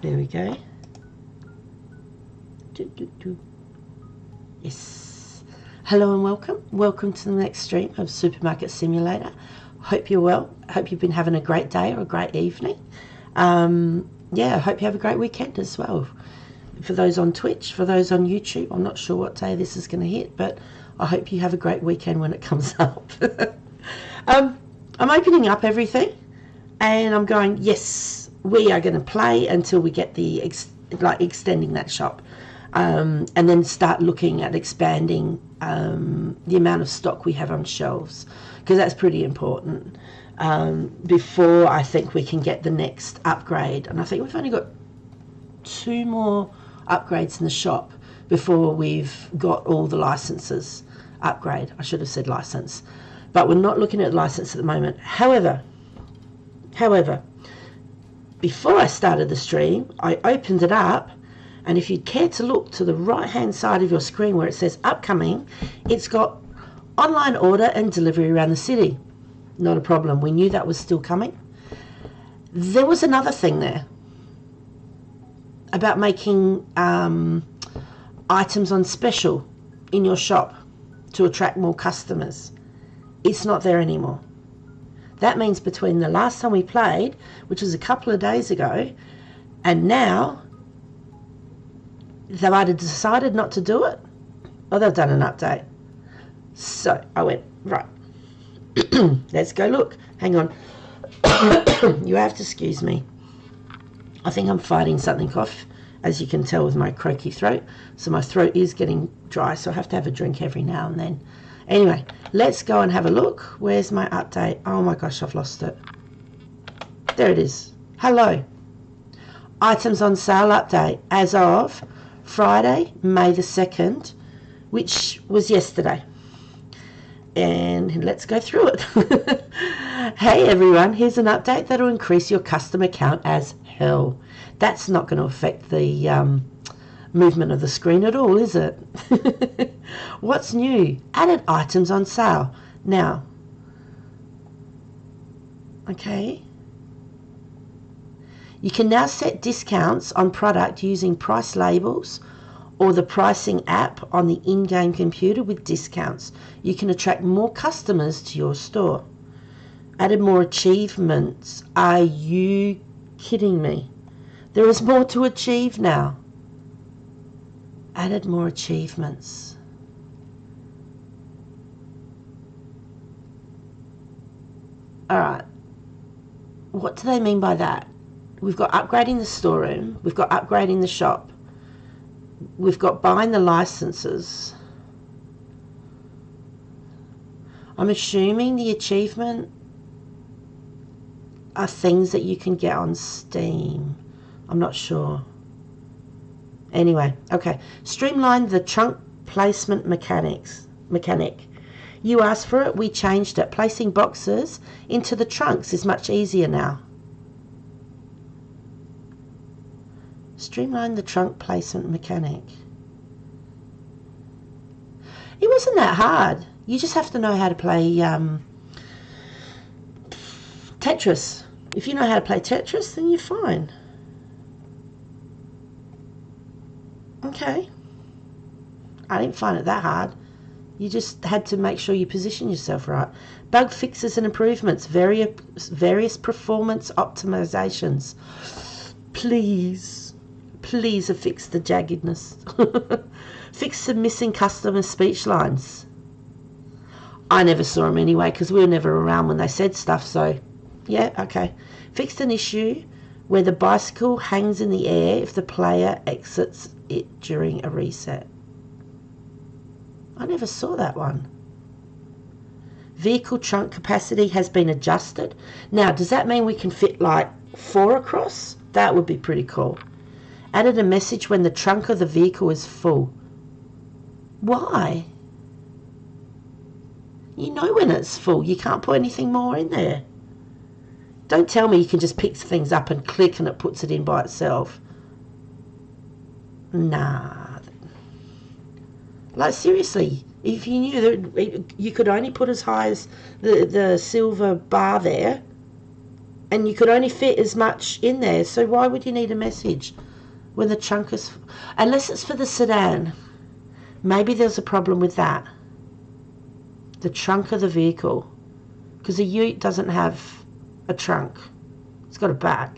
There we go. Yes. Hello and welcome. Welcome to the next stream of Supermarket Simulator. Hope you're well. Hope you've been having a great day or a great evening. Yeah, I hope you have a great weekend as well. For those on Twitch, for those on YouTube, I'm not sure what day this is going to hit, but I hope you have a great weekend when it comes up. I'm opening up everything and I'm going, yes, we are going to play until we get the extending that shop, and then start looking at expanding the amount of stock we have on shelves, because that's pretty important before I think we can get the next upgrade. And I think we've only got 2 more upgrades in the shop before we've got all the licenses upgrade. I should have said license, but we're not looking at license at the moment. However, before I started the stream, I opened it up, and if you'd care to look to the right hand side of your screen where it says upcoming, it's got online order and delivery around the city. Not a problem. We knew that was still coming. There was another thing there about making items on special in your shop to attract more customers. It's not there anymore. That means between the last time we played, which was a couple of days ago, and now, they've either decided not to do it or they've done an update. So I went, right, let's go look. Hang on. You have to excuse me. I think I'm fighting something off, as you can tell with my croaky throat. So my throat is getting dry, so I have to have a drink every now and then. Anyway, let's go and have a look. Where's my update? Oh my gosh, I've lost it. There it is. Hello. Items on sale update as of Friday, May the 2nd, which was yesterday. And let's go through it. Hey everyone, here's an update that will increase your customer count as hell. That's not going to affect the movement of the screen at all, is it? What's new? Added items on sale. Now, okay. You can now set discounts on product using price labels or the pricing app on the in-game computer with discounts. You can attract more customers to your store. Added more achievements. Are you kidding me? There is more to achieve now. Added more achievements. Alright. What do they mean by that? We've got upgrading the storeroom. We've got upgrading the shop. We've got buying the licenses. I'm assuming the achievement are things that you can get on Steam. I'm not sure. Anyway, okay. Streamline the trunk placement mechanic. You asked for it, we changed it. Placing boxes into the trunks is much easier now. Streamline the trunk placement mechanic. It wasn't that hard. You just have to know how to play Tetris. If you know how to play Tetris, then you're fine. Okay. I didn't find it that hard. You just had to make sure you position yourself right. Bug fixes and improvements. Various performance optimizations. Please affix the jaggedness. Fix the missing customer speech lines. I never saw them anyway because we were never around when they said stuff, so yeah, okay. Fixed an issue where the bicycle hangs in the air if the player exits it during a reset. I never saw that one. Vehicle trunk capacity has been adjusted. Now, does that mean we can fit like 4 across? That would be pretty cool. Added a message when the trunk of the vehicle is full. Why? You know when it's full. You can't put anything more in there. Don't tell me you can just pick things up and click and it puts it in by itself. Nah. Like seriously, if you knew that you could only put as high as the silver bar there, And you could only fit as much in there, so why would you need a message when the trunk is... Unless it's for the sedan. Maybe there's a problem with that. The trunk of the vehicle. Because a ute doesn't have a trunk. It's got a back.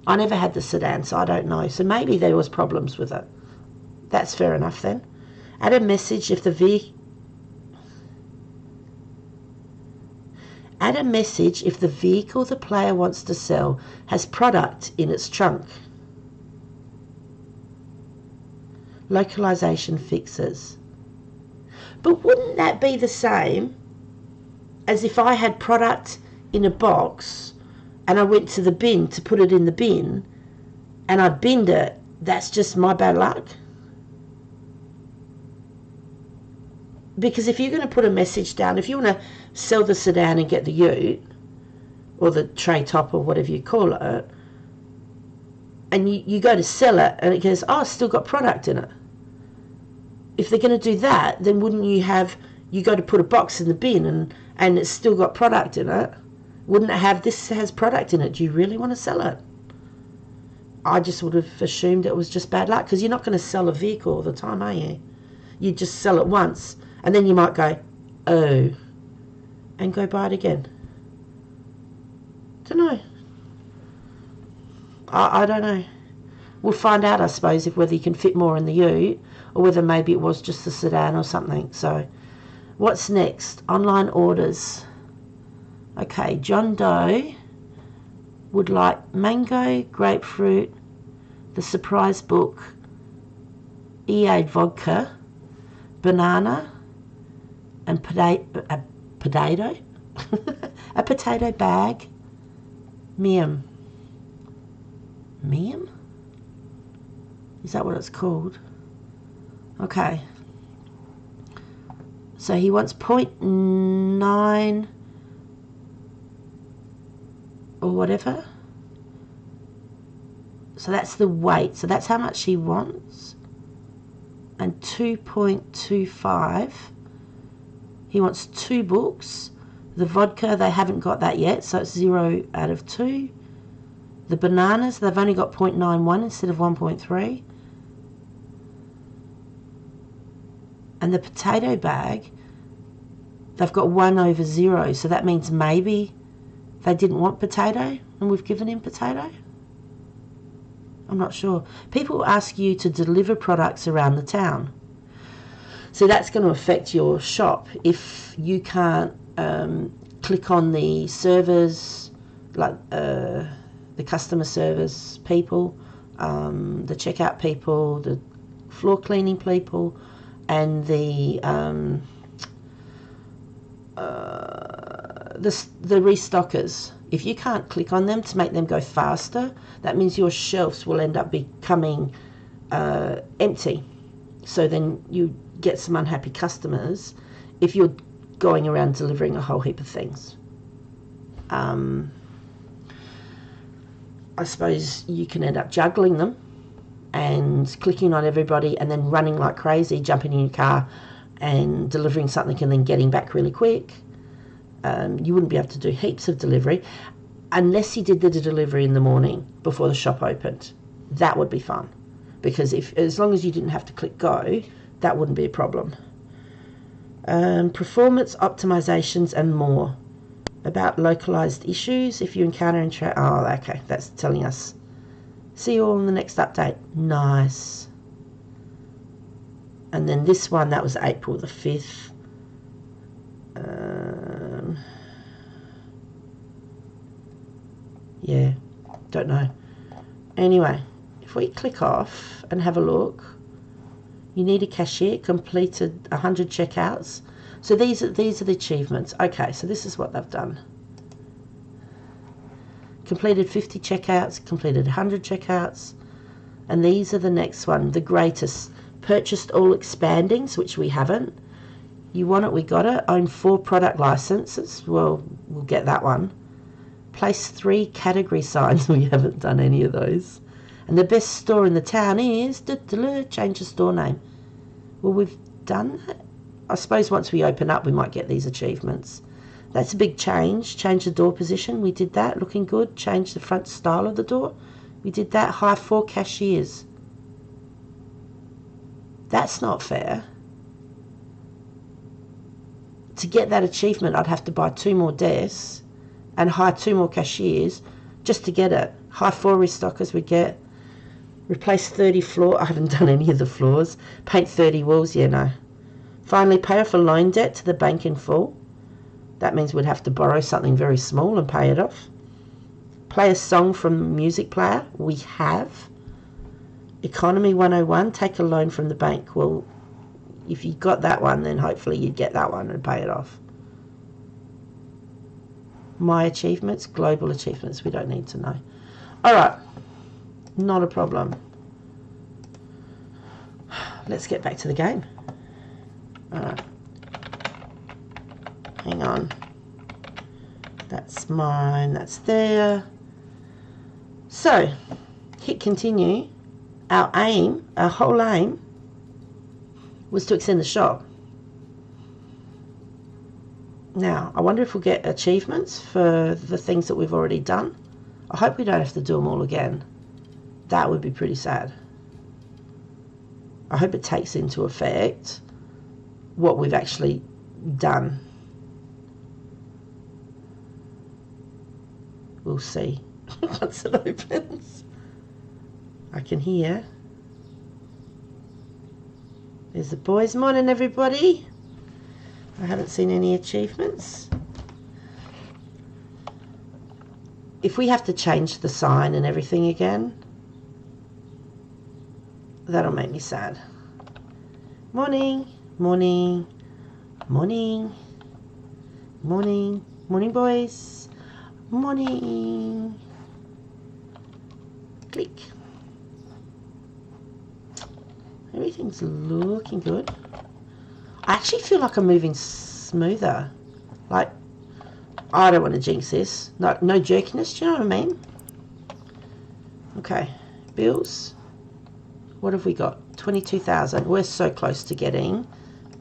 I never had the sedan, so I don't know. So maybe there was problems with it. That's fair enough then. Add a message if the vehicle... Add a message if the vehicle the player wants to sell has product in its trunk. Localization fixes. But wouldn't that be the same as if I had product in a box and I went to the bin to put it in the bin and I binned it? That's just my bad luck. Because if you're going to put a message down, if you want to sell the sedan and get the ute, or the tray top, or whatever you call it, and you go to sell it, and it goes, oh, it's still got product in it. If they're going to do that, then wouldn't you go to put a box in the bin, and it's still got product in it? Wouldn't it have, this has product in it, do you really want to sell it? I just would have assumed it was just bad luck, because you're not going to sell a vehicle all the time, are you? You just sell it once, and then you might go, oh, and go buy it again. Don't know. I don't know. We'll find out, I suppose, if whether you can fit more in the ute, or whether maybe it was just the sedan or something. So, what's next? Online orders. Okay, John Doe would like mango, grapefruit, the surprise book, EA vodka, banana, and potato, a potato bag, Miam. Miam? Is that what it's called? Okay. So he wants 0.9 or whatever. So that's the weight. So that's how much he wants. And 2.25. He wants 2 books. The vodka, they haven't got that yet, so it's 0 out of 2. The bananas, they've only got 0.91 instead of 1.3. And the potato bag, they've got 1 over 0, so that means maybe they didn't want potato and we've given him potato. I'm not sure. People ask you to deliver products around the town. So that's going to affect your shop if you can't click on the servers, like the customer service people, the checkout people, the floor cleaning people, and the restockers. If you can't click on them to make them go faster, that means your shelves will end up becoming empty. So then you get some unhappy customers if you're going around delivering a whole heap of things. I suppose you can end up juggling them and clicking on everybody and then running like crazy, jumping in your car and delivering something and then getting back really quick. You wouldn't be able to do heaps of delivery unless you did the delivery in the morning before the shop opened. That would be fun, because as long as you didn't have to click go, that wouldn't be a problem. Performance optimizations and more. About localized issues if you encounter oh, okay, that's telling us. See you all in the next update. Nice. And then this one, that was April the 5th. Yeah, don't know. Anyway, if we click off and have a look, you need a cashier, completed 100 checkouts. So these are the achievements. Okay, so this is what they've done. Completed 50 checkouts, completed 100 checkouts, and these are the next one, the greatest. Purchased all expandings, which we haven't. You want it, we got it. Own 4 product licenses. Well, we'll get that one. Place 3 category signs. We haven't done any of those. And the best store in the town is... change the store name. Well, we've done that. I suppose once we open up, we might get these achievements. That's a big change. Change the door position. We did that. Looking good. Change the front style of the door. We did that. Hire 4 cashiers. That's not fair. To get that achievement, I'd have to buy 2 more desks and hire 2 more cashiers just to get it. Hire 4 restockers we get. Replace 30 floor. I haven't done any of the floors. Paint 30 walls. Yeah, no. Finally, pay off a loan debt to the bank in full. That means we'd have to borrow something very small and pay it off. Play a song from the music player. We have. Economy 101. Take a loan from the bank. Well, if you got that one, then hopefully you'd get that one and pay it off. My achievements. Global achievements. We don't need to know. All right. Not a problem. Let's get back to the game. All right. Hang on. That's mine. That's there. So, hit continue. Our aim, our whole aim, was to extend the shop. Now, I wonder if we'll get achievements for the things that we've already done. I hope we don't have to do them all again. That would be pretty sad. I hope it takes into effect what we've actually done. We'll see once it opens. I can hear. There's the boys. Morning, everybody. I haven't seen any achievements. If we have to change the sign and everything again, that'll make me sad. Morning, morning, morning, morning, morning, boys. Morning. Click. Everything's looking good. I actually feel like I'm moving smoother. Like, I don't want to jinx this. No jerkiness, do you know what I mean? Okay, bills. What have we got? 22,000. We're so close to getting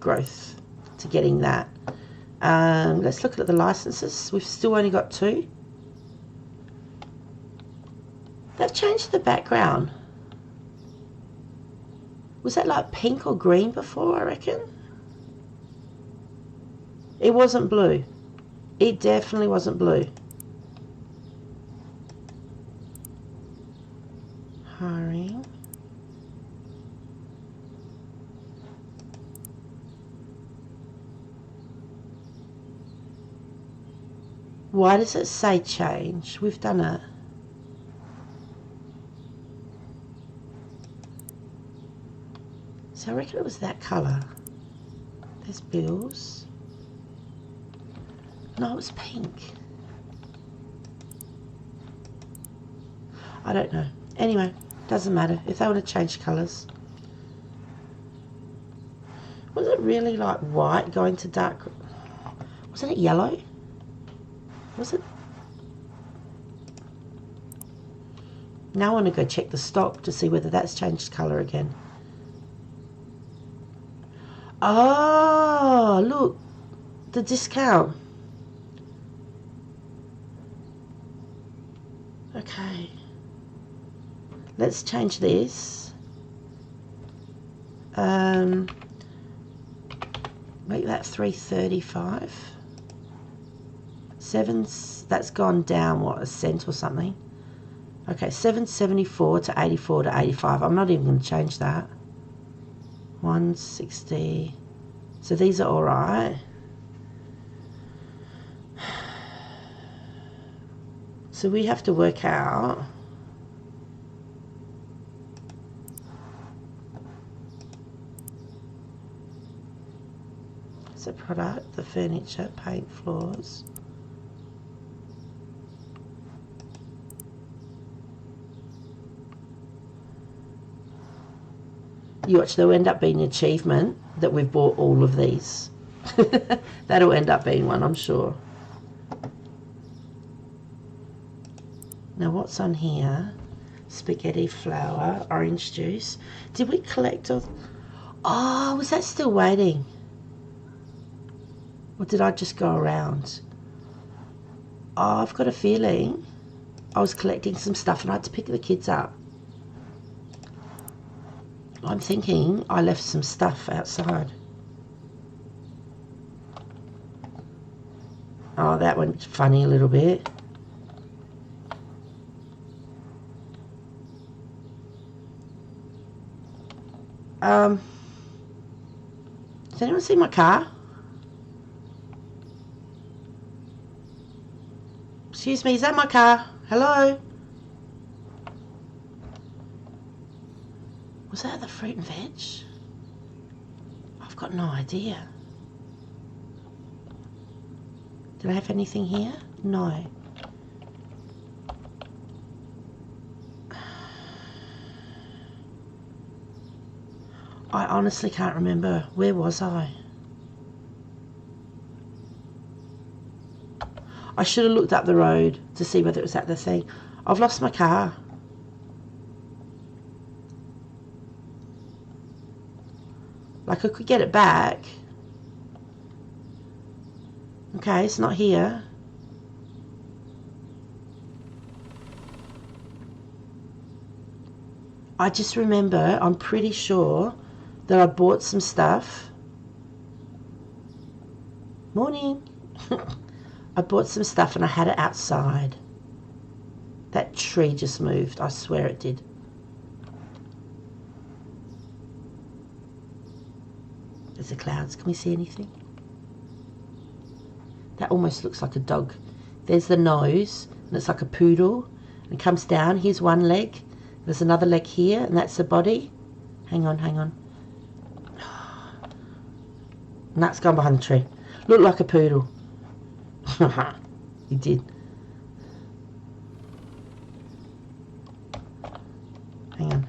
growth, to getting that. Let's look at the licenses. We've still only got 2. They've changed the background. Was that like pink or green before, I reckon? It wasn't blue. It definitely wasn't blue. Hiring. Why does it say change? We've done it. So I reckon it was that colour. There's bills. No, it was pink. I don't know. Anyway, doesn't matter. If they want to change colours. Was it really like white going to dark? Wasn't it yellow? Was it? Now I want to go check the stock to see whether that's changed colour again. Oh, look. The discount. Okay. Let's change this. Make that 335. 7's, that's gone down, what, a cent or something? Okay, 774 to 84 to 85. I'm not even going to change that. 160. So these are all right. So we have to work out so product, the furniture, paint, floors. You watch, there'll end up being an achievement that we've bought all of these. That'll end up being one, I'm sure. Now what's on here? Spaghetti, flour, orange juice. Did we collect all? Oh, was that still waiting? Or did I just go around? I've got a feeling I was collecting some stuff and I had to pick the kids up. I'm thinking I left some stuff outside. Oh, that went funny a little bit. Does anyone see my car? Excuse me, is that my car? Hello? Was that the fruit and veg? I've got no idea. Did I have anything here? No. I honestly can't remember. Where was I? I should have looked up the road to see whether it was at the thing. I've lost my car. Like I could get it back. Okay, it's not here. I just remember, I'm pretty sure that I bought some stuff. Morning. I bought some stuff and I had it outside. That tree just moved. I swear it did. There's the clouds. Can we see anything? That almost looks like a dog. There's the nose, and it's like a poodle. And it comes down. Here's one leg. There's another leg here, and that's the body. Hang on, hang on. And that's gone behind the tree. Looked like a poodle. He did. Hang on.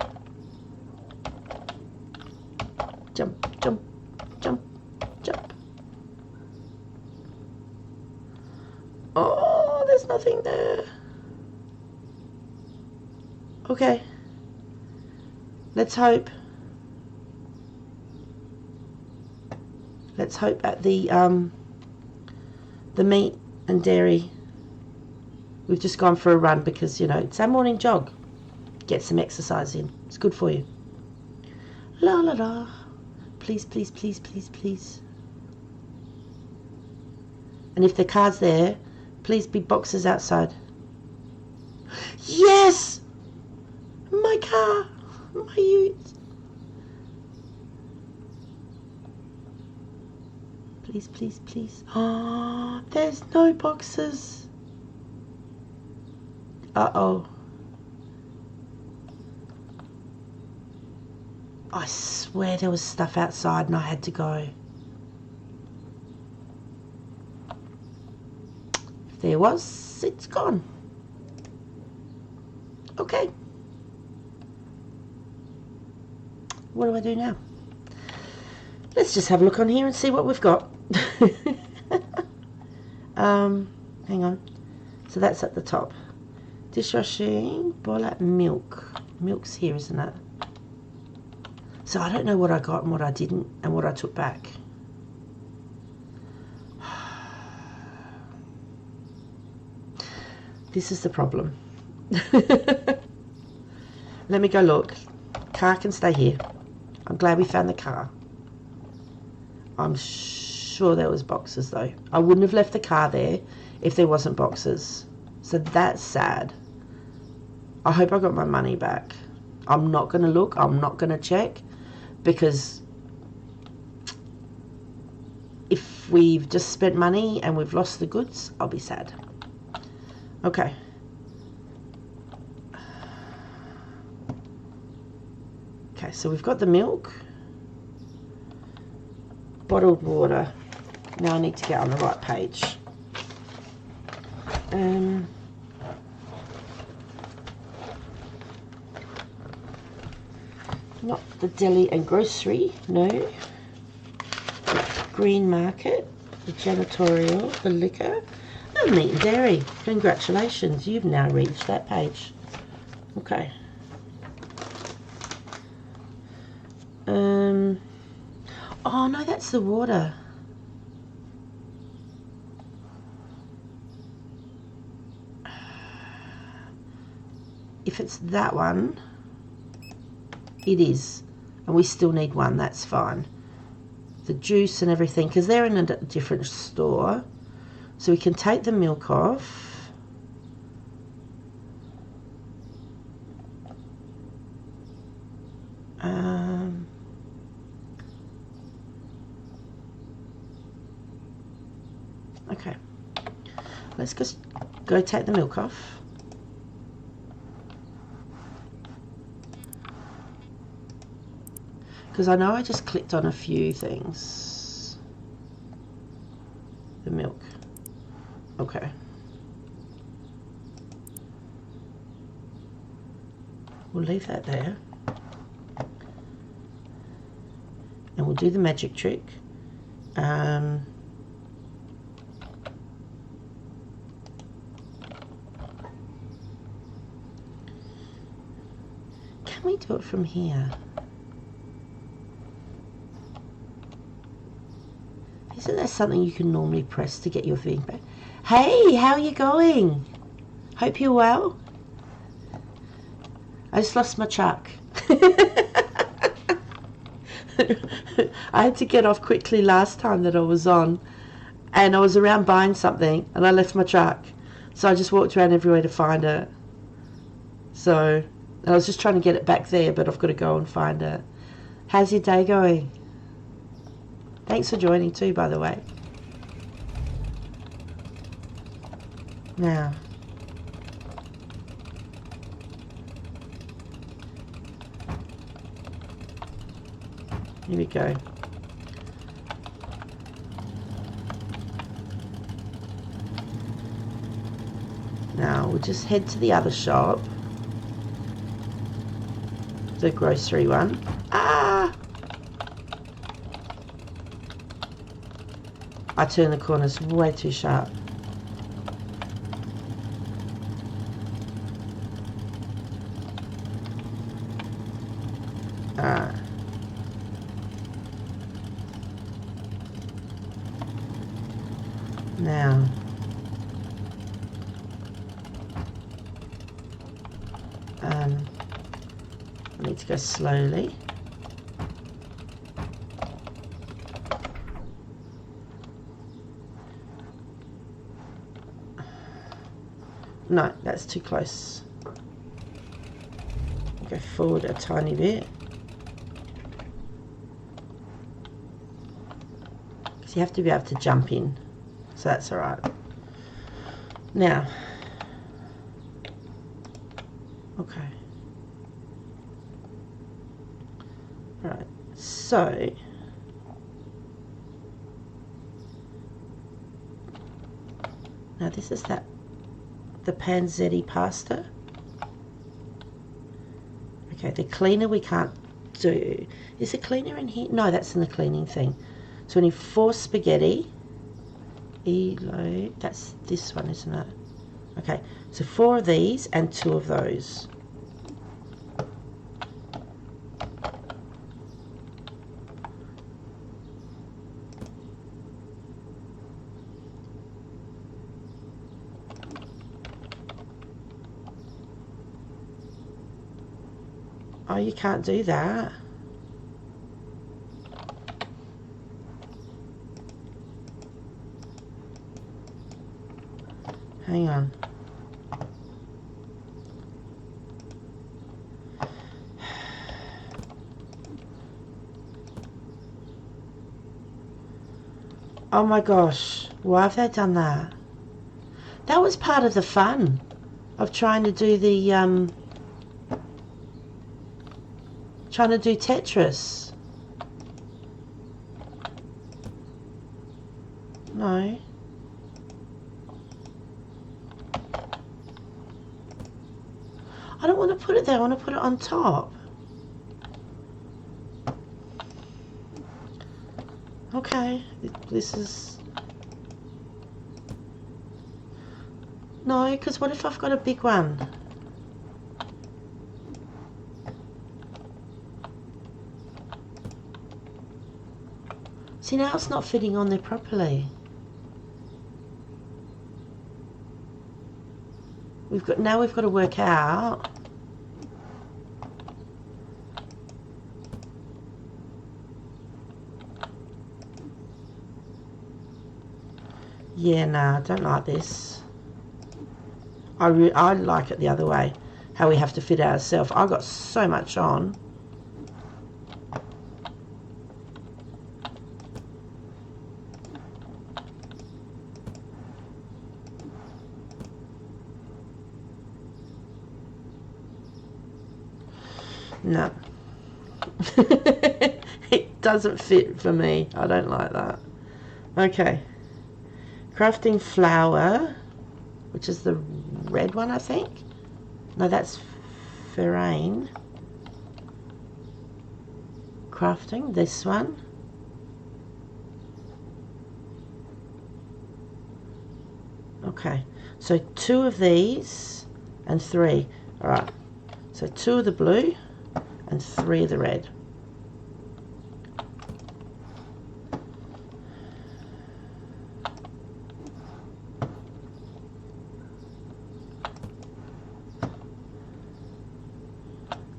Jump, jump, jump, jump. Oh, there's nothing there. Okay. Let's hope. Let's hope at the meat and dairy. We've just gone for a run because, you know, it's our morning jog. Get some exercise in. It's good for you. La la la. Please, please, please, please, please. And if the car's there, please be boxes outside. Yes! My car. My ute. Please, please, please. Oh, there's no boxes. Uh-oh. I swear there was stuff outside and I had to go. If there was, it's gone. Okay. What do I do now? Let's just have a look on here and see what we've got. Hang on. So that's at the top. Dishwashing, boil out milk. Milk's here, isn't it? So I don't know what I got and what I didn't and what I took back. This is the problem. Let me go look. Car can stay here. I'm glad we found the car. I'm sure there was boxes though. I wouldn't have left the car there if there wasn't boxes. So that's sad. I hope I got my money back. I'm not going to look. I'm not going to check. Because if we've just spent money and we've lost the goods, I'll be sad. Okay. Okay, so we've got the milk. Bottled water. Now I need to get on the right page. Not the deli and grocery, no. The green market, the janitorial, the liquor, and meat and dairy. Congratulations, you've now reached that page. Okay. Oh no, that's the water. if it's that one, it is. And we still need one, that's fine. The juice and everything, because they're in a different store. So we can take the milk off. Okay, let's just go take the milk off. Because I know I just clicked on a few things. The milk. Okay. We'll leave that there. And we'll do the magic trick. Can we do it from here? Isn't there something you can normally press to get your feedback? Hey, how are you going? Hope you're well. I just lost my chuck. I had to get off quickly last time that I was on, and I was around buying something and I left my truck, so I just walked around everywhere to find it. So I was just trying to get it back there, but I've got to go and find it. How's your day going? Thanks for joining too, by the way. Now, here we go. Now we'll just head to the other shop, the grocery one. Ah! I turned the corners way too sharp. Now, I need to go slowly. No, that's too close. Go forward a tiny bit. Because you have to be able to jump in. So that's alright. Now, okay. Right, so now this is the Panzetti pasta. Okay, the cleaner we can't do. Is the cleaner in here? No, that's in the cleaning thing. So we need 4 spaghetti. That's this one, isn't it? Okay, so 4 of these and 2 of those. Oh, you can't do that. Hang on. Oh my gosh, why have they done that? That was part of the fun of trying to do the trying to do Tetris. No. I don't want to put it there, I want to put it on top. Okay, this is... No, because what if I've got a big one? See, now it's not fitting on there properly. Now we've got to work out Yeah, nah, I don't like this. I like it the other way, how we have to fit ourselves. I got so much on. No. It doesn't fit for me. I don't like that. Okay. Crafting flower, which is the red one, I think. No, that's Ferrain. Crafting, this one. Okay, so 2 of these and 3. All right, so 2 of the blue and 3 of the red.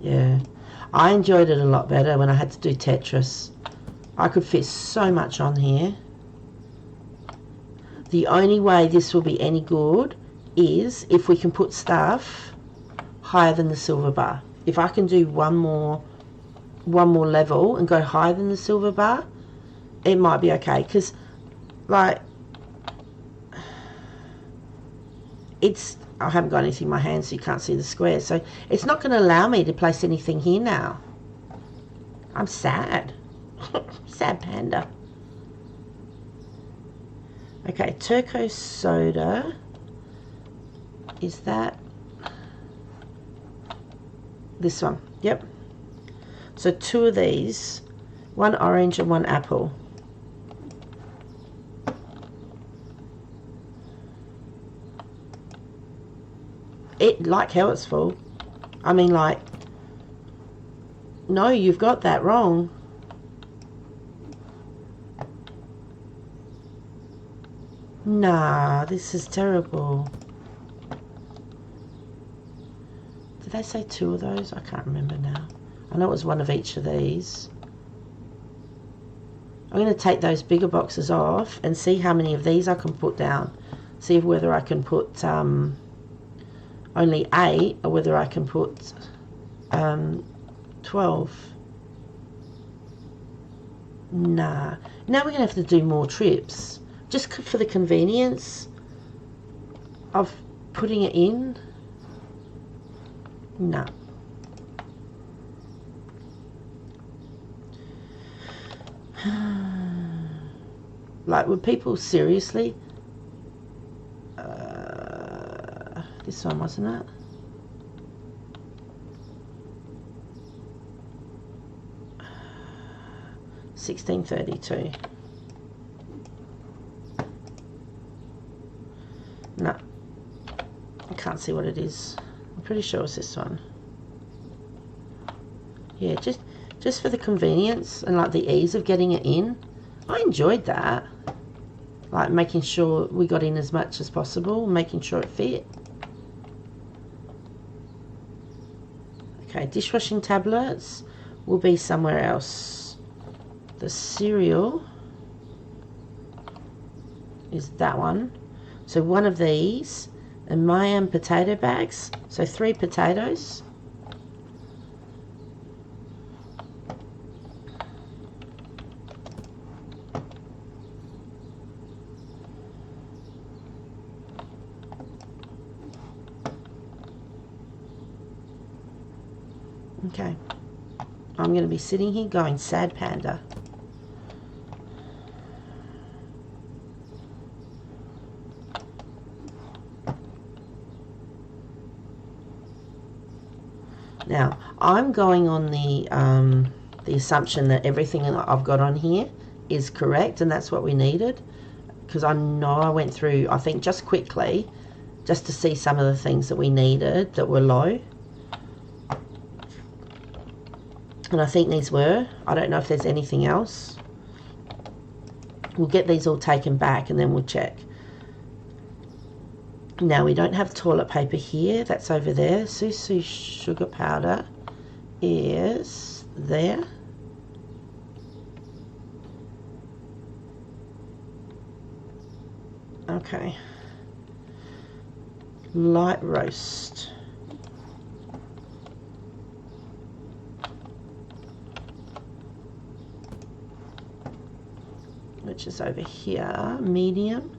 Yeah, I enjoyed it a lot better when I had to do Tetris. I could fit so much on here. The only way this will be any good is if we can put stuff higher than the silver bar. If I can do one more level and go higher than the silver bar, it might be okay. Because, like, I haven't got anything in my hand, so you can't see the square. So it's not going to allow me to place anything here now. I'm sad. Sad panda. Okay, turquoise soda. Is that this one? Yep. So 2 of these, 1 orange and 1 apple. It, like hell it's full. I mean, like, no, you've got that wrong. Nah, this is terrible. Did they say 2 of those? I can't remember now. I know it was 1 of each of these. I'm going to take those bigger boxes off and see how many of these I can put down. See whether I can put only 8 or whether I can put 12. Nah. Now we're going to have to do more trips. Just for the convenience of putting it in. Nah. Like, would people seriously? This one, wasn't it? $16.32. No, I can't see what it is. I'm pretty sure it's this one. Yeah, just for the convenience and like the ease of getting it in. I enjoyed that. Like making sure we got in as much as possible, making sure it fit. Okay, dishwashing tablets will be somewhere else. The cereal is that one. So 1 of these and Mayan potato bags. So 3 potatoes. Okay, I'm going to be sitting here going sad panda. Now, I'm going on the assumption that everything that I've got on here is correct, and that's what we needed. Because I know I went through, I think, just quickly, just to see some of the things that we needed that were low. And I think these were. I don't know if there's anything else. We'll get these all taken back and then we'll check. Now, we don't have toilet paper here. That's over there. Susu sugar powder is there. Okay. Light roast. Which is over here, medium,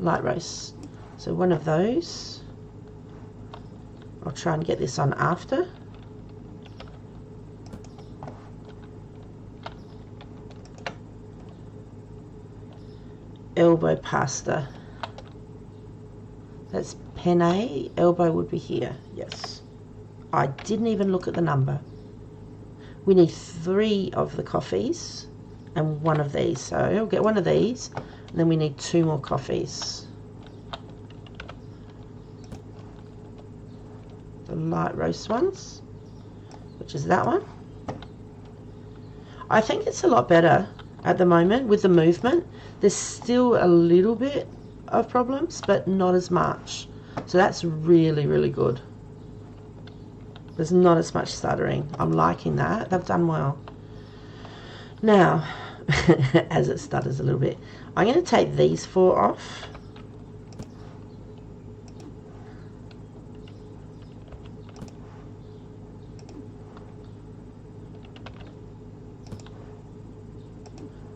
light roast. So one of those. I'll try and get this on after. Elbow pasta. That's penne. Elbow would be here. Yes. I didn't even look at the number. We need 3 of the coffees and 1 of these. So I'll get 1 of these, and then we need 2 more coffees. The light roast ones, which is that one. I think it's a lot better at the moment with the movement. There's still a little bit of problems, but not as much. So that's really, really good. There's not as much stuttering. I'm liking that. They've done well. Now, as it stutters a little bit, I'm going to take these 4 off.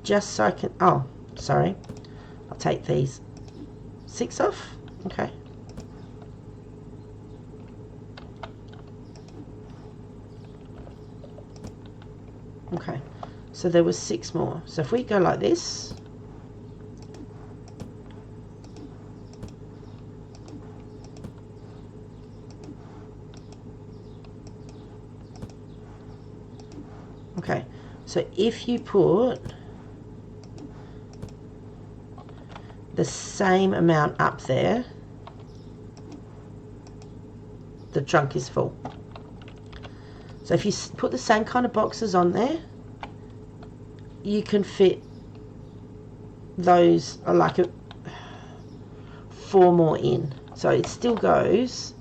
Just so I can, oh, sorry. I'll take these 6 off. Okay. Okay. So there was 6 more. So if we go like this. Okay. So if you put the same amount up there, the trunk is full. So if you put the same kind of boxes on there, you can fit those like 4 more in. So it still goes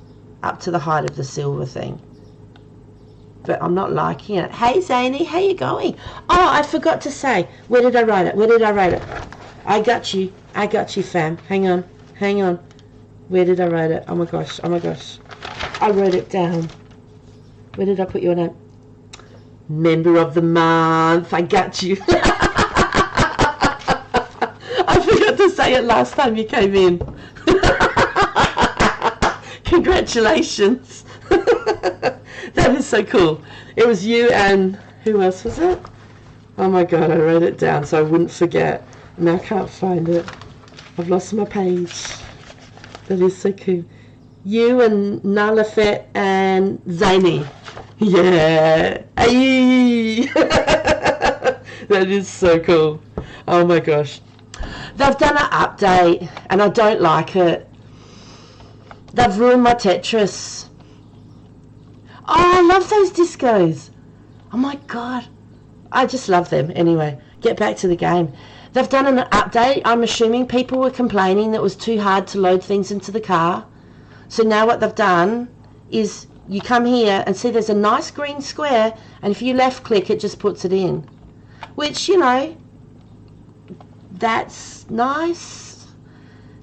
up to the height of the silver thing. But I'm not liking it. Hey Zany, how you going? Oh, I forgot to say, where did I write it? Where did I write it? I got you, fam. Hang on. Where did I write it? Oh my gosh. I wrote it down. Where did I put your name? Member of the month. I got you. I forgot to say it last time you came in. Congratulations. That is so cool. It was you and who else was it? Oh my god, I wrote it down so I wouldn't forget. Now I can't find it. I've lost my page. That is so cool. You and Nalafet and Zany. Yeah. Ayy. That is so cool. Oh my gosh. They've done an update and I don't like it. They've ruined my Tetris. Oh, I love those discos. Oh my god. I just love them. Anyway, get back to the game. They've done an update. I'm assuming people were complaining that it was too hard to load things into the car. So now what they've done is you come here and see there's a nice green square, and if you left click it just puts it in. Which, you know, that's nice.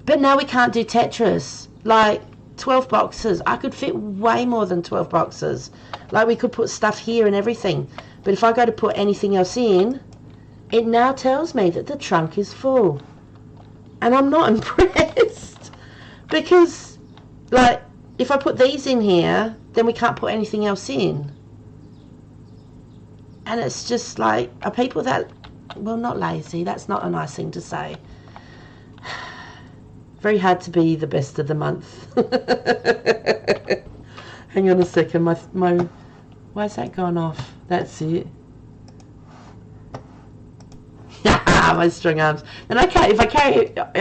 But now we can't do Tetris. Like 12 boxes. I could fit way more than 12 boxes. Like we could put stuff here and everything. But if I go to put anything else in, it now tells me that the trunk is full. And I'm not impressed. Because, like, if I put these in here, then we can't put anything else in. And it's just like, are people that, well, not lazy. That's not a nice thing to say. Very hard to be the best of the month. Hang on a second. My why's that gone off? That's it. My strong arms. And I can't, if I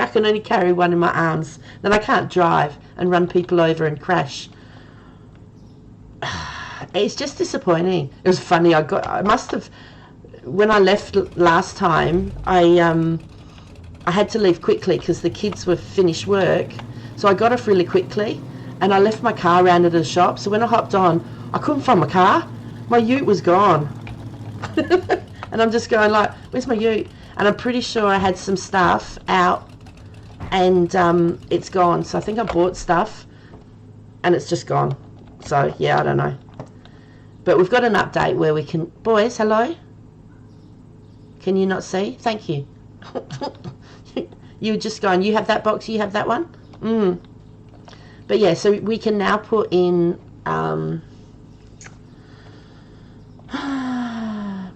can only carry one in my arms. Then I can't drive and run people over and crash. It's just disappointing. It was funny. I must have, when I left last time, I had to leave quickly because the kids were finished work. So I got off really quickly and I left my car around at the shop. So when I hopped on, I couldn't find my car. My ute was gone. And I'm just going like, where's my ute? And I'm pretty sure I had some stuff out and it's gone. So I think I bought stuff and it's just gone. So yeah, I don't know. But we've got an update where we can... Boys, hello? Can you not see? Thank you. You were just going, you have that box, you have that one? But yeah, so we can now put in...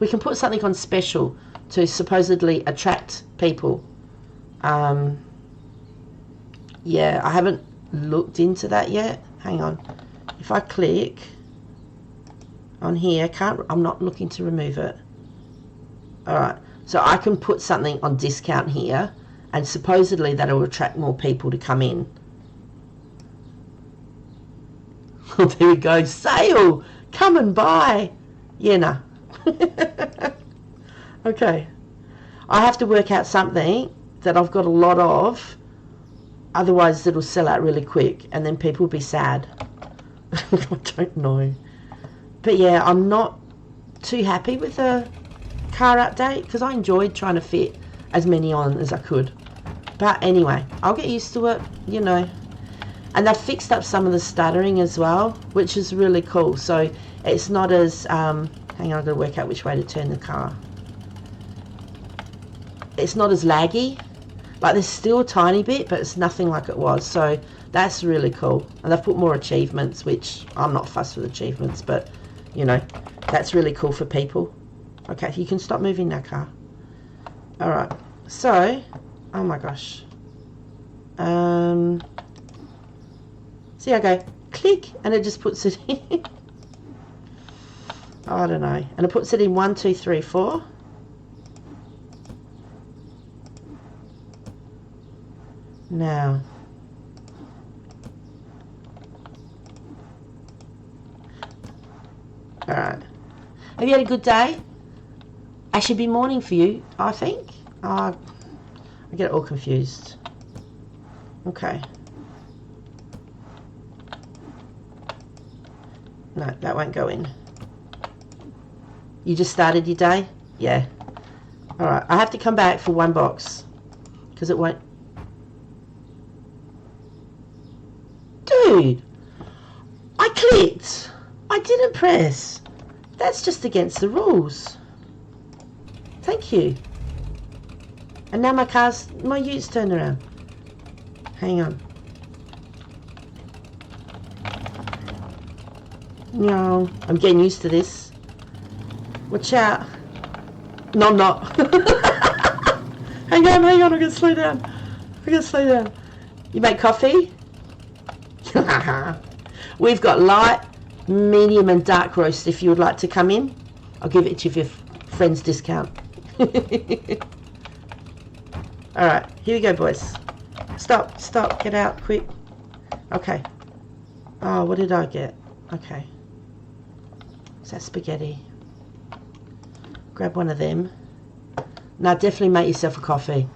we can put something on special to supposedly attract people. Yeah, I haven't looked into that yet. Hang on. If I click on here, I'm not looking to remove it. Alright, so I can put something on discount here, and supposedly that'll attract more people to come in. Oh, there we go. Sale! Come and buy! Yeah, no. Okay. I have to work out something that I've got a lot of, otherwise it'll sell out really quick and then people will be sad. I don't know. But yeah, I'm not too happy with the car update because I enjoyed trying to fit as many on as I could. But anyway, I'll get used to it, you know. And they've fixed up some of the stuttering as well, which is really cool. So it's not as... hang on, I've got to work out which way to turn the car. It's not as laggy. Like, there's still a tiny bit, but it's nothing like it was. So that's really cool. And they've put more achievements, which I'm not fussed with achievements, but, you know, that's really cool for people. Okay, you can stop moving that car. Alright, so... Oh my gosh. See, I go click and it just puts it in. I don't know. And it puts it in 1, 2, 3, 4. Now. Alright. Have you had a good day? I should be morning for you, I think. I get it all confused. Okay. No, that won't go in. You just started your day? Yeah. Alright, I have to come back for one box. Because it won't... Dude! I clicked! I didn't press. That's just against the rules. Thank you. And now my ute's turned around. Hang on. No, I'm getting used to this. Watch out. No, I'm not. hang on, I'm gonna slow down. You make coffee? We've got light, medium and dark roast if you would like to come in. I'll give it to you for your friend's discount. Alright, here we go, boys. Stop, get out, quick. Okay. Oh, what did I get? Okay. Is that spaghetti? Grab one of them. Now, definitely make yourself a coffee.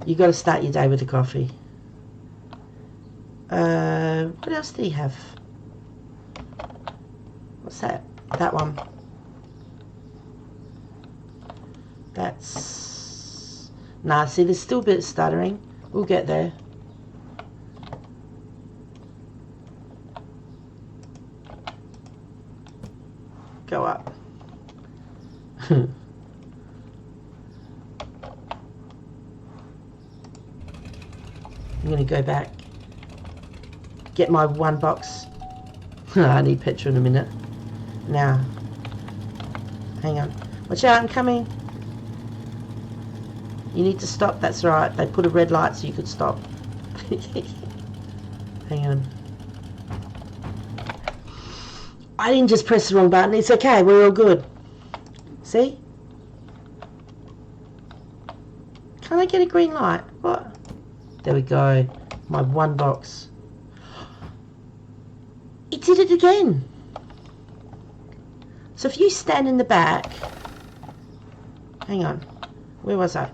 You got to start your day with a coffee. What else do you have? What's that? That one. That's... Nah, see, there's still a bit of stuttering. We'll get there. Go up. I'm going to go back. Get my one box. I need petrol in a minute. Now. Hang on. Watch out, I'm coming. You need to stop, that's right. They put a red light so you could stop. Hang on. I didn't just press the wrong button. It's okay, we're all good. See? Can't I get a green light? What? There we go. My one box. It did it again. So if you stand in the back... Hang on. Where was I?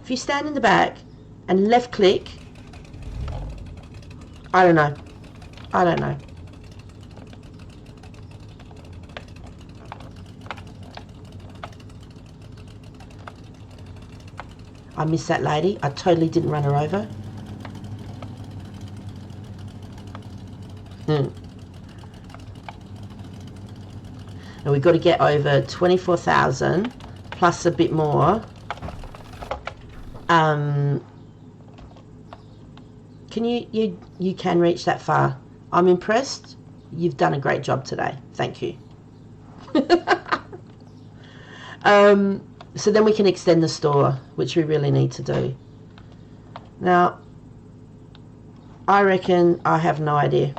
If you stand in the back and left click... I don't know. I missed that lady. I totally didn't run her over. And we've got to get over 24,000 plus a bit more. Can you can reach that far. I'm impressed. You've done a great job today. Thank you. So then we can extend the store, which we really need to do. Now, I reckon, I have no idea.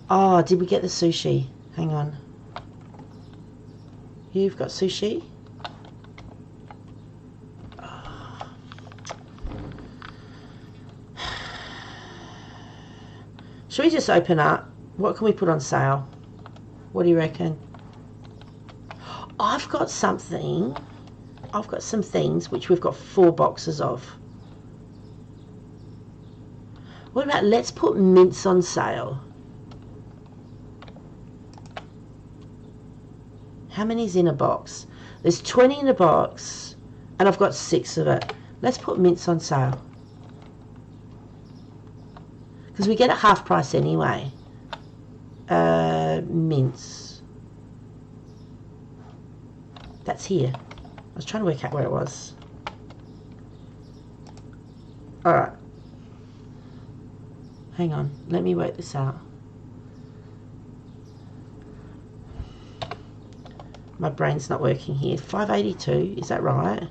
Oh, did we get the sushi? Hang on. You've got sushi? Oh. Should we just open up? What can we put on sale? What do you reckon? I've got something. I've got some things which we've got 4 boxes of. What about, let's put mints on sale. How many's in a box? There's 20 in a box, and I've got 6 of it. Let's put mints on sale. Because we get it half price anyway. Mints. That's here. I was trying to work out where it was. Alright. Hang on. Let me work this out. My brain's not working here. 582, is that right?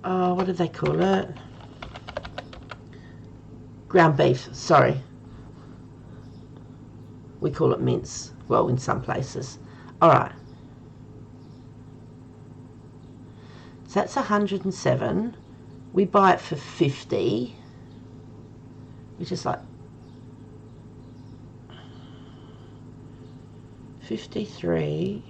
Oh, what did they call it? Ground beef, sorry. We call it mince. Well, in some places. Alright. So that's 107. We buy it for 50. Which is like $53.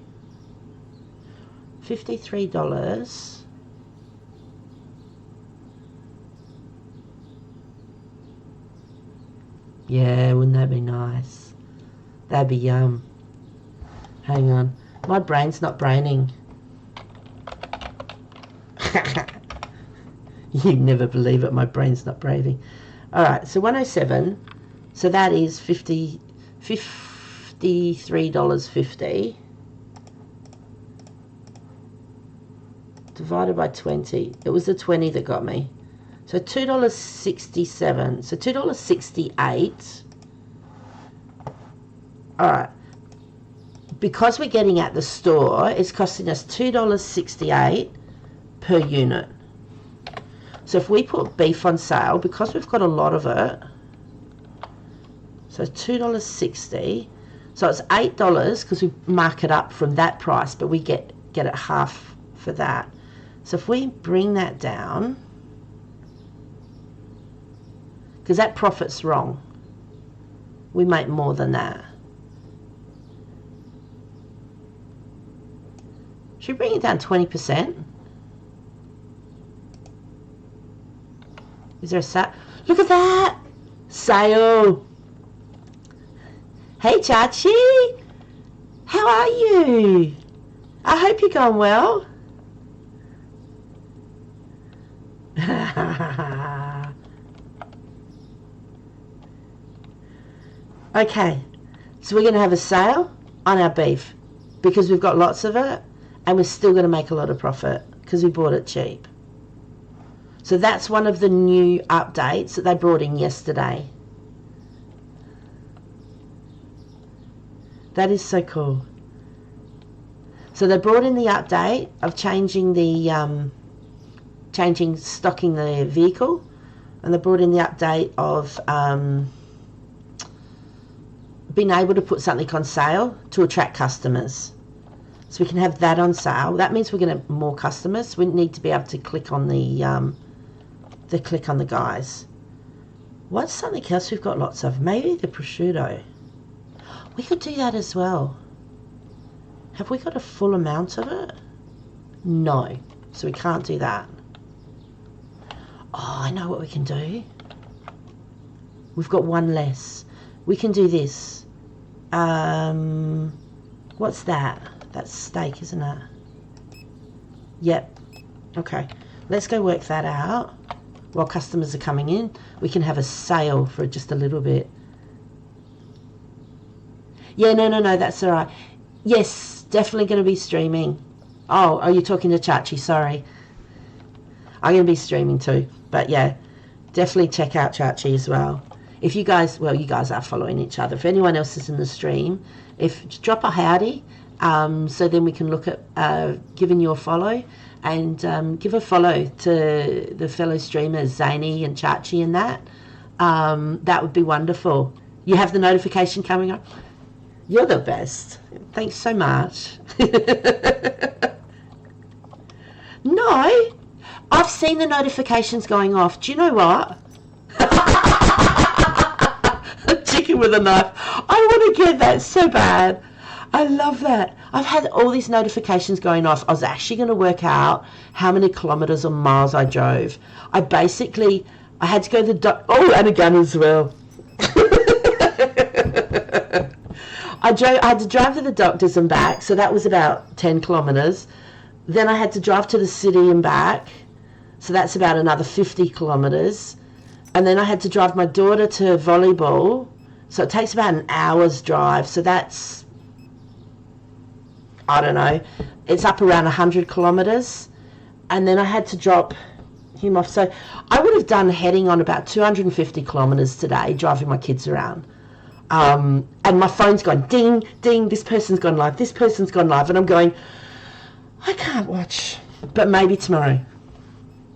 Yeah, wouldn't that be nice? That'd be yum. Hang on. My brain's not braining. You'd never believe it, my brain's not braining. Alright, so 107. So that is $53.50. Divided by 20. It was the 20 that got me. So $2.67. So $2.68. Alright. Because we're getting at the store, it's costing us $2.68 per unit. So if we put beef on sale, because we've got a lot of it, so $2.60. So it's $8 because we mark it up from that price, but we get it half for that. So if we bring that down, because that profit's wrong, we make more than that. Should we bring it down 20%? Is there a sale? Look at that! Sale! Hey Chachi! How are you? I hope you're going well. Okay, so we're going to have a sale on our beef because we've got lots of it and we're still going to make a lot of profit because we bought it cheap. So that's one of the new updates that they brought in yesterday. That is so cool. So they brought in the update of changing the stocking the vehicle, and they brought in the update of being able to put something on sale to attract customers. So we can have that on sale. That means we're going to have more customers. We need to be able to click on the guys. What's something else we've got lots of? Maybe the prosciutto. We could do that as well. Have we got a full amount of it? No. So we can't do that. Oh, I know what we can do. We've got one less. We can do this. What's that? That's steak, isn't it? Yep. Okay. Let's go work that out. While customers are coming in, we can have a sale for just a little bit. Yeah, no, that's all right. Yes, definitely going to be streaming. Oh, are you talking to Chachi? Sorry. I'm going to be streaming too. But yeah, definitely check out Chachi as well. If you guys, well, you guys are following each other. If anyone else is in the stream, drop a howdy, so then we can look at giving you a follow, and give a follow to the fellow streamers, Zany and Chachi and that. That would be wonderful. You have the notification coming up. You're the best. Thanks so much. No, I've seen the notifications going off. Do you know what? A chicken with a knife. I want to get that so bad. I love that. I've had all these notifications going off. I was actually going to work out how many kilometers or miles I drove. I had to go to the oh, and a gun as well. I had to drive to the doctor's and back, so that was about 10 kilometers. Then I had to drive to the city and back, so that's about another 50 kilometers. And then I had to drive my daughter to volleyball, so it takes about an hour's drive. So that's, I don't know, it's up around 100 kilometers. And then I had to drop him off. So I would have done heading on about 250 kilometers today, driving my kids around. And my phone's gone ding, ding, this person's gone live, this person's gone live. And I'm going, I can't watch. But maybe tomorrow.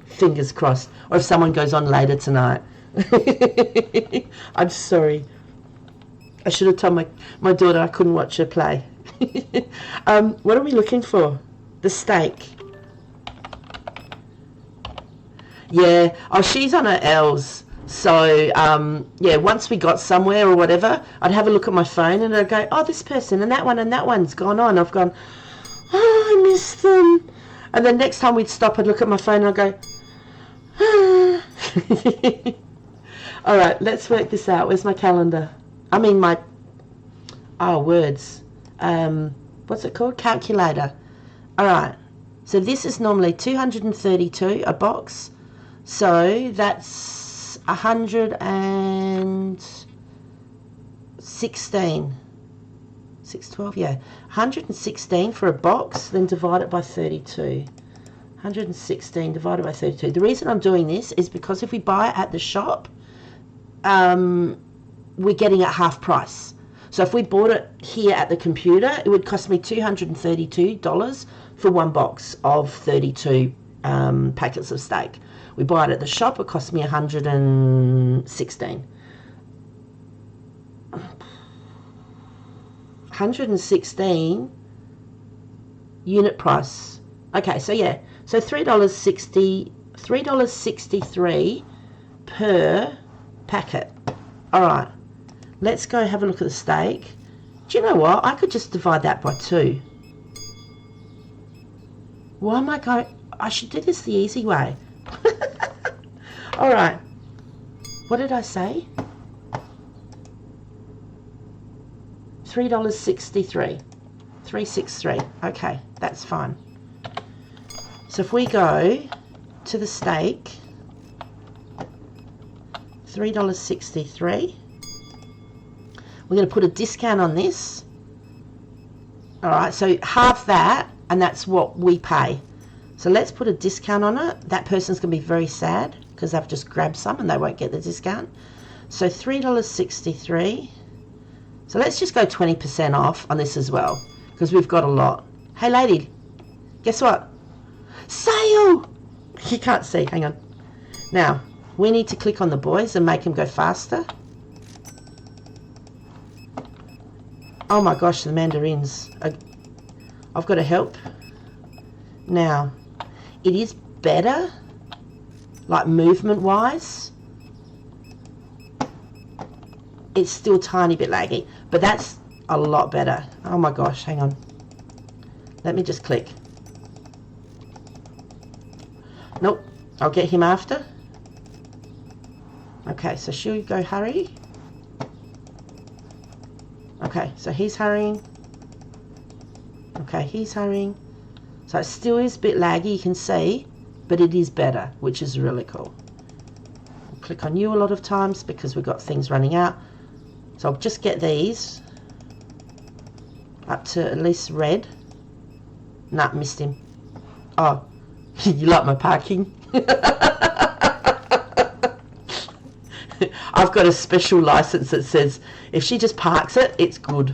Fingers crossed. Or if someone goes on later tonight. I'm sorry. I should have told my daughter I couldn't watch her play. What are we looking for? The steak. Yeah. Oh, she's on her L's. So, yeah, once we got somewhere or whatever, I'd have a look at my phone and I'd go, oh, this person and that one's gone on. I've gone, oh, I missed them. And then next time we'd stop, I'd look at my phone and I'd go, ah. All right, let's work this out. Where's my calendar? I mean my, words. What's it called? Calculator. All right. So this is normally 232 a box. So that's 116. 612, yeah. 116 for a box, then divide it by 32. 116 divided by 32. The reason I'm doing this is because if we buy it at the shop, we're getting it half price. So if we bought it here at the computer, it would cost me $232 for one box of 32 packets of steak. We buy it at the shop, it costs me 116. 116 unit price. Okay, so yeah, so $3.63 per packet. All right, let's go have a look at the steak. Do you know what? I could just divide that by 2. Why am I going? I should do this the easy way. All right. What did I say? $3.63. 363. Okay, that's fine. So if we go to the steak, $3.63. We're going to put a discount on this. All right, so half that, and that's what we pay. So let's put a discount on it. That person's going to be very sad because they've just grabbed some and they won't get the discount. So $3.63. So let's just go 20% off on this as well because we've got a lot. Hey, lady, guess what? Sale! You can't see. Hang on. Now, we need to click on the boys and make them go faster. Oh my gosh, the mandarins. I've got to help. Now, it is better, like movement-wise. It's still a tiny bit laggy, but that's a lot better. Oh my gosh, hang on. Let me just click. Nope, I'll get him after. Okay, so should we go hurry? Okay, so he's hurrying. Okay, he's hurrying. So it still is a bit laggy, you can see, but it is better, which is really cool. I'll click on you a lot of times because we've got things running out. So I'll just get these up to at least red. Nah, missed him. Oh, you like my parking? I've got a special license that says if she just parks it, it's good.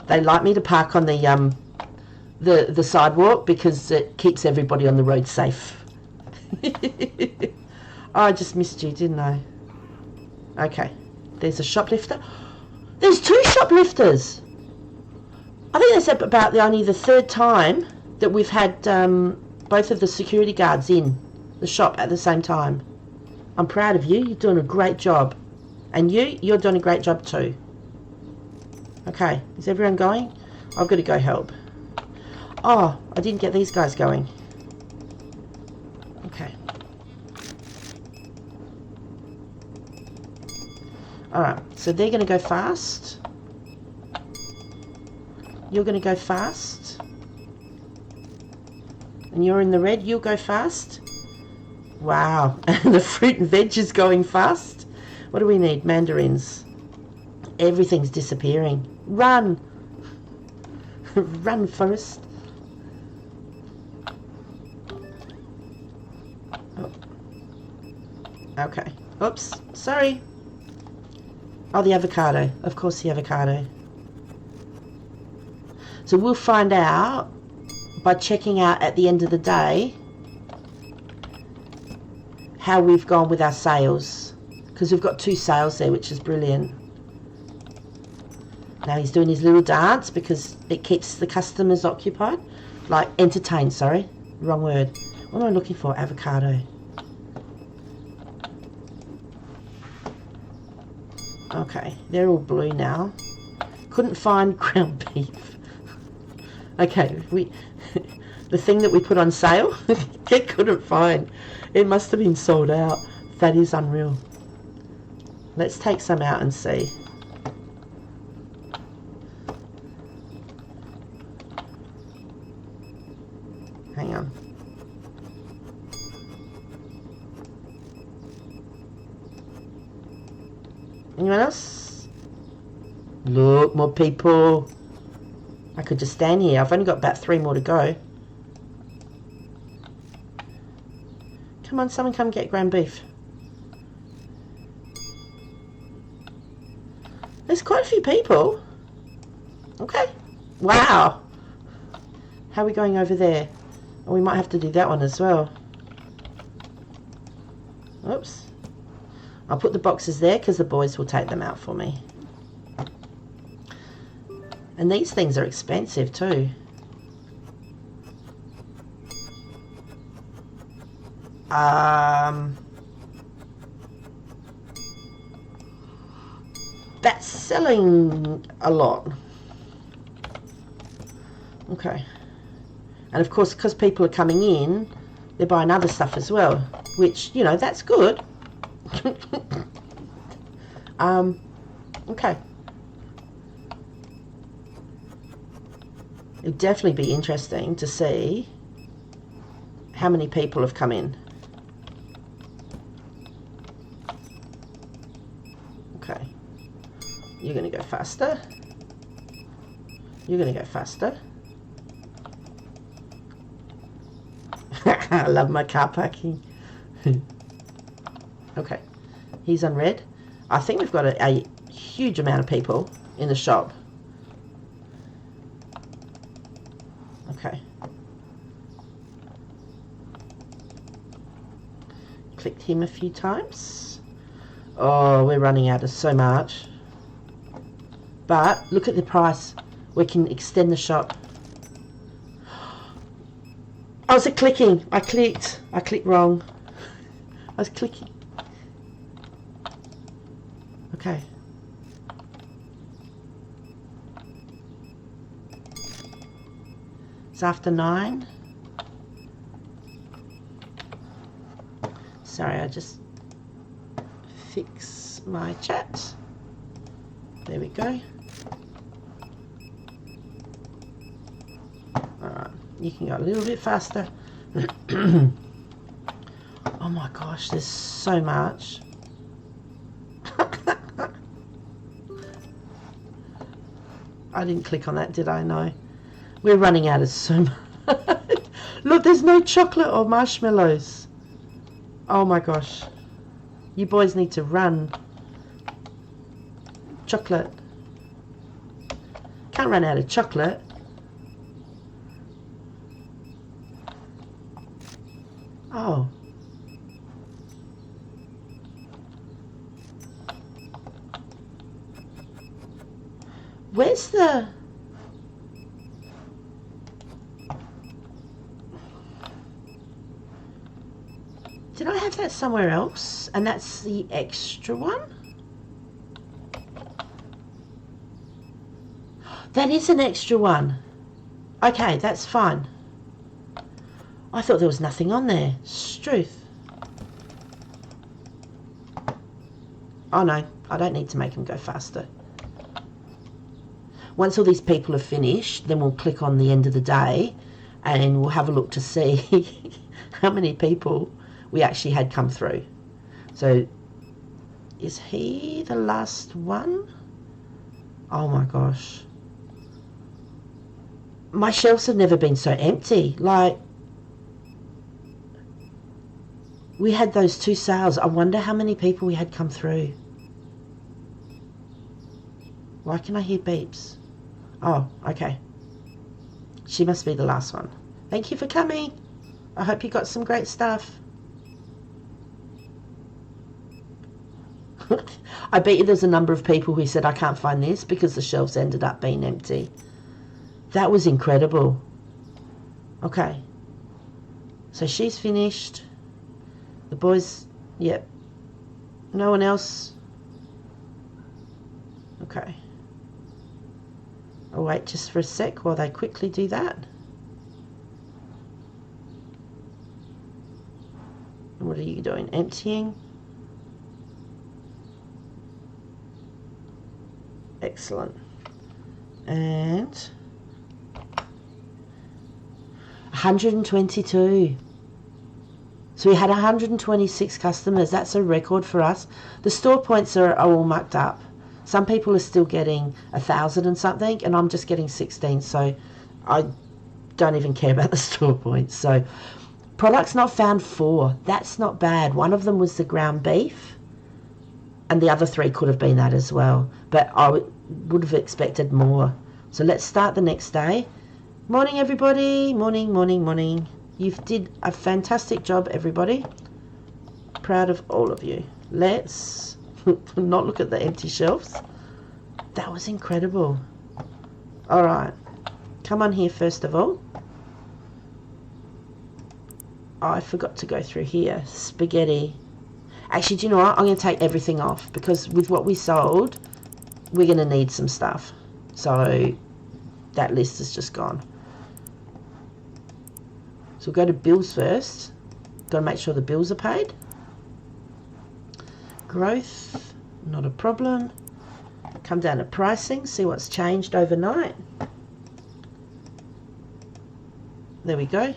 They like me to park on the sidewalk because it keeps everybody on the road safe. Oh, I just missed you, didn't I? Okay, there's a shoplifter. There's 2 shoplifters. I think that's about only the 3rd time that we've had both of the security guards in the shop at the same time. I'm proud of you. You're doing a great job. And you're doing a great job too. Okay, is everyone going? I've got to go help. Oh, I didn't get these guys going. Okay. Alright, so they're going to go fast. You're going to go fast. And you're in the red, you'll go fast. Wow, and the fruit and veg is going fast. What do we need? Mandarins. Everything's disappearing. Run! Run, Forrest. Oh. Okay. Oops, sorry. Oh, the avocado. Of course, the avocado. So we'll find out by checking out at the end of the day how we've gone with our sales, because we've got 2 sales there, which is brilliant. Now he's doing his little dance because it keeps the customers occupied. Like, entertained, sorry. Wrong word. What am I looking for? Avocado. Okay, they're all blue now. Couldn't find ground beef. Okay, the thing that we put on sale, it couldn't find. It must have been sold out. That is unreal. Let's take some out and see. Hang on. Anyone else? Look, more people. I could just stand here. I've only got about 3 more to go. Come on, someone come get ground beef. There's quite a few people. Okay. Wow. How are we going over there? Oh, we might have to do that one as well. Oops. I'll put the boxes there because the boys will take them out for me. And these things are expensive too. That's selling a lot. Okay. And of course, because people are coming in, they're buying other stuff as well, which, you know, that's good. Okay. It'd definitely be interesting to see how many people have come in. Okay. You're going to go faster. You're going to go faster. I love my car parking. Okay. He's on red. I think we've got a huge amount of people in the shop. Okay. Clicked him a few times. Oh, we're running out of so much. But look at the price. We can extend the shop. I was clicking. I clicked wrong. I was clicking. Okay. It's after 9. Sorry, I just fix my chat. There we go. Alright, you can go a little bit faster. Oh my gosh, there's so much. I didn't click on that, did I? No. We're running out of so much. Look, there's no chocolate or marshmallows. Oh my gosh. You boys need to run. Chocolate. Can't run out of chocolate. Oh. Where's the... Did I have that somewhere else? And that's the extra one? That is an extra one. Okay, that's fine. I thought there was nothing on there. Struth. Oh no, I don't need to make them go faster. Once all these people are finished, then we'll click on the end of the day and we'll have a look to see how many people we actually had come through. So, is he the last one? Oh my gosh. My shelves have never been so empty. Like, we had those 2 sales. I wonder how many people we had come through. Why can I hear beeps? Oh, okay. She must be the last one. Thank you for coming. I hope you got some great stuff. I bet you there's a number of people who said, I can't find this because the shelves ended up being empty. That was incredible. Okay. So she's finished. The boys, yep. No one else. Okay. I'll wait just for a sec while they quickly do that. And what are you doing? Emptying? Excellent. And 122. So we had 126 customers. That's a record for us. The store points are all mucked up. Some people are still getting 1,000 and something, and I'm just getting 16. So I don't even care about the store points. So products not found 4. That's not bad. One of them was the ground beef, and the other 3 could have been that as well. But I would have expected more. So let's start the next day. Morning, everybody. Morning, morning, morning. You've did a fantastic job, everybody. Proud of all of you. Let's not look at the empty shelves. That was incredible. All right. Come on here first of all. I forgot to go through here. Spaghetti. Actually, do you know what? I'm going to take everything off because with what we sold, we're going to need some stuff. So that list is just gone. So we'll go to bills first. Got to make sure the bills are paid. Growth, not a problem. Come down to pricing, see what's changed overnight. There we go.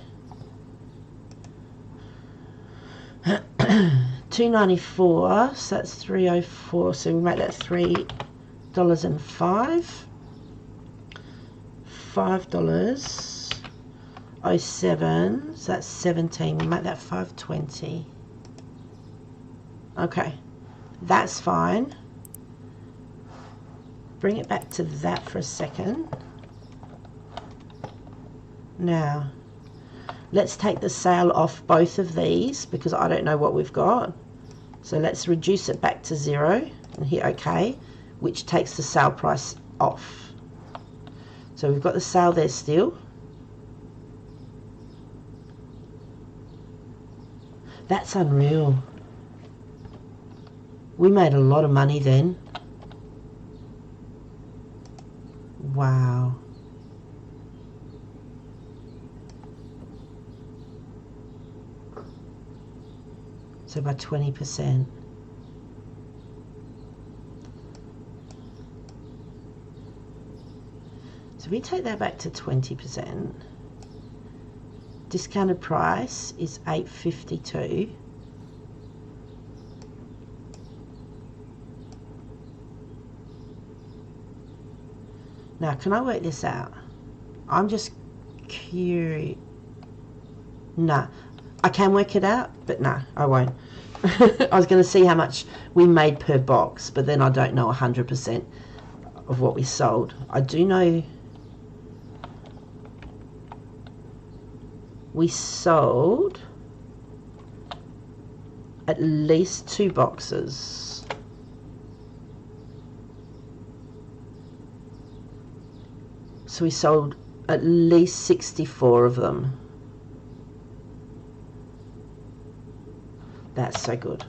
$2.94, so that's $3.04. So we make that $3.05. $5.07, so that's 17. We make that $5.20. Okay, that's fine. Bring it back to that for a second. Now, let's take the sale off both of these because I don't know what we've got. So let's reduce it back to 0 and hit OK, which takes the sale price off. So we've got the sale there still. That's unreal. We made a lot of money then. Wow. So by 20%. So we take that back to 20%. Discounted price is $8.52. Now, can I work this out? I'm just curious. Nah, I can work it out, but no, I won't. I was going to see how much we made per box, but then I don't know 100% of what we sold. I do know we sold at least 2 boxes. So we sold at least 64 of them. That's so good.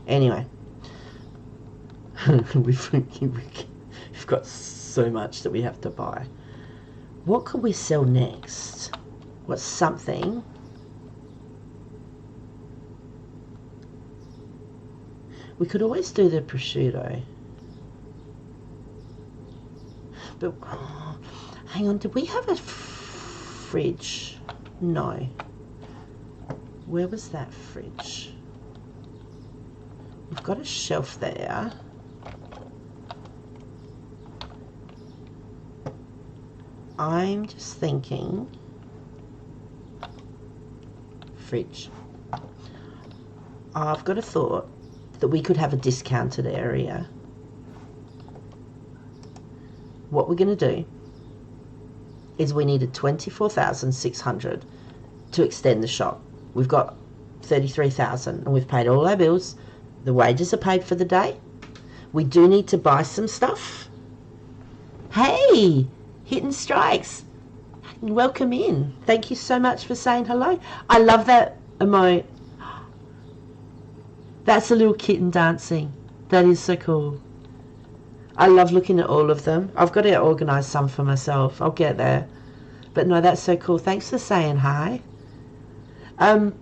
Anyway, we've got so much that we have to buy. What could we sell next? What's something? We could always do the prosciutto. But, oh, hang on, did we have a fridge? No. Where was that fridge? We've got a shelf there. I'm just thinking, fridge. I've got a thought that we could have a discounted area. What we're going to do is we needed $24,600 to extend the shop. We've got $33,000 and we've paid all our bills. The wages are paid for the day. We do need to buy some stuff. Hey, Hidden Strikes, welcome in. Thank you so much for saying hello. I love that emote. That's a little kitten dancing. That is so cool. I love looking at all of them. I've got to organise some for myself. I'll get there. But no, that's so cool. Thanks for saying hi. We're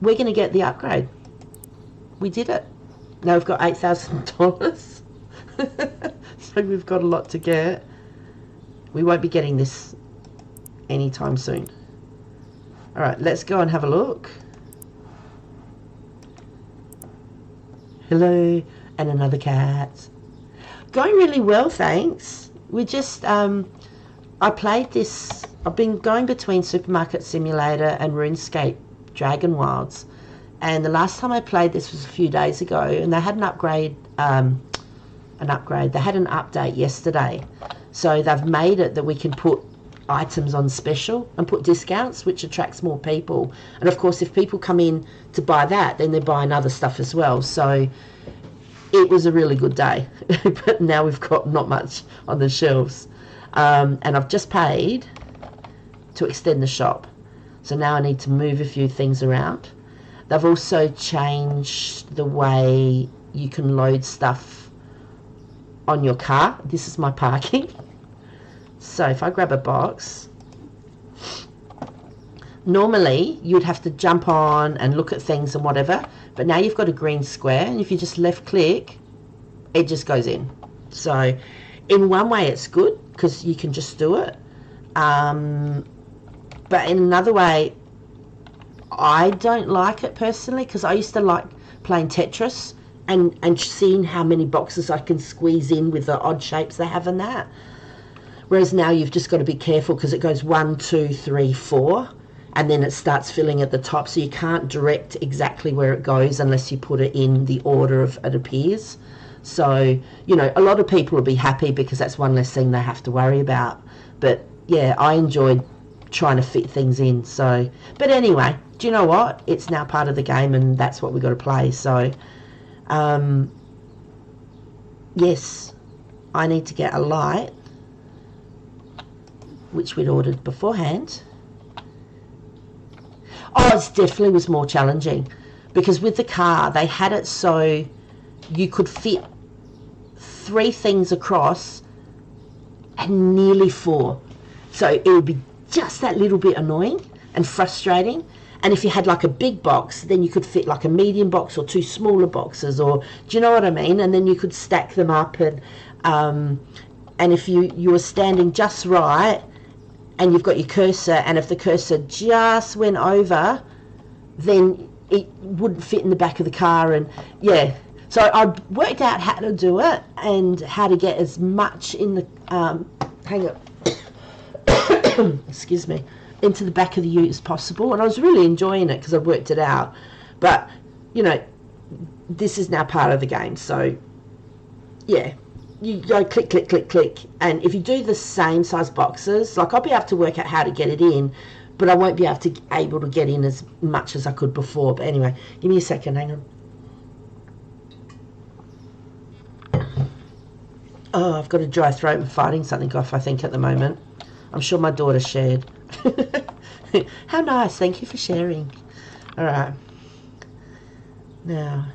going to get the upgrade. We did it. Now we've got $8,000. So we've got a lot to get. We won't be getting this anytime soon. All right, let's go and have a look. Hello, and another cat. Going really well, thanks. We just, I played this, I've been going between Supermarket Simulator and RuneScape Dragon Wilds, and the last time I played this was a few days ago, and they had an upgrade, they had an update yesterday, so they've made it that we can put items on special and put discounts, which attracts more people, and of course if people come in to buy that, then they're buying other stuff as well, so it was a really good day. But now we've got not much on the shelves, and I've just paid to extend the shop. So now I need to move a few things around. They've also changed the way you can load stuff on your car. This is my parking. So if I grab a box, normally you'd have to jump on and look at things and whatever, but now you've got a green square, and if you just left click, it just goes in. So in one way it's good because you can just do it. But in another way, I don't like it personally, because I used to like playing Tetris and seeing how many boxes I can squeeze in with the odd shapes they have in that. Whereas now you've just got to be careful because it goes 1, 2, 3, 4, and then it starts filling at the top, so you can't direct exactly where it goes unless you put it in the order of it appears. So, you know, a lot of people will be happy because that's one less thing they have to worry about. But yeah, I enjoyed trying to fit things in. So, but anyway, do you know what? It's now part of the game, and that's what we've got to play. So, yes, I need to get a light, which we'd ordered beforehand. Oh, it definitely was more challenging because with the car, they had it so you could fit 3 things across and nearly 4. So it would be just that little bit annoying and frustrating. And if you had like a big box, then you could fit like a medium box or 2 smaller boxes, or do you know what I mean? And then you could stack them up, and if you were standing just right, and you've got your cursor, and if the cursor just went over, then it wouldn't fit in the back of the car. And yeah, so I worked out how to do it and how to get as much in the hang on excuse me, into the back of the ute as possible, and I was really enjoying it because I worked it out. But you know, this is now part of the game, so yeah, you go click click click click, and if you do the same size boxes, like I'll be able to work out how to get it in, but I won't be able to get in as much as I could before. But anyway, give me a second, hang on. Oh, I've got a dry throat and fighting something off, I think, at the moment. I'm sure my daughter shared. How nice, thank you for sharing. All right. Now,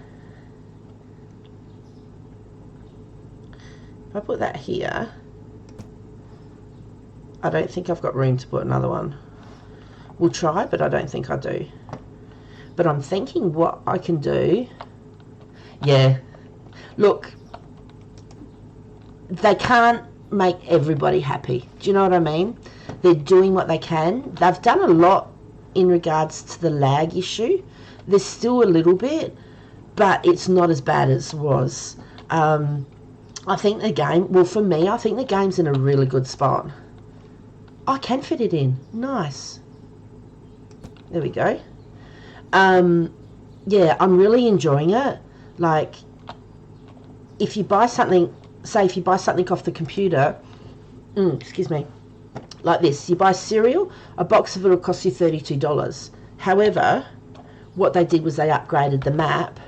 if I put that here, I don't think I've got room to put another one. We'll try, but I don't think I do. But I'm thinking what I can do. Yeah, look, they can't make everybody happy. Do you know what I mean? They're doing what they can. They've done a lot in regards to the lag issue. There's still a little bit, but it's not as bad as it was. I think the game, well, for me, I think the game's in a really good spot. I can fit it in. Nice. There we go. Yeah, I'm really enjoying it. Like, if you buy something, say if you buy something off the computer, excuse me, like this, you buy cereal, a box of it will cost you $32. However, what they did was they upgraded the map,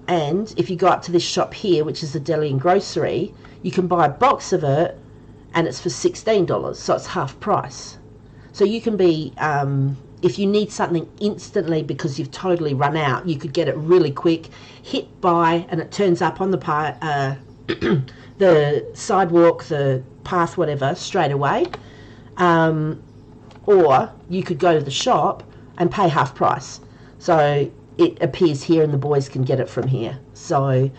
and if you go up to this shop here, which is the deli and grocery, you can buy a box of it and it's for $16, so it's half price. So you can be, if you need something instantly because you've totally run out, you could get it really quick, hit buy, and it turns up on the the sidewalk, the path, whatever, straight away. Or you could go to the shop and pay half price. So it appears here and the boys can get it from here. So,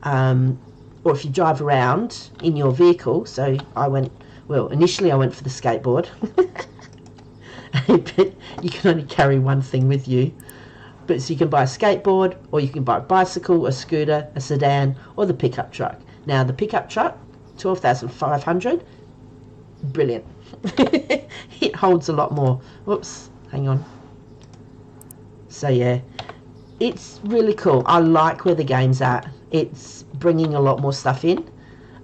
or if you drive around in your vehicle, so initially I went for the skateboard. But you can only carry one thing with you. But so you can buy a skateboard, or you can buy a bicycle, a scooter, a sedan, or the pickup truck. Now the pickup truck, $12,500, brilliant. It holds a lot more. Whoops, hang on. So yeah, it's really cool. I like where the game's at. It's bringing a lot more stuff in.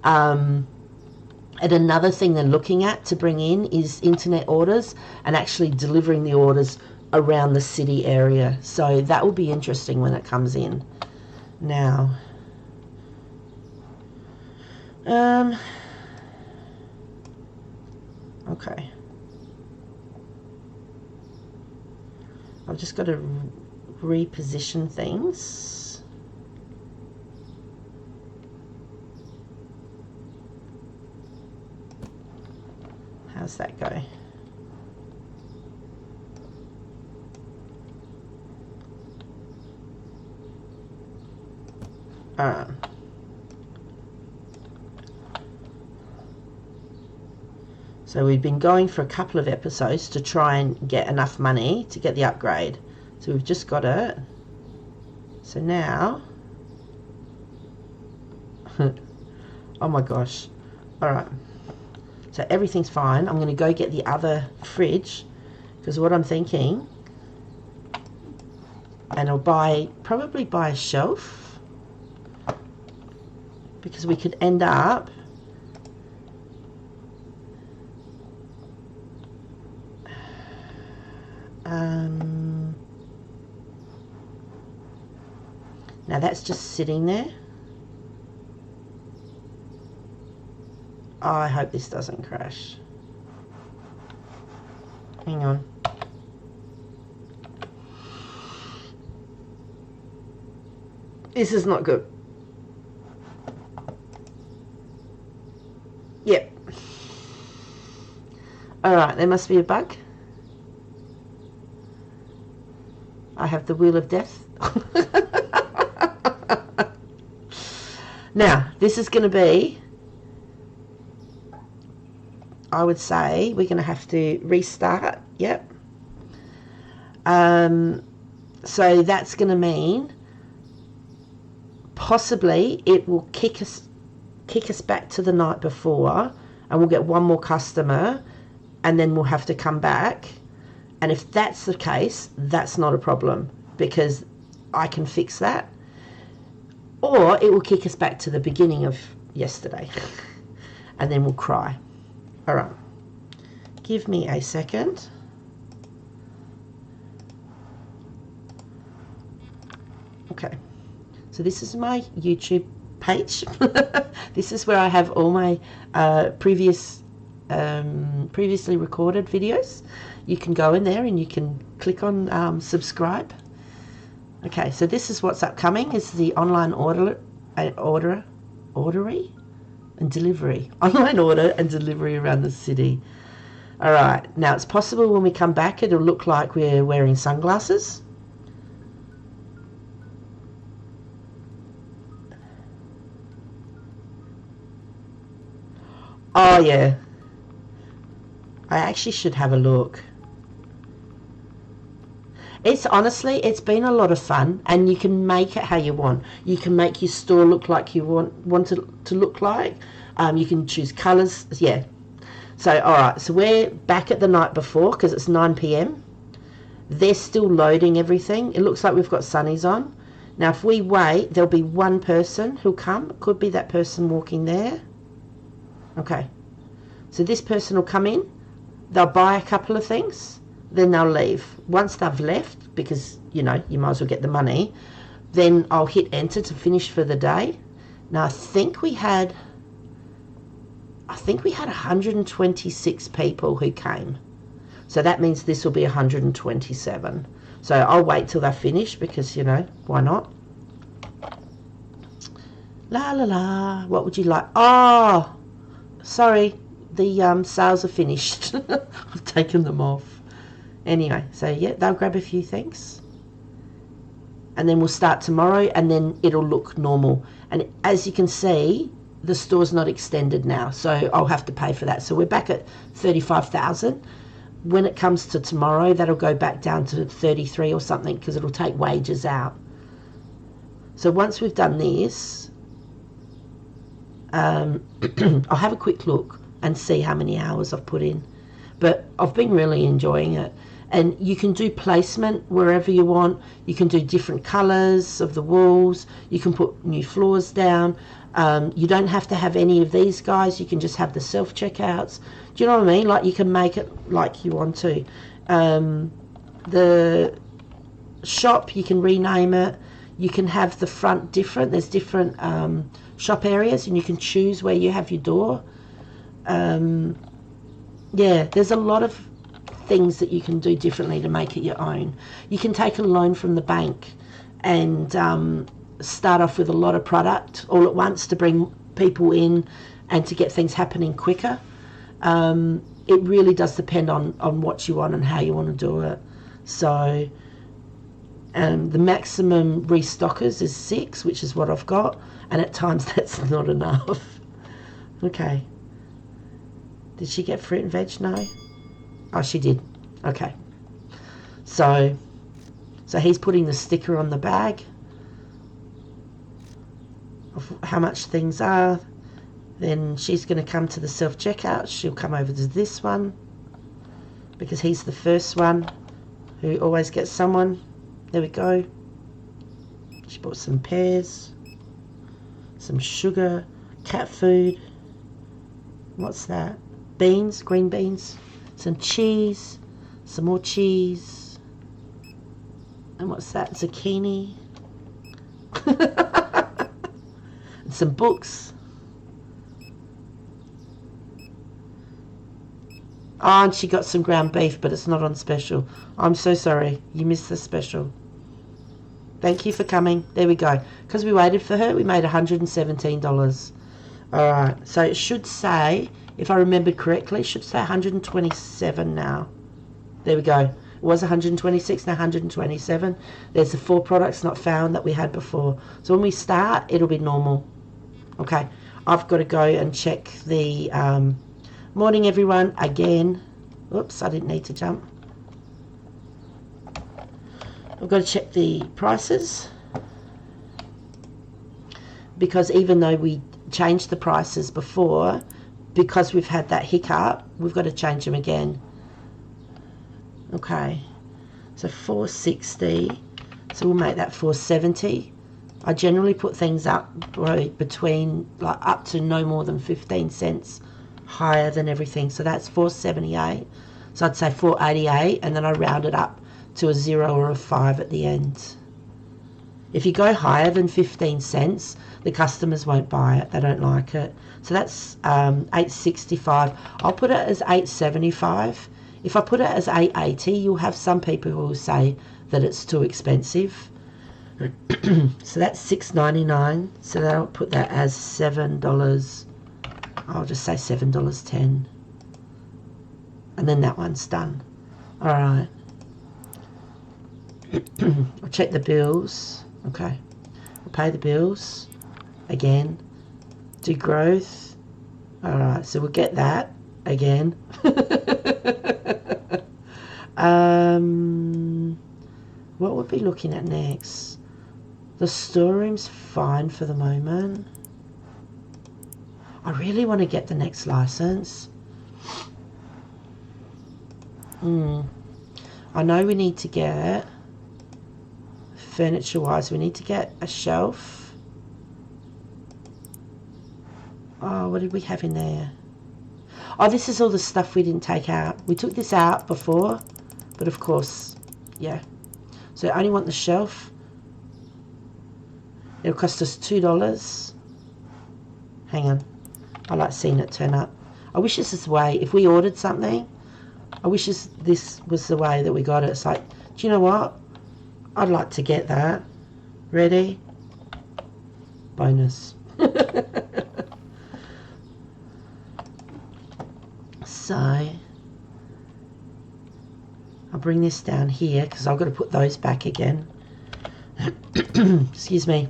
And another thing they're looking at to bring in is internet orders and actually delivering the orders around the city area. So that will be interesting when it comes in. Now, okay. I've just got to reposition things. How's that go? So we've been going for a couple of episodes to try and get enough money to get the upgrade. So we've just got it. So now, oh my gosh. All right. So everything's fine. I'm going to go get the other fridge, because what I'm thinking, and I'll probably buy a shelf, because we could end up now that's just sitting there. I hope this doesn't crash. Hang on. This is not good. Yep. Alright, there must be a bug. I have the wheel of death. Now, this is going to be, I would say we're going to have to restart. Yep. So that's going to mean possibly it will kick us back to the night before, and we'll get one more customer, and then we'll have to come back. And if that's the case, that's not a problem, because I can fix that. Or it will kick us back to the beginning of yesterday, and then we'll cry. All right, give me a second. Okay, so this is my YouTube page. This is where I have all my previously recorded videos. You can go in there and you can click on subscribe. Okay, so this is what's upcoming, is the online ordering and delivery. Online order and delivery around the city. All right, now it's possible when we come back it'll look like we're wearing sunglasses. Oh yeah, I actually should have a look. It's honestly, it's been a lot of fun, and you can make it how you want. You can make your store look like you want it to look like. You can choose colours. Yeah. So all right, so we're back at the night before because it's 9 p.m. They're still loading everything. It looks like we've got sunnies on. Now if we wait, there'll be one person who'll come. It could be that person walking there. Okay, so this person will come in, they'll buy a couple of things, then they'll leave. Once they've left, because you know you might as well get the money, then I'll hit enter to finish for the day. Now I think we had 126 people who came, so that means this will be 127. So I'll wait till they're finished, because you know, why not? La la la, what would you like? Oh, sorry, the sales are finished. I've taken them off. Anyway, so yeah, they'll grab a few things. And then we'll start tomorrow, and then it'll look normal. And as you can see, the store's not extended now, so I'll have to pay for that. So we're back at 35,000. When it comes to tomorrow, that'll go back down to 33 or something, because it'll take wages out. So once we've done this, I'll have a quick look and see how many hours I've put in. But I've been really enjoying it. And you can do placement wherever you want. You can do different colours of the walls. You can put new floors down. You don't have to have any of these guys. You can just have the self-checkouts. Do you know what I mean? Like, you can make it like you want to. The shop, you can rename it. You can have the front different. There's different shop areas, and you can choose where you have your door. Yeah, there's a lot of things that you can do differently to make it your own. You can take a loan from the bank and start off with a lot of product all at once to bring people in and to get things happening quicker. It really does depend on what you want and how you want to do it. So the maximum restockers is 6, which is what I've got, and at times that's not enough. Okay. Did she get fruit and veg? No? Oh, she did. Okay. So he's putting the sticker on the bag of how much things are. Then she's going to come to the self-checkout. She'll come over to this one, because he's the first one who always gets someone. There we go. She bought some pears, some sugar, cat food. What's that? Beans, green beans, some cheese, some more cheese, and what's that? Zucchini, and some books. Oh, and she got some ground beef, but it's not on special. I'm so sorry, you missed the special. Thank you for coming. There we go. Because we waited for her, we made $117. All right, so it should say, if I remembered correctly, it should say 127 now. There we go. It was 126, now 127. There's the 4 products not found that we had before. So when we start, it'll be normal. Okay, I've got to go and check the Morning, everyone, again. Oops, I didn't need to jump. I've got to check the prices, because even though we changed the prices before, because we've had that hiccup, we've got to change them again. Okay, so 460, so we'll make that 470. I generally put things up between, like, up to no more than 15 cents higher than everything. So that's 478. So I'd say 488, and then I round it up to a 0 or a 5 at the end. If you go higher than 15 cents, the customers won't buy it. They don't like it. So that's 865. I'll put it as 875. If I put it as 880, you'll have some people who will say that it's too expensive. So that's $6.99. So then I'll put that as $7. I'll just say $7.10. And then that one's done. All right. I'll check the bills. Okay. I'll pay the bills. Again. Do growth. All right. So we'll get that again. What would we be looking at next? The storeroom's fine for the moment. I really want to get the next license. I know we need to get, furniture wise, we need to get a shelf. Oh, what did we have in there? Oh, this is all the stuff we didn't take out. We took this out before, but of course, yeah. So I only want the shelf. It'll cost us $2. Hang on. I like seeing it turn up. I wish this is the way, if we ordered something, I wish this was the way that we got it. It's like, do you know what? I'd like to get that. Ready? Bonus. So, I'll bring this down here because I've got to put those back again. Excuse me.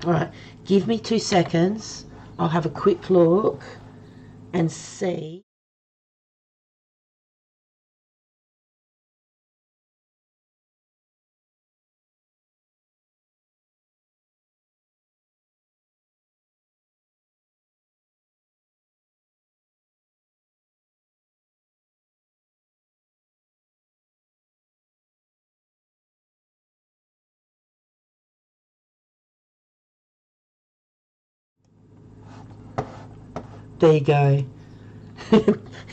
Alright, give me 2 seconds. I'll have a quick look and see. There you go.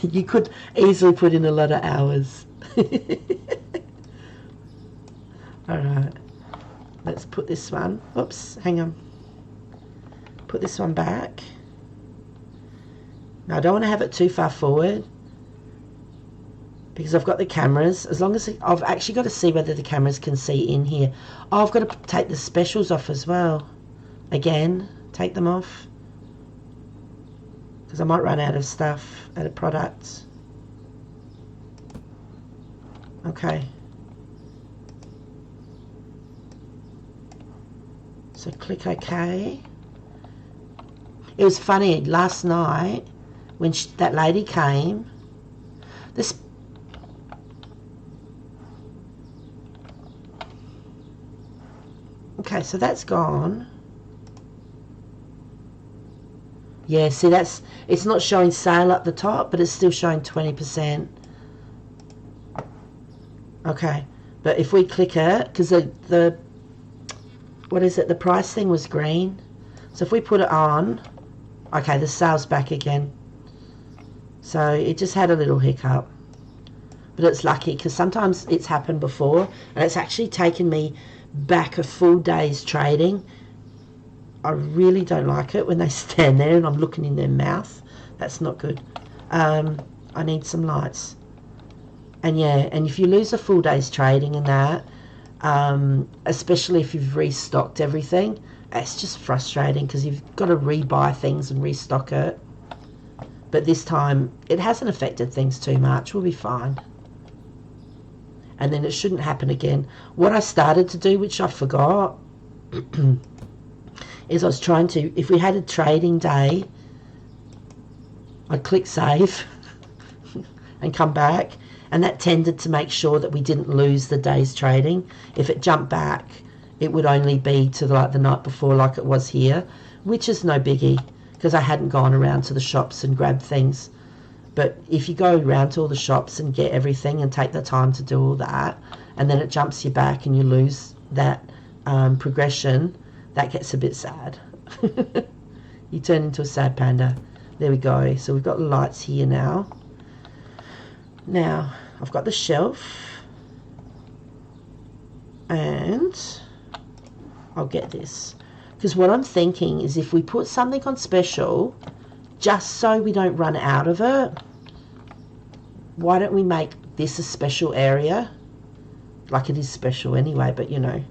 You could easily put in a lot of hours. Alright, let's put this one. Oops, hang on. Put this one back. Now I don't want to have it too far forward because I've got the cameras. As long as I've actually got to see whether the cameras can see in here. Oh, I've got to take the specials off as well. Again, take them off because I might run out of stuff, out of products. Okay. So click OK. It was funny, last night when that lady came, this okay, so that's gone. Yeah, see, it's not showing sale at the top, but it's still showing 20%. Okay, but if we click it, because the what is it, the price thing was green, so if we put it on, okay, the sale's back again. So it just had a little hiccup, but it's lucky because sometimes it's happened before and it's actually taken me back a full day's trading. I really don't like it when they stand there and I'm looking in their mouth. That's not good. I need some lights. And yeah, and if you lose a full day's trading and that, especially if you've restocked everything, it's just frustrating because you've got to rebuy things and restock it. But this time, it hasn't affected things too much. We'll be fine. And then it shouldn't happen again. What I started to do, which I forgot, is I was trying to, if we had a trading day, I'd click save and come back, and that tended to make sure that we didn't lose the day's trading. If it jumped back, it would only be to like the night before, like it was here, which is no biggie because I hadn't gone around to the shops and grabbed things. But if you go around to all the shops and get everything and take the time to do all that, and then it jumps you back and you lose that progression, that gets a bit sad. You turn into a sad panda. There we go. So we've got the lights here now. Now, I've got the shelf. And I'll get this. Because what I'm thinking is if we put something on special, just so we don't run out of it, why don't we make this a special area? Like it is special anyway, but you know.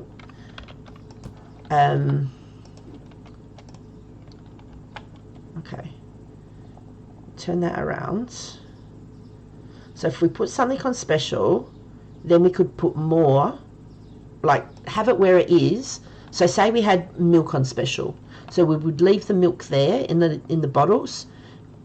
Okay. Turn that around. So if we put something on special, then we could put more, like have it where it is. So say we had milk on special. So we would leave the milk there in the bottles,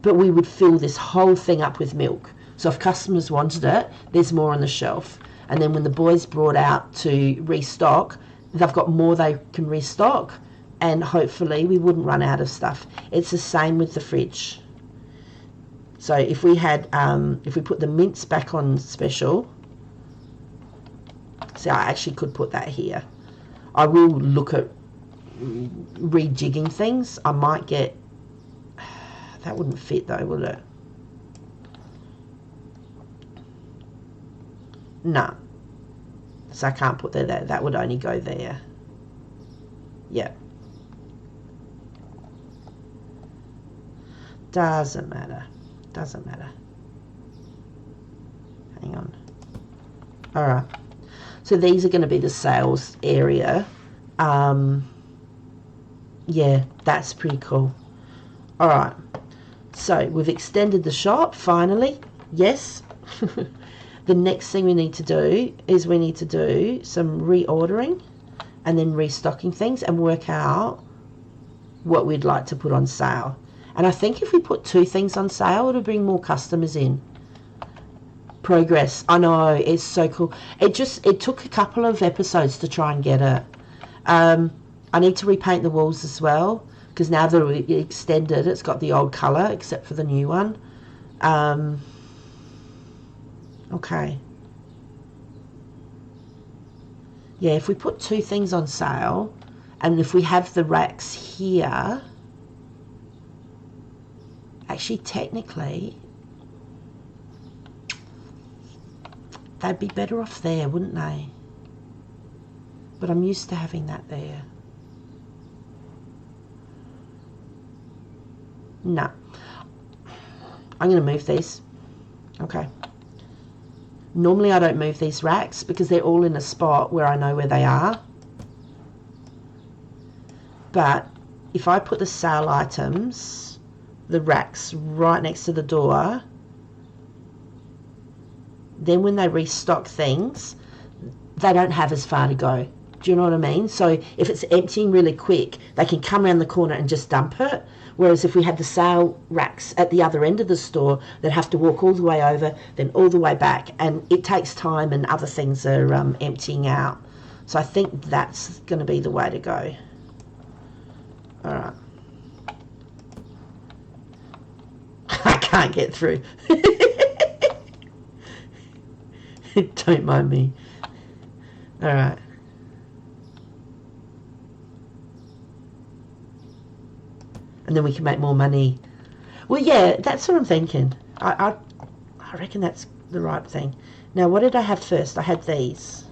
but we would fill this whole thing up with milk. So if customers wanted it, there's more on the shelf. And then when the boys brought out to restock, they've got more they can restock, and hopefully we wouldn't run out of stuff. It's the same with the fridge. So if we had, if we put the mince back on special, see, I actually could put that here. I will look at rejigging things. I might get, that wouldn't fit though, would it? No. So I can't put that there. That would only go there. Yeah. Doesn't matter. Doesn't matter. Hang on. All right. So these are going to be the sales area. Yeah, that's pretty cool. All right. So we've extended the shop finally. Yes. The next thing we need to do is we need to do some reordering and then restocking things and work out what we'd like to put on sale. And I think if we put 2 things on sale, it'll bring more customers in. Progress. I know, it's so cool. It took a couple of episodes to try and get it. I need to repaint the walls as well, because now that we extended, it's got the old colour except for the new one. Okay. Yeah, if we put 2 things on sale, and if we have the racks here, actually technically, they'd be better off there, wouldn't they? But I'm used to having that there. No. I'm going to move these. Okay. Normally I don't move these racks because they're all in a spot where I know where they are. But if I put the sale items, the racks right next to the door, then when they restock things, they don't have as far to go. Do you know what I mean? So if it's emptying really quick, they can come around the corner and just dump it. Whereas if we had the sale racks at the other end of the store, they'd have to walk all the way over, then all the way back. And it takes time and other things are emptying out. So I think that's going to be the way to go. All right. I can't get through. Don't mind me. All right. And then we can make more money. Well, yeah, that's what I'm thinking. I reckon that's the right thing. Now, what did I have first? I had these.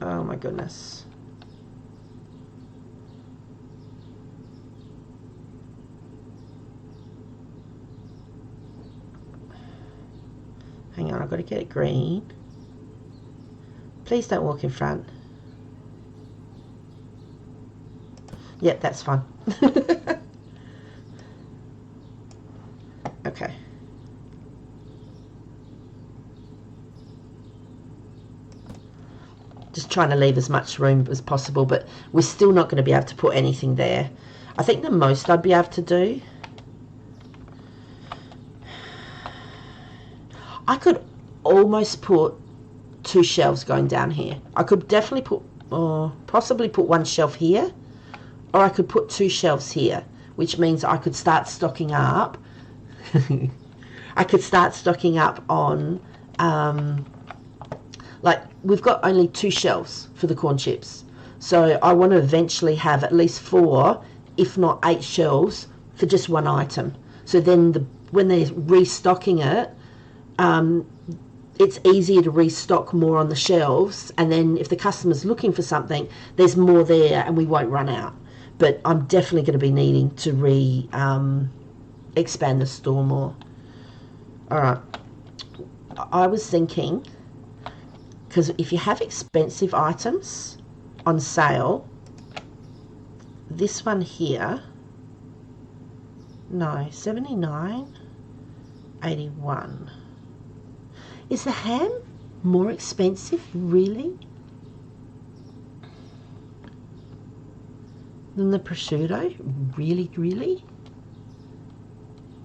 Oh, my goodness. Hang on, I've got to get it green. Please don't walk in front. Yep, that's fine. Okay. Just trying to leave as much room as possible, but we're still not going to be able to put anything there. I think the most I'd be able to do, I could almost put 2 shelves going down here. I could definitely put, possibly put 1 shelf here, or I could put 2 shelves here, which means I could start stocking up. I could start stocking up on, like, we've got only 2 shelves for the corn chips. So I want to eventually have at least 4, if not 8 shelves for just 1 item. So then when they're restocking it, it's easier to restock more on the shelves. And then if the customer's looking for something, there's more there and we won't run out. But I'm definitely going to be needing to expand the store more. All right. I was thinking, because if you have expensive items on sale, this one here, no, 79.81. Is the ham more expensive, really, than the prosciutto? Really, really?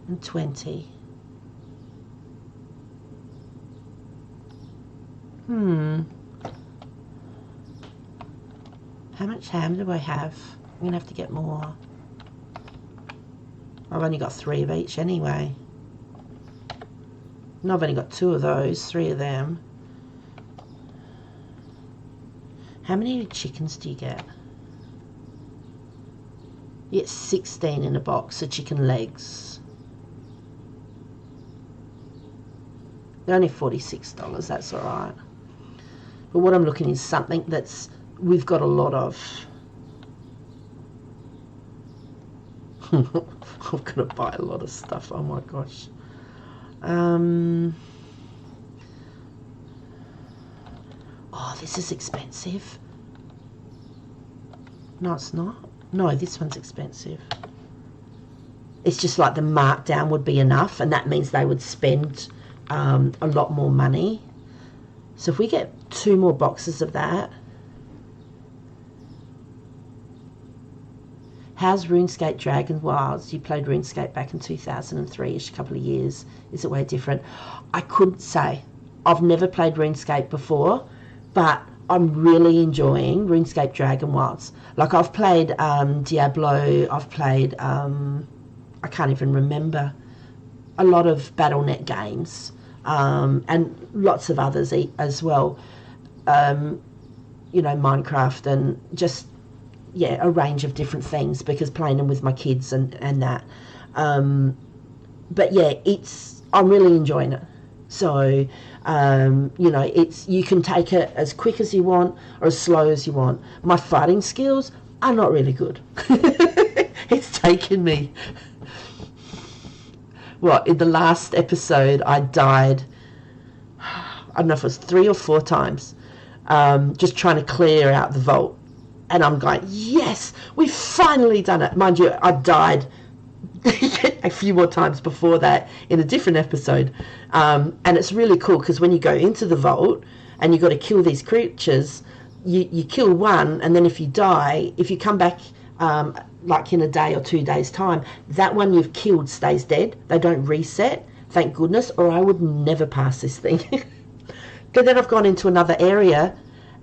And 20. How much ham do I have? I'm going to have to get more. I've only got 3 of each anyway. No, I've only got 2 of those, 3 of them. How many chickens do you get? You get 16 in a box of chicken legs. They're only $46, that's all right. But what I'm looking is something that's we've got a lot of. I'm going to buy a lot of stuff. Oh my gosh. Oh, this is expensive. No, it's not. No, this one's expensive. It's just like the markdown would be enough, and that means they would spend a lot more money. So if we get 2 more boxes of that. How's RuneScape Dragon Wilds? You played RuneScape back in 2003-ish, a couple of years. Is it way different? I couldn't say. I've never played RuneScape before, but I'm really enjoying RuneScape Dragon Wilds. Like, I've played Diablo, I've played, I can't even remember, a lot of Battle.net games, and lots of others as well. You know, Minecraft and just, yeah, a range of different things, because playing them with my kids and that. But yeah, I'm really enjoying it. So, you know, you can take it as quick as you want or as slow as you want. My fighting skills are not really good. It's taken me, in the last episode I died, I don't know if it was 3 or 4 times, just trying to clear out the vault. And I'm going, yes, we've finally done it. Mind you, I died a few more times before that in a different episode. And it's really cool because when you go into the vault and you've got to kill these creatures, you kill one, and then if you die, if you come back like in a day or 2 days' time, that one you've killed stays dead. They don't reset, thank goodness, or I would never pass this thing. But then I've gone into another area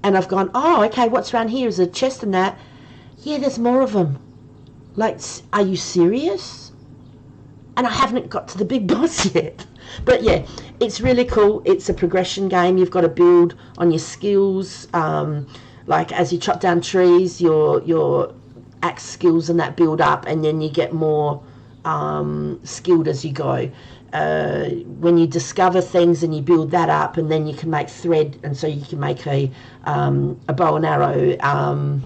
and I've gone, oh, okay, what's around here? Is a chest and that. Yeah, there's more of them. Like, are you serious? And I haven't got to the big boss yet. But yeah, it's really cool. It's a progression game. You've got to build on your skills. Like, as you chop down trees, your axe skills and that build up, and then you get more skilled as you go. When you discover things and you build that up, and then you can make thread, and so you can make a bow and arrow.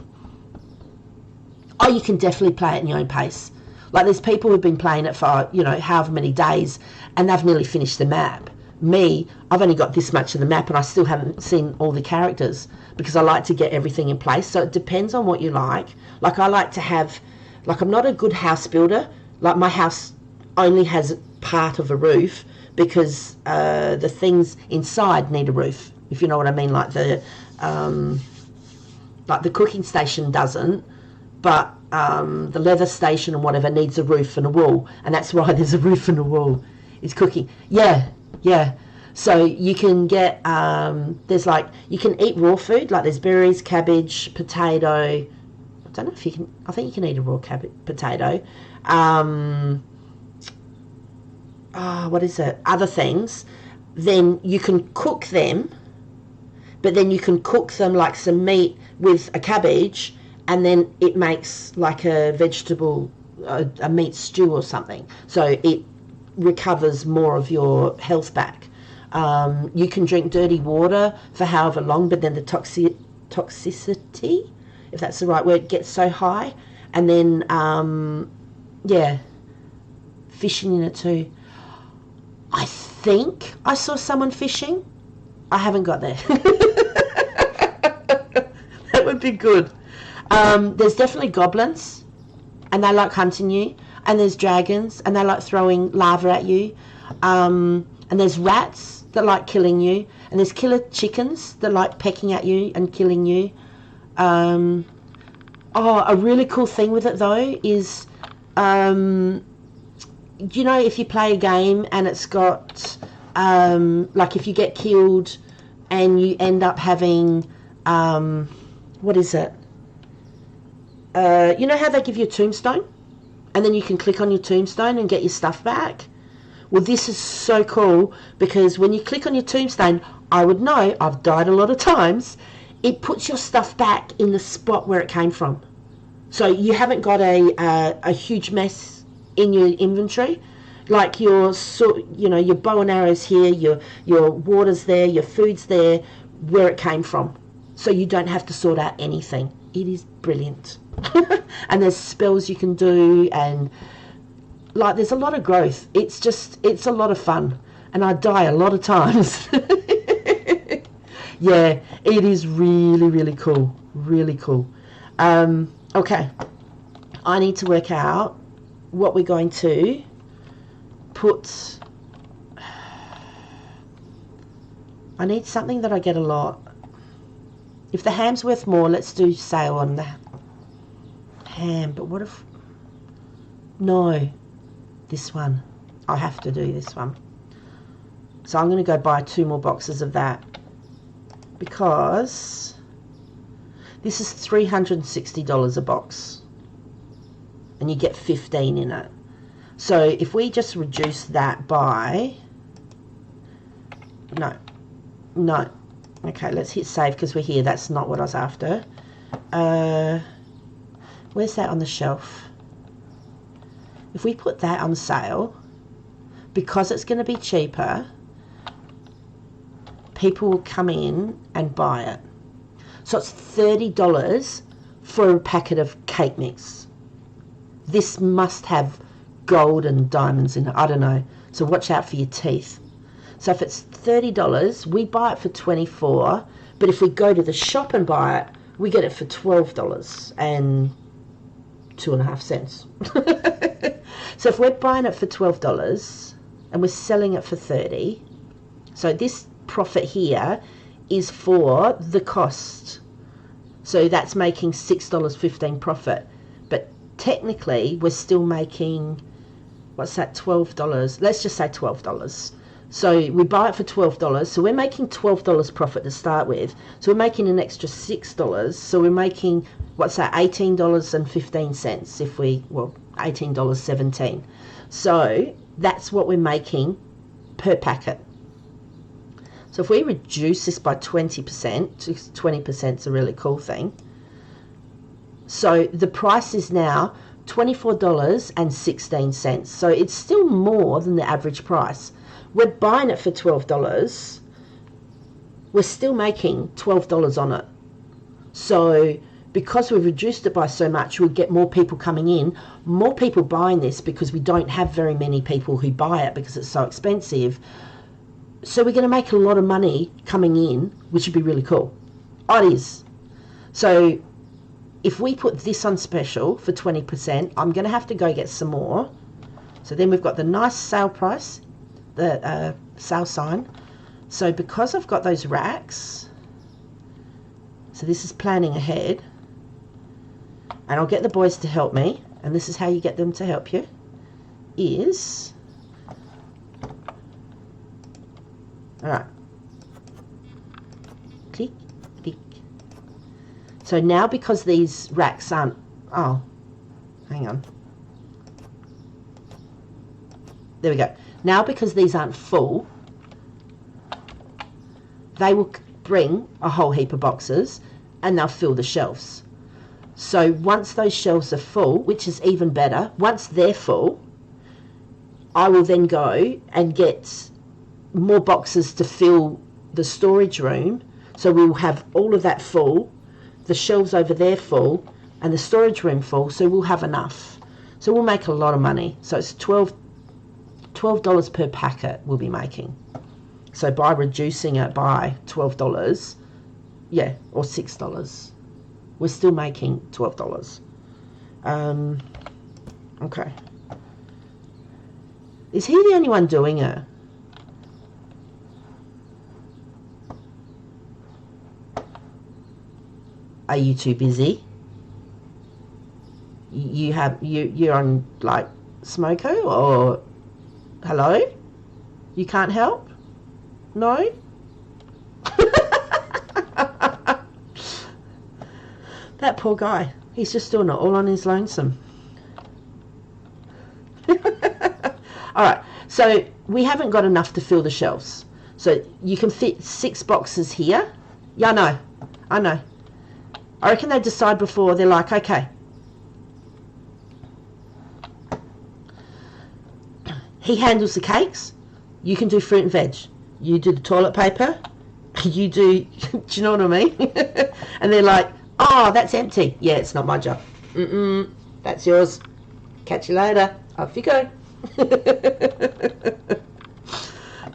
You can definitely play it in your own pace. Like, there's people who've been playing it for, you know, however many days, and they've nearly finished the map. Me, I've only got this much of the map, and I still haven't seen all the characters, because I like to get everything in place. So it depends on what you like. Like, I like to have, like, I'm not a good house builder. Like, my house only has part of a roof, because the things inside need a roof. if you know what I mean. Like the cooking station doesn't, but the leather station and whatever needs a roof and a wall, and that's why there's a roof and a wall. Is cooking. Yeah. So you can get there's like, you can eat raw food, like there's berries, cabbage, potato. I don't know if you can. I think you can eat a raw potato. What is it? Other things. Then you can cook them, but then you can cook them like some meat with a cabbage, and then it makes like a vegetable, a meat stew or something. So it recovers more of your health back. You can drink dirty water for however long, but then the toxicity, if that's the right word, gets so high. And then, fishing in it too. I think I saw someone fishing. I haven't got there. That would be good. There's definitely goblins, and they like hunting you. And there's dragons, and they like throwing lava at you. And there's rats that like killing you. And there's killer chickens that like pecking at you and killing you. A really cool thing with it though is, you know, if you play a game and it's got, like if you get killed and you end up having, what is it? You know how they give you a tombstone? And then you can click on your tombstone and get your stuff back? Well, this is so cool, because when you click on your tombstone, I would know, I've died a lot of times, it puts your stuff back in the spot where it came from. So you haven't got a huge mess in your inventory. Like your bow and arrows here, your water's there, your food's there, where it came from. So you don't have to sort out anything. It is brilliant. And there's spells you can do, and like there's a lot of growth. It's a lot of fun, and I die a lot of times. Yeah, it is really, really cool. Really cool. Okay, I need to work out what we're going to put. I need something that I get a lot. If the ham's worth more, let's do sale on the ham. But what if... No. This one. I have to do this one. So I'm going to go buy 2 more boxes of that. Because this is $360 a box. And you get 15 in it. So if we just reduce that by... No. Okay, let's hit save because we're here. That's not what I was after. Where's that on the shelf? If we put that on sale, because it's going to be cheaper, people will come in and buy it. So it's $30 for a packet of cake mix. This must have gold and diamonds in it. I don't know. So watch out for your teeth. So if it's $30, we buy it for $24. But if we go to the shop and buy it, we get it for $12 and 2.5 cents. So if we're buying it for $12 and we're selling it for $30, so this profit here is for the cost. So that's making $6.15 profit. But technically, we're still making, what's that, $12? Let's just say $12. So we buy it for $12. So we're making $12 profit to start with. So we're making an extra $6. So we're making, what's that, $18.15 if we, well, $18.17. So that's what we're making per packet. So if we reduce this by 20%, 20% is a really cool thing. So the price is now $24.16. So it's still more than the average price. We're buying it for $12. We're still making $12 on it. So because we've reduced it by so much, we'll get more people coming in, more people buying this because we don't have very many people who buy it because it's so expensive. So we're going to make a lot of money coming in, which would be really cool. Oh, it is. So if we put this on special for 20%, I'm going to have to go get some more. So then we've got the nice sale price, the sale sign. So because I've got those racks, so this is planning ahead, and I'll get the boys to help me, and this is how you get them to help you, is, all right, click, click. So now because these racks aren't, oh, hang on. There we go. Now because these aren't full, they will bring a whole heap of boxes and they'll fill the shelves. So once those shelves are full, which is even better, once they're full, I will then go and get more boxes to fill the storage room. So we will have all of that full, the shelves over there full, and the storage room full, so we'll have enough. So we'll make a lot of money. So it's $12 per packet we'll be making. So by reducing it by $12, yeah, or $6, we're still making $12. Okay. Is he the only one doing it? Are you too busy? You're on like smoko, or hello? You can't help? No? That poor guy. He's just doing it all on his lonesome. Alright, so we haven't got enough to fill the shelves. So you can fit 6 boxes here. Yeah, I know. I reckon they decide before. They're like, okay. He handles the cakes. You can do fruit and veg. You do the toilet paper. You do you know what I mean? And they're like, oh, that's empty. Yeah, it's not my job. That's yours. Catch you later. Off you go.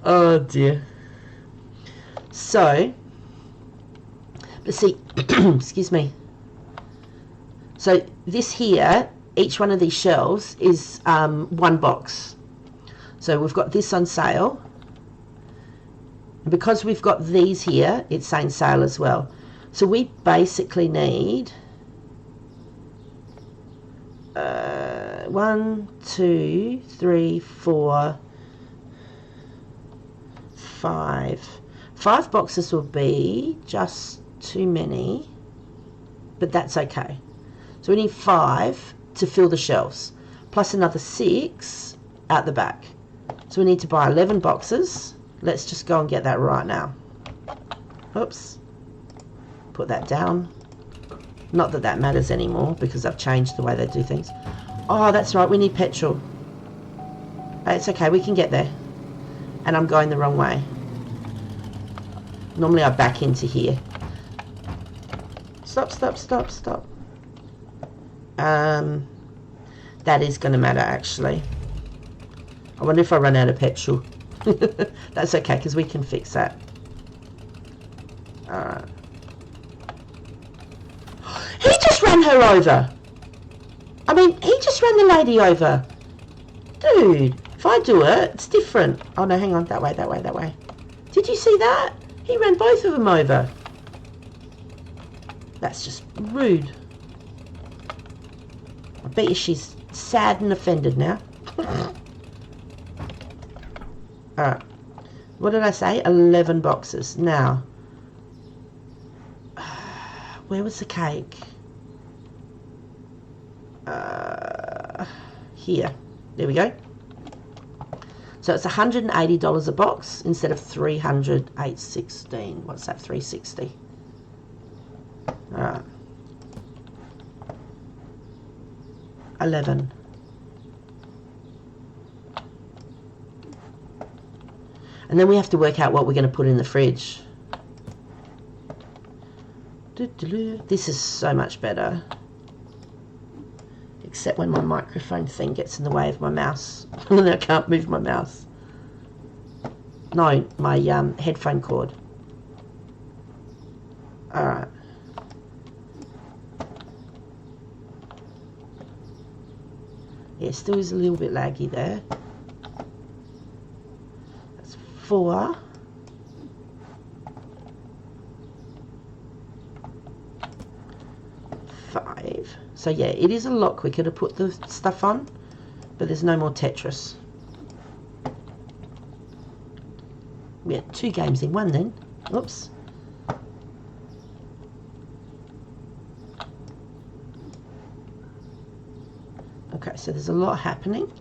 Oh dear. So, but see, excuse me. So this here, each one of these shelves is 1 box. So we've got this on sale. And because we've got these here, it's saying sale as well. So we basically need 1, 2, 3, 4, 5. 5 boxes will be just too many, but that's okay. So we need 5 to fill the shelves, plus another 6 out the back. So we need to buy 11 boxes. Let's just go and get that right now. Oops. Put that down. Not that that matters anymore because I've changed the way they do things. Oh, that's right. We need petrol. It's okay. We can get there. And I'm going the wrong way. Normally I back into here. Stop. That is going to matter actually. I wonder if I run out of petrol. That's okay because we can fix that. Alright. He just ran her over. I mean, he just ran the lady over. Dude, if I do it, it's different. Oh no, hang on. That way. Did you see that? He ran both of them over. That's just rude. I bet you she's sad and offended now. Alright. What did I say? 11 boxes. Now, where was the cake? Here. There we go. So it's $180 a box instead of $316. What's that? $360. Alright. 11. And then we have to work out what we're going to put in the fridge. This is so much better. Except when my microphone thing gets in the way of my mouse. And then I can't move my mouse. No, my headphone cord. Alright. Yeah, still is a little bit laggy there. 4. 5. So yeah, it is a lot quicker to put the stuff on, but there's no more Tetris. We had 2 games in one then. Oops. Okay, so there's a lot happening,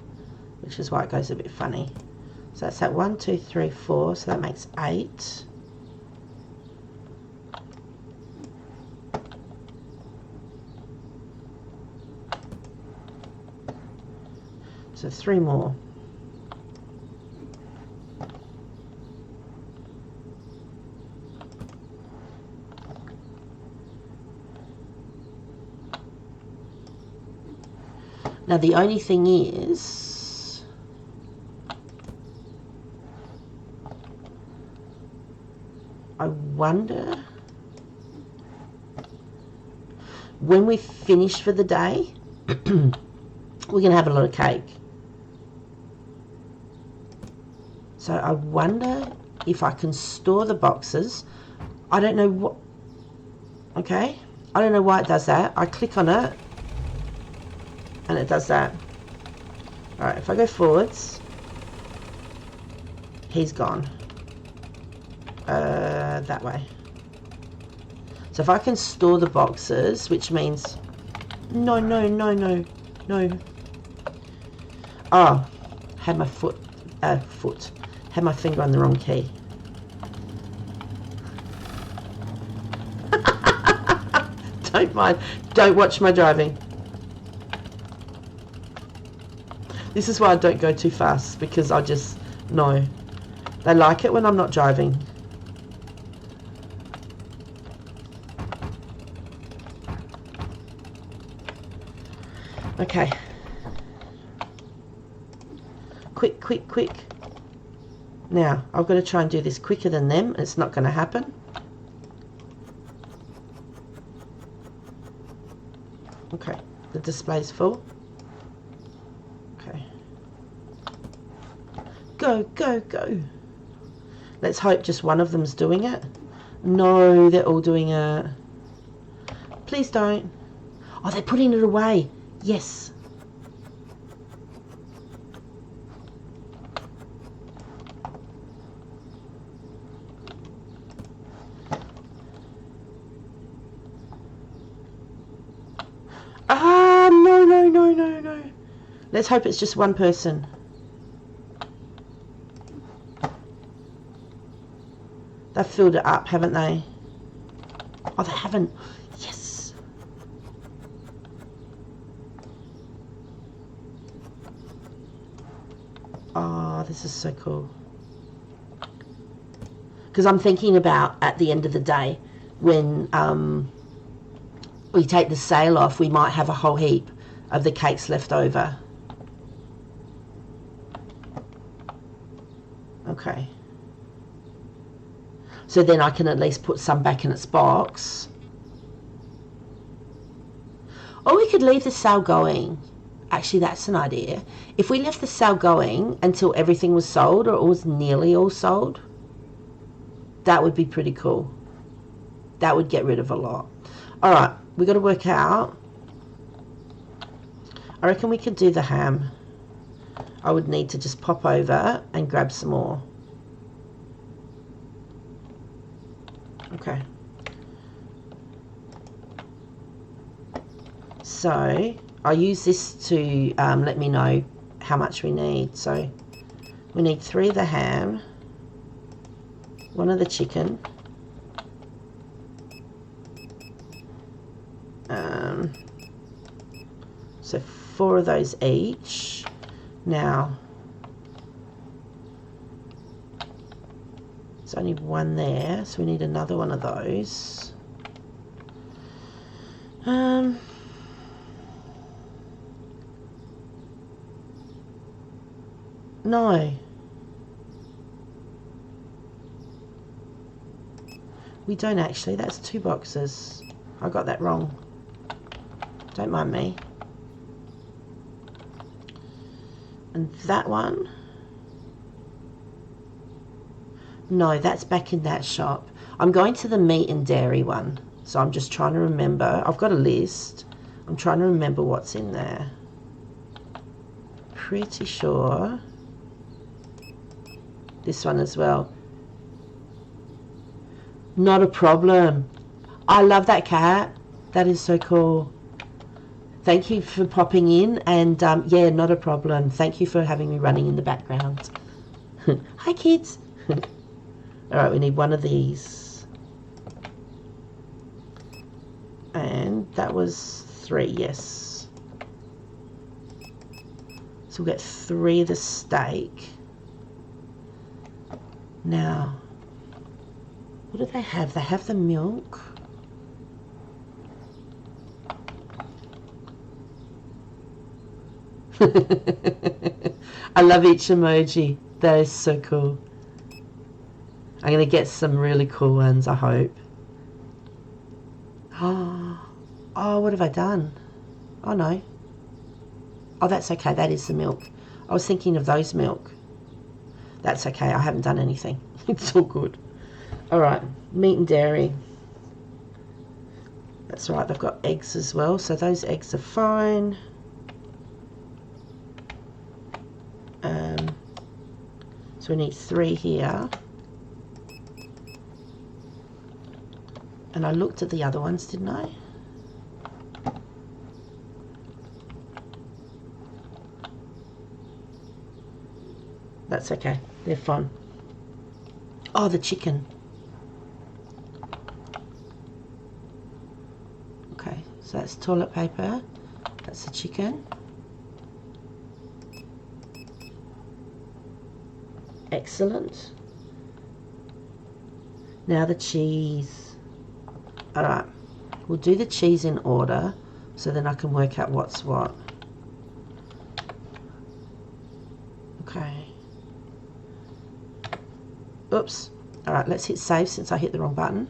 which is why it goes a bit funny. So that's that 1, 2, 3, 4, so that makes 8. So 3 more. Now the only thing is, I wonder when we finish for the day, we're going to have a lot of cake. So I wonder if I can store the boxes. I don't know what, okay, I don't know why it does that. I click on it and it does that. Alright, if I go forwards, he's gone. That way. So if I can store the boxes, which means, no. Oh, had my had my finger on the wrong key. Don't mind, don't watch my driving. This is why I don't go too fast, because I just know. They like it when I'm not driving. Okay. Quick. Now, I've got to try and do this quicker than them. It's not going to happen. Okay, the display's full. Okay. Go. Let's hope just one of them's doing it. No, they're all doing it. Please don't. Oh, they're putting it away. Yes. Ah, no. Let's hope it's just one person. They've filled it up, haven't they? Oh, they haven't. Yes. Oh, this is so cool. Because I'm thinking about at the end of the day, when we take the sail off, we might have a whole heap of the cakes left over. Okay. So then I can at least put some back in its box. Or we could leave the sale going. Actually, that's an idea. If we left the sale going until everything was sold, or it was nearly all sold, that would be pretty cool. That would get rid of a lot. All right, we've got to work out. I reckon we could do the ham. I would need to just pop over and grab some more. Okay. So I'll use this to let me know how much we need. So we need 3 of the ham, 1 of the chicken, so 4 of those each. Now there's only 1 there, so we need another 1 of those. No. We don't actually. That's 2 boxes. I got that wrong. Don't mind me. And that one? No, that's back in that shop. I'm going to the meat and dairy one. So I'm just trying to remember. I've got a list. I'm trying to remember what's in there. Pretty sure this one as well. Not a problem. I love that cat. That is so cool. Thank you for popping in, and yeah, not a problem. Thank you for having me running in the background. Hi, kids. All right, we need one of these. And that was 3, yes. So we'll get 3 of the steak. Now, what do they have? They have the milk. I love each emoji. That is so cool. I'm going to get some really cool ones, I hope. Oh, what have I done? Oh, no. Oh, that's okay. That is the milk. I was thinking of those milk. That's okay. I haven't done anything. It's all good. All right. Meat and dairy. That's right. They've got eggs as well. So those eggs are fine. So we need 3 here. And I looked at the other ones, didn't I? That's okay. They're fine. Oh, the chicken. Okay, so that's toilet paper. That's the chicken. Excellent. Now the cheese. All right, we'll do the cheese in order so then I can work out what's what. Okay. Oops. All right, let's hit save since I hit the wrong button.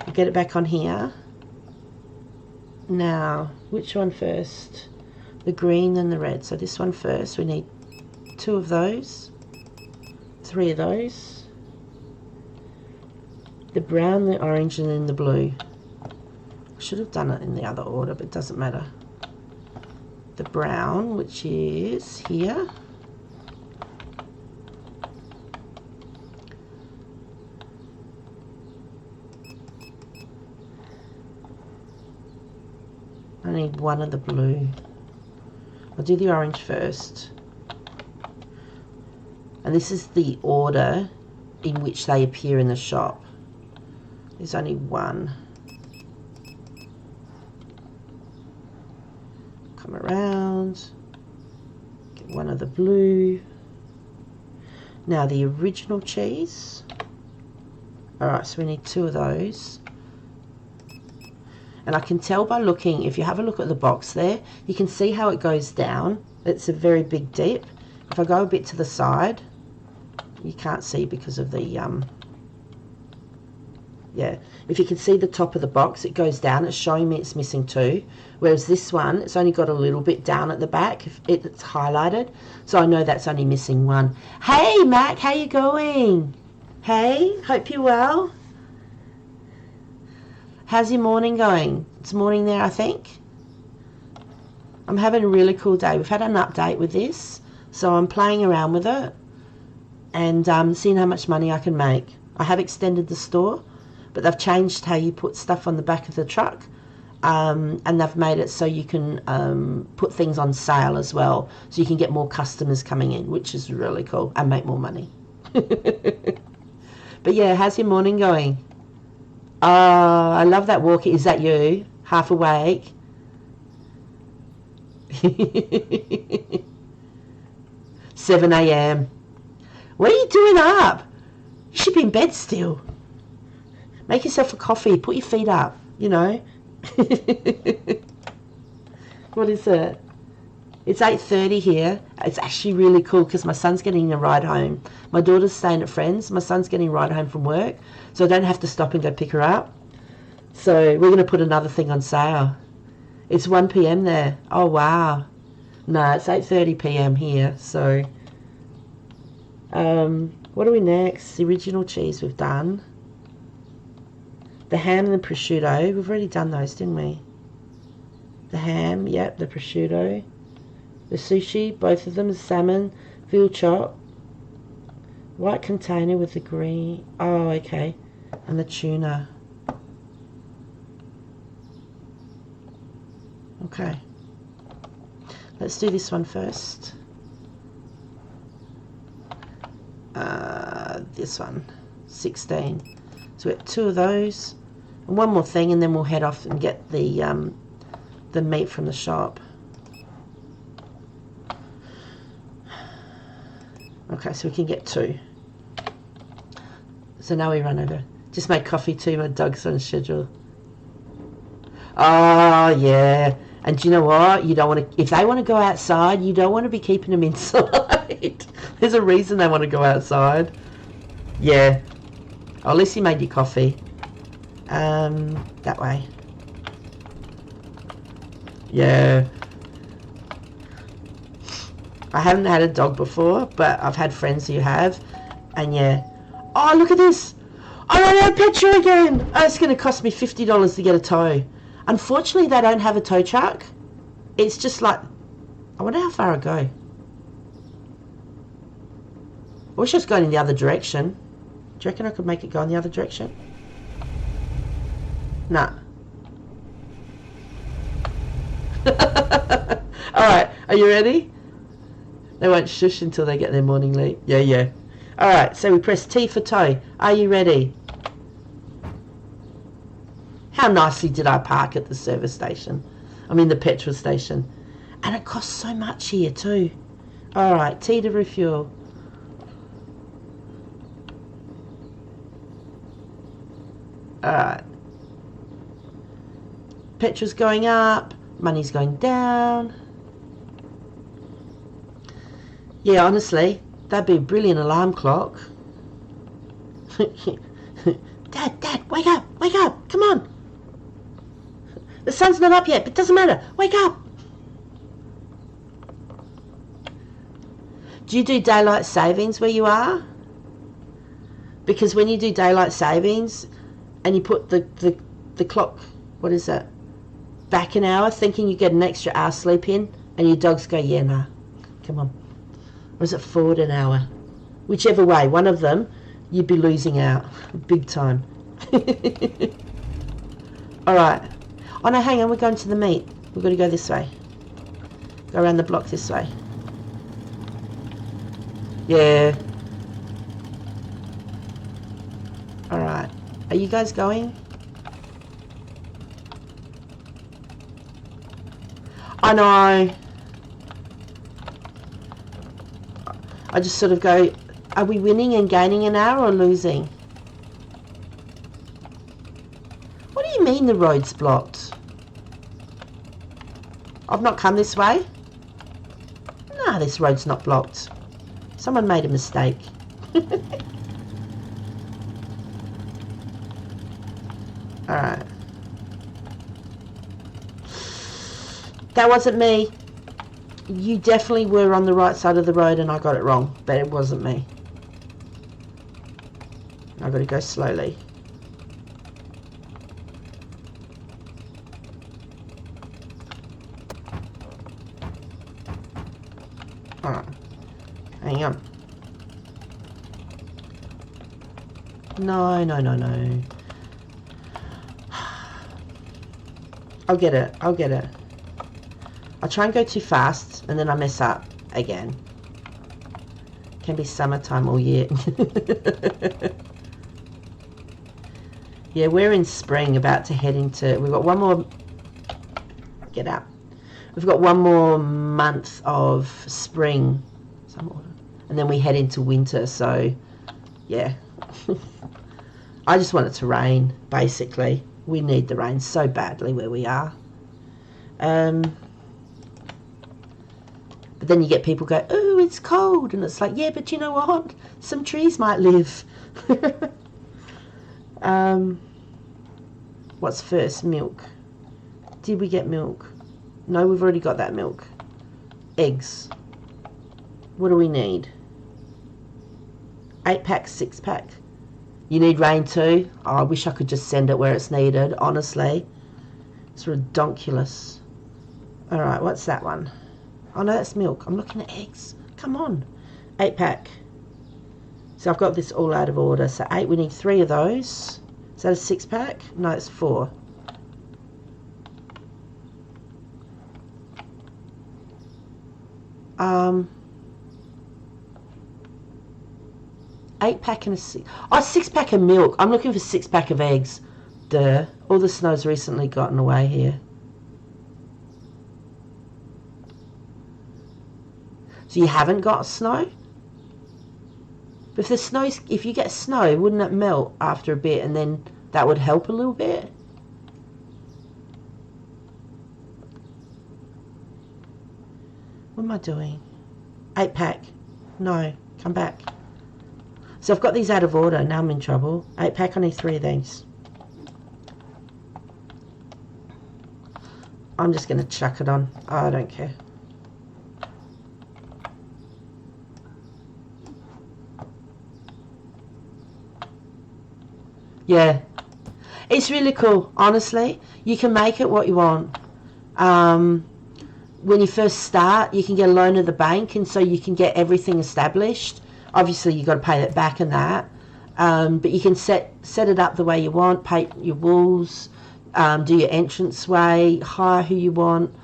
I'll get it back on here. Now, which one first? The green and the red. So this one first. We need 2 of those. 3 of those. The brown, the orange, and then the blue. I should have done it in the other order, but it doesn't matter. The brown, which is here. I need 1 of the blue. I'll do the orange first. And this is the order in which they appear in the shop. There's only 1. Come around. Get 1 of the blue. Now the original cheese. Alright, so we need 2 of those. And I can tell by looking, if you have a look at the box there, you can see how it goes down. It's a very big dip. If I go a bit to the side, you can't see because of the, yeah. If you can see the top of the box, it goes down. It's showing me it's missing 2. Whereas this one, it's only got a little bit down at the back. It's highlighted. So I know that's only missing 1. Hey, Mac, how you going? Hey, hope you're well. How's your morning going? It's morning there, I think. I'm having a really cool day. We've had an update with this, so I'm playing around with it and seeing how much money I can make. I have extended the store, but they've changed how you put stuff on the back of the truck, and they've made it so you can put things on sale as well, so you can get more customers coming in, which is really cool, and make more money. But yeah, how's your morning going? Oh, I love that walk. Is that you? Half awake? 7 a.m. What are you doing up? You should be in bed still. Make yourself a coffee. Put your feet up, you know. What is it? It's 8:30 here. It's actually really cool because my son's getting a ride home. My daughter's staying at friends. My son's getting a ride home from work, so I don't have to stop and go pick her up. So we're going to put another thing on sale. It's 1 p.m. there. Oh, wow. No, it's 8:30 p.m. here. So what are we next? The original cheese we've done. The ham and the prosciutto, we've already done those, didn't we? The ham, yep, the prosciutto. The sushi, both of them, the salmon, veal chop. White container with the green, oh, okay. And the tuna. Okay. Let's do this one first. This one, 16. So we have 2 of those. And one more thing, and then we'll head off and get the meat from the shop. Okay, so we can get 2. So now we run over. Just made coffee too, my dog's on schedule. Oh, yeah. And do you know what? You don't want to, if they want to go outside, you don't want to be keeping them inside. There's a reason they want to go outside. Yeah. Oh, at least you made your coffee. That way. Yeah. I haven't had a dog before, but I've had friends who have. And yeah. Oh, look at this. I ran out of petrol again. Oh, it's going to cost me $50 to get a tow. Unfortunately, they don't have a tow truck. It's just like, I wonder how far I go. I wish I was going in the other direction. Do you reckon I could make it go in the other direction? Nah. Alright, are you ready? They won't shush until they get their morning leave. Yeah, yeah. Alright, so we press T for tow. Are you ready? How nicely did I park at the service station? I mean the petrol station. And it costs so much here too. Alright, T to refuel. Alright. Petrol's going up. Money's going down. Yeah, honestly, that'd be a brilliant alarm clock. Dad, wake up, come on. The sun's not up yet, but it doesn't matter. Wake up. Do you do daylight savings where you are? Because when you do daylight savings and you put the clock, what is that, back an hour, thinking you get an extra hour sleep in, and your dogs go, yeah, nah, come on. Or is it forward an hour? Whichever way, one of them, you'd be losing out big time. Alright. Oh no, hang on, we're going to the meat. We've got to go this way. Go around the block this way. Yeah. Alright. Are you guys going? I know. I just sort of go, are we winning and gaining an hour or losing? What do you mean the road's blocked? I've not come this way? Nah, this road's not blocked. Someone made a mistake. Alright. That wasn't me. You definitely were on the right side of the road and I got it wrong, but it wasn't me. I've got to go slowly. Alright. Hang on. No. I'll get it. I try and go too fast and then I mess up again. Can be summertime all year. Yeah, we're in spring, about to head into, we've got one more, get out. We've got one more month of spring, and then we head into winter, so yeah. I just want it to rain, basically. We need the rain so badly where we are. But then you get people go, oh, it's cold. And it's like, yeah, but you know what? Some trees might live. What's first? Milk. Did we get milk? No, we've already got that milk. Eggs. What do we need? 8 pack, 6 pack. You need rain too? Oh, I wish I could just send it where it's needed, honestly. It's redonkulous. Alright, what's that one? Oh no, that's milk. I'm looking at eggs. Come on. 8-pack. So I've got this all out of order. So 8, we need 3 of those. Is that a 6-pack? No, it's 4. Um, 8-pack and a 6. Oh, 6-pack of milk. I'm looking for 6-pack of eggs. Duh. All the snow's recently gotten away here. So you haven't got snow? But if you get snow, wouldn't it melt after a bit and then that would help a little bit? What am I doing? 8-pack. No, come back. So I've got these out of order. Now I'm in trouble. 8-pack, I need 3 of these. I'm just going to chuck it on. Oh, I don't care. Yeah. It's really cool, honestly. You can make it what you want. When you first start, you can get a loan at the bank, and so you can get everything established. Obviously, you've got to pay that back and that. But you can set it up the way you want, paint your walls, do your entranceway, hire who you want,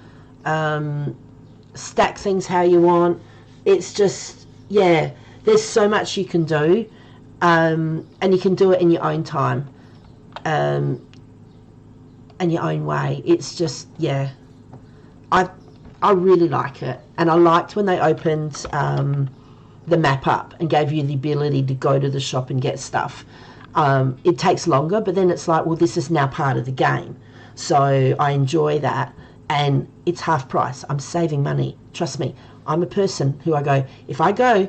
stack things how you want. It's just, yeah, there's so much you can do, and you can do it in your own time, and your own way. It's just, yeah, I really like it, and I liked when they opened the map up and gave you the ability to go to the shop and get stuff. It takes longer, but then it's like, well, this is now part of the game. So I enjoy that, and it's half price. I'm saving money. Trust me, I'm a person who if I go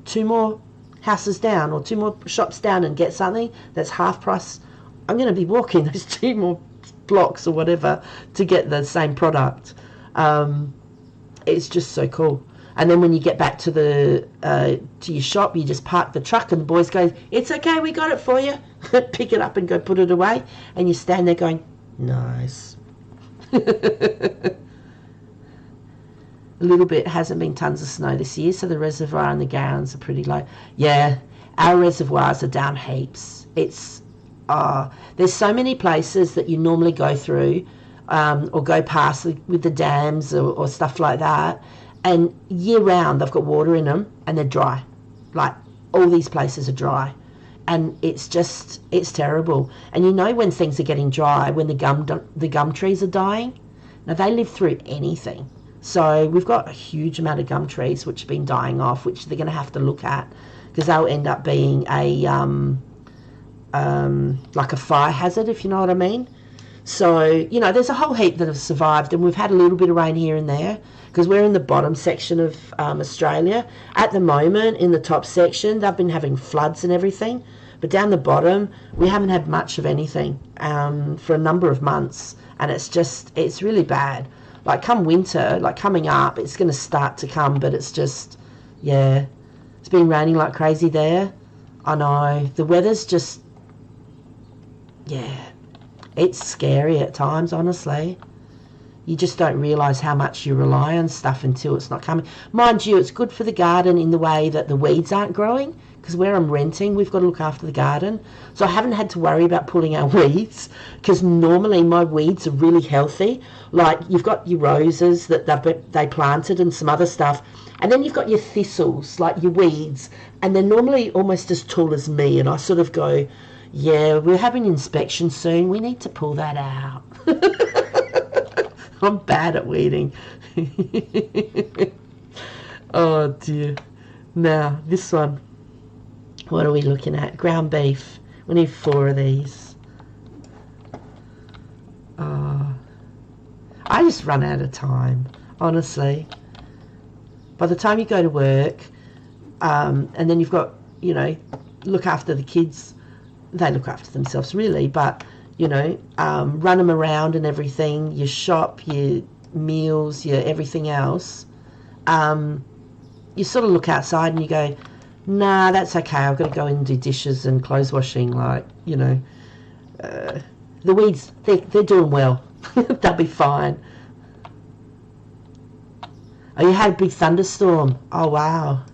2 more houses down or 2 more shops down and get something that's half price, I'm going to be walking those 2 more blocks or whatever to get the same product. It's just so cool. And then when you get back to your shop, you just park the truck and the boys go, "It's okay, we got it for you." Pick it up and go put it away, and you stand there going, "Nice." A little bit. Hasn't been tons of snow this year, so the reservoir and the gallons are pretty low. Yeah, our reservoirs are down heaps. It's there's so many places that you normally go through or go past with the dams or stuff like that, and year round they've got water in them and they're dry. Like, all these places are dry, and it's terrible. And you know when things are getting dry, when the gum trees are dying. Now, they live through anything. So we've got a huge amount of gum trees which have been dying off, which they're going to have to look at, because they'll end up being a like a fire hazard, if you know what I mean. So, you know, there's a whole heap that have survived, and we've had a little bit of rain here and there, because we're in the bottom section of Australia. At the moment, in the top section, they've been having floods and everything, but down the bottom, we haven't had much of anything for a number of months, and it's really bad. Like, come winter, like coming up, it's going to start to come, but it's just, yeah, it's been raining like crazy there. I know, the weather's just, yeah, it's scary at times, honestly. You just don't realise how much you rely on stuff until it's not coming. Mind you, it's good for the garden in the way that the weeds aren't growing, because where I'm renting, we've got to look after the garden. So I haven't had to worry about pulling out weeds, because normally my weeds are really healthy. Like, you've got your roses that they planted and some other stuff, and then you've got your thistles, like your weeds, and they're normally almost as tall as me, and I sort of go, yeah, we're having an inspection soon, we need to pull that out. I'm bad at weeding. Oh dear. Now, this one. What are we looking at? Ground beef. We need 4 of these. I just run out of time, honestly. By the time you go to work, and then you've got, you know, look after the kids. They look after themselves, really, but, you know, run them around and everything, your shop, your meals, your everything else. You sort of look outside and you go, Nah, that's okay. I've got to go and do dishes and clothes washing. Like, you know, the weeds, they're doing well. They'll be fine. Oh, you had a big thunderstorm. Oh, wow.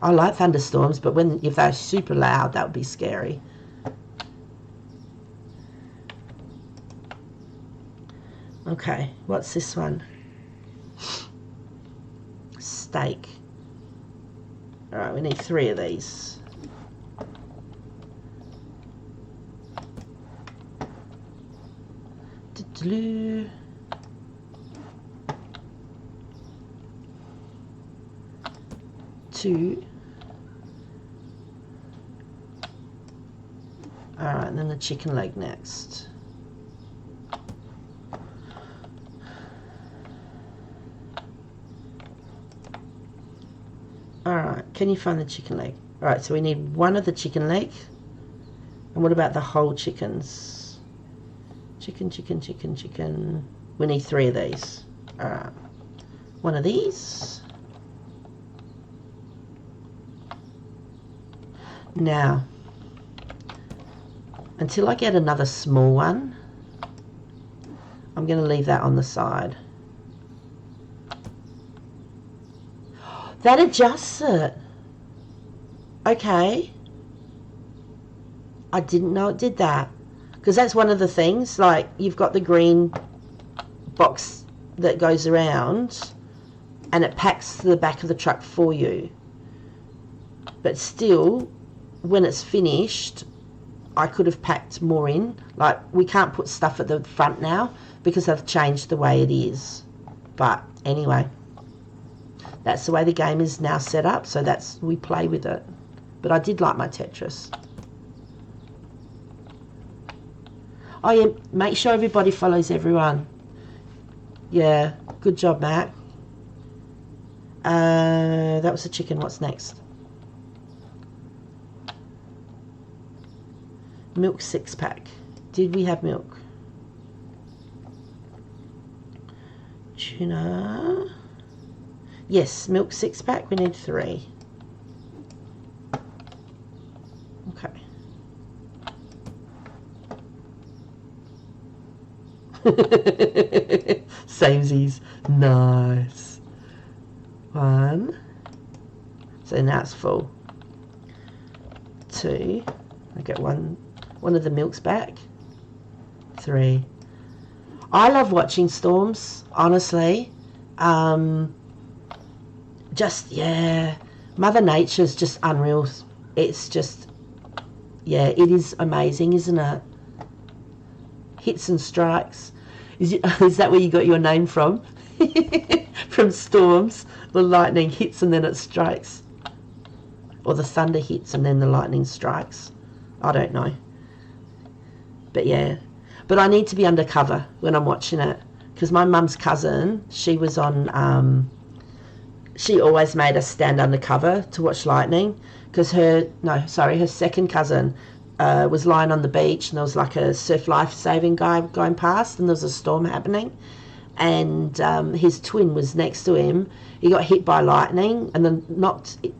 I like thunderstorms, but if they're super loud, that would be scary. Okay, what's this one? Steak. Alright, we need 3 of these. Do-do-do. Two. Alright, and then the chicken leg next. Alright, can you find the chicken leg? Alright, so we need 1 of the chicken leg. And what about the whole chickens? Chicken, chicken, chicken, chicken. We need 3 of these. Alright. 1 of these. Now, until I get another small one, I'm going to leave that on the side. That adjusts it. Okay. I didn't know it did that. Because that's one of the things, like, you've got the green box that goes around and it packs the back of the truck for you. But still, when it's finished, I could have packed more in. Like, we can't put stuff at the front now because I've changed the way it is. But anyway, that's the way the game is now set up, so we play with it. But I did like my Tetris. Oh yeah, make sure everybody follows everyone. Yeah, good job, Matt. That was the chicken. What's next? Milk 6-pack. Did we have milk? Tuna. Yes, milk 6-pack. We need 3. Okay. Samesies. Nice. 1. So now it's full. 2. I get one of the milks back. 3. I love watching storms, honestly. Just, yeah. Mother Nature's just unreal. It's just, yeah, it is amazing, isn't it? Hits and strikes. Is that where you got your name from? From storms. The lightning hits and then it strikes. Or the thunder hits and then the lightning strikes. I don't know. But yeah. But I need to be undercover when I'm watching it. Because my mum's cousin, she was on... she always made us stand undercover to watch lightning. Because her second cousin... was lying on the beach and there was like a surf life-saving guy going past and there was a storm happening and his twin was next to him. He got hit by lightning and then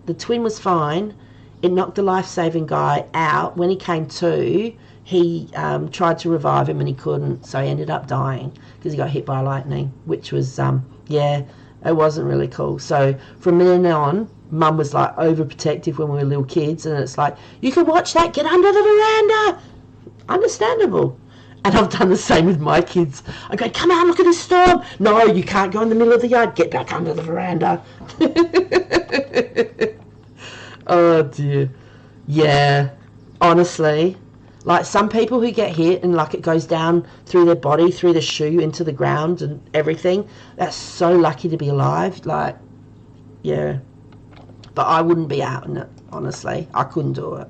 the twin was fine. It knocked the life-saving guy out. When he came to, he tried to revive him and he couldn't, so he ended up dying because he got hit by lightning, which was, yeah, it wasn't really cool. So from then on, Mum was like overprotective when we were little kids, and it's like, you can watch that, get under the veranda. Understandable. And I've done the same with my kids. I go, come out, look at this storm. No, you can't go in the middle of the yard. Get back under the veranda. Oh dear. Yeah, honestly, like some people who get hit and like it goes down through their body, through the shoe into the ground and everything, that's so lucky to be alive. Like, yeah. But I wouldn't be out in it, honestly. I couldn't do it.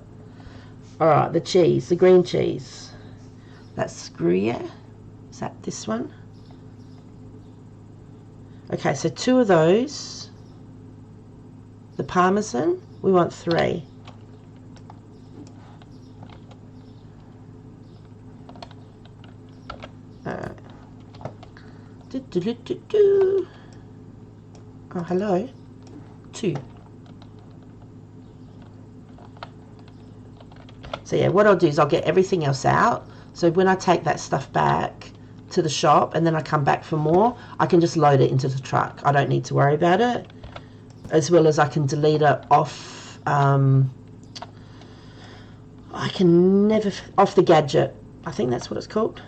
Alright, the cheese, the green cheese. That's Gruyere. Is that this one? Okay, so 2 of those. The Parmesan, we want 3. Alright. Oh, hello. 2. So yeah, what I'll do is I'll get everything else out. So when I take that stuff back to the shop and then I come back for more, I can just load it into the truck. I don't need to worry about it. As well as I can delete it off, I can never, off the gadget. I think that's what it's called.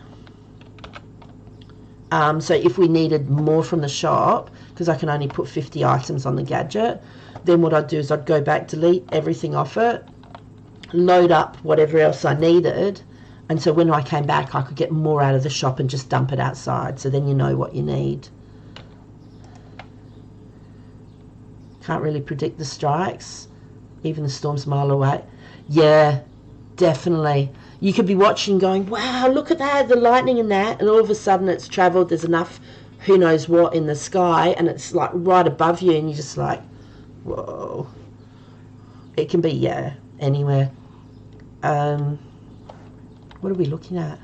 So if we needed more from the shop, because I can only put 50 items on the gadget, then what I'd do is I'd go back, delete everything off it, load up whatever else I needed, and so when I came back I could get more out of the shop and just dump it outside, so then you know what you need. Can't really predict the strikes, even the storm's a mile away. Yeah, definitely. You could be watching going, wow, look at that, the lightning and that, and all of a sudden it's travelled, there's enough who knows what in the sky, and it's like right above you, and you're just like, whoa. It can be, yeah, anywhere. What are we looking at?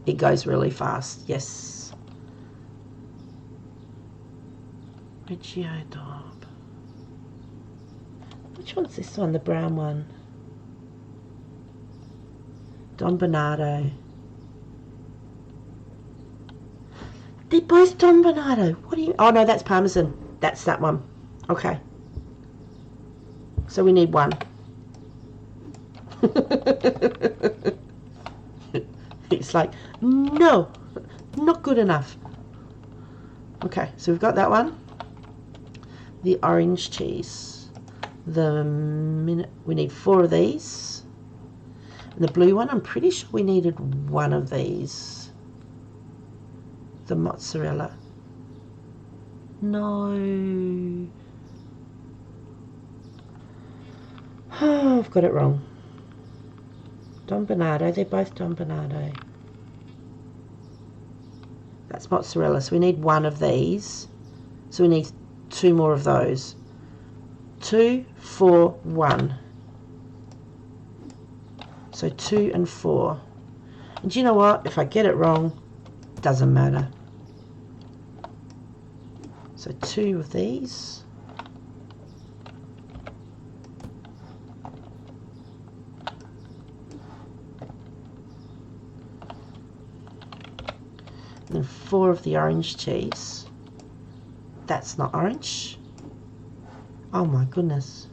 It goes really fast, yes. Regiodob. Which one's this one, the brown one? Don Bernardo. They're both Don Bernardo. What do you... Oh, no, that's Parmesan. That's that one. Okay. So we need one. It's like, no, not good enough. Okay, so we've got that one. The orange cheese. We need 4 of these. And the blue one, I'm pretty sure we needed 1 of these. The mozzarella. No. Oh, I've got it wrong. Don Bernardo, they're both Don Bernardo. That's mozzarella, so we need 1 of these. So we need 2 more of those. 2, 4, 1. So 2 and 4. And do you know what? If I get it wrong, it doesn't matter. So 2 of these. And then 4 of the orange cheese. That's not orange. Oh my goodness.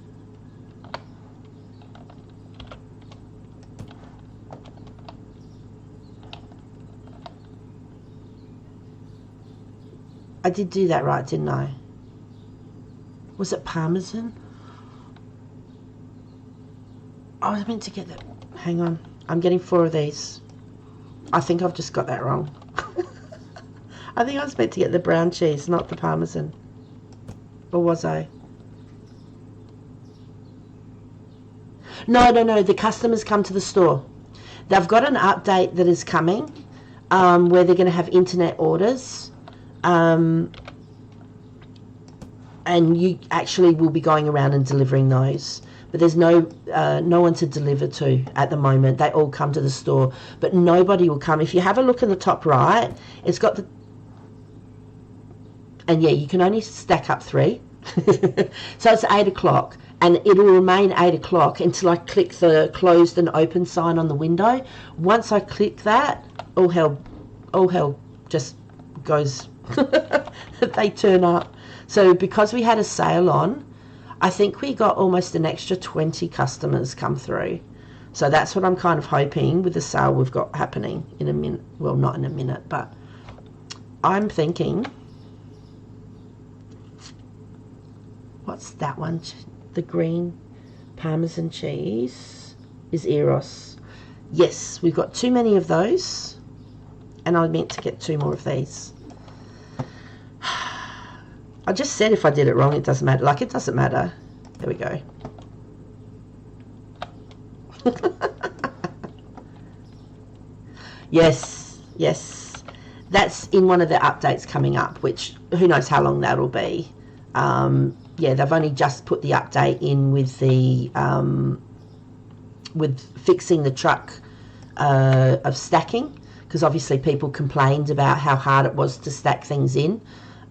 I did do that right, didn't I? Was it Parmesan? I was meant to get that. Hang on. I'm getting 4 of these. I think I've just got that wrong. I think I was meant to get the brown cheese, not the Parmesan. Or was I? No. The customers come to the store. They've got an update that is coming where they're going to have internet orders. And you actually will be going around and delivering those. But there's no one to deliver to at the moment. They all come to the store. But nobody will come. If you have a look in the top right, it's got the... And yeah, you can only stack up 3. So it's 8 o'clock. And it will remain 8 o'clock until I click the closed and open sign on the window. Once I click that, all hell just goes... They turn up. So because we had a sale on, I think we got almost an extra 20 customers come through. So that's what I'm kind of hoping with the sale we've got happening in a minute. Well, not in a minute, but I'm thinking, what's that one? The green Parmesan cheese is Eros. Yes, we've got too many of those, and I meant to get 2 more of these. I just said if I did it wrong, it doesn't matter. Like, it doesn't matter. There we go. Yes. That's in one of the updates coming up, which who knows how long that'll be. Yeah, they've only just put the update in with the with fixing the truck of stacking, because obviously people complained about how hard it was to stack things in.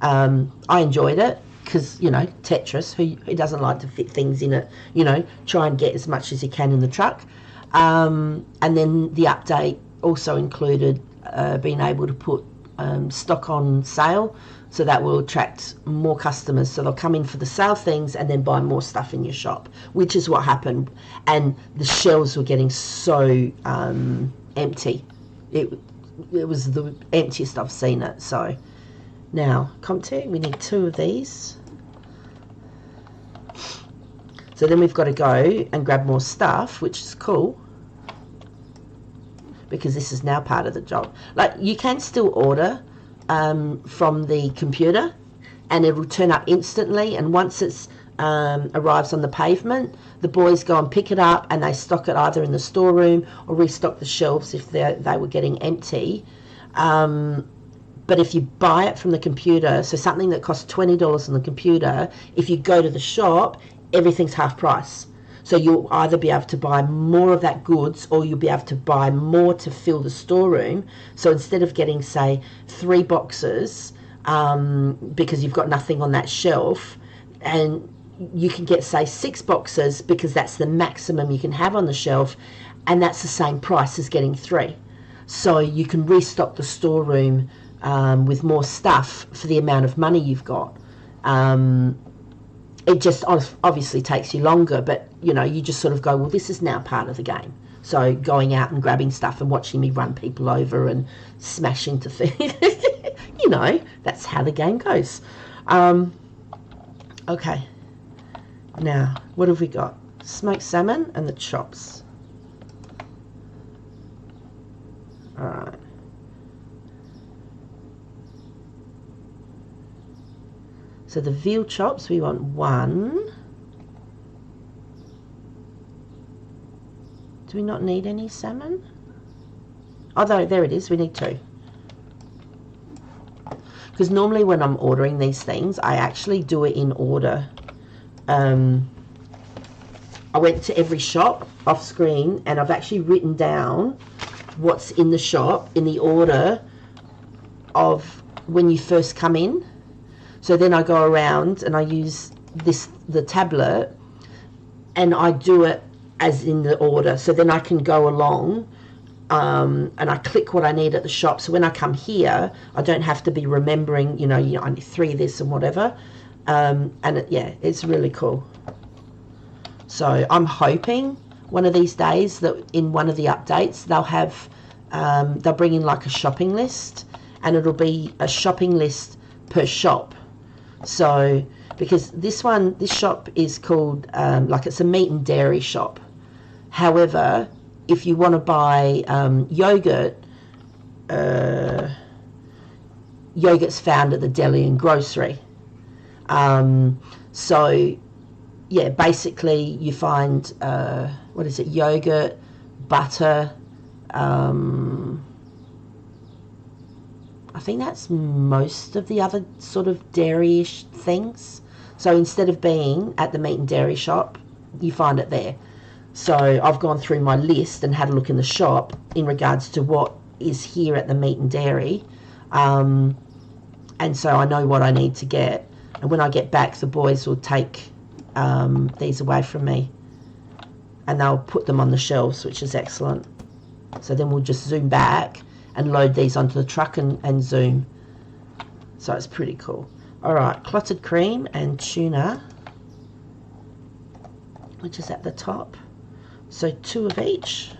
I enjoyed it because, you know, Tetris, who doesn't like to fit things in it, you know, try and get as much as you can in the truck. And then the update also included being able to put stock on sale, so that will attract more customers. So they'll come in for the sale things and then buy more stuff in your shop, which is what happened. And the shelves were getting so empty. It was the emptiest I've seen it. So now, Comte, we need 2 of these. So then we've got to go and grab more stuff, which is cool, because this is now part of the job. Like, you can still order from the computer and it will turn up instantly, and once it's arrives on the pavement, the boys go and pick it up and they stock it either in the storeroom or restock the shelves if they were getting empty. But if you buy it from the computer, so something that costs $20 on the computer, if you go to the shop, everything's half price. So you'll either be able to buy more of that goods, or you'll be able to buy more to fill the storeroom. So instead of getting, say, 3 boxes because you've got nothing on that shelf, and you can get, say, 6 boxes because that's the maximum you can have on the shelf, and that's the same price as getting 3. So you can restock the storeroom with more stuff for the amount of money you've got. It just obviously takes you longer, but you know, you just sort of go, well, this is now part of the game. So going out and grabbing stuff and watching me run people over and smash into things, you know, that's how the game goes. Okay, now what have we got? Smoked salmon and the chops. All right. So the veal chops, we want 1. Do we not need any salmon? Oh, there it is. We need 2. Because normally when I'm ordering these things, I actually do it in order. I went to every shop off screen and I've actually written down what's in the shop in the order of when you first come in. So then I go around and I use the tablet, and I do it as in the order. So then I can go along and I click what I need at the shop. So when I come here, I don't have to be remembering, you know, I need 3 of this and whatever. Yeah, it's really cool. So I'm hoping one of these days that in one of the updates they'll bring in like a shopping list, and it'll be a shopping list per shop. So because this shop is called like, it's a meat and dairy shop. However, if you want to buy yogurt, yogurt's found at the deli and grocery. So yeah, basically you find what is it, yogurt, butter, I think that's most of the other sort of dairy-ish things. So instead of being at the meat and dairy shop, you find it there. So I've gone through my list and had a look in the shop in regards to what is here at the meat and dairy. And so I know what I need to get. And when I get back, the boys will take these away from me and they'll put them on the shelves, which is excellent. So then we'll just zoom back and load these onto the truck and zoom. So it's pretty cool. All right, clotted cream and tuna, which is at the top. So 2 of each.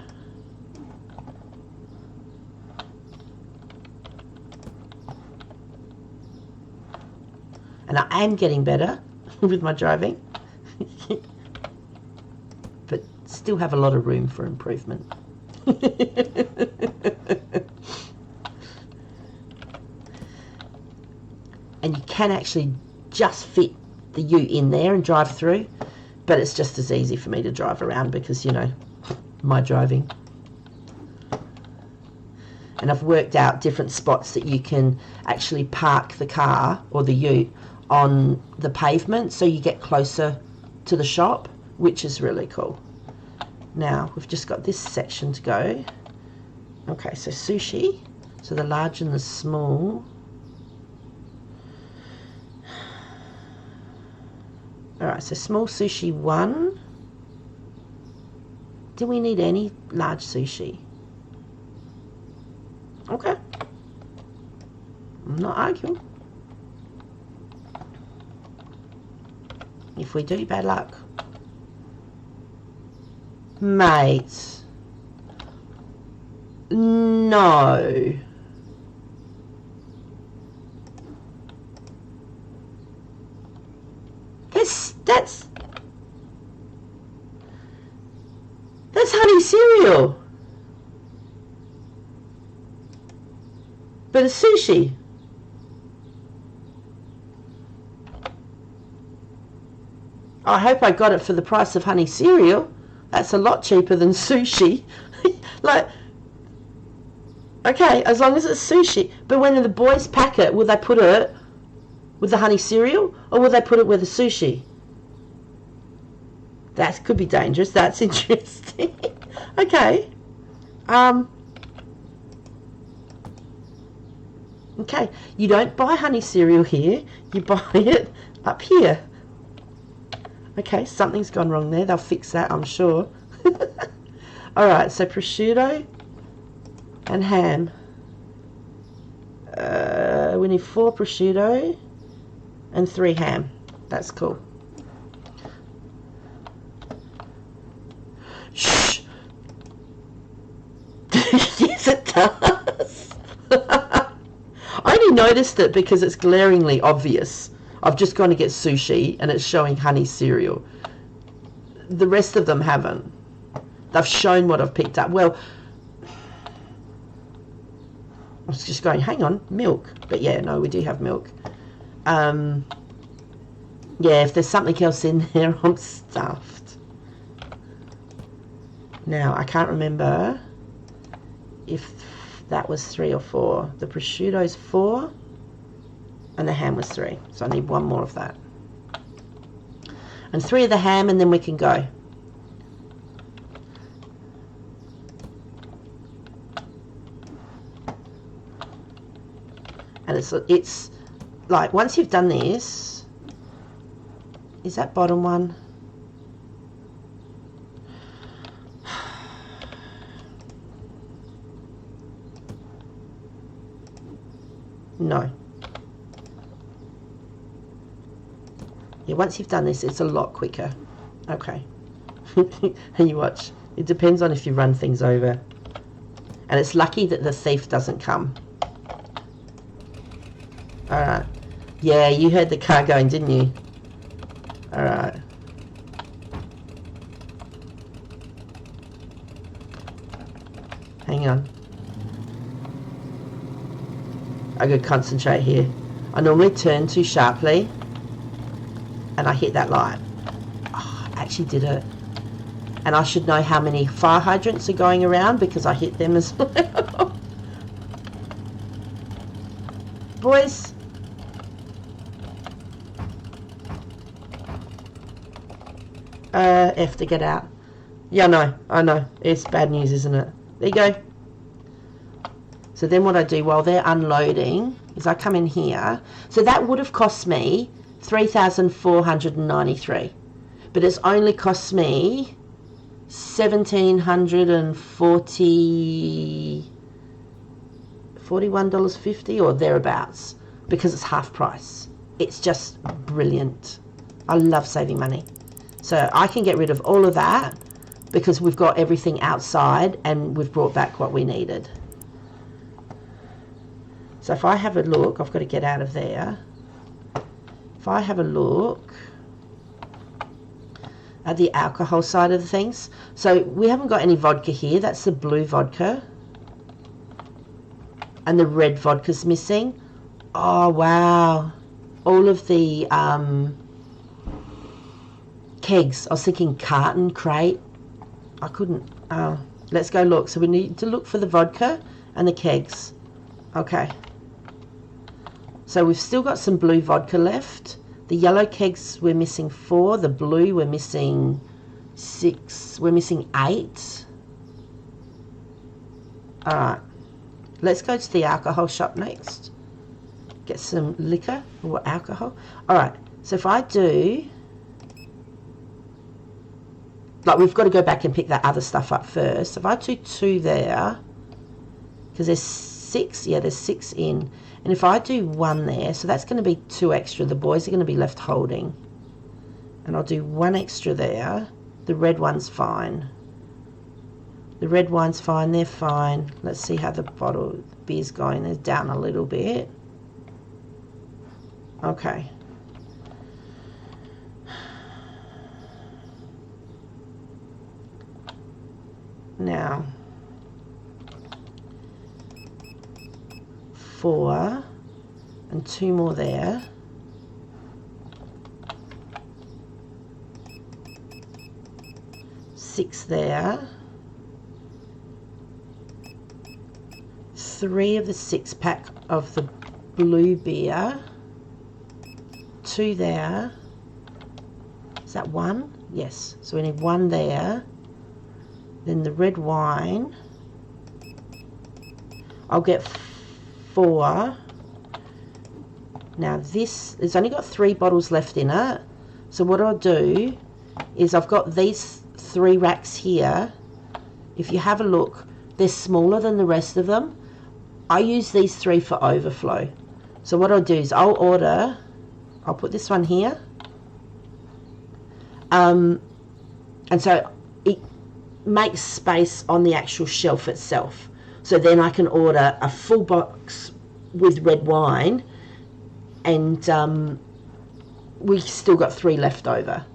And I am getting better with my driving, but still have a lot of room for improvement. And you can actually just fit the ute in there and drive through, but it's just as easy for me to drive around because, you know, my driving. And I've worked out different spots that you can actually park the car or the ute on the pavement so you get closer to the shop, which is really cool. Now we've just got this section to go. Okay, so sushi, so the large and the small. All right, so small sushi 1, Do we need any large sushi? Okay. I'm not arguing. If we do, bad luck. Mate. No. That's honey cereal. But it's sushi. I hope I got it for the price of honey cereal. That's a lot cheaper than sushi. Like, okay, as long as it's sushi. But when the boys pack it, will they put it with the honey cereal, or will they put it with the sushi? That could be dangerous. That's interesting. Okay. Okay, you don't buy honey cereal here. You buy it up here. Okay, something's gone wrong there. They'll fix that, I'm sure. Alright, so prosciutto and ham. We need 4 prosciutto and 3 ham. That's cool. Shh! Yes, it does. I only noticed it because it's glaringly obvious. I've just gone to get sushi and it's showing honey cereal. The rest of them haven't. They've shown what I've picked up. Well, I was just going, hang on, milk. But yeah, no, we do have milk. Yeah, if there's something else in there, I'm stuffed. Now, I can't remember if that was 3 or 4. The prosciutto's 4 and the ham was 3. So I need 1 more of that. And 3 of the ham, and then we can go. And it's like, once you've done this, is that bottom one? No. Yeah, once you've done this, it's a lot quicker. Okay. And you watch. It depends on if you run things over. And it's lucky that the thief doesn't come. Alright. Yeah, you heard the car going, didn't you? Alright. Hang on. I gotta concentrate here. I normally turn too sharply and I hit that light. Oh, I actually did it. And I should know how many fire hydrants are going around because I hit them as well. Boys. F to get out. Yeah, I know. It's bad news, isn't it? There you go. So then what I do while they're unloading is I come in here. So that would have cost me $3,493. But it's only cost me $1,741.50 or thereabouts because it's half price. It's just brilliant. I love saving money. So I can get rid of all of that because we've got everything outside and we've brought back what we needed. So if I have a look, I've got to get out of there. If I have a look at the alcohol side of the things. So we haven't got any vodka here. That's the blue vodka. And the red vodka's missing. Oh, wow. All of the kegs. I was thinking carton, crate. I couldn't. Let's go look. So we need to look for the vodka and the kegs. Okay. So we've still got some blue vodka left. The yellow kegs, we're missing 4. The blue, we're missing 6. We're missing 8. Alright. Let's go to the alcohol shop next. Get some liquor or alcohol. Alright. So if I do like we've got to go back and pick that other stuff up first. If I do 2 there, because there's 6, yeah, there's 6 in, and if I do 1 there, so that's going to be 2 extra. The boys are going to be left holding, and I'll do 1 extra there. The red one's fine. The red wine's fine, they're fine. Let's see how the bottle beer's going. They're down a little bit. Okay. Now, 4 and 2 more there. Six there. 3 of the 6-pack of the blue beer. 2 there. Is that 1? Yes. So we need 1 there. Then the red wine. I'll get 4. Now this, it's only got 3 bottles left in it. So what I'll do is I've got these 3 racks here. If you have a look, they're smaller than the rest of them. I use these 3 for overflow. So what I'll do is I'll put this one here. And so it makes space on the actual shelf itself. So then I can order a full box with red wine, and we've still got 3 left over.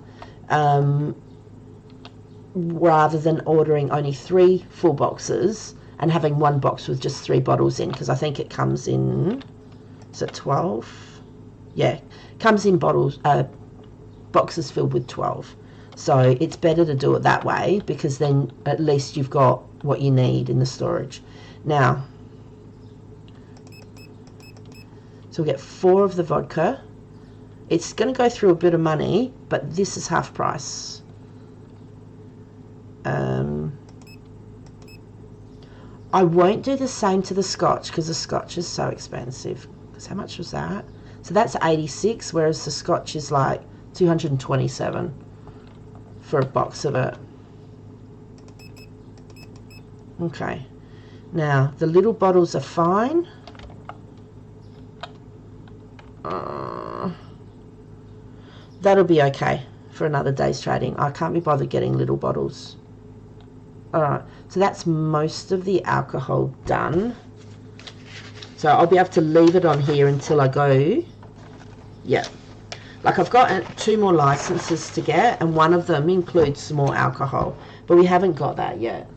Rather than ordering only 3 full boxes and having 1 box with just 3 bottles in, because I think it comes in, is it 12? Yeah, comes in bottles, boxes filled with 12. So it's better to do it that way, because then at least you've got what you need in the storage. Now, so we'll get 4 of the vodka. It's going to go through a bit of money, but this is half price. I won't do the same to the scotch, because the scotch is so expensive. Because how much was that? So that's 86, whereas the scotch is like 227 for a box of it. Okay. Now, the little bottles are fine. That'll be okay for another day's trading. I can't be bothered getting little bottles. Alright, so that's most of the alcohol done. So I'll be able to leave it on here until I go. Yeah. Like I've got 2 more licenses to get, and one of them includes some more alcohol. But we haven't got that yet.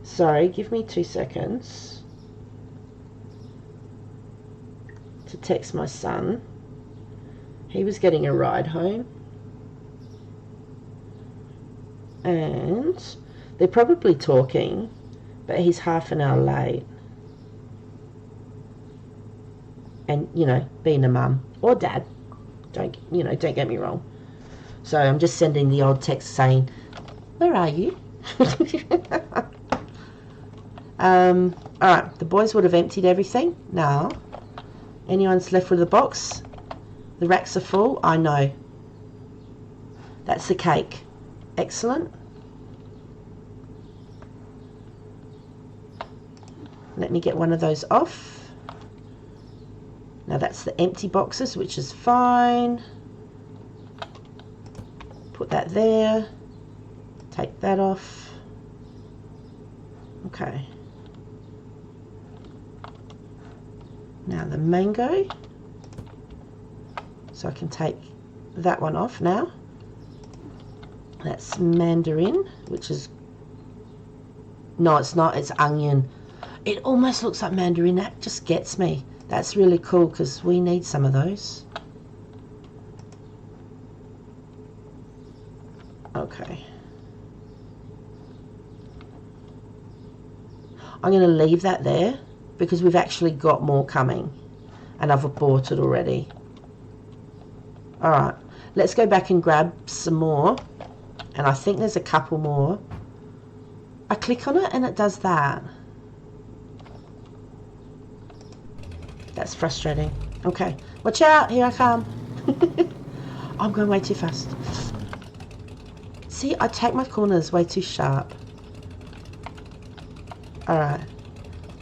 Sorry, give me 2 seconds to text my son. He was getting a ride home, and they're probably talking, but he's half an hour late. And you know, being a mum or dad, don't get me wrong. So I'm just sending the old text saying, "Where are you?" Alright, the boys would have emptied everything. Now, anyone's left with a box? The racks are full? I know. That's the cake. Excellent. Let me get one of those off. Now that's the empty boxes, which is fine. Put that there. Take that off. Okay. Now the mango. So I can take that one off now. That's mandarin, which is... No, it's not. It's onion. It almost looks like mandarin. That just gets me. That's really cool because we need some of those. Okay. I'm going to leave that there because we've actually got more coming and I've bought it already. Alright, let's go back and grab some more, and I think there's a couple more. I click on it and it does that. That's frustrating. Okay, Watch out, here I come. I'm going way too fast. See, I take my corners way too sharp. Alright,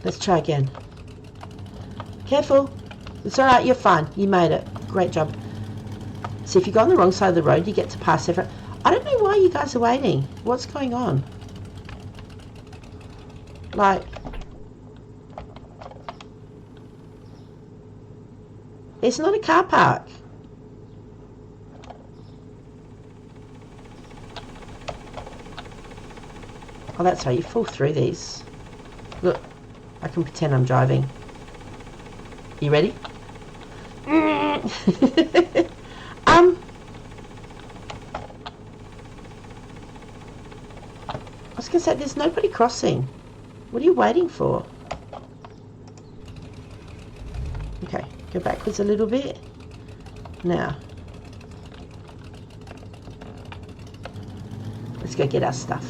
let's try again. Careful. It's alright, you're fine. You made it. Great job. See, if you go on the wrong side of the road, you get to pass everyone. I don't know why you guys are waiting. What's going on? Like, it's not a car park. Oh, that's right. You fall through these. Look, I can pretend I'm driving. You ready? I was going to say, there's nobody crossing. What are you waiting for? Okay, go backwards a little bit. Now, let's go get our stuff.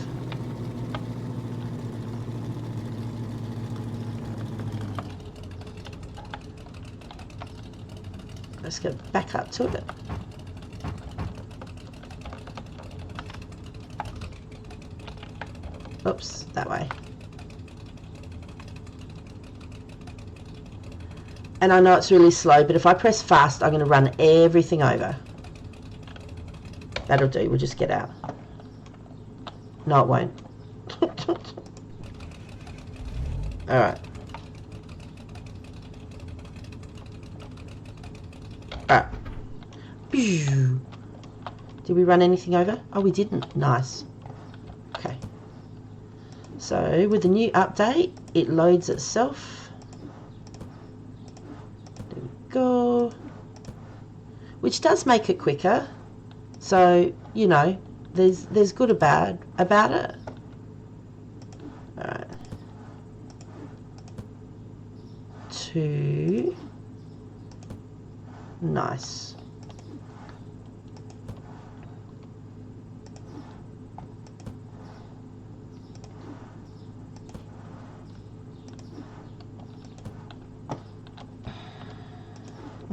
Let's go back up to it. Oops, that way. And I know it's really slow, but if I press fast, I'm going to run everything over. That'll do. We'll just get out. No, it won't. Alright. Alright. Did we run anything over? Oh, we didn't. Nice. Okay. So, with the new update, it loads itself. There we go. Which does make it quicker. So, you know, there's good or bad about it. Alright. 2. Nice.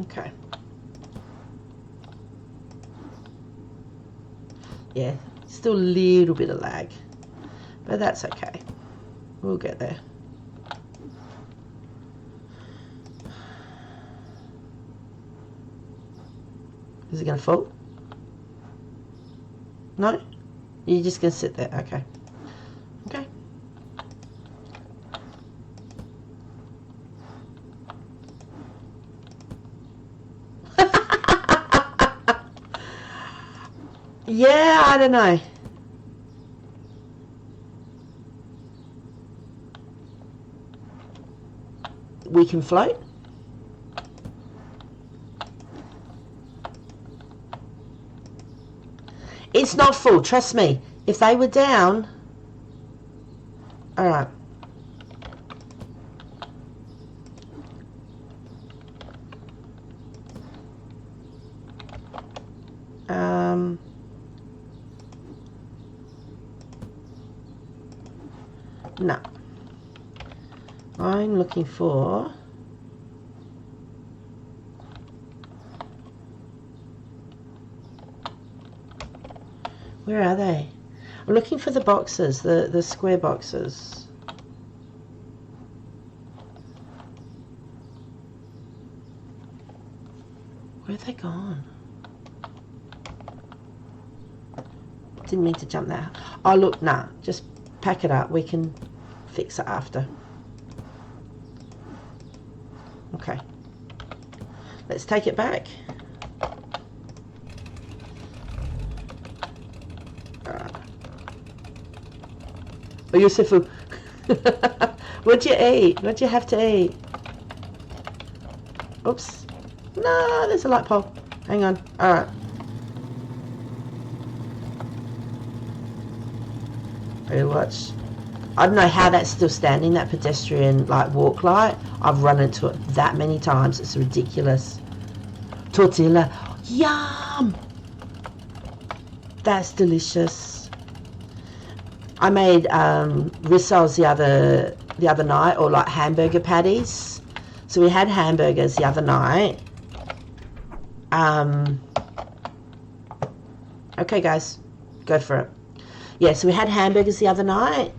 Okay. Yeah, still a little bit of lag, but that's okay. We'll get there. Is it going to fall? No? You're just going to sit there? Okay. Okay. Yeah, I don't know. We can float. It's not full, trust me. If they were down... Alright. No. I'm looking for... Where are they? I'm looking for the boxes, the square boxes. Where have they gone? Didn't mean to jump there. Oh look, nah, just pack it up. We can fix it after. Okay. Let's take it back. Oh, Yusufu. What'd you eat? What'd you have to eat? Oops. No, there's a light pole. Hang on. Alright. Watch. I don't know how that's still standing, that pedestrian like walk light. I've run into it that many times. It's ridiculous. Tortilla. Yum! That's delicious. I made rissoles the other night, or like hamburger patties. So we had hamburgers the other night, Okay, guys, go for it. Yeah, so we had hamburgers the other night,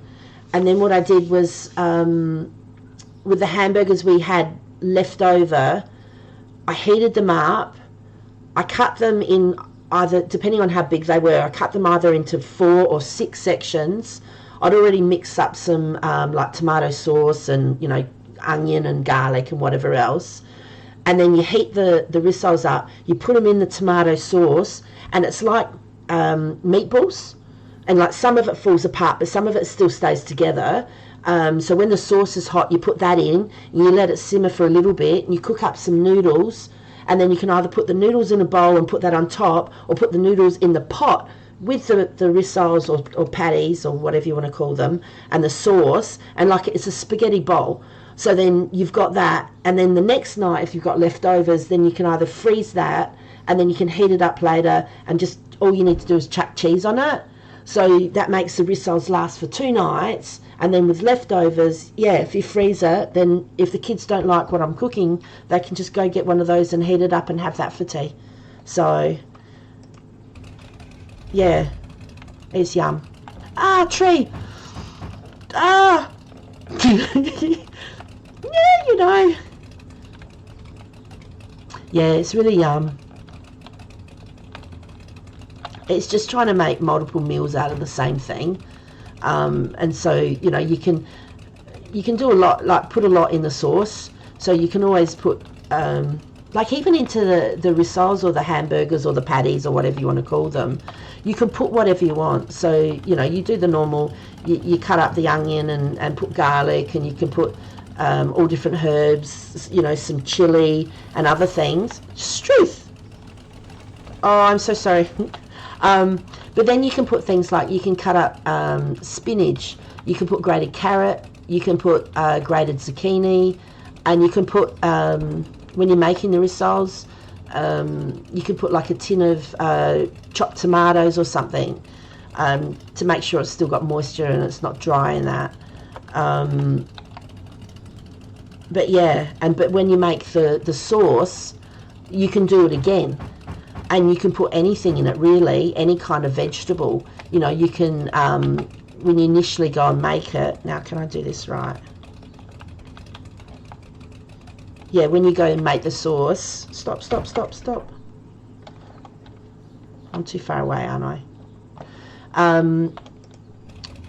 and then what I did was, with the hamburgers we had left over, I heated them up. I cut them in either, depending on how big they were, I cut them either into 4 or 6 sections. I'd already mixed up some like tomato sauce and, you know, onion and garlic and whatever else. And then you heat the rissoles up, you put them in the tomato sauce, and it's like meatballs, and like some of it falls apart but some of it still stays together. So when the sauce is hot, you put that in and you let it simmer for a little bit, and you cook up some noodles, and then you can either put the noodles in a bowl and put that on top, or put the noodles in the pot with the rissoles or patties or whatever you want to call them, and the sauce, and like it's a spaghetti bowl. So then you've got that, and then the next night if you've got leftovers, then you can either freeze that and then you can heat it up later, and just all you need to do is chuck cheese on it. So that makes the rissoles last for 2 nights. And then with leftovers, yeah, if you freeze it, then if the kids don't like what I'm cooking, they can just go get one of those and heat it up and have that for tea. So yeah, it's yum. Ah, tree. Ah. Yeah, you know. Yeah, it's really yum. It's just trying to make multiple meals out of the same thing. And so, you know, you can do a lot, like put a lot in the sauce. So you can always put, like even into the rissoles or the hamburgers or the patties or whatever you want to call them, you can put whatever you want. So, you know, you do the normal, you cut up the onion and put garlic, and you can put all different herbs, you know, some chili and other things. Struth. Oh, I'm so sorry. But then you can put things like, you can cut up spinach, you can put grated carrot, you can put grated zucchini, and you can put, when you're making the rissoles, you can put like a tin of chopped tomatoes or something, to make sure it's still got moisture and it's not dry and that. But yeah, but when you make the sauce, you can do it again. And you can put anything in it, really, any kind of vegetable. You know, you can, when you initially go and make it, now can I do this right? Yeah, when you go and make the sauce, stop. I'm too far away, aren't I?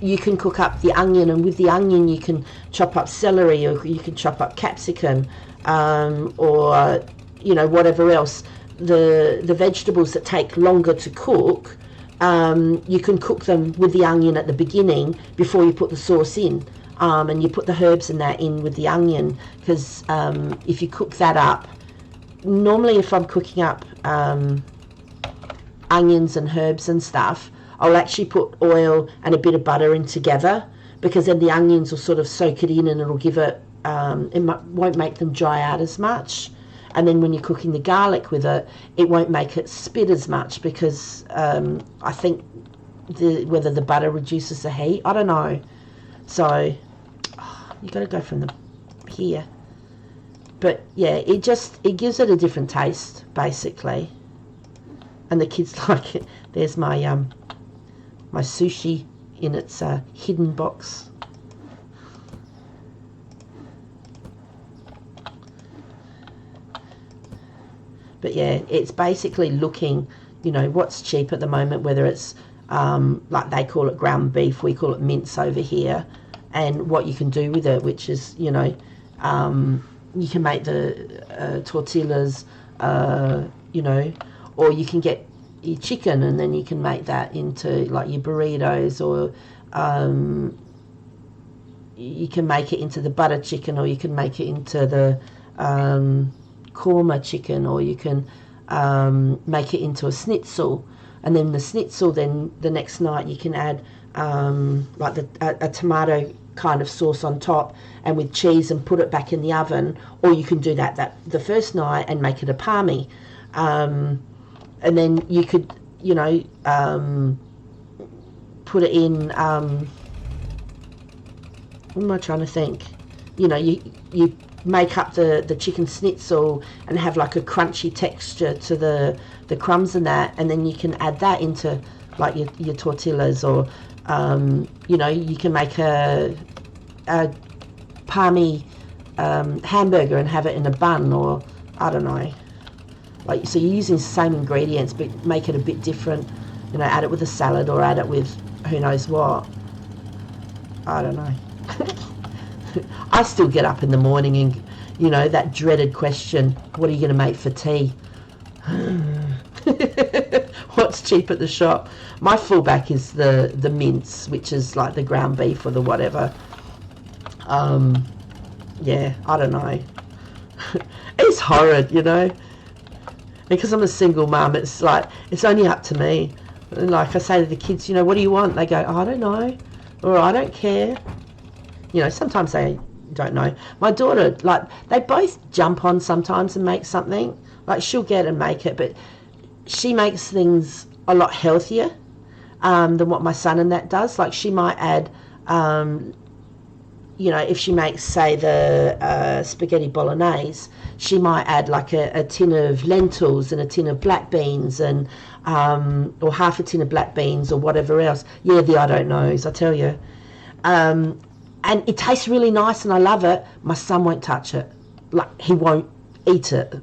You can cook up the onion, and with the onion you can chop up celery, or you can chop up capsicum, or, you know, whatever else. The vegetables that take longer to cook, you can cook them with the onion at the beginning before you put the sauce in, and you put the herbs and that in with the onion, because if you cook that up, normally if I'm cooking up onions and herbs and stuff, I'll actually put oil and a bit of butter in together, because then the onions will sort of soak it in, and it'll give it, won't make them dry out as much. And then when you're cooking the garlic with it, it won't make it spit as much, because I think whether the butter reduces the heat, I don't know. So you got to go from here. But yeah, it gives it a different taste, basically. And the kids like it. There's my my sushi in its hidden box. But yeah, it's basically looking, you know, what's cheap at the moment, whether it's like they call it ground beef, we call it mince over here, and what you can do with it, which is, you know, you can make the tortillas, you know, or you can get your chicken and then you can make that into like your burritos, or you can make it into the butter chicken, or you can make it into the korma chicken, or you can make it into a schnitzel, and then the schnitzel, then the next night you can add like a tomato kind of sauce on top and with cheese, and put it back in the oven, or you can do that the first night and make it a palmy, and then you could, you know, put it in, what am I trying to think, you know, you make up the chicken schnitzel and have like a crunchy texture to the crumbs and that, and then you can add that into like your tortillas, or you know, you can make a palmy hamburger and have it in a bun, or I don't know, like, so you're using the same ingredients but make it a bit different, you know, add it with a salad or add it with who knows what. I don't know. I still get up in the morning and, you know, that dreaded question, what are you going to make for tea? What's cheap at the shop? My fallback is the mince, which is like the ground beef or the whatever. Yeah, I don't know. It's horrid, you know, because I'm a single mum. It's like, it's only up to me. And like I say to the kids, you know, what do you want? They go, I don't know, or I don't care. You know, sometimes they don't know. My daughter, like, they both jump on sometimes and make something. Like, she'll get and make it, but she makes things a lot healthier than what my son and that does. Like, she might add, you know, if she makes, say, the spaghetti bolognese, she might add like a tin of lentils and a tin of black beans, and or half a tin of black beans or whatever else. Yeah, the I don't knows, I tell you. And it tastes really nice and I love it. My son won't touch it. Like, he won't eat it.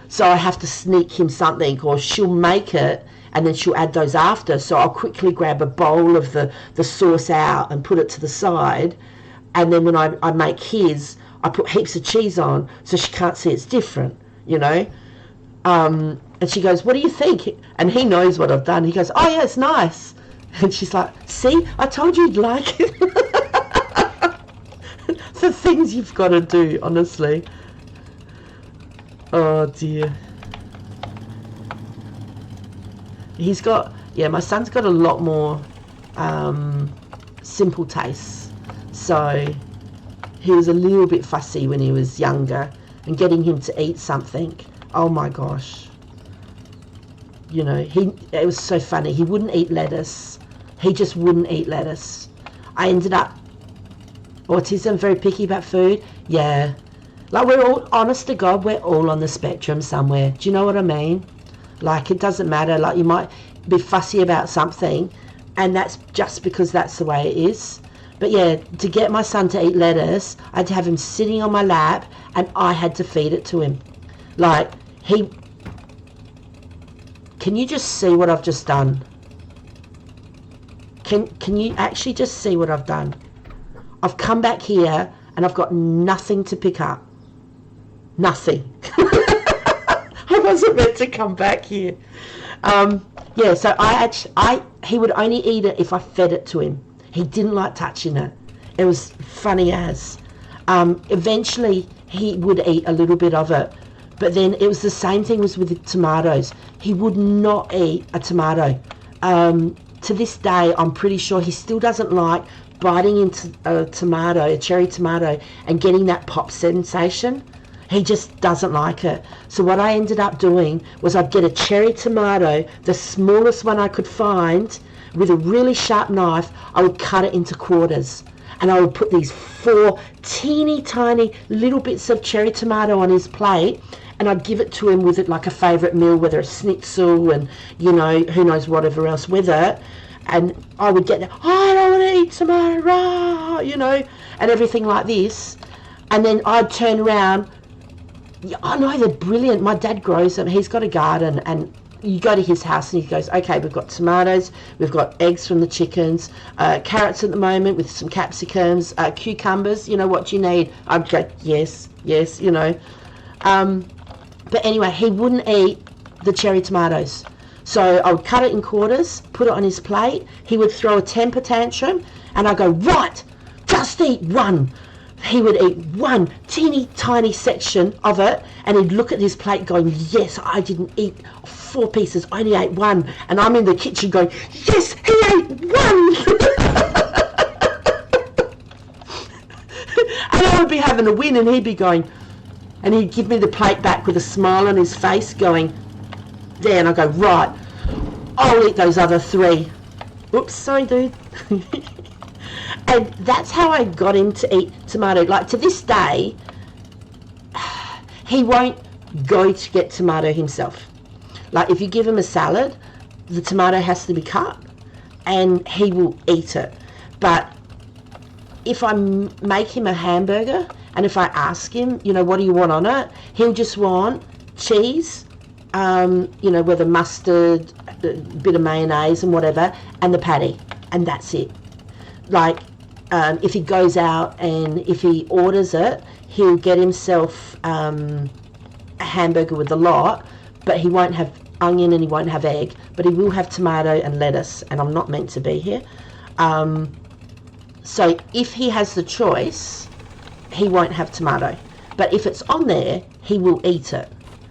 So I have to sneak him something, or she'll make it and then she'll add those after. So I'll quickly grab a bowl of the sauce out and put it to the side. And then when I make his, I put heaps of cheese on so she can't see it's different, you know. And she goes, what do you think? And he knows what I've done. He goes, oh yeah, it's nice. And she's like, see, I told you you'd like it. The things you've got to do, honestly. Oh dear. He's got, yeah, my son's got a lot more simple tastes. So he was a little bit fussy when he was younger, and getting him to eat something, oh my gosh. You know, it was so funny. He wouldn't eat lettuce. He just wouldn't eat lettuce. I ended up, autism, very picky about food. Yeah. Like, we're all, honest to God, we're all on the spectrum somewhere. Do you know what I mean? Like, it doesn't matter. Like, you might be fussy about something, and that's just because that's the way it is. But yeah, to get my son to eat lettuce, I had to have him sitting on my lap, and I had to feed it to him. Like, can you just see what I've just done? Can you actually just see what I've done? I've come back here and I've got nothing to pick up. Nothing. I wasn't meant to come back here. Yeah, so he would only eat it if I fed it to him. He didn't like touching it. It was funny as. Eventually he would eat a little bit of it, but then it was the same thing was with the tomatoes. He would not eat a tomato. To this day, I'm pretty sure he still doesn't like biting into a tomato, a cherry tomato, and getting that pop sensation. He just doesn't like it. So what I ended up doing was I'd get a cherry tomato, the smallest one I could find, with a really sharp knife. I would cut it into quarters, and I would put these 4 teeny tiny little bits of cherry tomato on his plate, and I'd give it to him with it like a favourite meal, whether a schnitzel and, you know, who knows whatever else with it. And I would get, oh, I don't want to eat tomato, rah, you know, and everything like this. And then I'd turn around. I know, they're brilliant. My dad grows them. He's got a garden, and you go to his house and he goes, okay, we've got tomatoes, we've got eggs from the chickens, carrots at the moment with some capsicums, cucumbers, you know, what do you need? I'd go, yes, you know. But anyway, he wouldn't eat the cherry tomatoes. So I would cut it in quarters, put it on his plate. He would throw a temper tantrum, and I'd go, right, just eat one. He would eat one teeny tiny section of it, and he'd look at his plate going, yes, I didn't eat 4 pieces, I only ate 1. And I'm in the kitchen going, yes, he ate 1. And I would be having a win, and he'd be going, and he'd give me the plate back with a smile on his face going, there. And I go, right, I'll eat those other 3. Oops, sorry, dude. And that's how I got him to eat tomato. Like, to this day, he won't go to get tomato himself. Like if you give him a salad, the tomato has to be cut and he will eat it. But if I make him a hamburger and if I ask him, you know, what do you want on it? He'll just want cheese, you know, with a mustard, a bit of mayonnaise and whatever, and the patty. And that's it. Like, if he goes out and if he orders it, he'll get himself a hamburger with a lot, but he won't have onion and he won't have egg, but he will have tomato and lettuce, and I'm not meant to be here. So if he has the choice, he won't have tomato. But if it's on there, he will eat it.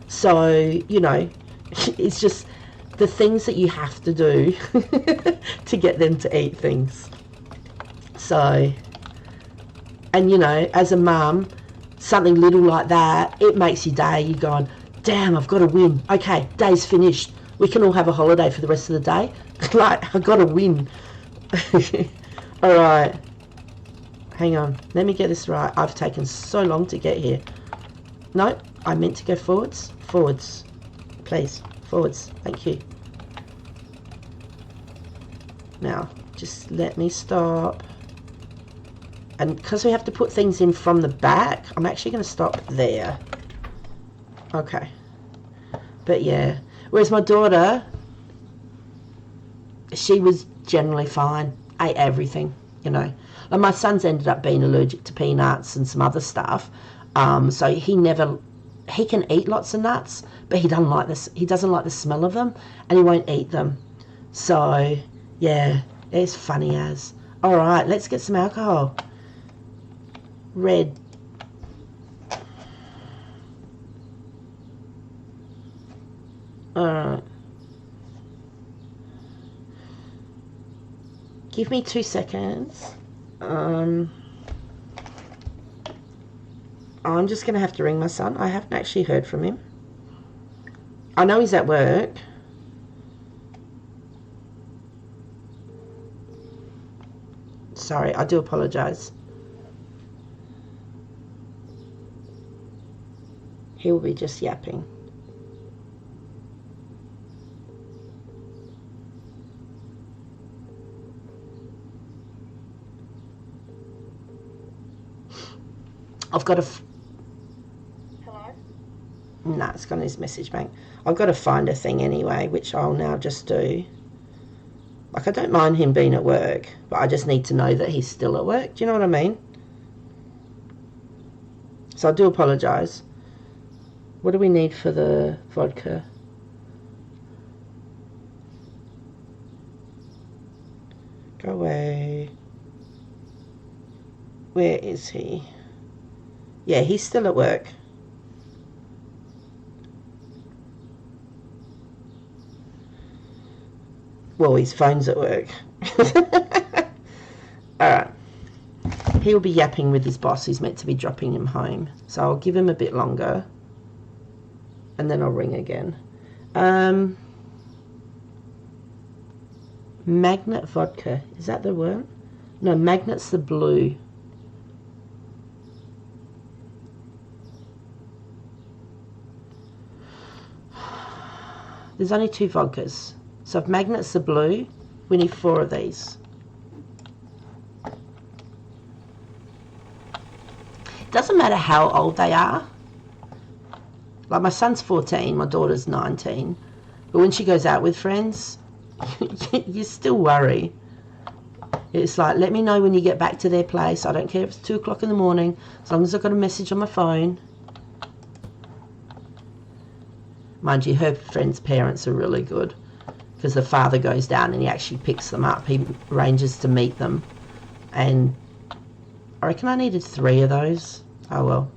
So, you know, it's just the things that you have to do to get them to eat things. So, and you know, as a mum, something little like that, it makes your day. You're going, damn, I've got to win. Okay, day's finished. We can all have a holiday for the rest of the day. Like, I've got to win. All right. Hang on. Let me get this right. I've taken so long to get here. No, I meant to go forwards. Forwards. Please. Forwards. Thank you. Now, just let me stop. And because we have to put things in from the back, I'm actually going to stop there. Okay. But yeah. Whereas my daughter, she was generally fine. Ate everything, you know. Like my son's ended up being allergic to peanuts and some other stuff. So he can eat lots of nuts, but he doesn't like this. He doesn't like the smell of them, and he won't eat them. So yeah, it's funny as. All right, let's get some alcohol. Red. All right. Give me 2 seconds. I'm just going to have to ring my son. I haven't actually heard from him. I know he's at work. Sorry, I do apologise. He will be just yapping. I've got to... Hello? No, it's gone in his message bank. I've got to find a thing anyway, which I'll now just do. Like, I don't mind him being at work, but I just need to know that he's still at work. Do you know what I mean? So I do apologise. What do we need for the vodka? Go away. Where is he? Yeah, he's still at work. Well, his phone's at work. Alright. He'll be yapping with his boss who's meant to be dropping him home. So I'll give him a bit longer. And then I'll ring again. Magnet vodka. Is that the word? No, Magnet's the blue. There's only 2 vodkas. So if Magnet's the blue, we need 4 of these. It doesn't matter how old they are. Like my son's 14, my daughter's 19. But when she goes out with friends, you still worry. It's like, let me know when you get back to their place. I don't care if it's 2 o'clock in the morning, as long as I've got a message on my phone. Mind you, her friends' parents are really good because the father goes down and he actually picks them up. He arranges to meet them. And I reckon I needed 3 of those. Oh well.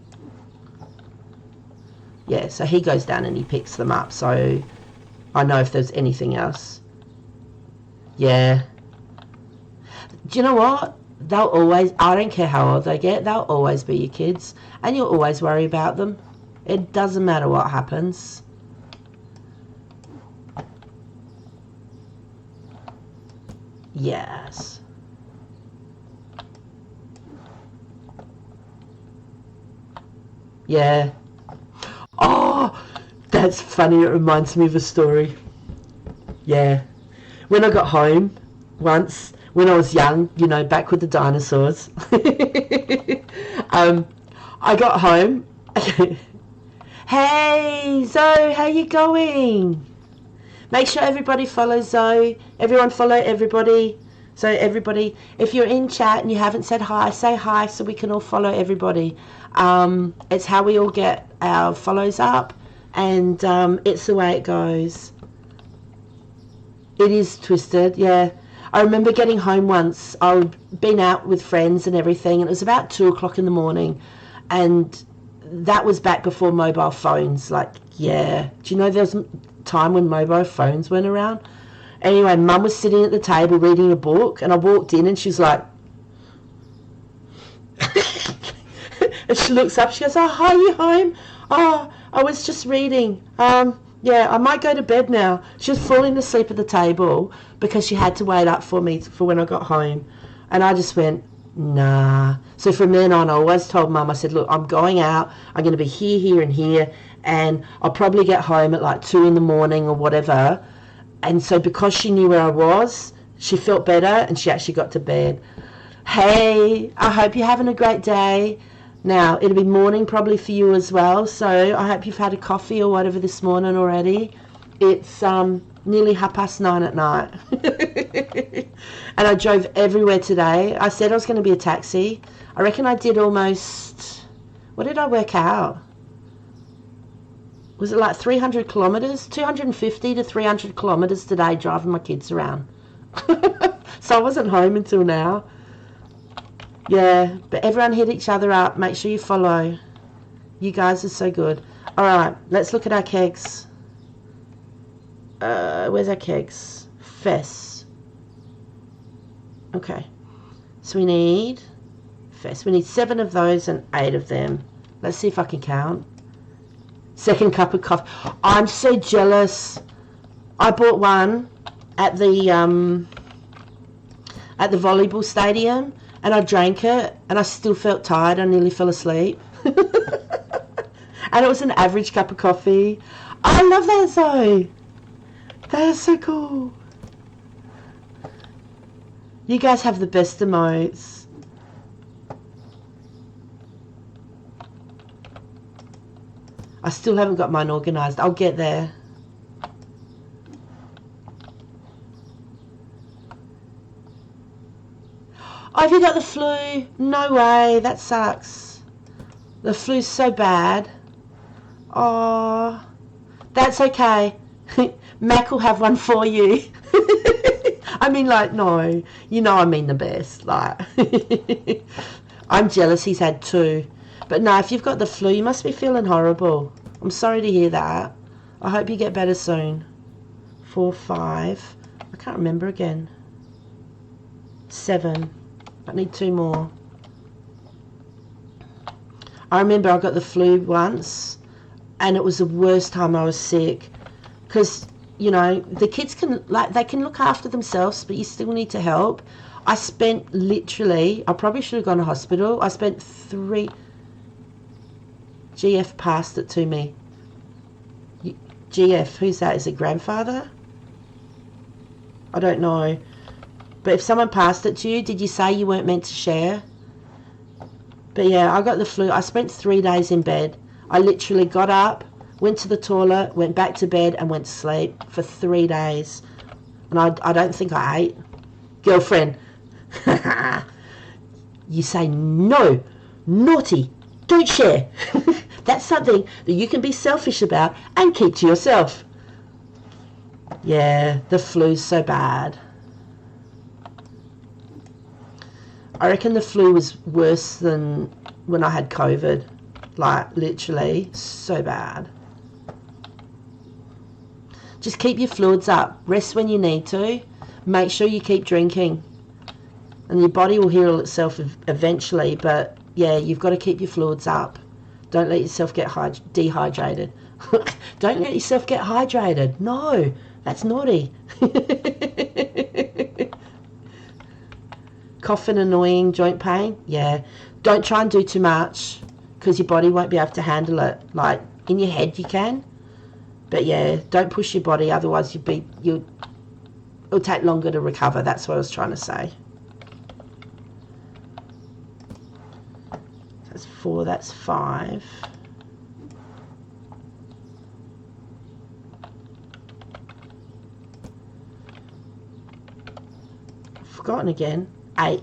Yeah, so he goes down and he picks them up. So I know if there's anything else. Yeah. Do you know what? They'll always, I don't care how old they get, they'll always be your kids. And you'll always worry about them. It doesn't matter what happens. Yes. Yeah. Oh, that's funny. It reminds me of a story. Yeah. When I got home once, when I was young, you know, back with the dinosaurs, I got home. Hey, Zoe, how you going? Make sure everybody follows Zoe. Everyone follow everybody. So everybody, if you're in chat and you haven't said hi, say hi so we can all follow everybody. It's how we all get our follows up, and it's the way it goes. It is twisted, yeah. I remember getting home once. I'd been out with friends and everything, and it was about 2 o'clock in the morning, and that was back before mobile phones. Like, yeah. Do you know there was a time when mobile phones weren't around? Anyway, Mum was sitting at the table reading a book, and I walked in, and she's like, and she looks up, she goes, oh, hi, you home? Oh, I was just reading. Yeah, I might go to bed now. She was falling asleep at the table because she had to wait up for me for when I got home. And I just went, nah. So from then on, I always told Mum, I said, look, I'm going out. I'm going to be here, here, and here. And I'll probably get home at like 2 in the morning or whatever. And so because she knew where I was, she felt better and she actually got to bed. Hey, I hope you're having a great day. Now, it'll be morning probably for you as well, so I hope you've had a coffee or whatever this morning already. It's nearly 9:30 at night. And I drove everywhere today. I said I was going to be a taxi. I reckon I did almost... What did I work out? Was it like 300 kilometres? 250 to 300 kilometres today driving my kids around. So I wasn't home until now. Yeah, but everyone hit each other up. Make sure you follow. You guys are so good. All right, let's look at our kegs. Where's our kegs? Fess. Okay. So we need... Fess. We need 7 of those and 8 of them. Let's see if I can count. Second cup of coffee. I'm so jealous. I bought one at the volleyball stadium, and I drank it, and I still felt tired. I nearly fell asleep. And it was an average cup of coffee. I love that, Zoe. That is so cool. You guys have the best emotes. I still haven't got mine organised. I'll get there. Oh, have you got the flu? No way. That sucks. The flu's so bad. Oh, that's okay. Mac will have one for you. I mean, like, no. You know I mean the best. Like, I'm jealous he's had 2. But no, if you've got the flu, you must be feeling horrible. I'm sorry to hear that. I hope you get better soon. 4, 5. I can't remember again. 7. I need 2 more. I remember I got the flu once, and it was the worst time I was sick. Because, you know, the kids can, like, they can look after themselves, but you still need to help. I spent literally, I probably should have gone to hospital. I spent 3... GF passed it to me. GF, who's that? Is it grandfather? I don't know. But if someone passed it to you, did you say you weren't meant to share? But yeah, I got the flu. I spent 3 days in bed. I literally got up, went to the toilet, went back to bed, and went to sleep for 3 days. And I don't think I ate. Girlfriend. You say no. Naughty. Don't share. That's something that you can be selfish about and keep to yourself. Yeah, the flu's so bad. I reckon the flu was worse than when I had COVID. Like, literally, so bad. Just keep your fluids up. Rest when you need to. Make sure you keep drinking. And your body will heal itself eventually, but yeah, you've got to keep your fluids up. Don't let yourself get dehydrated. Don't let yourself get hydrated. No, that's naughty. Coughing, annoying, joint pain. Yeah. Don't try and do too much because your body won't be able to handle it. Like, In your head you can. But yeah, don't push your body, otherwise it'll take longer to recover. That's what I was trying to say. That's 4, that's 5. I've forgotten again. 8.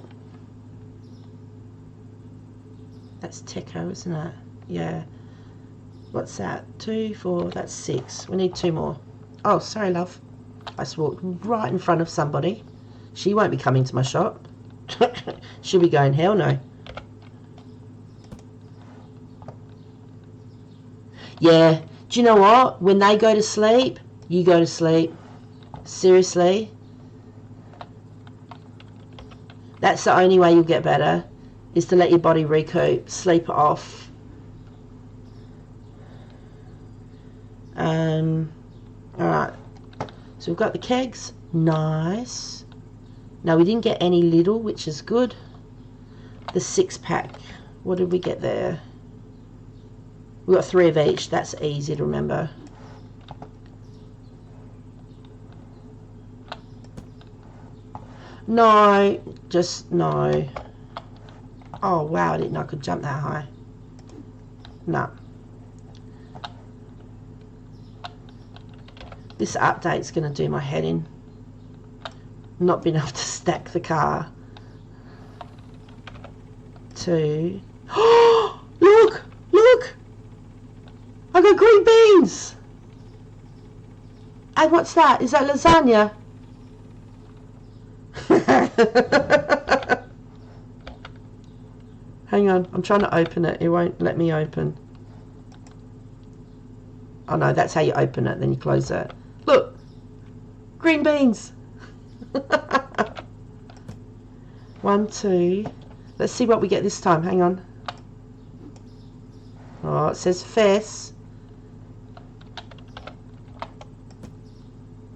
That's Teco, isn't it? Yeah. What's that? 2, 4, that's 6. We need 2 more. Oh, sorry, love. I just walked right in front of somebody. She won't be coming to my shop. She'll be going, hell no. Yeah. Do you know what? When they go to sleep, you go to sleep. Seriously. That's the only way you'll get better, is to let your body recoup, sleep it off. Alright, so we've got the kegs. Nice. Now we didn't get any little, which is good. The 6-pack, what did we get there? We got 3 of each. That's easy to remember. No, just no. Oh wow, I didn't know I could jump that high. No. This update's going to do my head in. Not being able to stack the car. 2. Oh, look! Look! I got green beans! And what's that? Is that lasagna? Hang on, I'm trying to open it. It won't let me open. Oh no, that's how you open it, then you close it. Look! Green beans! 1, 2. Let's see what we get this time. Hang on. Oh, it says Fess.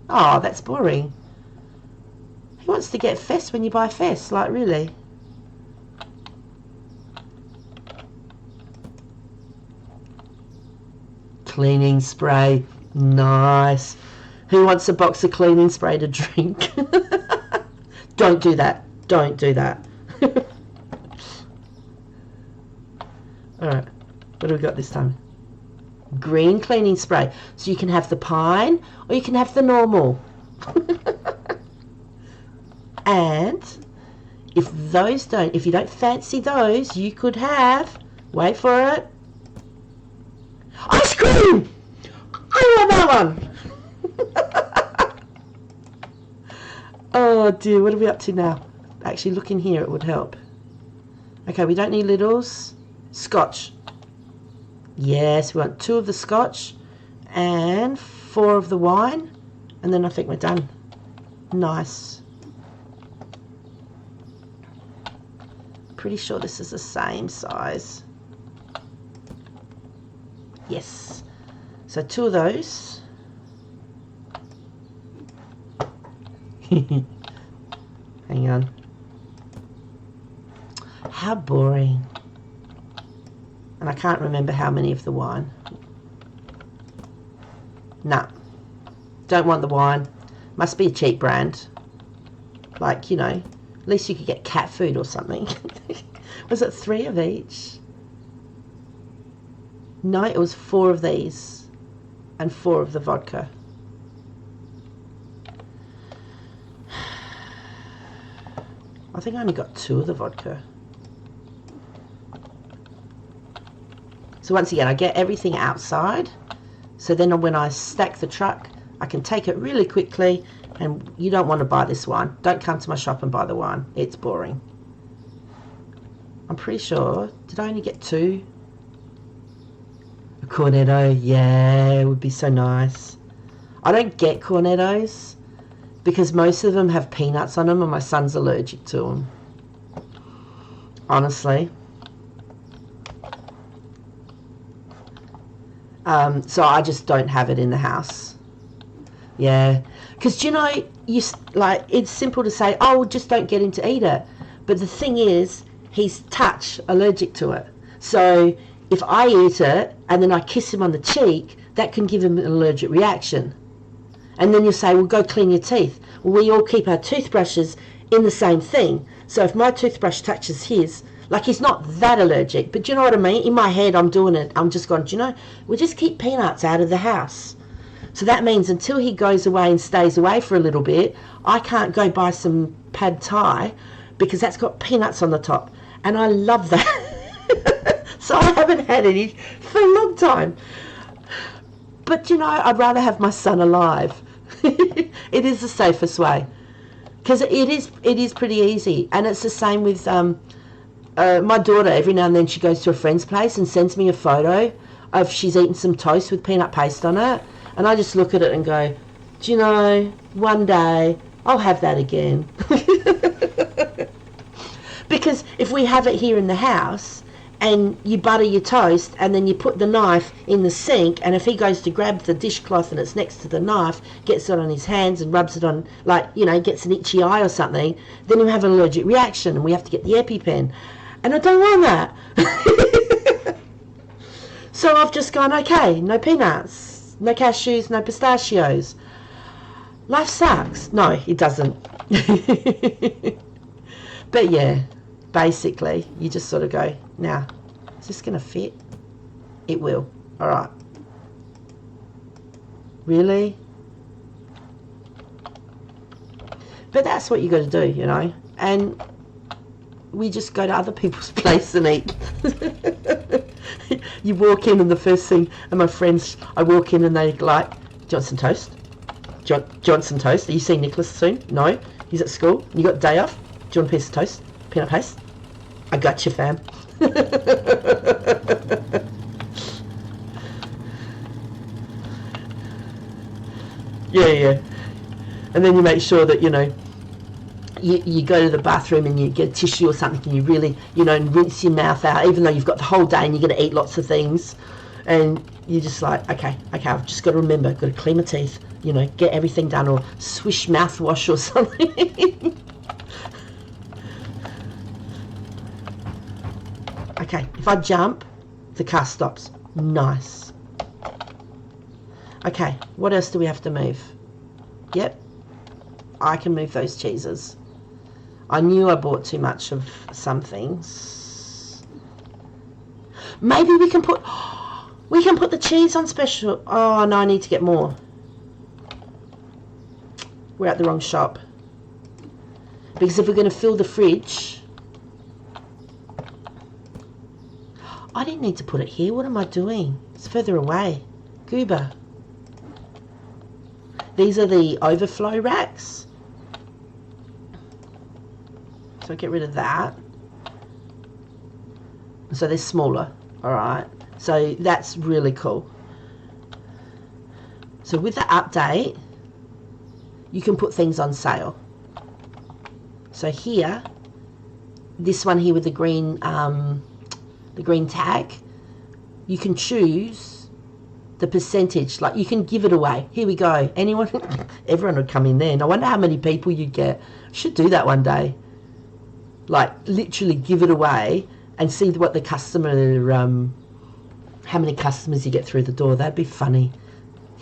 Oh, that's boring. Who wants to get Fess when you buy Fess? Like, really? Cleaning spray. Nice. Who wants a box of cleaning spray to drink? Don't do that. Don't do that. Alright. What do we got this time? Green cleaning spray. So you can have the pine or you can have the normal. And if you don't fancy those, you could have, wait for it, ice cream! I want that one! Oh dear, what are we up to now? Actually, look in here, it would help. Okay, we don't need littles. Scotch. Yes, we want 2 of the scotch and 4 of the wine, and then I think we're done. Nice. Pretty sure this is the same size. Yes. So 2 of those. Hang on. How boring. And I can't remember how many of the wine. Nah. Don't want the wine. Must be a cheap brand. Like, you know, at least you could get cat food or something. Was it 3 of each? No, it was 4 of these. And 4 of the vodka. I think I only got 2 of the vodka. So once again, I get everything outside. So then when I stack the truck, I can take it really quickly. And you don't want to buy this wine. Don't come to my shop and buy the wine. It's boring. I'm pretty sure. Did I only get 2? A Cornetto. Yeah, it would be so nice. I don't get Cornettos because most of them have peanuts on them and my son's allergic to them. Honestly. So I just don't have it in the house. Yeah. Because, you know, it's simple to say, oh, just don't get him to eat it. But the thing is, he's allergic to it. So if I eat it and then I kiss him on the cheek, that can give him an allergic reaction. And then you say, well, go clean your teeth. Well, we all keep our toothbrushes in the same thing. So if my toothbrush touches his, like, he's not that allergic, but do you know what I mean? In my head, I'm doing it. I'm just going, do you know, we'll just keep Peanuts out of the house. So that means until he goes away and stays away for a little bit, I can't go buy some pad thai because that's got peanuts on the top. And I love that. So I haven't had any for a long time. But, you know, I'd rather have my son alive. It is the safest way. Because it is pretty easy. And it's the same with my daughter. Every now and then she goes to a friend's place and sends me a photo of she's eaten some toast with peanut paste on it. And I just look at it and go, do you know, one day I'll have that again. Because if we have it here in the house and you butter your toast and then you put the knife in the sink, and if he goes to grab the dishcloth and it's next to the knife, gets it on his hands and rubs it on, like, you know, gets an itchy eye or something, then he'll have an allergic reaction and we have to get the EpiPen. And I don't want that. So I've just gone, okay, no peanuts, no cashews, no pistachios. Life sucks. No, it doesn't. But yeah, basically, you just sort of go, now, is this going to fit? It will. All right. Really? But that's what you got to do, you know. And we just go to other people's place and eat. You walk in and the first thing, and my friends, I walk in and they like, Johnson toast? Johnson toast? Are you seeing Nicholas soon? No? He's at school? You got a day off? Do you want a piece of toast? Peanut paste? I got you, fam. Yeah. And then you make sure that, you know, you go to the bathroom and you get a tissue or something and you really, you know, and rinse your mouth out, even though you've got the whole day and you're going to eat lots of things. And you're just like, okay, I've just got to remember, got to clean my teeth, you know, get everything done, or swish mouthwash or something. Okay, if I jump, the car stops. Nice. Okay, what else do we have to move? Yep, I can move those cheeses. I knew I bought too much of some things. Maybe we can put the cheese on special. Oh no, I need to get more. We're at the wrong shop. Because if we're going to fill the fridge, I didn't need to put it here. What am I doing? It's further away. Goober. These are the overflow racks. So get rid of that. So they're smaller. Alright. So that's really cool. So with the update, you can put things on sale. So here, this one here with the green tag, you can choose the percentage. Like, you can give it away. Here we go. Everyone would come in there. And I wonder how many people you'd get. Should do that one day. Like, literally give it away and see what the customer, how many customers you get through the door. That'd be funny.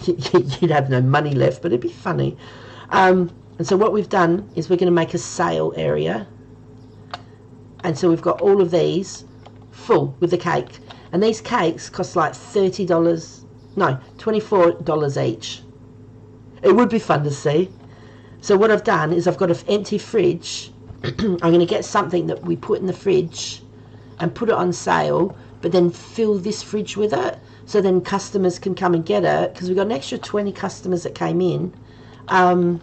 You'd have no money left, but it'd be funny. And so what we've done is we're going to make a sale area. And so we've got all of these full with the cake. And these cakes cost like $24 each. It would be fun to see. So what I've done is I've got an empty fridge. I'm going to get something that we put in the fridge and put it on sale, but then fill this fridge with it, so then customers can come and get it, because we've got an extra 20 customers that came in. But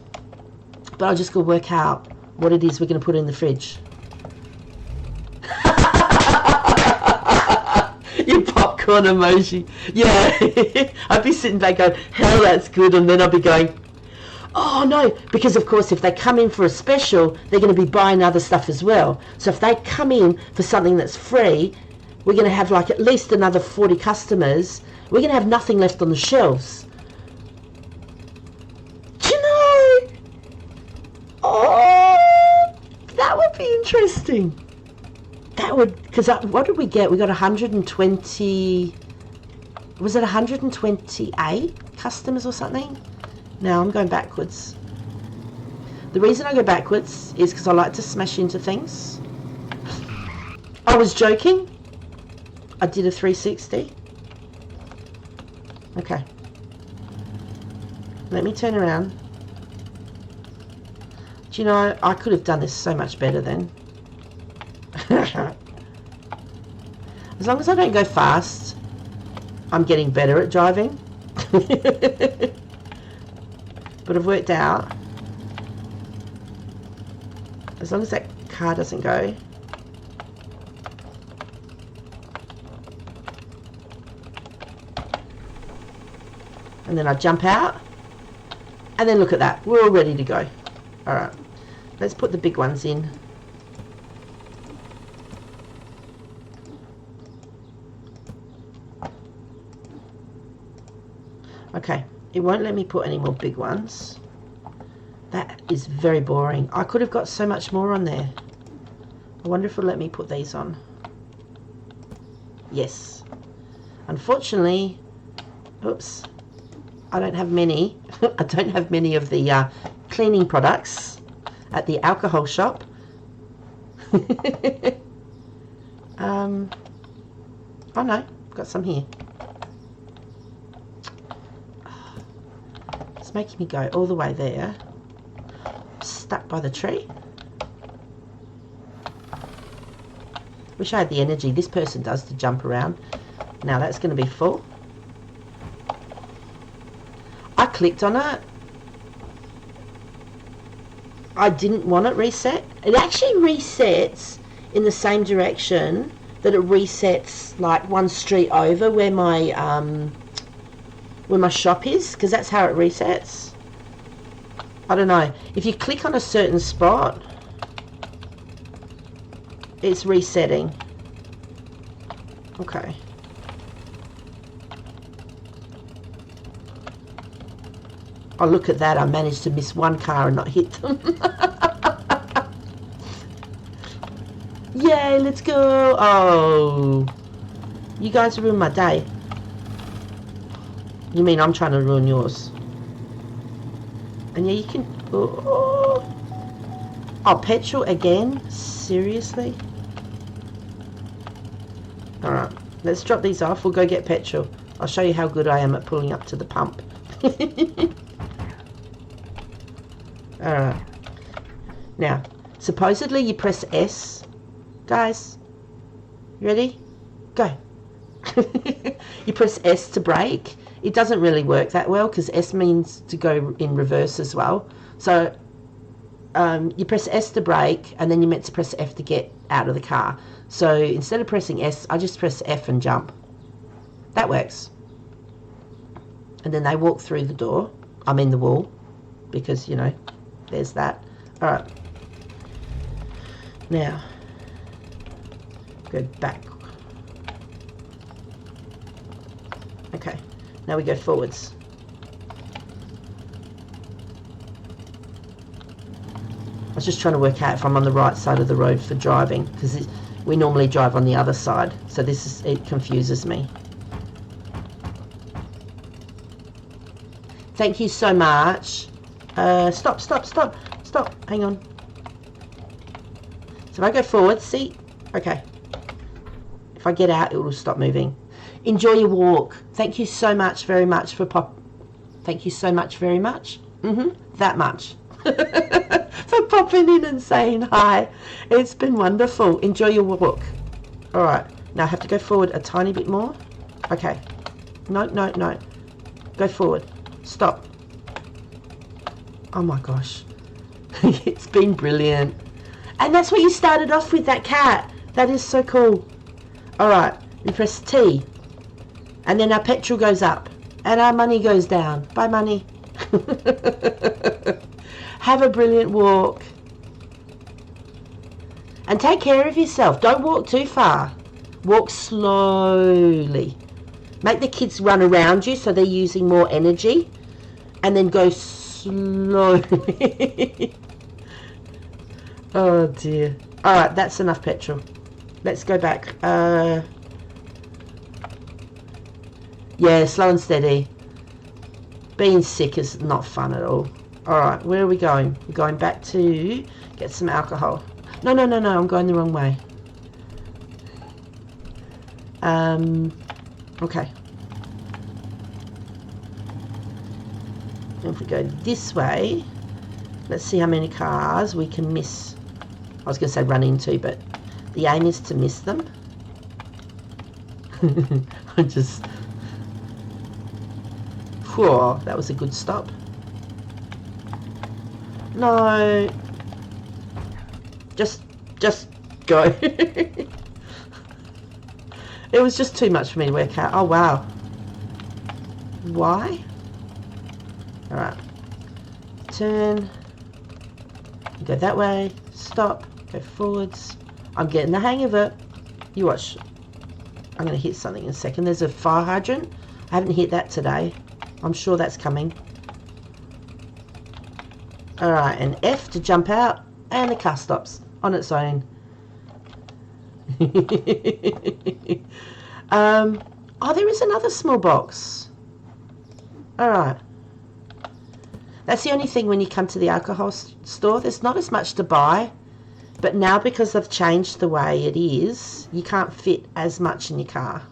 I'll just go work out what it is we're going to put in the fridge. Your popcorn emoji. Yeah. I'd be sitting back going, hell, that's good. And then I'll be going, oh no, because of course if they come in for a special, they're going to be buying other stuff as well. So if they come in for something that's free, we're going to have like at least another 40 customers. We're going to have nothing left on the shelves. Do you know? Oh, that would be interesting. That would, because what did we get? We got 120, was it 128 customers or something? No, I'm going backwards. The reason I go backwards is because I like to smash into things. I was joking. I did a 360. Okay. Let me turn around. Do you know, I could have done this so much better then. As long as I don't go fast, I'm getting better at driving. But I've worked out, as long as that car doesn't go. And then I jump out. And then look at that. We're all ready to go. Alright. Let's put the big ones in. Okay. It won't let me put any more big ones. That is very boring. I could have got so much more on there. I wonder if it'll let me put these on. Yes. Unfortunately, oops, I don't have many. I don't have many of the cleaning products at the alcohol shop. Oh no, got some here. It's making me go all the way there. Stuck by the tree. Wish I had the energy this person does to jump around. Now that's going to be full. I clicked on it. I didn't want it reset. It actually resets in the same direction that it resets like one street over where my shop is, because that's how it resets. I don't know. If you click on a certain spot, it's resetting. Okay. Oh, look at that. I managed to miss one car and not hit them. Yay, let's go. Oh, you guys ruined my day. You mean I'm trying to ruin yours? And yeah, you can... Oh, petrol again? Seriously? Alright, let's drop these off. We'll go get petrol. I'll show you how good I am at pulling up to the pump. Alright. Now, supposedly you press S. Guys, you ready? Go. You press S to brake. It doesn't really work that well because S means to go in reverse as well. So you press S to brake and then you're meant to press F to get out of the car. So instead of pressing S, I just press F and jump. That works. And then they walk through the door. I mean the wall, because, you know, there's that. All right. Now, go back. Okay. Now we go forwards. I was just trying to work out if I'm on the right side of the road for driving, because we normally drive on the other side, so it confuses me. Thank you so much. Stop. Hang on. So if I go forward, see? Okay. If I get out, it will stop moving. Enjoy your walk. Thank you so much very much for Thank you so much very much. That much. For popping in and saying hi. It's been wonderful. Enjoy your walk. All right. Now I have to go forward a tiny bit more. Okay. No. Go forward. Stop. Oh my gosh. It's been brilliant. And that's what you started off with, that cat. That is so cool. All right. You press T. And then our petrol goes up. And our money goes down. Bye, money. Have a brilliant walk. And take care of yourself. Don't walk too far. Walk slowly. Make the kids run around you so they're using more energy. And then go slowly. Oh dear. Alright, that's enough petrol. Let's go back. Yeah, slow and steady. Being sick is not fun at all. Alright, where are we going? We're going back to get some alcohol. No, I'm going the wrong way. Okay. If we go this way, let's see how many cars we can miss. I was going to say run into, but the aim is to miss them. I just... Whew, that was a good stop. No. Just go. It was just too much for me to work out. Oh, wow. Why? Alright. Turn. Go that way. Stop. Go forwards. I'm getting the hang of it. You watch. I'm going to hit something in a second. There's a fire hydrant. I haven't hit that today. I'm sure that's coming. Alright, and F to jump out. And the car stops on its own. Oh, there is another small box. Alright. That's the only thing when you come to the alcohol store. There's not as much to buy. But now because they've changed the way it is, you can't fit as much in your car.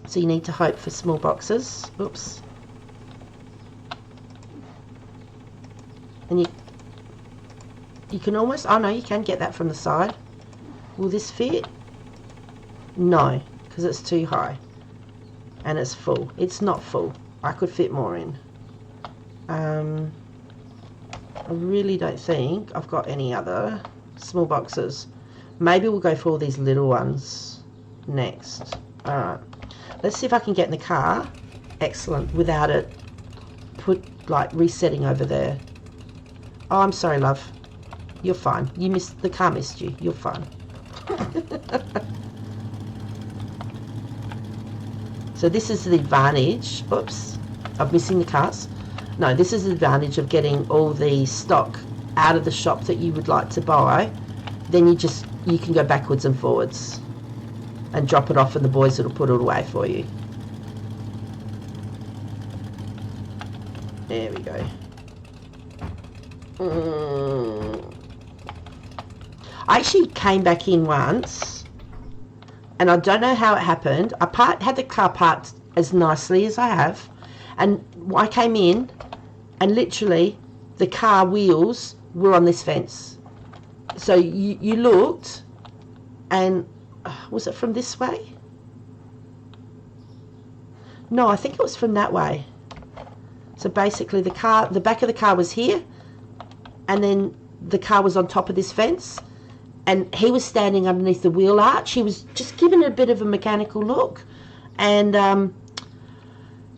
So you need to hope for small boxes. Oops. And you can almost... Oh, no, you can get that from the side. Will this fit? No, because it's too high. And it's full. It's not full. I could fit more in. I really don't think I've got any other small boxes. Maybe we'll go for all these little ones next. Alright. Let's see if I can get in the car. Excellent. Without it resetting over there. Oh, I'm sorry, love. You're fine. The car missed you. You're fine. So this is the advantage, oops, of missing the cars. No, this is the advantage of getting all the stock out of the shop that you would like to buy. Then you can go backwards and forwards and drop it off, and the boys will put it away for you. There we go. I actually came back in once, and I don't know how it happened. I had the car parked as nicely as I have, and I came in, and literally the car wheels were on this fence. So you looked, and was it from this way? No, I think it was from that way. So basically the back of the car was here, and then the car was on top of this fence, and he was standing underneath the wheel arch. He was just giving it a bit of a mechanical look, and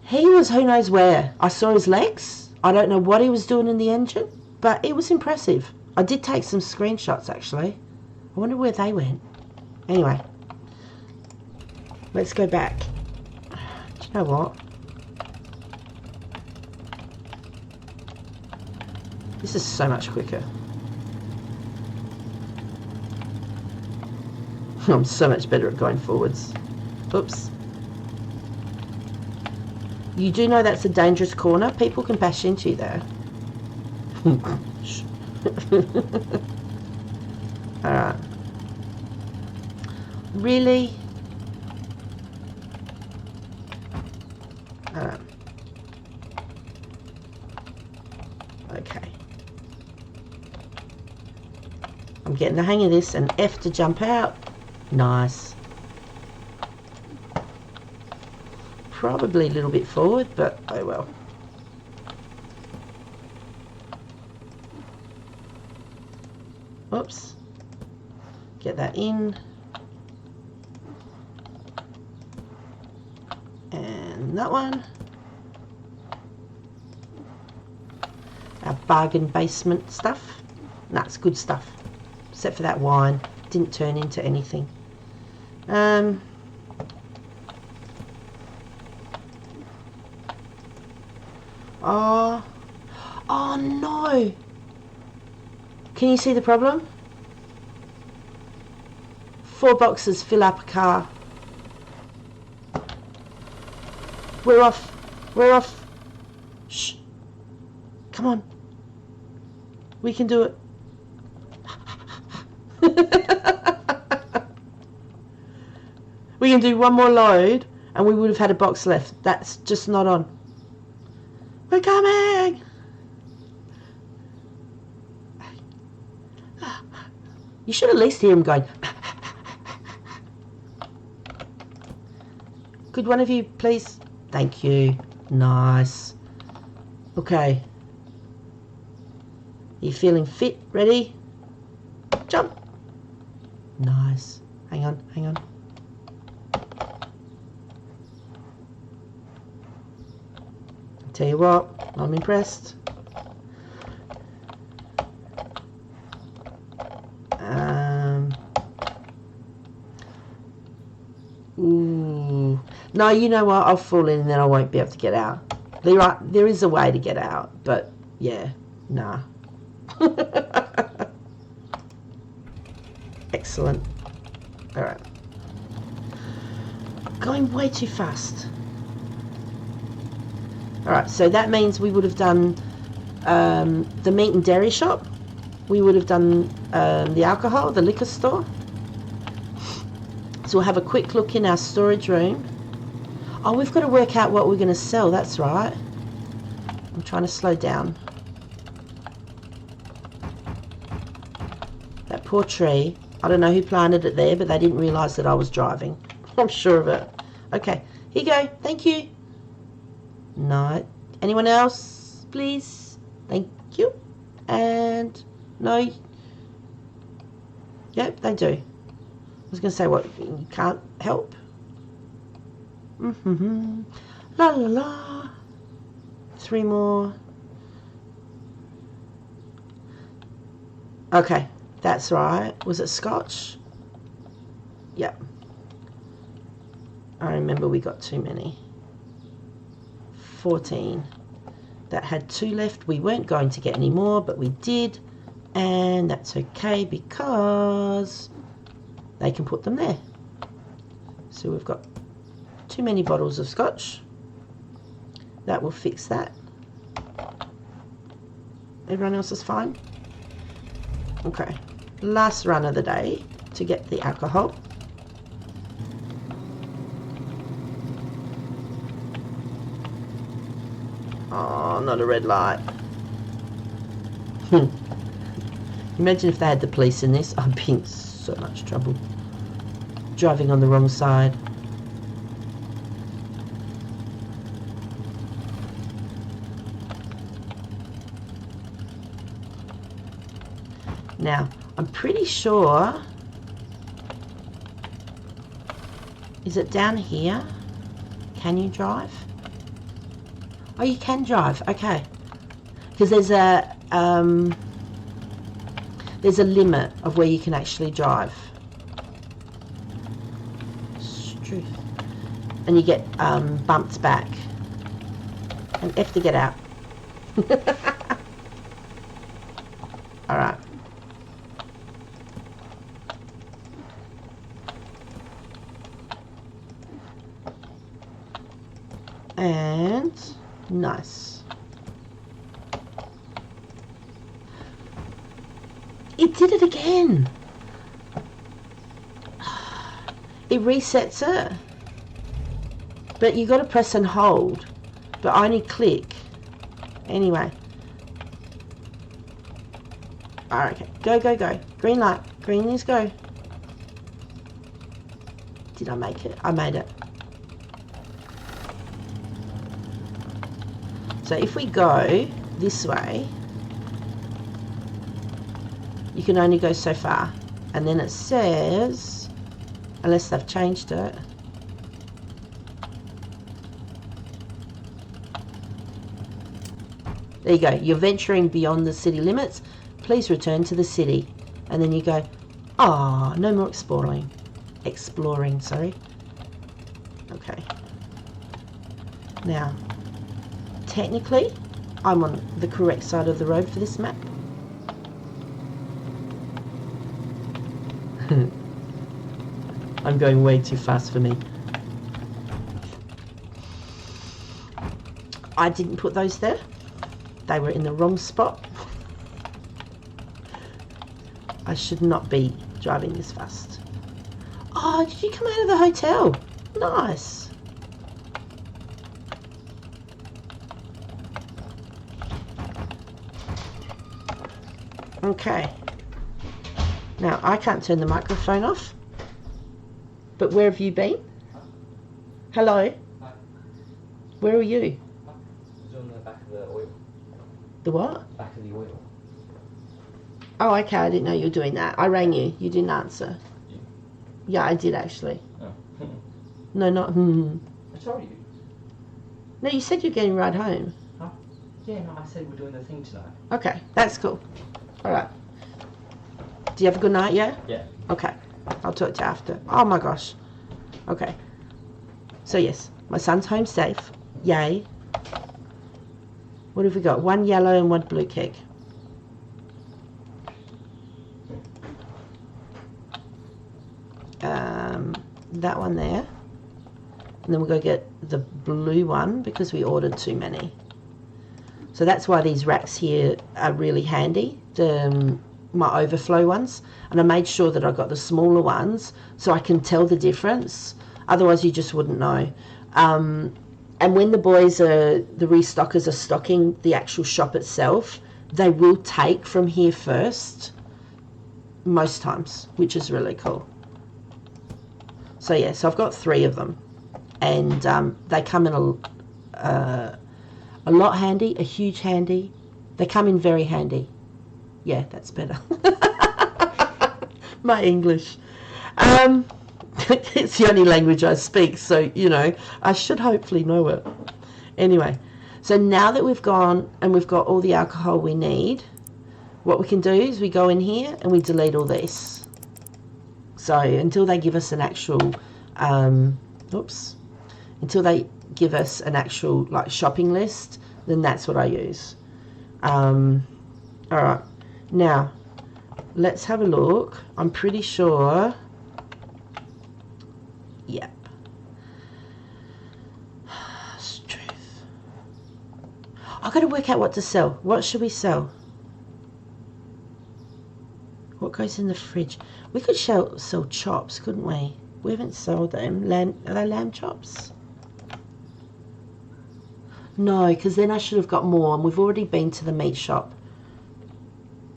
he was who knows where. I saw his legs. I don't know what he was doing in the engine, but it was impressive. I did take some screenshots, actually. I wonder where they went. Anyway, let's go back. Do you know what? This is so much quicker. I'm so much better at going forwards. Oops. You do know that's a dangerous corner. People can bash into you there. Alright. Really? Alright. Okay. I'm getting the hang of this, and F to jump out. Nice. Probably a little bit forward, but oh well. Oops. Get that in. And that one. Our bargain basement stuff. That's good stuff. Except for that wine. Didn't turn into anything. Oh no! Can you see the problem? 4 boxes fill up a car. We're off. We're off. Shh. Come on. We can do it. We can do one more load and we would have had a box left. That's just not on. We're coming. You should at least hear him going. Could one of you please? Thank you. Nice. Okay. You feeling fit? Ready? Jump. Nice. Hang on, hang on. Tell you what, I'm impressed. Ooh. No, you know what? I'll fall in and then I won't be able to get out. There is a way to get out, but yeah, nah. Excellent. All right. Going way too fast. All right, so that means we would have done the meat and dairy shop. We would have done the alcohol, the liquor store. So we'll have a quick look in our storage room. Oh, we've got to work out what we're going to sell. That's right. I'm trying to slow down. That poor tree. I don't know who planted it there, but they didn't realise that I was driving. I'm sure of it. Okay, here you go. Thank you. No. Anyone else, please? Thank you. And no. Yep, they do. I was going to say, what, you can't help? La la la. 3 more. Okay, that's right. Was it Scotch? Yep. I remember we got too many. 14. That had 2 left. We weren't going to get any more, but we did. And that's okay because they can put them there. So we've got too many bottles of Scotch. That will fix that. Everyone else is fine? Okay. Last run of the day to get the alcohol. Oh, not a red light. Imagine if they had the police in this. I'd be in so much trouble. Driving on the wrong side. Now, I'm pretty sure... Is it down here? Can you drive? Oh, you can drive. Okay. Because there's a limit of where you can actually drive. Struth. And you get bumped back. And F to get out. Alright. And nice. It did it again. It resets it. But you got to press and hold. But only click. Anyway. Alright, okay. Go, go, go. Green light. Green is go. Did I make it? I made it. So if we go this way, you can only go so far. And then it says, unless they've changed it, there you go, you're venturing beyond the city limits. Please return to the city. And then you go, ah, no more exploring. Exploring, sorry. Okay. Now, technically, I'm on the correct side of the road for this map. I'm going way too fast for me. I didn't put those there. They were in the wrong spot. I should not be driving this fast. Oh, did you come out of the hotel? Nice. Okay. Now, I can't turn the microphone off. But where have you been? Hello? Where are you? It's on the back of the oil. The what? Back of the oil. Oh, okay. I didn't know you were doing that. I rang you. You didn't answer. Yeah, I did actually. Oh. No, not I told you. No, you said you're getting right home. Huh? Yeah, no, I said we're doing the thing tonight. Okay, that's cool. All right. Do you have a good night, yeah? Yeah. Okay. I'll talk to you after. Oh my gosh. Okay. So yes, my son's home safe. Yay. What have we got? One yellow and one blue keg. That one there. And then we'll go get the blue one because we ordered too many. So that's why these racks here are really handy, my overflow ones. And I made sure that I got the smaller ones so I can tell the difference. Otherwise you just wouldn't know. And when the boys the restockers are stocking the actual shop itself, they will take from here first, most times, which is really cool. So yeah, so I've got 3 of them. And they come in a lot handy, a huge handy. They come in very handy. Yeah, that's better. My English. It's the only language I speak, so, you know, I should hopefully know it. Anyway, so now that we've gone and we've got all the alcohol we need, what we can do is we go in here and we delete all this. So until they give us an actual, until they give us an actual like shopping list, then that's what I use. All right, now let's have a look. I'm pretty sure. Yep. Truth. I've got to work out what to sell. What should we sell? What goes in the fridge? We could sell chops, couldn't we? We haven't sold them. Are they lamb chops? No, because then I should have got more, and we've already been to the meat shop.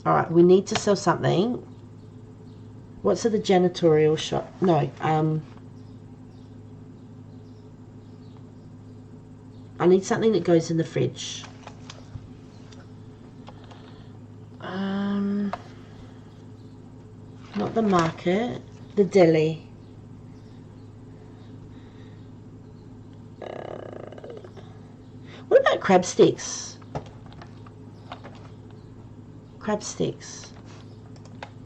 All right, we need to sell something. What's at the janitorial shop? No, I need something that goes in the fridge. Not the market, the deli. What about crab sticks? Crab sticks.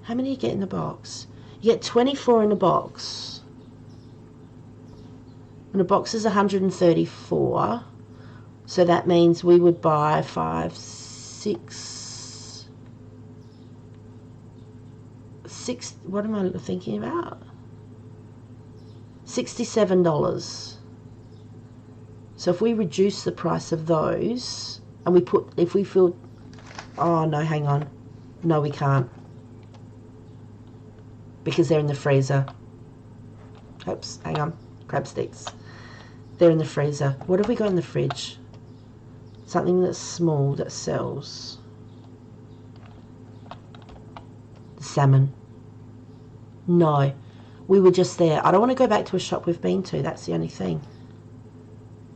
How many do you get in the box? You get 24 in a box. And a box is 134. So that means we would buy 5, 6, what am I thinking about? $67. So if we reduce the price of those and we put, if we feel, oh no, hang on. No, we can't. Because they're in the freezer. Oops, hang on. Crab sticks. They're in the freezer. What have we got in the fridge? Something that's small that sells. The salmon. No, we were just there. I don't want to go back to a shop we've been to. That's the only thing.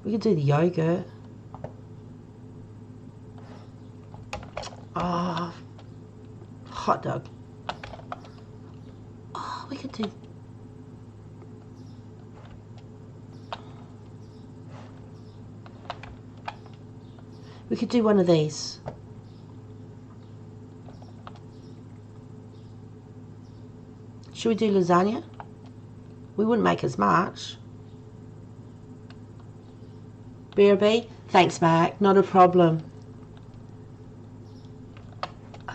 We could do the yogurt. Oh, hot dog. Oh, we could do... We could do one of these. Should we do lasagna? We wouldn't make as much. BRB? Thanks, Mac. Not a problem. I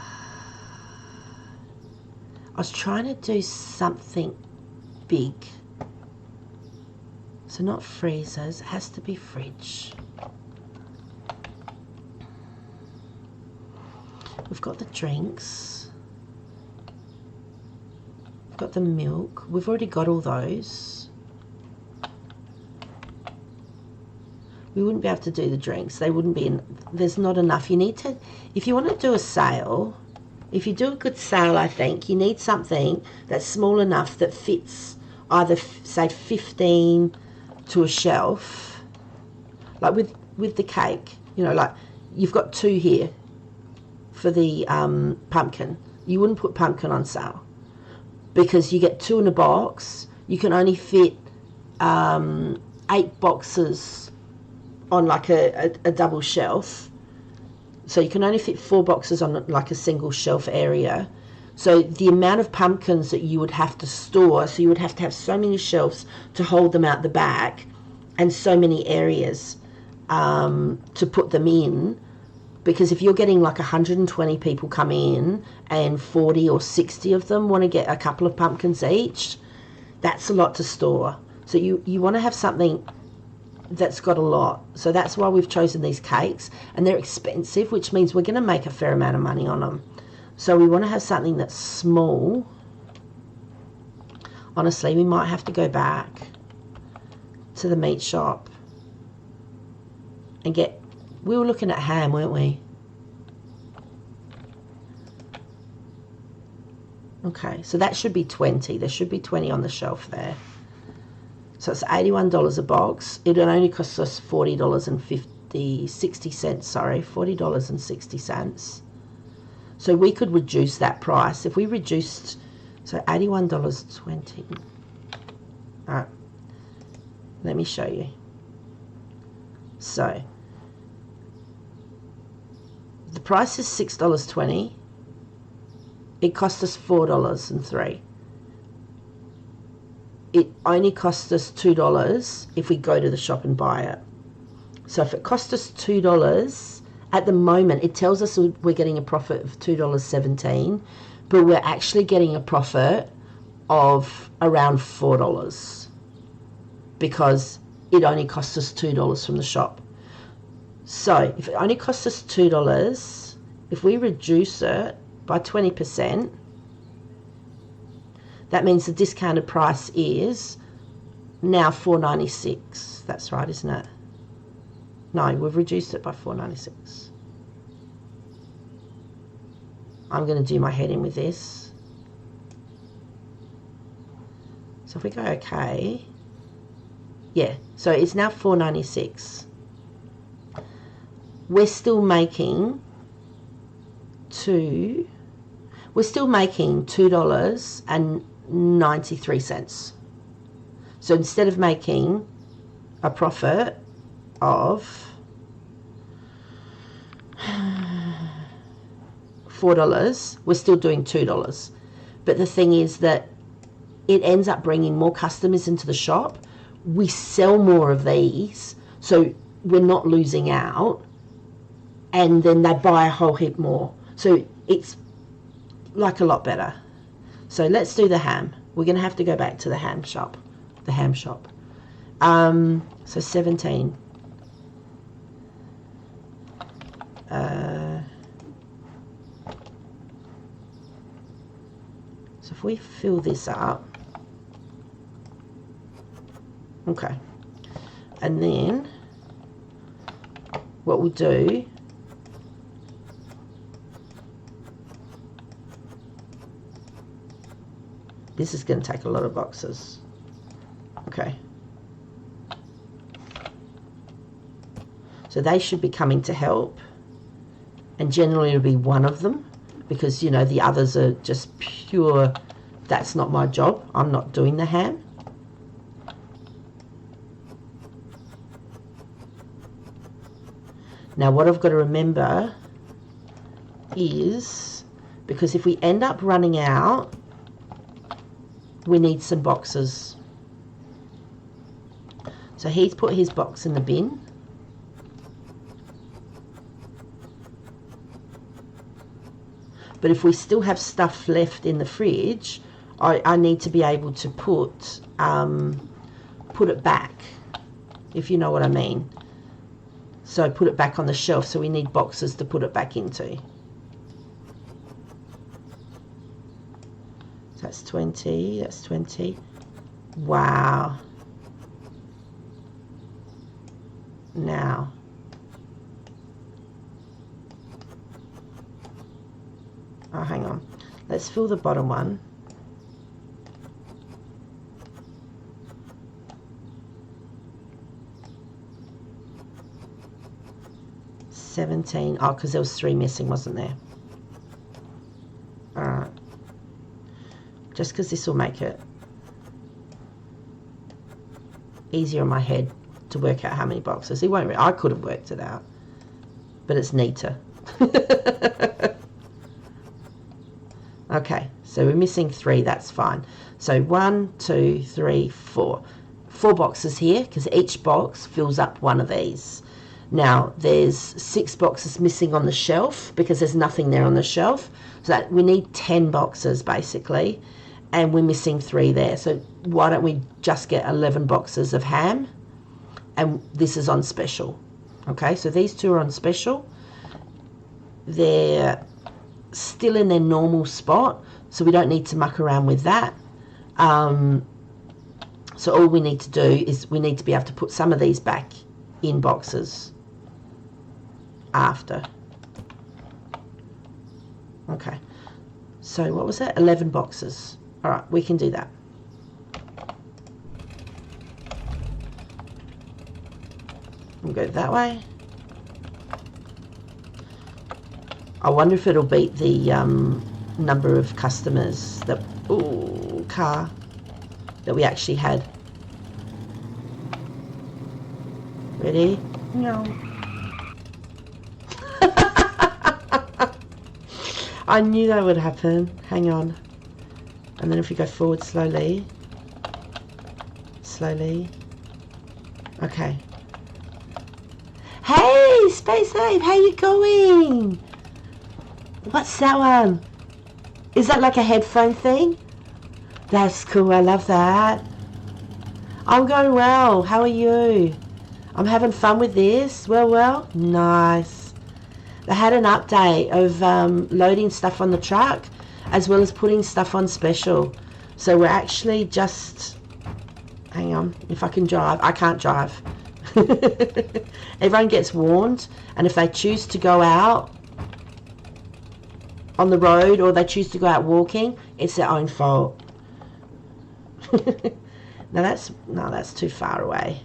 was trying to do something big. So not freezers, it has to be fridge. We've got the drinks. We've got the milk. We've already got all those. We wouldn't be able to do the drinks. They wouldn't be in, there's not enough. You need to, if you want to do a sale, if you do a good sale, I think you need something that's small enough that fits either say 15 to a shelf, like with the cake, you know, like you've got 2 here for the pumpkin. You wouldn't put pumpkin on sale because you get 2 in a box. You can only fit 8 boxes on like a double shelf, so you can only fit 4 boxes on like a single shelf area. So the amount of pumpkins that you would have to store, so you would have to have so many shelves to hold them out the back and so many areas to put them in, because if you're getting like 120 people come in and 40 or 60 of them want to get a couple of pumpkins each, that's a lot to store. So you want to have something that's got a lot. So that's why we've chosen these cakes, and they're expensive, which means we're going to make a fair amount of money on them. So we want to have something that's small. Honestly, we might have to go back to the meat shop and get, we were looking at ham, weren't we? Okay, so that should be 20. There should be 20 on the shelf there. So it's $81 a box. It only costs us $40.60, sorry, $40.60. So we could reduce that price. If we reduced, so $81.20. All right, let me show you. So the price is $6.20. It cost us $4.03. It only costs us $2 if we go to the shop and buy it. So if it cost us $2, at the moment it tells us we're getting a profit of $2.17, but we're actually getting a profit of around $4 because it only costs us $2 from the shop. So if it only costs us $2, if we reduce it by 20%, that means the discounted price is now $4.96. That's right, isn't it? No, we've reduced it by $4.96. I'm going to do my head in with this. So if we go okay, yeah, so it's now $4.96. We're still making $2.93. So instead of making a profit of $4, we're still doing $2. But the thing is that it ends up bringing more customers into the shop. We sell more of these, so we're not losing out, and then they buy a whole heap more. So it's like a lot better. So let's do the ham. We're going to have to go back to the ham shop. So 17. So if we fill this up, okay, and then what we'll do, this is going to take a lot of boxes. Okay. So they should be coming to help. And generally it'll be one of them because, you know, the others are just pure, that's not my job. I'm not doing the ham. Now what I've got to remember is, because if we end up running out, we need some boxes. So he's put his box in the bin. But if we still have stuff left in the fridge, I need to be able to put it back. if you know what I mean. So put it back on the shelf, so we need boxes to put it back into. So that's 20, that's 20. Wow. Now, oh, hang on. Let's fill the bottom one. $17. Oh, because there was 3 missing, wasn't there? All right. Just because this will make it easier in my head to work out how many boxes. It won't. I could have worked it out, but it's neater. Okay, so we're missing 3. That's fine. So 1, 2, 3, 4. 4 boxes here, because each box fills up one of these. Now there's 6 boxes missing on the shelf because there's nothing there on the shelf. So that we need 10 boxes basically, and we're missing 3 there. So why don't we just get 11 boxes of ham? And this is on special. Okay, so these 2 are on special. They're still in their normal spot, so we don't need to muck around with that. So all we need to do is we need to be able to put some of these back in boxes after. Okay, so what was that? 11 boxes. All right, we can do that. We'll go that way. I wonder if it'll beat the number of customers that car that we actually had. Ready? No. I knew that would happen. Hang on. And then if we go forward slowly. Slowly. Okay. Hey, Space Ape, how you going? What's that one? Is that like a headphone thing? That's cool, I love that. I'm going well, how are you? I'm having fun with this. Well, nice. They had an update of loading stuff on the truck as well as putting stuff on special. So we're actually just, hang on, if I can drive. I can't drive. Everyone gets warned, and if they choose to go out on the road or they choose to go out walking, it's their own fault. No, that's too far away.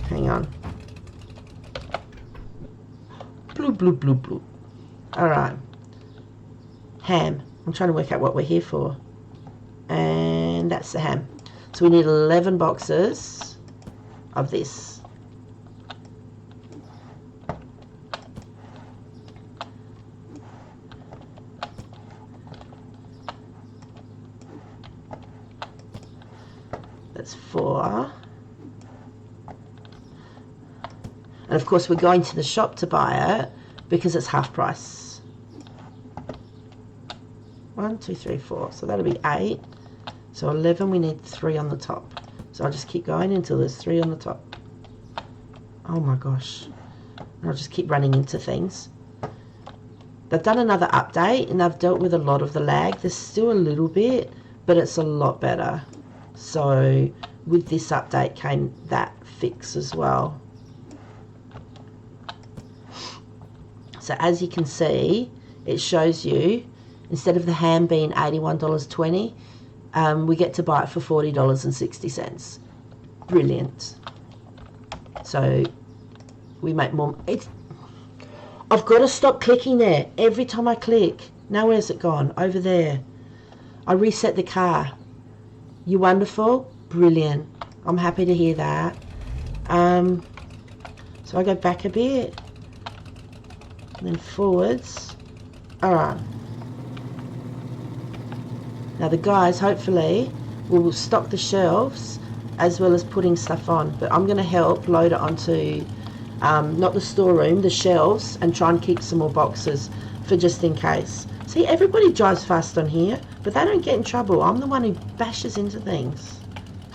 Hang on. Bloop, bloop, bloop, bloop. Alright. Ham. I'm trying to work out what we're here for. And that's the ham. So we need 11 boxes of this. That's 4. And of course we're going to the shop to buy it because it's half price. 1, 2, 3, 4. So that'll be 8. So 11, we need 3 on the top. So I'll just keep going until there's 3 on the top. Oh my gosh. And I'll just keep running into things. They've done another update and they've dealt with a lot of the lag. There's still a little bit, but it's a lot better. So with this update came that fix as well. So as you can see, it shows you, instead of the ham being $81.20, we get to buy it for $40.60. Brilliant. So we make more. I've got to stop clicking there. Every time I click. Now where's it gone? Over there. I reset the car. You wonderful? Brilliant. I'm happy to hear that. So I go back a bit. And then forwards. Alright. Now the guys hopefully will stock the shelves as well as putting stuff on. But I'm going to help load it onto, not the storeroom, the shelves, and try and keep some more boxes for just in case. See, everybody drives fast on here, but they don't get in trouble. I'm the one who bashes into things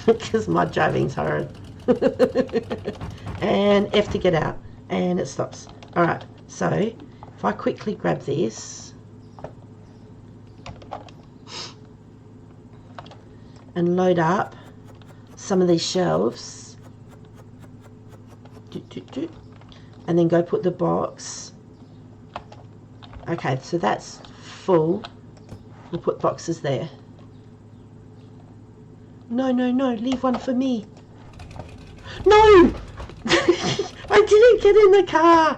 because my driving's hard. And F to get out. And it stops. Alright, so if I quickly grab this and load up some of these shelves, and then go put the box. Okay, so that's full. We'll put boxes there. No, no, no, leave one for me. No! I didn't get in the car.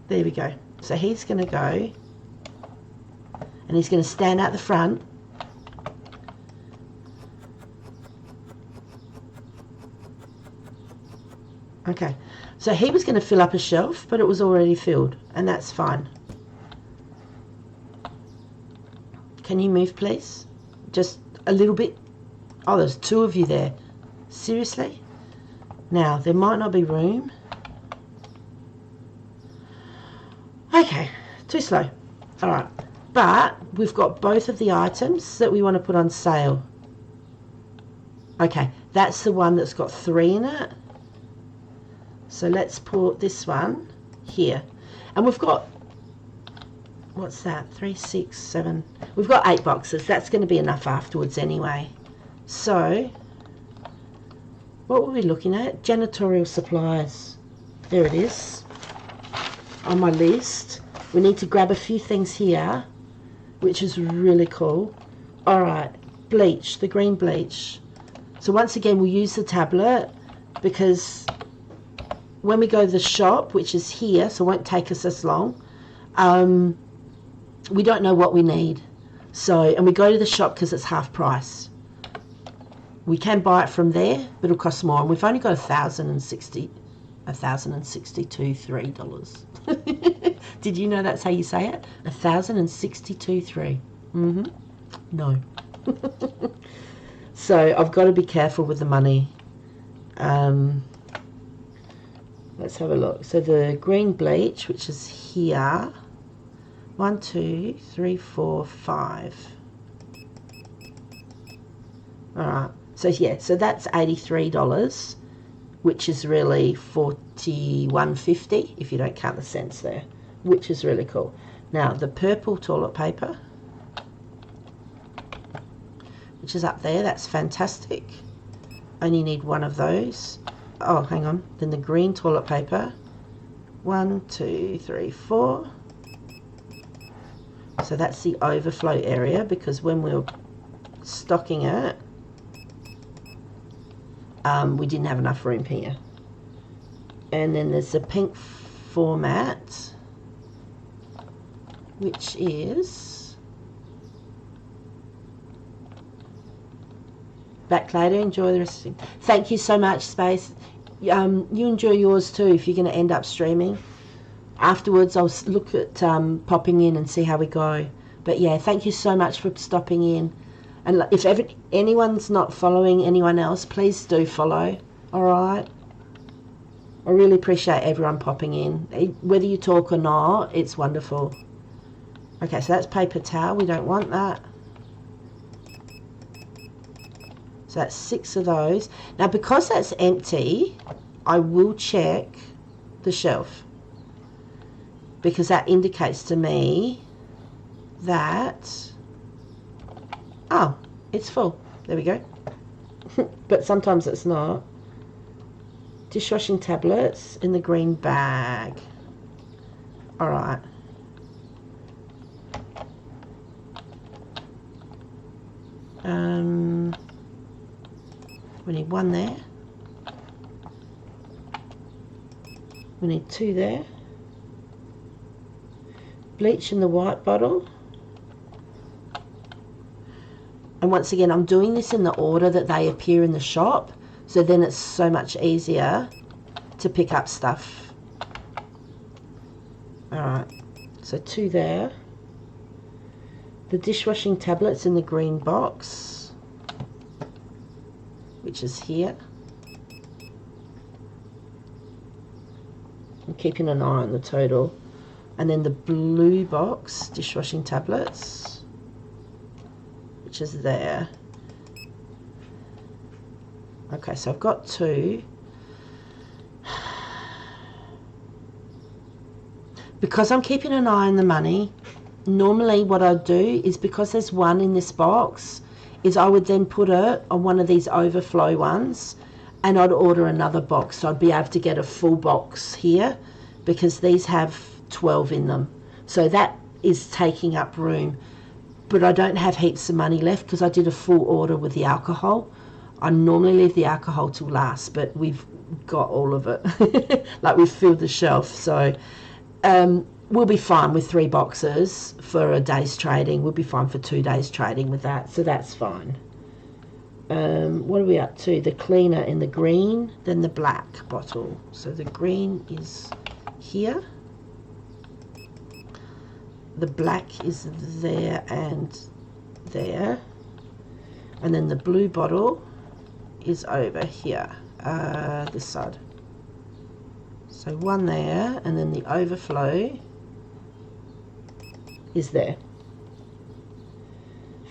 There we go. So he's going to go and he's going to stand out the front. Okay, so he was going to fill up a shelf, but it was already filled, and that's fine. Can you move, please? Just a little bit. Oh, there's two of you there. Seriously? Now, there might not be room. Okay, too slow. All right, but we've got both of the items that we want to put on sale. Okay, that's the one that's got 3 in it. So let's put this one here. And we've got, what's that? 3, 6, 7. We've got 8 boxes. That's going to be enough afterwards anyway. So, what were we looking at? Janitorial supplies. There it is. On my list. We need to grab a few things here, which is really cool. Alright, bleach, the green bleach. So once again, we'll use the tablet because when we go to the shop, which is here, so it won't take us as long, we don't know what we need. So, and we go to the shop because it's half price. We can buy it from there, but it'll cost more. And we've only got $1,062.3. Did you know that's how you say it? $1,062.3. No. So I've got to be careful with the money. Let's have a look. So the green bleach, which is here, 1, 2, 3, 4, 5. All right. So yeah, so that's $83, which is really $41.50 if you don't count the cents there, which is really cool. Now the purple toilet paper, which is up there, that's fantastic. Only need one of those. Oh, hang on. Then the green toilet paper. 1, 2, 3, 4. So that's the overflow area because when we were stocking it, we didn't have enough room here. And then there's the pink format, which is back later. Enjoy the rest of it. Thank you so much, Space. You enjoy yours too if you're going to end up streaming. Afterwards, I'll look at popping in and see how we go. But yeah, thank you so much for stopping in. And if anyone's not following anyone else, please do follow. All right. I really appreciate everyone popping in. Whether you talk or not, it's wonderful. Okay, so that's paper towel. We don't want that. So that's 6 of those. Now, because that's empty, I will check the shelf, because that indicates to me that, oh, it's full. There we go. But sometimes it's not. Dishwashing tablets in the green bag. All right. We need 1 there. We need 2 there. Bleach in the white bottle. And once again, I'm doing this in the order that they appear in the shop, so then it's so much easier to pick up stuff. Alright, so 2 there. The dishwashing tablets in the green box, which is here. I'm keeping an eye on the total. And then the blue box, dishwashing tablets. which is there. Okay, so I've got 2. Because I'm keeping an eye on the money, normally what I'd do is, because there's 1 in this box, is I would then put it on one of these overflow ones and I'd order another box. So I'd be able to get a full box here because these have 12 in them. So that is taking up room. But I don't have heaps of money left because I did a full order with the alcohol. I normally leave the alcohol till last, but we've got all of it. Like, we've filled the shelf. So we'll be fine with 3 boxes for a day's trading. We'll be fine for 2 days trading with that. So that's fine. What are we up to? The cleaner in the green, then the black bottle. So the green is here. The black is there and there. And then the blue bottle is over here, this side. So 1 there, and then the overflow is there.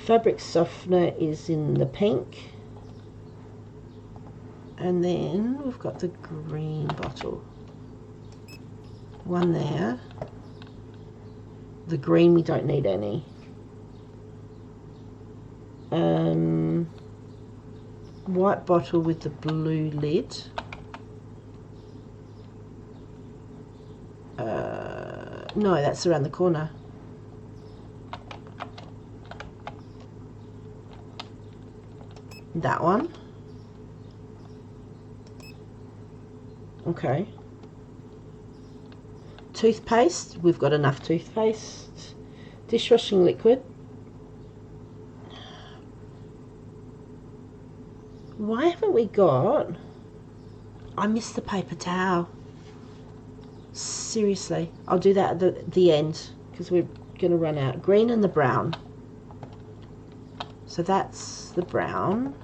Fabric softener is in the pink. And then we've got the green bottle. 1 there. The green, we don't need any. White bottle with the blue lid. No, that's around the corner. That one. Okay. Toothpaste, we've got enough toothpaste. Dishwashing liquid. Why haven't we got... I missed the paper towel. Seriously. I'll do that at the end because we're going to run out. Green and the brown. So that's the brown.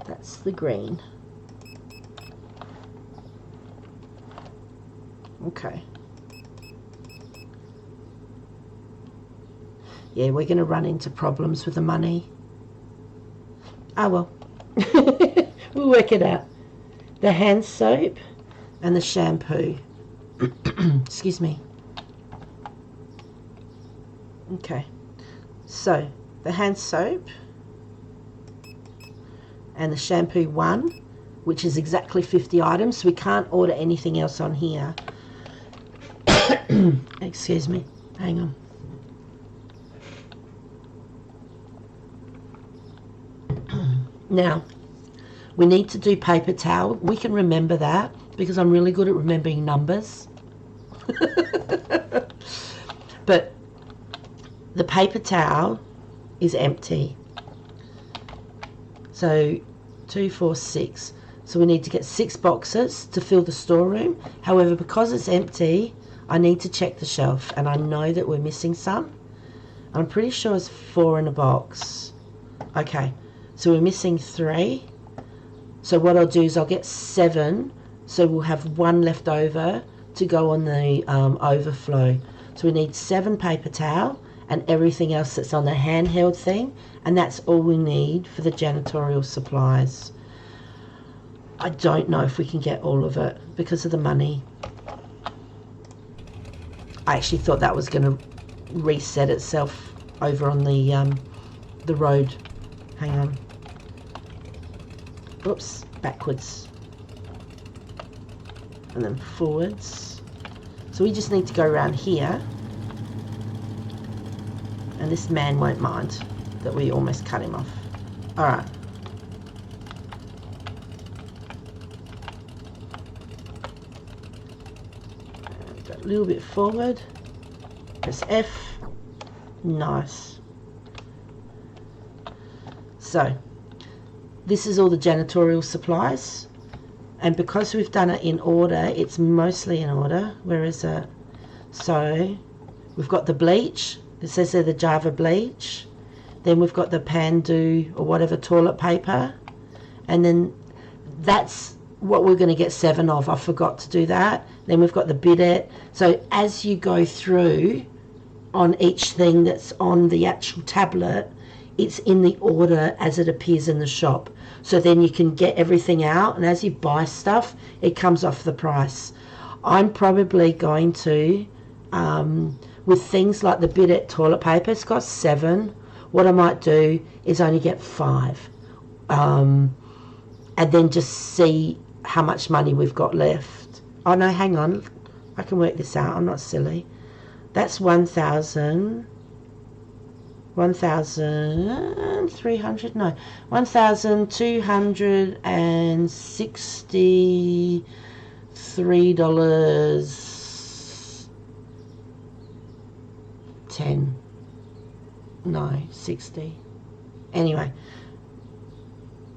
That's the green. Okay. Yeah, we're going to run into problems with the money. Oh well. We'll work it out. The hand soap and the shampoo. Excuse me. Okay. So, the hand soap and the shampoo 1, which is exactly 50 items. So we can't order anything else on here. Excuse me. Hang on. Now, we need to do paper towel. We can remember that because I'm really good at remembering numbers. But the paper towel is empty. So 2, 4, 6. So we need to get 6 boxes to fill the storeroom. However, because it's empty, I need to check the shelf, and I know that we're missing some. I'm pretty sure it's 4 in a box. Okay, so we're missing 3. So what I'll do is I'll get 7, so we'll have 1 left over to go on the overflow. So we need 7 paper towel and everything else that's on the handheld thing, and that's all we need for the janitorial supplies. I don't know if we can get all of it because of the money. I actually thought that was going to reset itself over on the road. Hang on. Oops, backwards. And then forwards. So we just need to go around here. And this man won't mind that we almost cut him off. Alright. Go a little bit forward. Press F. Nice. So, this is all the janitorial supplies. And because we've done it in order, it's mostly in order. Where is it? So, we've got the bleach. It says there the Java bleach. Then we've got the Pandu or whatever toilet paper. And then that's what we're going to get 7 of. I forgot to do that. Then we've got the bidet. So as you go through on each thing that's on the actual tablet, it's in the order as it appears in the shop. So then you can get everything out, and as you buy stuff, it comes off the price. I'm probably going to, with things like the Bidet toilet paper, it's got 7. What I might do is only get 5. And then just see how much money we've got left. Oh no, hang on. I can work this out. I'm not silly. That's 1,300, no, $1,263.10. No, 60. Anyway,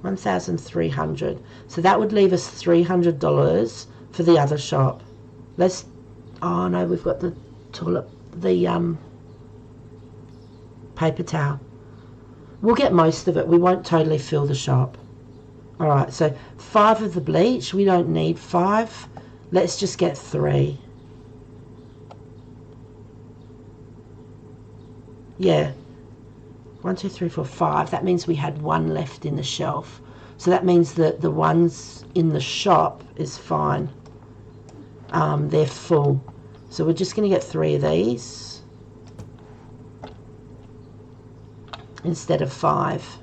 1,300. So that would leave us $300 for the other shop. Let's. Oh no, we've got the toilet, the paper towel. We'll get most of it. We won't totally fill the shop. All right. So 5 of the bleach. We don't need 5. Let's just get 3. Yeah. 1, 2, 3, 4, 5. That means we had 1 left in the shelf. So that means that the ones in the shop is fine. They're full. So we're just going to get 3 of these instead of 5.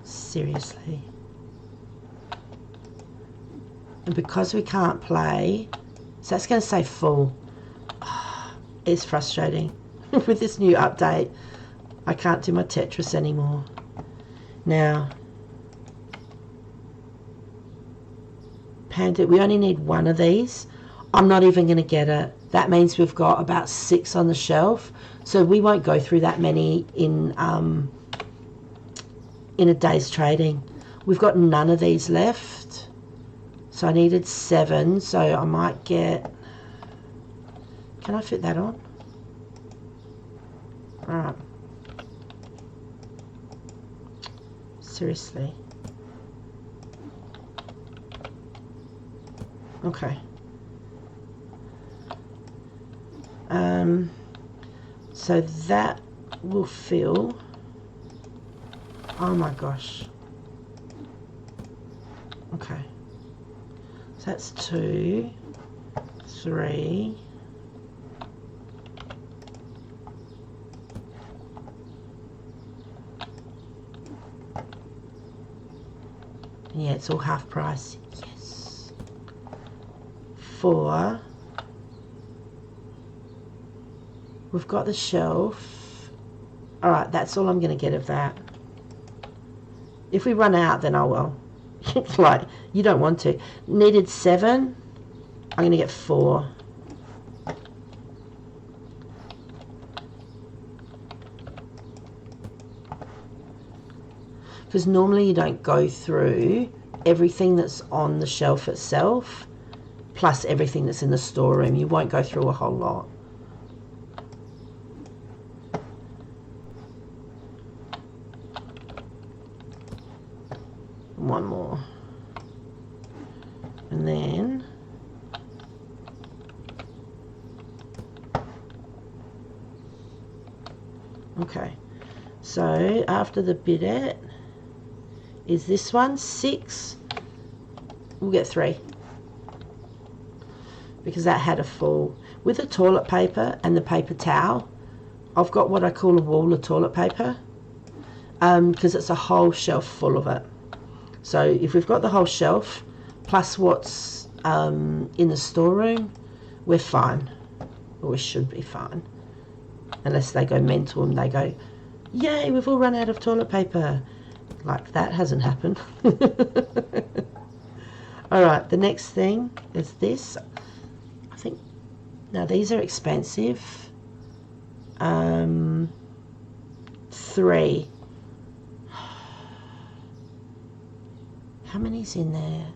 Seriously. And because we can't play, so that's going to say full. It's frustrating. With this new update, I can't do my Tetris anymore. Now, Panda, we only need 1 of these. I'm not even going to get it. That means we've got about 6 on the shelf. So we won't go through that many in a day's trading. We've got none of these left. So I needed 7. So I might get... Can I fit that on? Alright. Seriously. Okay. So that will fill. Oh my gosh. Okay. So that's 2, 3. Yeah, it's all half price. Yes. 4. We've got the shelf. Alright, that's all I'm going to get of that. If we run out, then oh well. It's like, you don't want to. Needed 7. I'm going to get 4. Because normally you don't go through everything that's on the shelf itself, plus everything that's in the storeroom. You won't go through a whole lot. One more. And then okay, so after the bidet is this one, 6. We'll get 3 because that had a full. With the toilet paper and the paper towel, I've got what I call a wall of toilet paper because it's a whole shelf full of it. So if we've got the whole shelf plus what's in the storeroom, we're fine, or we should be fine, unless they go mental and they go, yay, we've all run out of toilet paper. Like that hasn't happened. Alright, the next thing is this. I think, now these are expensive. 3. How many's in there?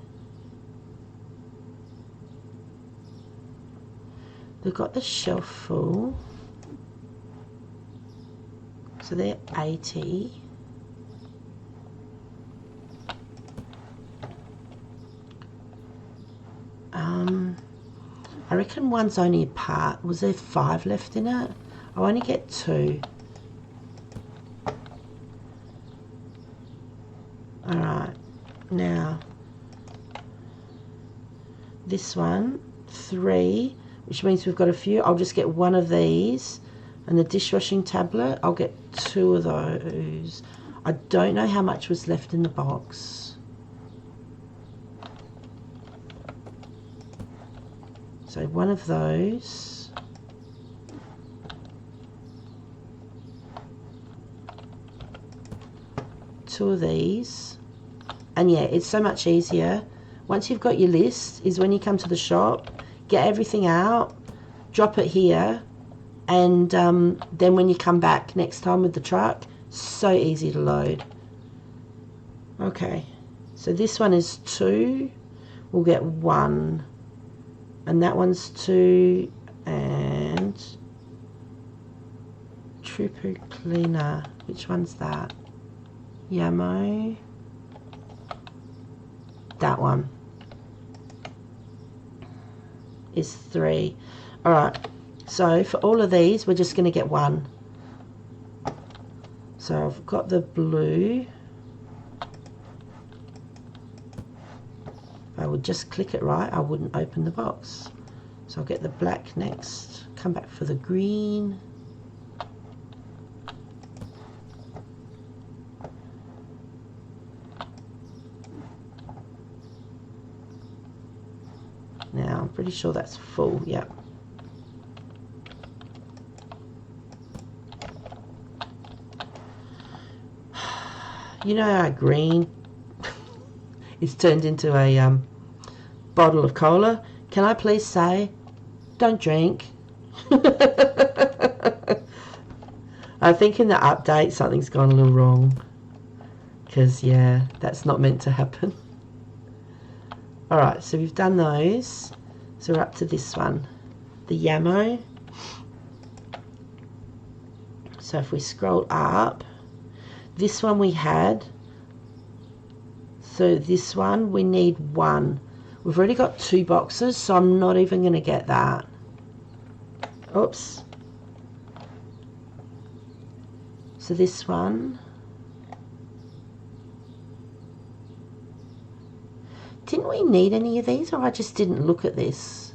They've got the shelf full. So they're 80. I reckon one's only a part. Was there 5 left in it? I only get 2. Alright, now this one, 3, which means we've got a few. I'll just get 1 of these, and the dishwashing tablet, I'll get 2 of those. I don't know how much was left in the box. So 1 of those. Two of these. And yeah, it's so much easier. Once you've got your list, is when you come to the shop, get everything out, drop it here, and then when you come back next time with the truck, so easy to load. Okay, so this one is 2, we'll get 1, and that one's 2, and Trooper Cleaner, which one's that? Yamo, that one is 3. Alright, so for all of these we're just going to get 1. So I've got the blue. If I would just click it right, I wouldn't open the box. So I'll get the black next, come back for the green. Now I'm pretty sure that's full, yep. You know how green is turned into a bottle of cola? Can I please say, don't drink? I think in the update something's gone a little wrong. Because, yeah, that's not meant to happen. Alright, so we've done those. So we're up to this one, the Yamo. So if we scroll up, this one we had. So this one, we need 1. We've already got 2 boxes, so I'm not even going to get that. Oops. So this one. Didn't we need any of these, or I just didn't look at this?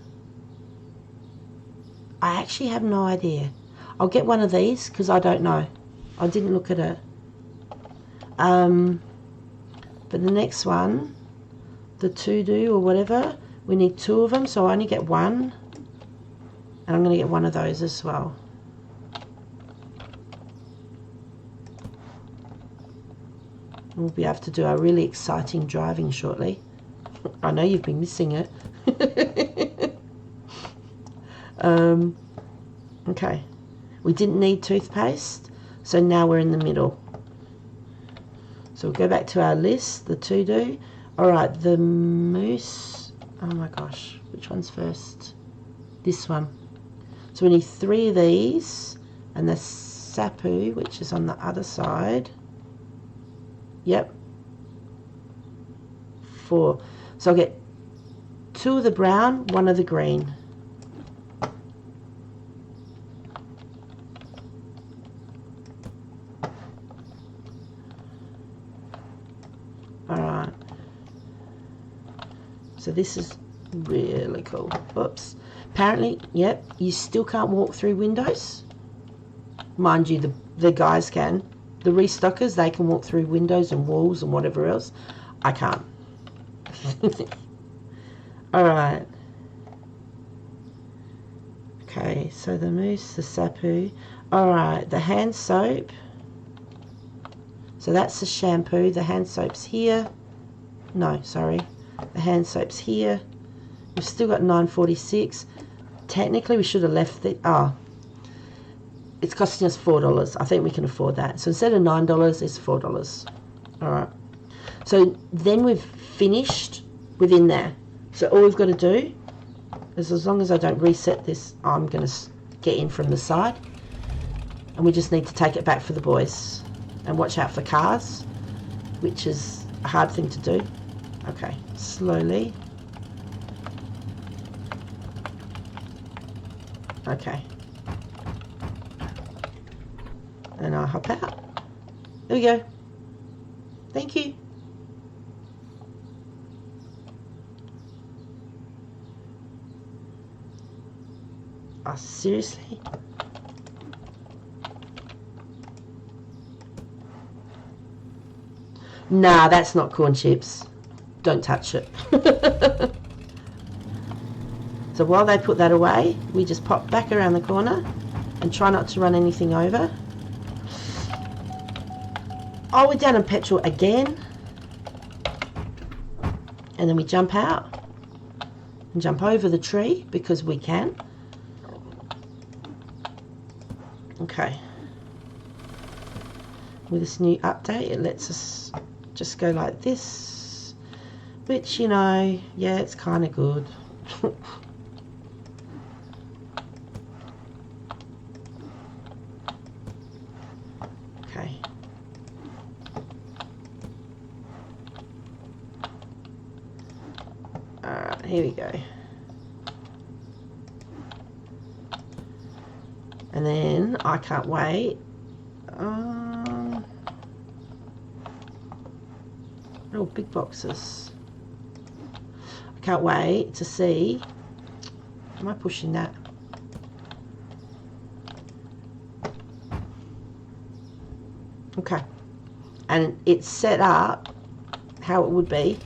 I actually have no idea. I'll get 1 of these because I don't know. I didn't look at it. But the next one, the to-do or whatever, we need 2 of them, so I only get 1. And I'm going to get 1 of those as well. We'll be able to do a really exciting driving shortly. I know you've been missing it. Okay, we didn't need toothpaste, so now we're in the middle. So we'll go back to our list, the to-do. Alright, the mousse, oh my gosh, which one's first? This one. So we need 3 of these, and the sapu, which is on the other side. Yep. 4. So I'll get 2 of the brown, 1 of the green. Alright. So this is really cool. Oops. Apparently, yep, you still can't walk through windows. Mind you, the guys can. The restockers, they can walk through windows and walls and whatever else. I can't. Alright. Okay, so the mousse, the sapu. Alright, the hand soap. So that's the shampoo. The hand soap's here. No, sorry. The hand soap's here. We've still got $9.46. Technically, we should have left it. Oh, it's costing us $4. I think we can afford that. So instead of $9, it's $4. Alright. So then we've finished within there. So all we've got to do is, as long as I don't reset this, I'm going to get in from the side. And we just need to take it back for the boys. And watch out for cars, which is a hard thing to do. Okay, slowly. Okay. And I hop out. There we go. Thank you. Oh, seriously? Nah, that's not corn chips. Don't touch it. So while they put that away, we just pop back around the corner and try not to run anything over. Oh, we're down in petrol again. And then we jump out and jump over the tree because we can. Okay. With this new update, it lets us just go like this, which, you know, yeah, it's kind of good. Okay. Alright, here we go. And then I can't wait. Oh, big boxes. I can't wait to see. Am I pushing that? Okay. And it's set up how it would be.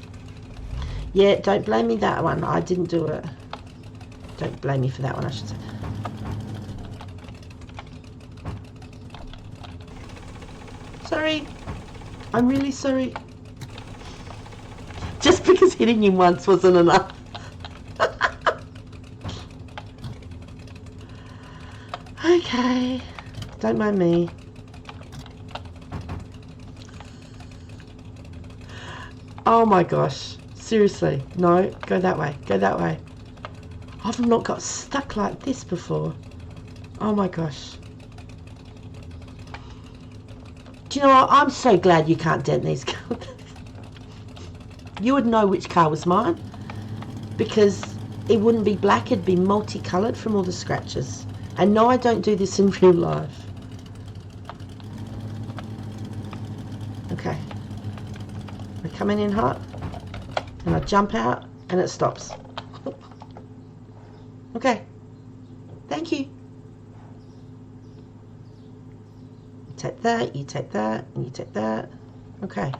Yeah, don't blame me that one. I didn't do it. Don't blame me for that one, I should say. Sorry. I'm really sorry. Just because hitting him once wasn't enough. Okay. Don't mind me. Oh my gosh. Seriously. No, go that way. Go that way. I've not got stuck like this before. Oh my gosh. Do you know what? I'm so glad you can't dent these cars. You would know which car was mine because it wouldn't be black, it'd be multicolored from all the scratches. And no, I don't do this in real life. Okay. We're coming in hot and I jump out and it stops. Okay. Thank you. You take that, you take that, and you take that. Okay.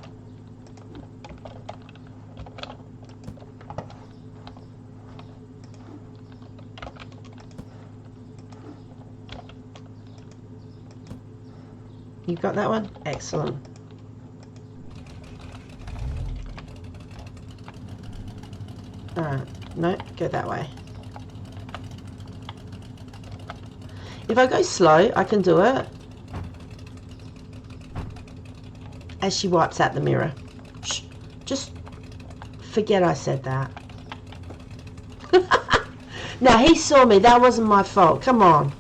You got that one? Excellent. No, go that way. If I go slow, I can do it. As she wipes out the mirror. Shh, just forget I said that. Now, he saw me. That wasn't my fault. Come on.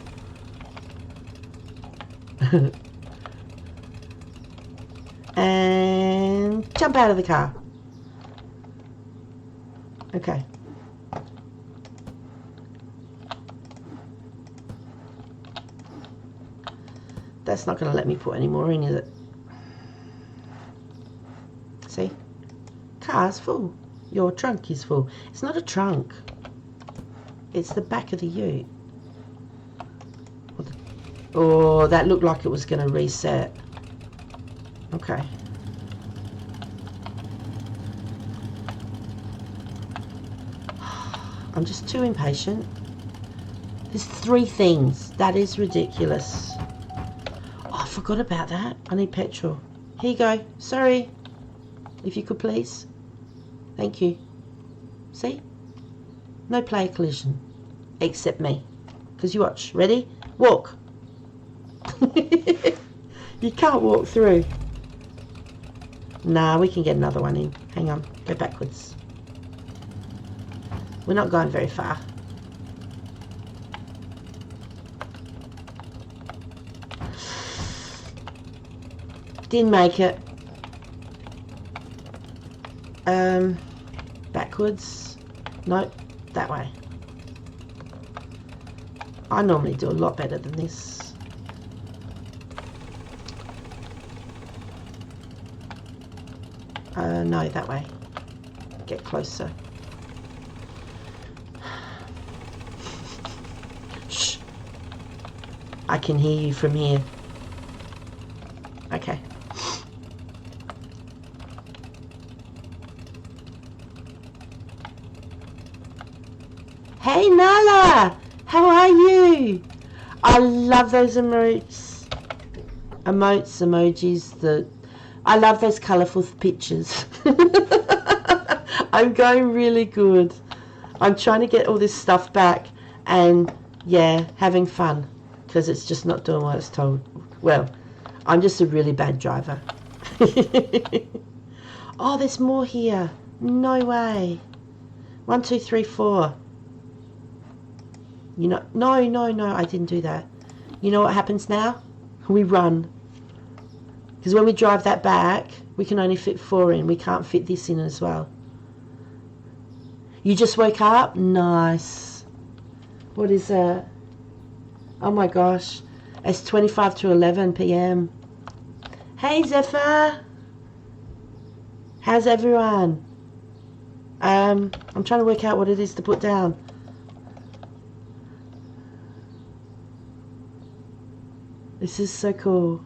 And jump out of the car. Okay. That's not going to let me put any more in, is it? See? Car's full. Your trunk is full. It's not a trunk. It's the back of the ute. Oh, that looked like it was going to reset. Okay. I'm just too impatient. There's 3 things. That is ridiculous. Oh, I forgot about that. I need petrol. Here you go. Sorry. If you could please. Thank you. See? No player collision. Except me. Because you watch. Ready? Walk. You can't walk through. Nah, we can get another one in. Hang on. Go backwards. We're not going very far. Didn't make it. Backwards. Nope. That way. I normally do a lot better than this. No, that way. Get closer. Shh. I can hear you from here. Okay. Hey Nala! How are you? I love those emojis, I love those colourful pictures. I'm going really good. I'm trying to get all this stuff back and yeah, having fun because it's just not doing what it's told. Well, I'm just a really bad driver. Oh, there's more here. No way. 1, 2, 3, 4. You know, no, I didn't do that. You know what happens now? We run. Because when we drive that back, we can only fit 4 in. We can't fit this in as well. You just woke up? Nice. What is that? Oh my gosh. It's 25 to 11 p.m. Hey Zephyr. How's everyone? I'm trying to work out what it is to put down. This is so cool.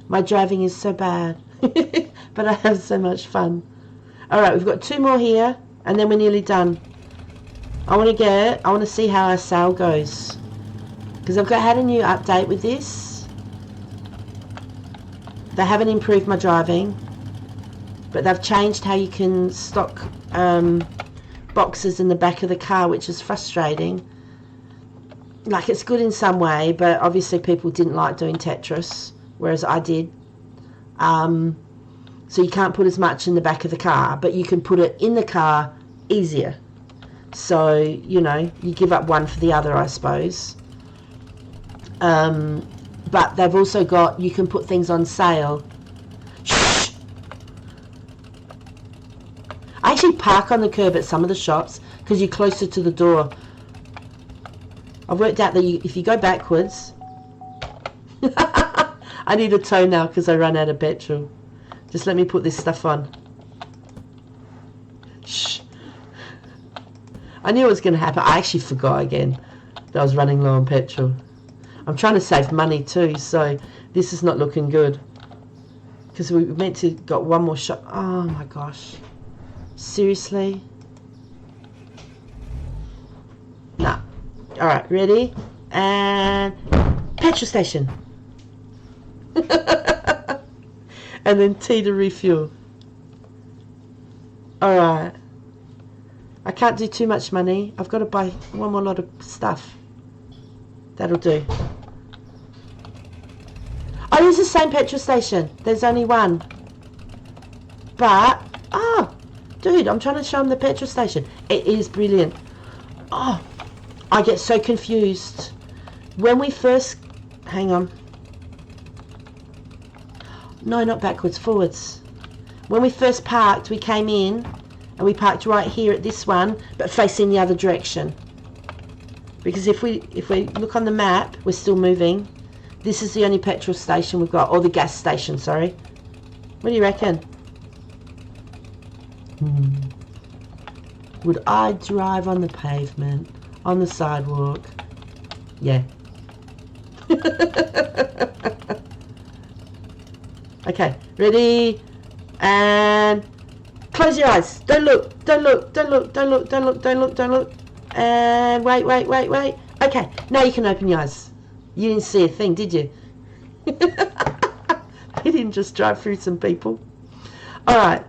My driving is so bad, but I have so much fun. Alright, we've got 2 more here, and then we're nearly done. I want to see how our sail goes. Because I've had a new update with this. They haven't improved my driving, but they've changed how you can stock boxes in the back of the car, which is frustrating. Like, it's good in some way, but obviously people didn't like doing Tetris, whereas I did. So you can't put as much in the back of the car, but you can put it in the car easier. So, you know, you give up one for the other, I suppose. But they've also got, you can put things on sale. Shh! I actually park on the curb at some of the shops because you're closer to the door. I've worked out that if you go backwards... I need a tow now because I ran out of petrol. Just let me put this stuff on. Shh. I knew it was going to happen. I actually forgot again that I was running low on petrol. I'm trying to save money too, so this is not looking good. Because we meant to got one more shot. Oh my gosh. Seriously? Nah. Alright, ready? And petrol station. And then T to refuel. Alright. I can't do too much money. I've got to buy one more lot of stuff. That'll do. Oh, it's the same petrol station. There's only one. But, oh, dude, I'm trying to show them the petrol station. It is brilliant. Oh, I get so confused. When we first, hang on. No, not backwards, forwards. When we first parked, we came in and we parked right here at this one, but facing the other direction. Because if we look on the map, we're still moving. This is the only petrol station we've got, or the gas station, sorry. What do you reckon? Would I drive on the pavement, on the sidewalk? Yeah. Okay, ready? And close your eyes. Don't look, don't look, don't look, don't look, don't look, don't look, don't look. And wait. Okay, now you can open your eyes. You didn't see a thing, did you? They didn't just drive through some people. Alright,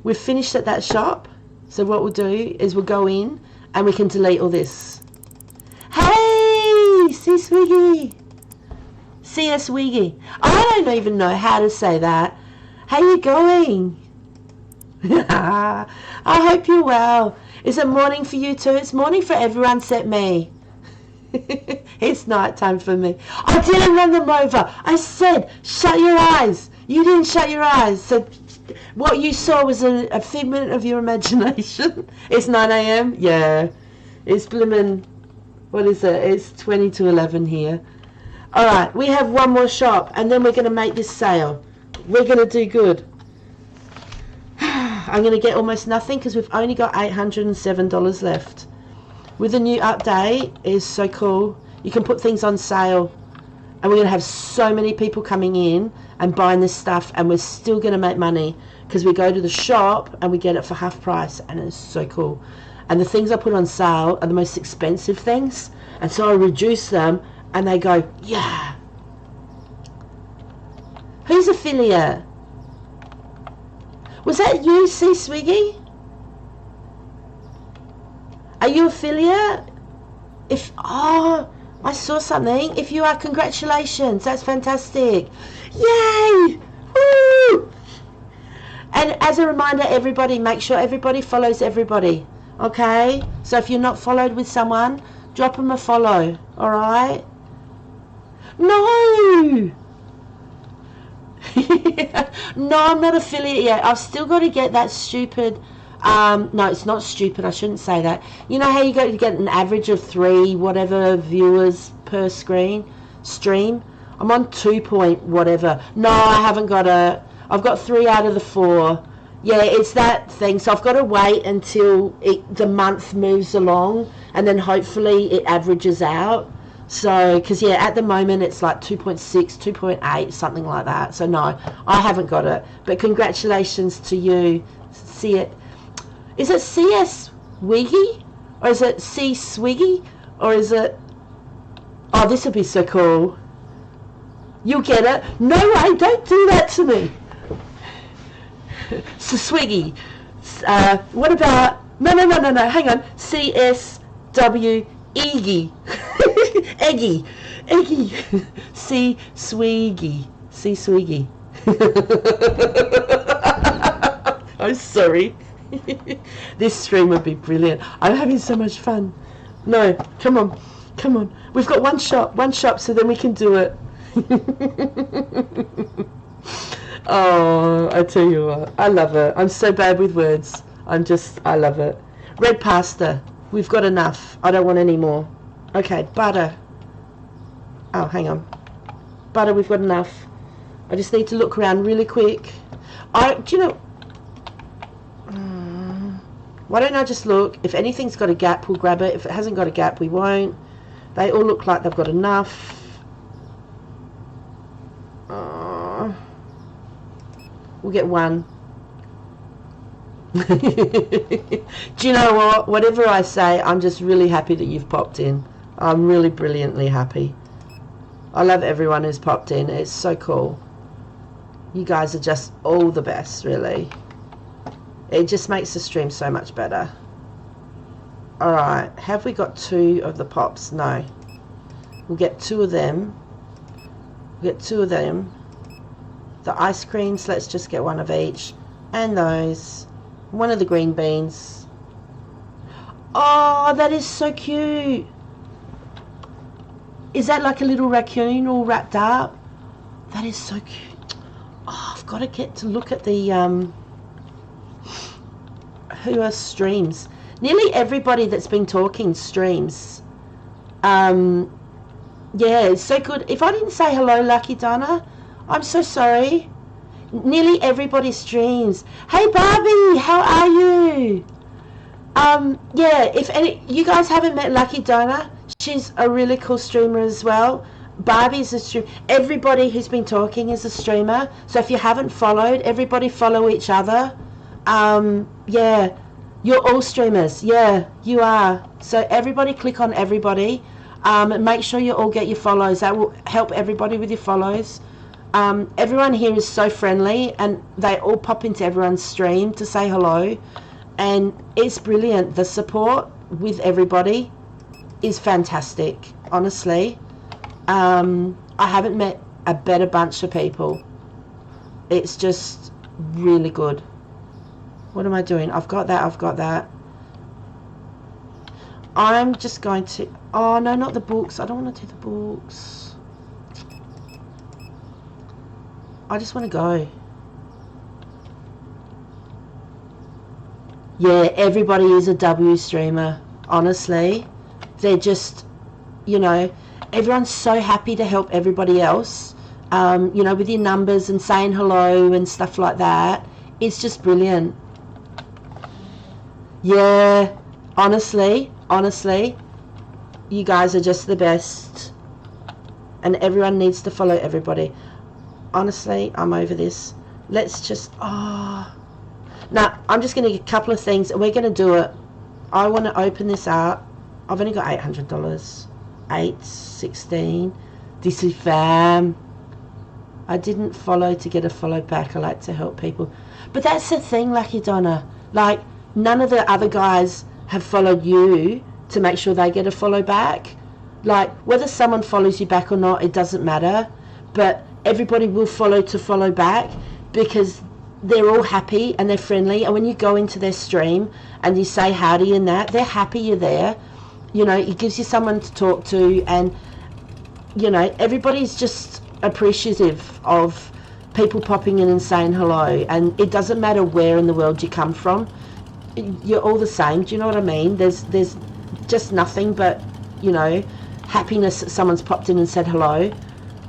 we've finished at that shop. So what we'll do is we'll go in and we can delete all this. Hey! See Swiggy! CS Wiggy. I don't even know how to say that. How you going? I hope you're well. Is it morning for you too? It's morning for everyone except me. It's night time for me. I didn't run them over. I said, shut your eyes. You didn't shut your eyes. So what you saw was a figment of your imagination. It's 9 a.m. Yeah. It's blimmin', what is it? It's 20 to 11 here. All right, we have one more shop, and then we're going to make this sale. We're going to do good. I'm going to get almost nothing because we've only got $807 left. With the new update, it is so cool. You can put things on sale, and we're going to have so many people coming in and buying this stuff, and we're still going to make money because we go to the shop and we get it for half price, and it's so cool. And the things I put on sale are the most expensive things, and so I reduce them, and they go, yeah. Who's affiliate? Was that you, C Swiggy? Are you affiliate? If I saw something. If you are, congratulations. That's fantastic. Yay! Woo! And as a reminder, everybody, make sure everybody follows everybody. Okay? So if you're not followed with someone, drop them a follow. All right? No! No, I'm not affiliate yet. I've still got to get that stupid... no, it's not stupid. I shouldn't say that. You know how you go to get an average of 3 whatever viewers per stream? I'm on 2 point whatever. No, I haven't got a... I've got 3 out of the 4. Yeah, it's that thing. So I've got to wait until the month moves along, and then hopefully it averages out. So, because yeah, at the moment it's like 2.6, 2.8, something like that. So no, I haven't got it. But congratulations to you. See it. Is it CS Wiggy? Or is it C Swiggy? Or is it... Oh, this would be so cool. You'll get it. No way, don't do that to me. So Swiggy. What about... No, hang on. CSW Eggy. Eggy. C Swiggy. I'm sorry. This stream would be brilliant. I'm having so much fun. No, come on. We've got one shop, so then we can do it. Oh, I tell you what, I love it. I'm so bad with words. I love it. Red pasta. We've got enough. I don't want any more. Okay, butter. Oh, hang on. Butter, we've got enough. I just need to look around really quick. Do you know... Why don't I just look? If anything's got a gap, we'll grab it. If it hasn't got a gap, we won't. They all look like they've got enough. We'll get one. Do you know what? Whatever I say, I'm just really happy that you've popped in. I'm really brilliantly happy. I love everyone who's popped in. It's so cool. You guys are just all the best, really. It just makes the stream so much better. Alright, have we got 2 of the pops? No. We'll get 2 of them. The ice creams, let's just get 1 of each. And those. 1 of the green beans. Oh, that is so cute. Is that like a little raccoon all wrapped up? That is so cute. Oh, I've got to get to look at the... who are streams. Nearly everybody that's been talking streams. Yeah, it's so good. If I didn't say hello, Lucky Donna, I'm so sorry. Nearly everybody streams. Hey Barbie, how are you? Yeah, if you guys haven't met Lucky Donna, she's a really cool streamer as well. Barbie's a streamer. Everybody who's been talking is a streamer. So if you haven't followed, everybody follow each other. Yeah, you're all streamers. Yeah, you are. So everybody click on everybody. Make sure you all get your follows. That will help everybody with your follows. Everyone here is so friendly, and they all pop into everyone's stream to say hello, and it's brilliant. The support with everybody is fantastic, honestly. I haven't met a better bunch of people. It's just really good. What am I doing? I've got that. I'm just going to... Oh, no, not the books. I don't want to do the books. I just want to go. Yeah, everybody is a W streamer, honestly. They're just, you know, everyone's so happy to help everybody else, you know, with your numbers and saying hello and stuff like that. It's just brilliant. Yeah, honestly, you guys are just the best, and everyone needs to follow everybody. Honestly, I'm over this. Let's just, now I'm just going to get a couple of things. We're going to do it. I want to open this up. I've only got $800. 816. This is fam. I didn't follow to get a follow back. I like to help people. But that's the thing, Lucky Donna. Like, none of the other guys have followed you to make sure they get a follow back. Like, whether someone follows you back or not, it doesn't matter. But everybody will follow to follow back because they're all happy and they're friendly. And when you go into their stream and you say howdy and that, they're happy you're there. You know, it gives you someone to talk to, and, you know, everybody's just appreciative of people popping in and saying hello. And it doesn't matter where in the world you come from. You're all the same. Do you know what I mean? There's just nothing but, you know, happiness that someone's popped in and said hello.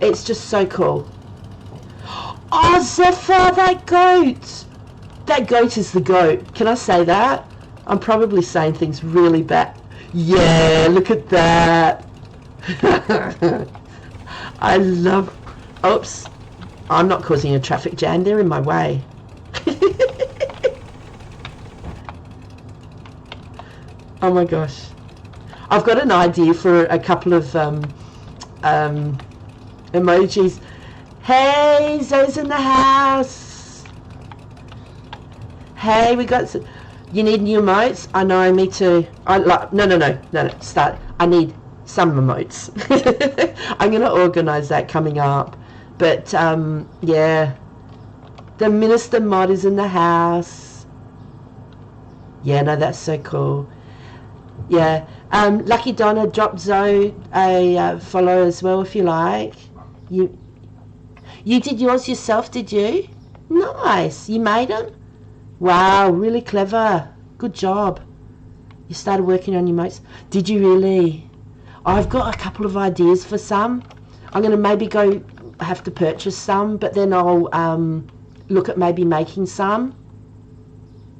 It's just so cool. Oh, Zephyr, that goat! That goat is the goat. Can I say that? I'm probably saying things really bad. Yeah, look at that. I love... Oops. I'm not causing a traffic jam. They're in my way. Oh my gosh. I've got an idea for a couple of emojis. Hey, Zoe's in the house. Hey, we got some... You need new emotes? I know, me too. No. Start. I need some emotes. I'm going to organise that coming up. But, yeah. The Minister mod is in the house. Yeah, no, that's so cool. Yeah. Lucky Donna, drop Zoe a follow as well if you like. You did yours yourself, did you? Nice. You made them? Wow, really clever. Good job. You started working on your emotes. Did you really? I've got a couple of ideas for some. I'm going to maybe go have to purchase some, but then I'll look at maybe making some.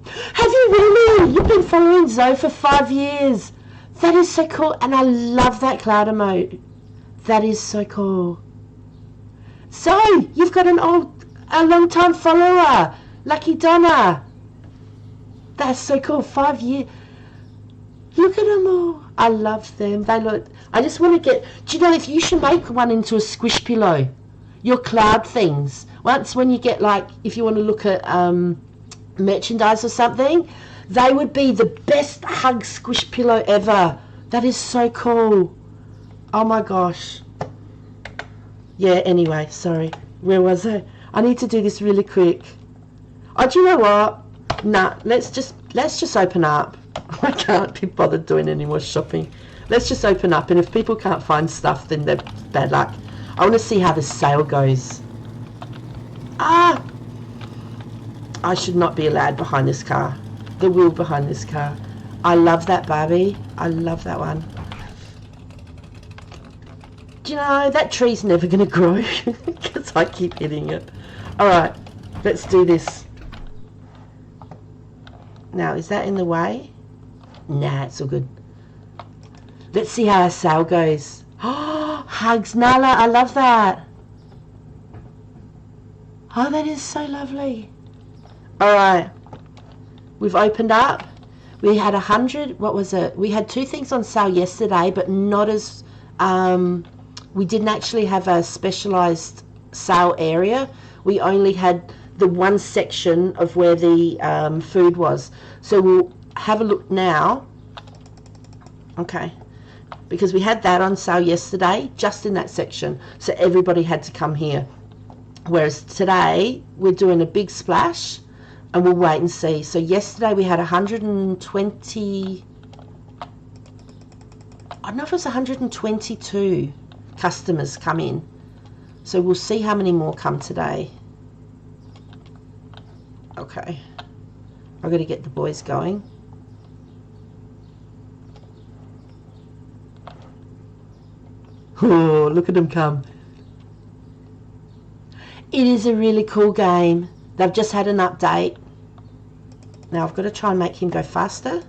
Have you really? You've been following Zoe for 5 years. That is so cool, and I love that cloud emote. That is so cool. Zoe, you've got a long-time follower. Lucky Donna. That's so cool. 5 years. Look at them all. I love them. They look... I just want to get... Do you know, if you should make one into a squish pillow? Your cloud things. Once when you get, like, if you want to look at merchandise or something, they would be the best hug squish pillow ever. That is so cool. Oh my gosh. Yeah, anyway, sorry. Where was I? I need to do this really quick. Oh, do you know what? Nah, let's just open up. I can't be bothered doing any more shopping. Let's just open up, and if people can't find stuff, then they're bad luck. I want to see how the sale goes. Ah! I should not be allowed behind this car. The wheel behind this car. I love that Barbie. I love that one. Do you know, that tree's never going to grow because I keep hitting it. Alright, let's do this. Now, is that in the way? Nah, it's all good. Let's see how our sale goes. Oh, hugs, Nala, I love that. Oh, that is so lovely. Alright, we've opened up. We had 100, what was it? We had 2 things on sale yesterday, but not as, we didn't actually have a specialised sale area. We only had the one section of where the food was. So we'll have a look now. Okay. Because we had that on sale yesterday, just in that section. So everybody had to come here. Whereas today, we're doing a big splash, and we'll wait and see. So yesterday we had 120, I don't know if it was 122 customers come in. So we'll see how many more come today. Okay. I've got to get the boys going. Oh, look at them come. It is a really cool game. They've just had an update. Now I've got to try and make him go faster.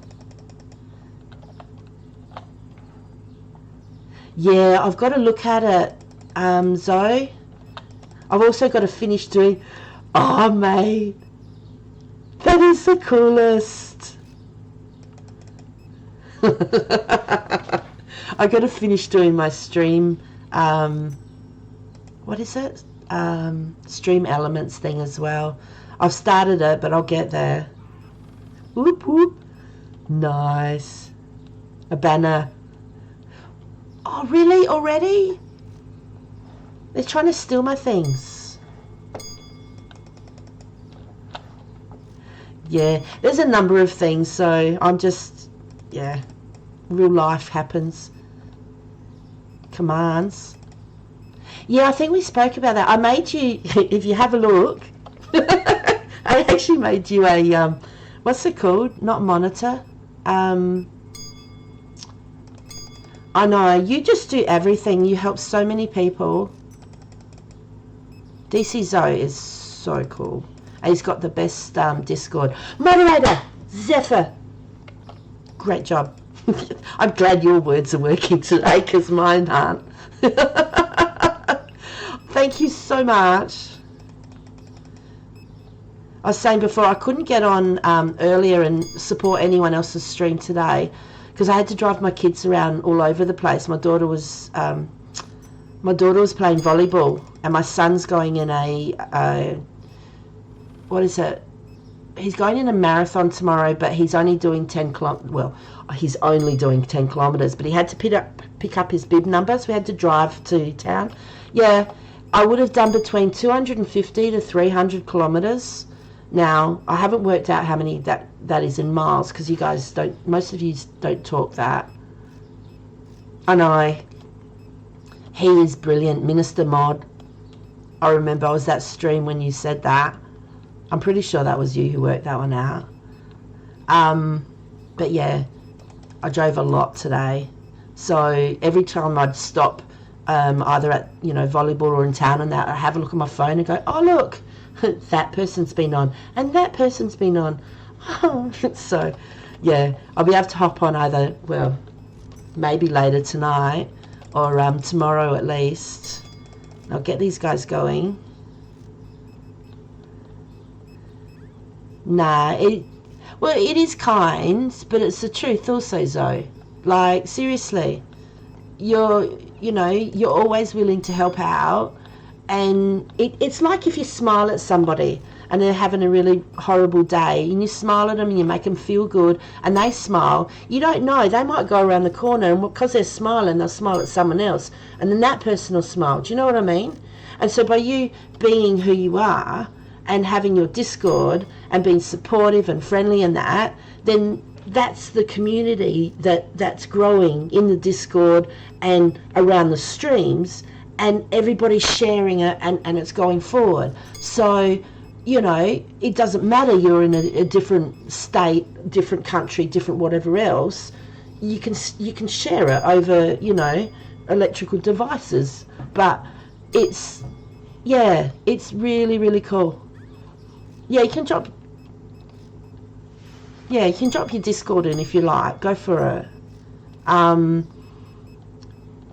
Yeah, I've got to look at it, Zoe. I've also got to finish doing... Oh, mate. That is the coolest. I've got to finish doing my stream... what is it? Stream Elements thing as well. I've started it, but I'll get there. Whoop, whoop. Nice. A banner. Oh, really? Already? They're trying to steal my things. Yeah, there's a number of things, so I'm just, yeah, real life happens. Commands. Yeah, I think we spoke about that. I made you, if you have a look, I actually made you a, what's it called? Not monitor. I know, you just do everything. You help so many people. DC Zoe is so cool. And he's got the best Discord. Moderator, Zephyr. Great job. I'm glad your words are working today because mine aren't. Thank you so much. I was saying before, I couldn't get on earlier and support anyone else's stream today because I had to drive my kids around all over the place. My daughter was playing volleyball, and my son's going in a what is it? He's going in a marathon tomorrow, but he's only doing 10 kilometers. Well, he's only doing 10 kilometers, but he had to pick up his bib number, so we had to drive to town. Yeah, I would have done between 250 to 300 kilometers. Now, I haven't worked out how many that is in miles, because you guys don't, most of you don't talk that. I know. He is brilliant, Minister Mod. I remember I was that stream when you said that. I'm pretty sure that was you who worked that one out. But yeah, I drove a lot today. So every time I'd stop, either at, you know, volleyball or in town and that, I'd have a look at my phone and go, oh look, that person's been on and that person's been on. So yeah, I'll be able to hop on either, well, maybe later tonight or tomorrow at least. I'll get these guys going. Nah, it is kind, but it's the truth also, Zoe. Like, seriously, you're always willing to help out, and it's like if you smile at somebody and they're having a really horrible day and you smile at them and you make them feel good and they smile, you don't know, they might go around the corner and because they're smiling, they'll smile at someone else and then that person will smile. Do you know what I mean? And so by you being who you are and having your Discord and being supportive and friendly and that, then that's the community that's growing in the Discord and around the streams, and everybody's sharing it and it's going forward. So, you know, it doesn't matter you're in a different state, different country, different whatever else, you can share it over, you know, electrical devices. But it's, yeah, it's really, really cool. Yeah, you can drop your Discord in if you like. Go for it.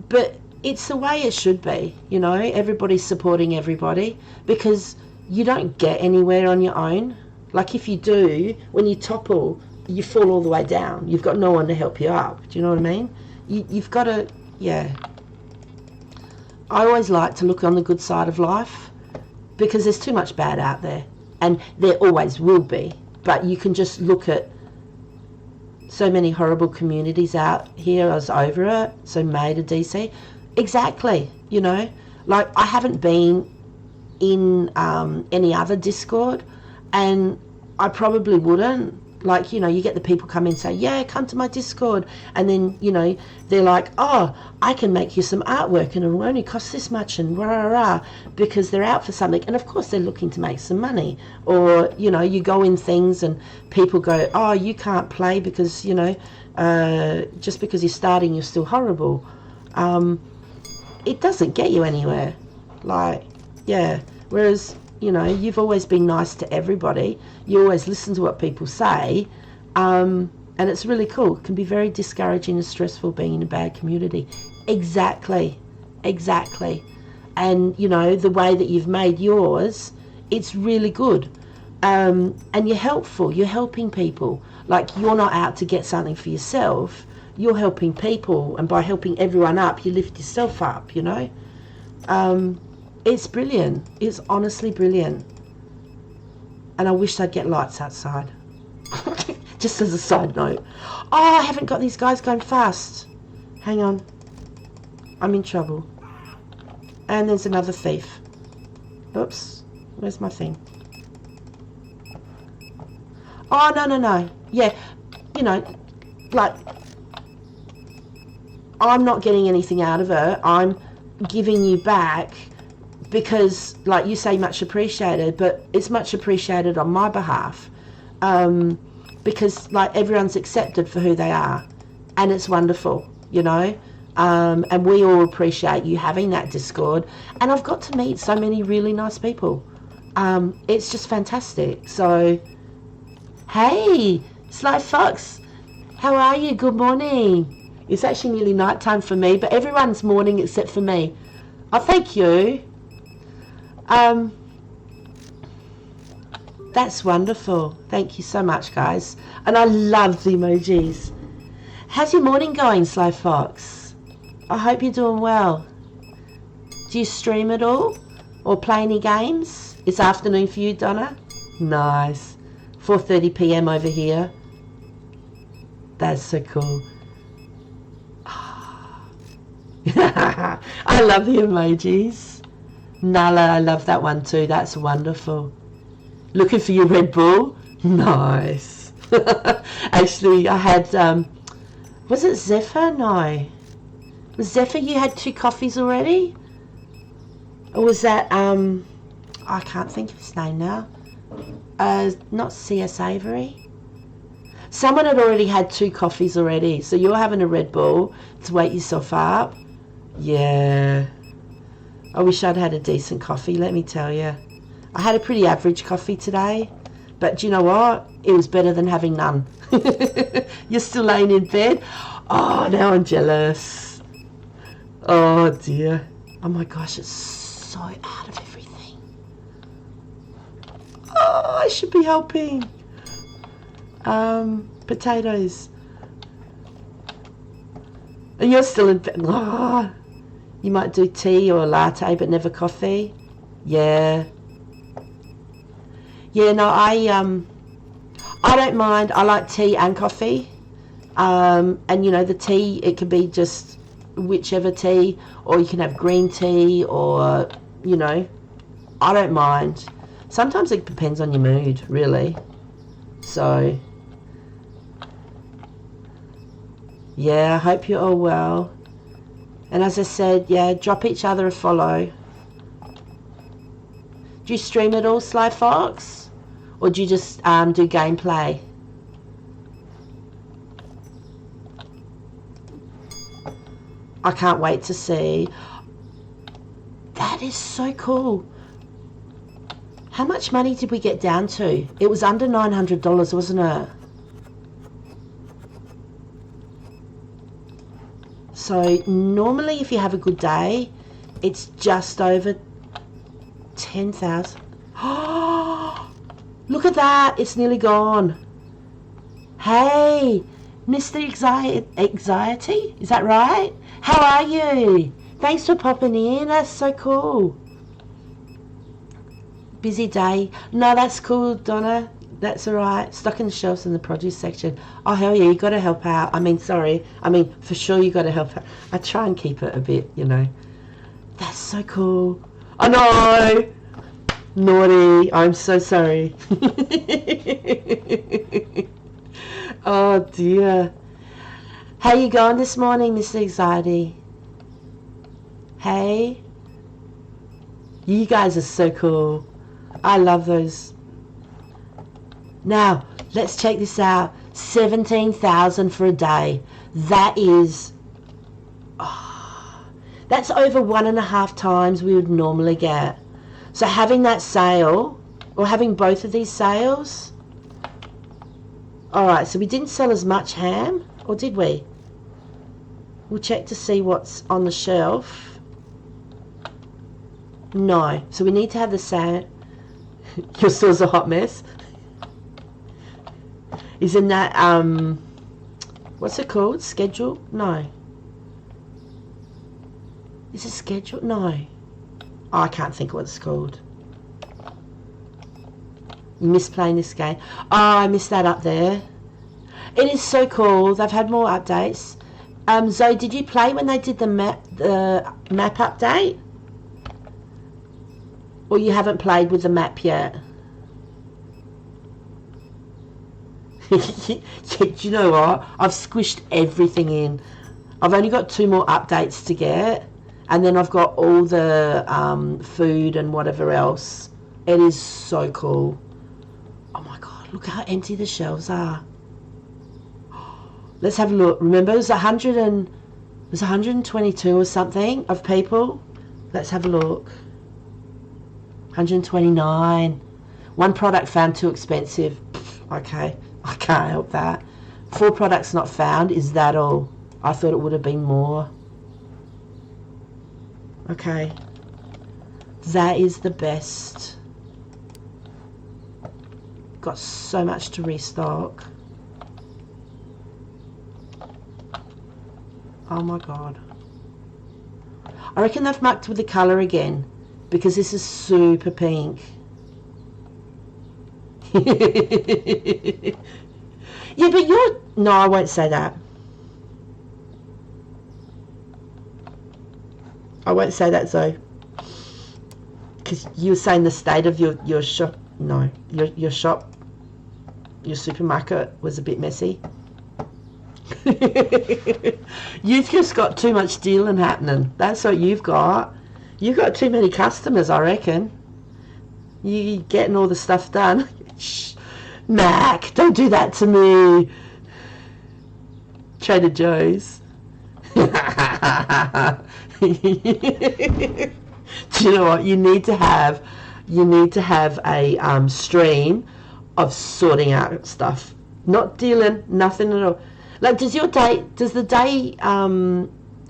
But it's the way it should be, you know. Everybody's supporting everybody because you don't get anywhere on your own. Like if you do, when you topple, you fall all the way down. You've got no one to help you up. Do you know what I mean? You've got to, yeah. I always like to look on the good side of life because there's too much bad out there. And there always will be, but you can just look at so many horrible communities out here. I was over it, so May to DC. Exactly, you know, like I haven't been in any other Discord, and I probably wouldn't. Like, you know, you get the people come in and say, yeah, come to my Discord, and then, you know, they're like, oh, I can make you some artwork and it'll only cost this much and rah, rah, rah, because they're out for something. And of course they're looking to make some money. Or, you know, you go in things and people go, oh, you can't play because, you know, just because you're starting, you're still horrible. it doesn't get you anywhere. Like, yeah. Whereas, you know, you've always been nice to everybody. You always listen to what people say. And it's really cool. It can be very discouraging and stressful being in a bad community. Exactly. And, you know, the way that you've made yours, it's really good. And you're helpful. You're helping people. Like, you're not out to get something for yourself. You're helping people. And by helping everyone up, you lift yourself up, you know. It's brilliant. It's honestly brilliant. And I wish they'd get lights outside. Just as a side note. Oh, I haven't got these guys going fast. Hang on. I'm in trouble. And there's another thief. Oops. Where's my thing? Oh, no. Yeah. You know, like, I'm not getting anything out of her. I'm giving you back because, like you say, much appreciated, but it's much appreciated on my behalf. Because, like, everyone's accepted for who they are. And it's wonderful, you know. And we all appreciate you having that Discord. And I've got to meet so many really nice people. It's just fantastic. So, hey, Sly Fox, how are you? Good morning. It's actually nearly night time for me, but everyone's morning except for me. Oh, thank you. That's wonderful. Thank you so much, guys. And I love the emojis. How's your morning going, Sly Fox? I hope you're doing well. Do you stream at all? Or play any games? It's afternoon for you, Donna? Nice. 4:30 p.m. over here. That's so cool. I love the emojis. Nala, I love that one too. That's wonderful. Looking for your Red Bull? Nice. Actually, I had, was it Zephyr? No. Was Zephyr, you had 2 coffees already? Or was that, I can't think of his name now. Not C.S. Avery. Someone had already had 2 coffees already. So you're having a Red Bull to wake yourself up? Yeah. I wish I'd had a decent coffee, let me tell you. I had a pretty average coffee today, but do you know what? It was better than having none. You're still laying in bed? Oh, now I'm jealous. Oh, dear. Oh, my gosh, it's so out of everything. Oh, I should be helping. Potatoes. And you're still in bed. Oh, you might do tea or a latte, but never coffee. Yeah. Yeah, no, I don't mind. I like tea and coffee. And, you know, the tea, it can be just whichever tea, or you can have green tea, or, you know, I don't mind. Sometimes it depends on your mood, really. So, yeah, I hope you're all well. And as I said, yeah, drop each other a follow. Do you stream at all, Sly Fox? Or do you just do gameplay? I can't wait to see. That is so cool. How much money did we get down to? It was under $900, wasn't it? So normally if you have a good day, it's just over 10,000. Oh, look at that. It's nearly gone. Hey, Mr. Anxiety? Is that right? How are you? Thanks for popping in. That's so cool. Busy day. No, that's cool, Donna. That's all right. Stocking the shelves in the produce section. Oh, hell yeah, you got to help out. I mean, sorry. I mean, for sure you got to help out. I try and keep it a bit, you know. That's so cool. I know. Naughty. I'm so sorry. Oh, dear. How you going this morning, Mr. Anxiety? Hey? You guys are so cool. I love those. Now, let's check this out. 17,000 for a day. That is... Oh, That's over 1.5 times we would normally get. So having that sale, or having both of these sales. Alright, so we didn't sell as much ham, or did we? We'll check to see what's on the shelf. No, so we need to have the sale. Your store's a hot mess. Isn't that, what's it called? Schedule? No. Is it schedule? No. Oh, I can't think what it's called. You miss playing this game. Oh, I missed that up there. It is so cool. They've had more updates. Zoe, did you play when they did the map update? Or you haven't played with the map yet? Do you know what? I've squished everything in. I've only got 2 more updates to get, and then I've got all the food and whatever else. It is so cool. Oh my god, look how empty the shelves are. Let's have a look. Remember, it was 122 or something of people. Let's have a look. 129. One product found too expensive. Okay, I can't help that. 4 products not found. Is that all? I thought it would have been more. Okay. That is the best. Got so much to restock. Oh my god. I reckon they've mucked with the colour again, because this is super pink. Yeah, but you're... No, I won't say that. I won't say that, Zoe. Because you were saying the state of your shop... No, your shop... Your supermarket was a bit messy. You've just got too much dealing happening. That's what you've got. You've got too many customers, I reckon. You getting all the stuff done. Shh. Mac, don't do that to me. Trader Joe's. Do you know what? You need to have a stream of sorting out stuff. Not dealing, nothing at all. Like, does the day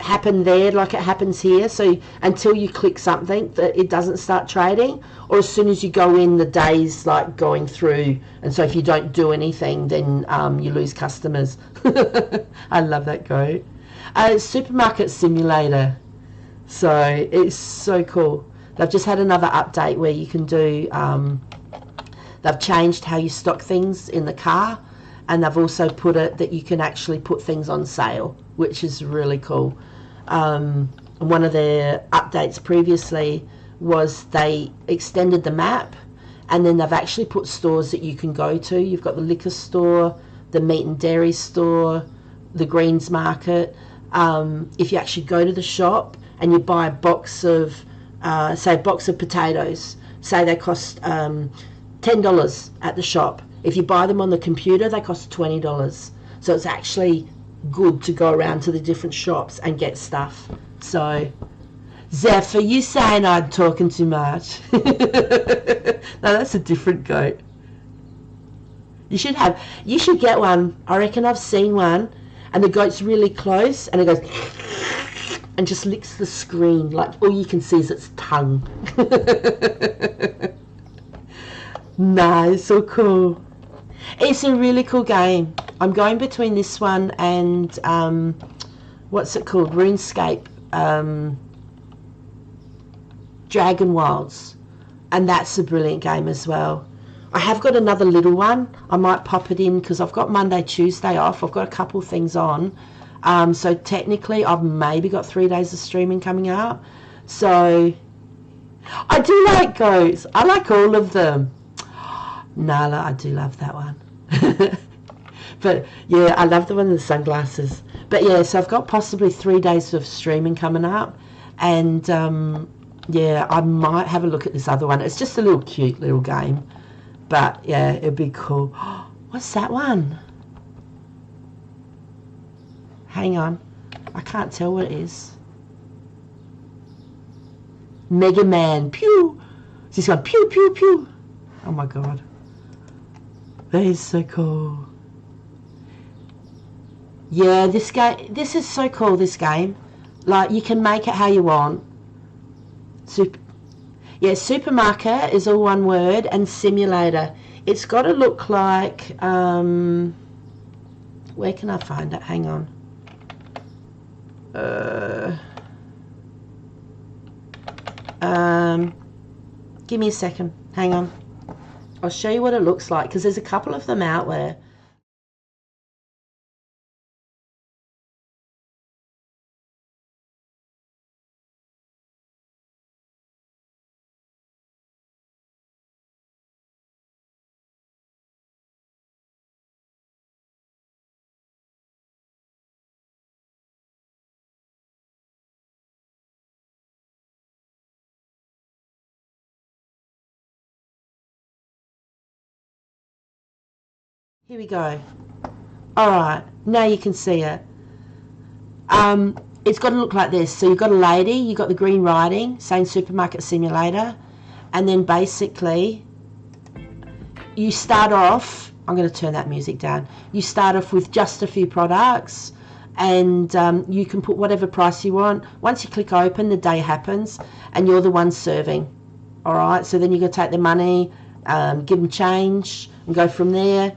happen there like it happens here? So until you click something that it doesn't start trading, or as soon as you go in, the day's like going through, and so if you don't do anything, then you lose customers. I love that goat. Supermarket Simulator. So it's so cool. They've just had another update where you can do. They've changed how you stock things in the car. And they've also put it that you can actually put things on sale, which is really cool. One of their updates previously was they extended the map, and then they've actually put stores that you can go to. You've got the liquor store, the meat and dairy store, the greens market. If you actually go to the shop and you buy a box of, say a box of potatoes, say they cost $10 at the shop. If you buy them on the computer, they cost $20. So it's actually good to go around to the different shops and get stuff. So, Zeph, are you saying I'm talking too much? No, that's a different goat. You should get one. I reckon I've seen one, and the goat's really close, and it goes and just licks the screen. Like, all you can see is its tongue. Nah, it's so cool. It's a really cool game. I'm going between this one and what's it called? RuneScape, Dragon Wilds, and that's a brilliant game as well. I have got another little one. I might pop it in because I've got Monday, Tuesday off. I've got a couple of things on, so technically I've maybe got 3 days of streaming coming up. So I do like goats. I like all of them. Nala, I do love that one. But yeah, I love the one with the sunglasses. But yeah, so I've got possibly 3 days of streaming coming up, and yeah, I might have a look at this other one. It's just a little cute little game, but yeah, it'd be cool. What's that one? Hang on, I can't tell what it is. Mega Man, pew. He's going pew, pew, pew. Oh my God. That is so cool. Yeah, this is so cool, this game. Like, you can make it how you want. Supermarket is all one word, and simulator. It's got to look like, where can I find it? Hang on. Give me a second. Hang on. I'll show you what it looks like, because there's a couple of them out there. Here we go. Alright, now you can see it. It's got to look like this. So you've got a lady, you've got the green writing saying Supermarket Simulator, and then basically you start off, I'm going to turn that music down, you start off with just a few products, and you can put whatever price you want. Once you click open, the day happens and you're the one serving. Alright, so then you got to take the money, give them change and go from there.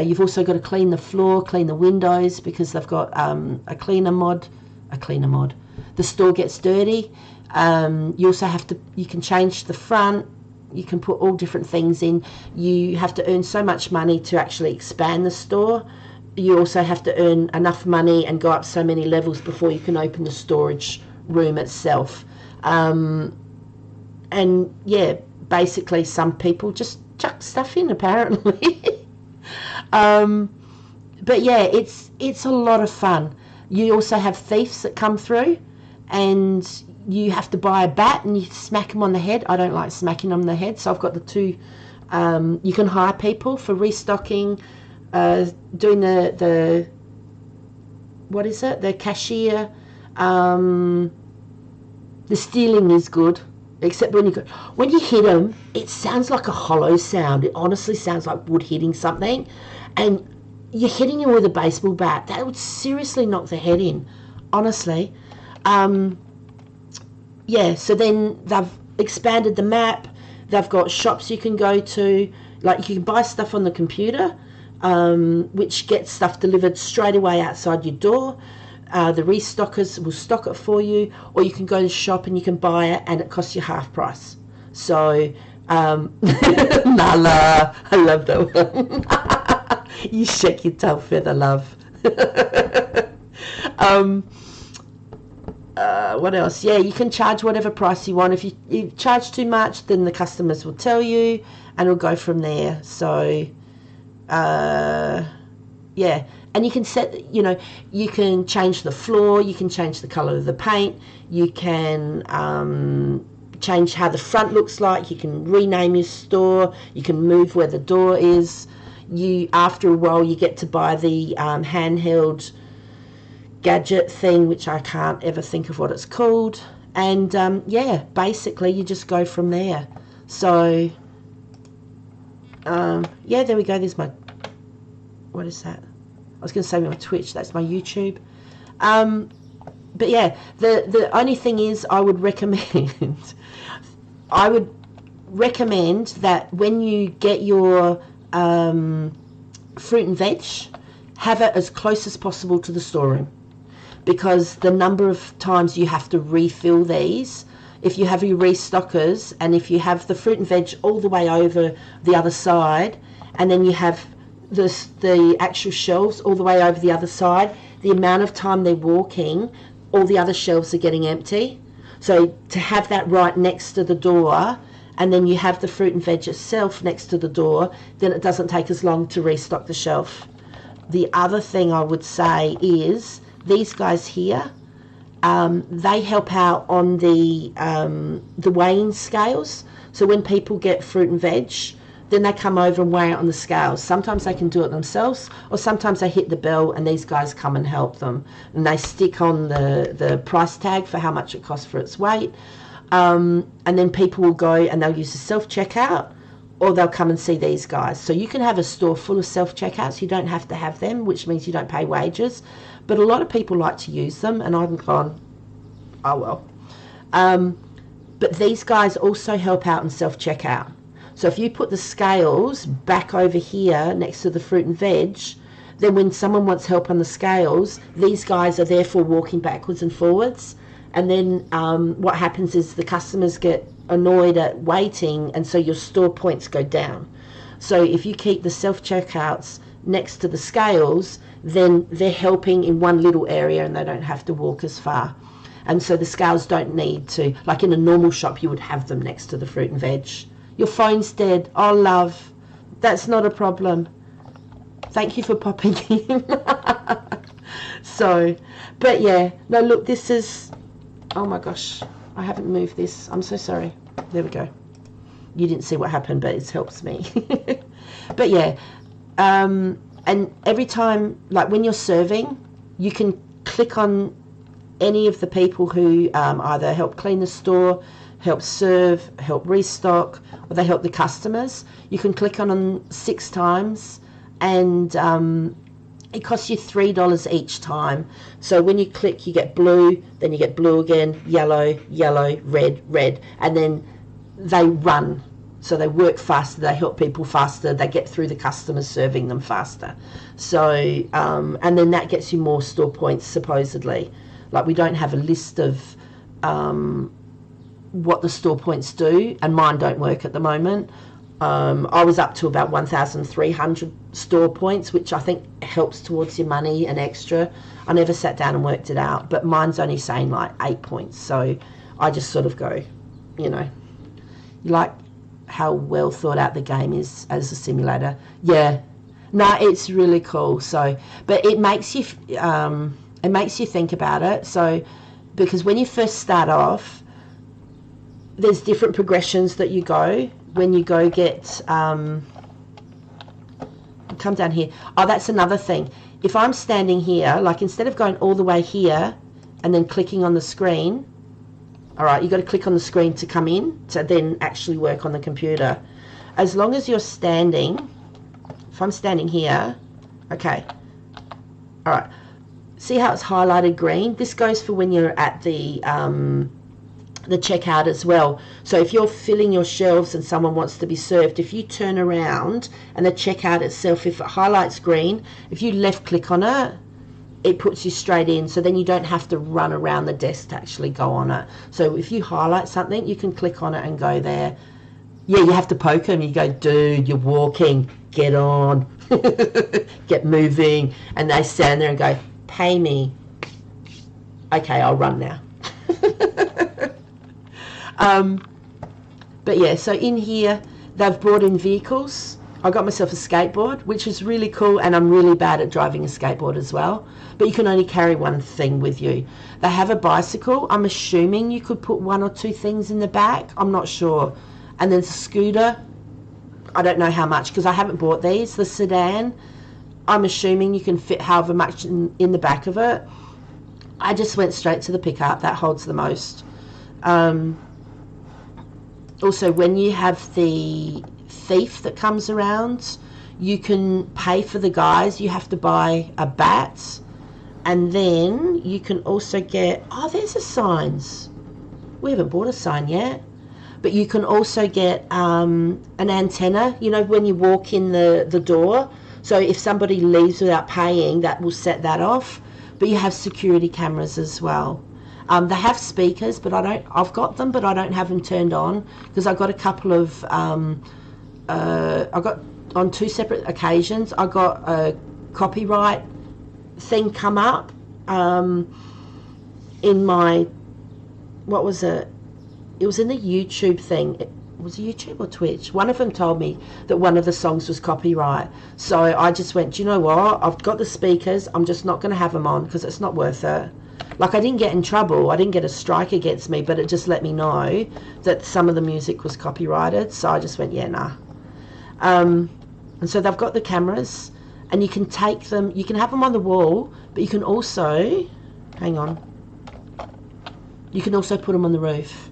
You've also got to clean the floor, clean the windows, because they've got a cleaner mod. The store gets dirty. You also have to, you can change the front. You can put all different things in. You have to earn so much money to actually expand the store. You also have to earn enough money and go up so many levels before you can open the storage room itself. And yeah, basically some people just chuck stuff in, apparently. But yeah, it's a lot of fun. You also have thieves that come through, and you have to buy a bat and you smack them on the head. I don't like smacking them on the head, so I've got the two. You can hire people for restocking, doing the what is it? The cashier. The stealing is good, except when you hit them, it sounds like a hollow sound. It honestly sounds like wood hitting something, and you're hitting him with a baseball bat. That would seriously knock the head in, honestly. Yeah, so then they've expanded the map. They've got shops you can go to. Like, you can buy stuff on the computer, which gets stuff delivered straight away outside your door. The restockers will stock it for you, or you can go to the shop and you can buy it and it costs you half price. So, Nala, I love that one. You shake your tail feather, love. What else? Yeah, you can charge whatever price you want. If you charge too much, then the customers will tell you, and it'll go from there. So, yeah, and you can set, you can change the floor, you can change the color of the paint, you can change how the front looks like, you can rename your store, you can move where the door is. After a while, you get to buy the handheld gadget thing, which I can't ever think of what it's called. And yeah, basically you just go from there. So yeah, there we go. There's my, what is that? I was going to say my Twitch. That's my YouTube. But yeah, the only thing is, I would recommend that when you get your fruit and veg, have it as close as possible to the storeroom, because the number of times you have to refill these, if you have your restockers and if you have the fruit and veg all the way over the other side, and then you have the actual shelves all the way over the other side, the amount of time they're walking, all the other shelves are getting empty. So to have that right next to the door, and then you have the fruit and veg itself next to the door, then it doesn't take as long to restock the shelf. The other thing I would say is, these guys here, they help out on the weighing scales. So when people get fruit and veg, then they come over and weigh it on the scales. Sometimes they can do it themselves, or sometimes they hit the bell and these guys come and help them. And they stick on the price tag for how much it costs for its weight. And then people will go and they'll use the self-checkout, or they'll come and see these guys. So you can have a store full of self-checkouts. You don't have to have them, which means you don't pay wages. But a lot of people like to use them, and I've gone, oh well. But these guys also help out in self-checkout. So if you put the scales back over here next to the fruit and veg, then when someone wants help on the scales, these guys are therefore walking backwards and forwards. And then what happens is the customers get annoyed at waiting, and so your store points go down. So if you keep the self-checkouts next to the scales, then they're helping in one little area and they don't have to walk as far. And so the scales don't need to, like in a normal shop, you would have them next to the fruit and veg. Your phone's dead. Oh, love. That's not a problem. Thank you for popping in. So, but yeah. No, look, this is... Oh, my gosh. I haven't moved this. I'm so sorry. There we go. You didn't see what happened, but it helps me. But yeah. And every time, like when you're serving, you can click on any of the people who either help clean the store, help serve, help restock, or they help the customers. You can click on them 6 times, and it costs you $3 each time. So when you click, you get blue, then you get blue again, yellow, yellow, red, red, and then they run. So they work faster, they help people faster, they get through the customers serving them faster. So, and then that gets you more store points, supposedly. Like, we don't have a list of what the store points do, and mine don't work at the moment. I was up to about 1,300 store points, which I think helps towards your money and extra. I never sat down and worked it out, but mine's only saying like 8 points. So I just sort of go, you know, you like how well thought out the game is as a simulator. Yeah, no, it's really cool. So, but it makes you think about it. So, because when you first start off, there's different progressions that you go. When you go get, come down here. Oh, that's another thing. If I'm standing here, like instead of going all the way here and then clicking on the screen, all right, you've got to click on the screen to come in to then actually work on the computer. As long as you're standing, if I'm standing here, okay, all right. See how it's highlighted green? This goes for when you're at the checkout as well. So if you're filling your shelves and someone wants to be served, if you turn around and the checkout itself, if it highlights green, if you left click on it, it puts you straight in. So then you don't have to run around the desk to actually go on it. So if you highlight something, you can click on it and go there. Yeah, you have to poke them. You go, dude, you're walking. Get on. Get moving. And they stand there and go, pay me. Okay, I'll run now. But yeah, so in here they've brought in vehicles. I got myself a skateboard, which is really cool, and I'm really bad at driving a skateboard as well, but you can only carry one thing with you. They have a bicycle. I'm assuming you could put 1 or 2 things in the back. I'm not sure. And then a scooter. I don't know how much because I haven't bought these. The sedan, I'm assuming you can fit however much in the back of it. I just went straight to the pickup. That holds the most. Also, when you have the thief that comes around, you can pay for the guys. You have to buy a bat, and then you can also get, oh, there's the signs. We haven't bought a sign yet, but you can also get an antenna, you know, when you walk in the door. So if somebody leaves without paying, that will set that off. But you have security cameras as well. They have speakers, but I've got them, but I don't have them turned on because I got a couple of, I got on 2 separate occasions, I got a copyright thing come up in my, what was it? It was in the YouTube thing. Was it YouTube or Twitch? One of them told me that one of the songs was copyright. So I just went, do you know what? I've got the speakers. I'm just not going to have them on because it's not worth it. Like, I didn't get in trouble. I didn't get a strike against me, but it just let me know that some of the music was copyrighted. So I just went, yeah, nah. And so they've got the cameras, and you can take them, you can have them on the wall, but you can also, hang on, you can also put them on the roof.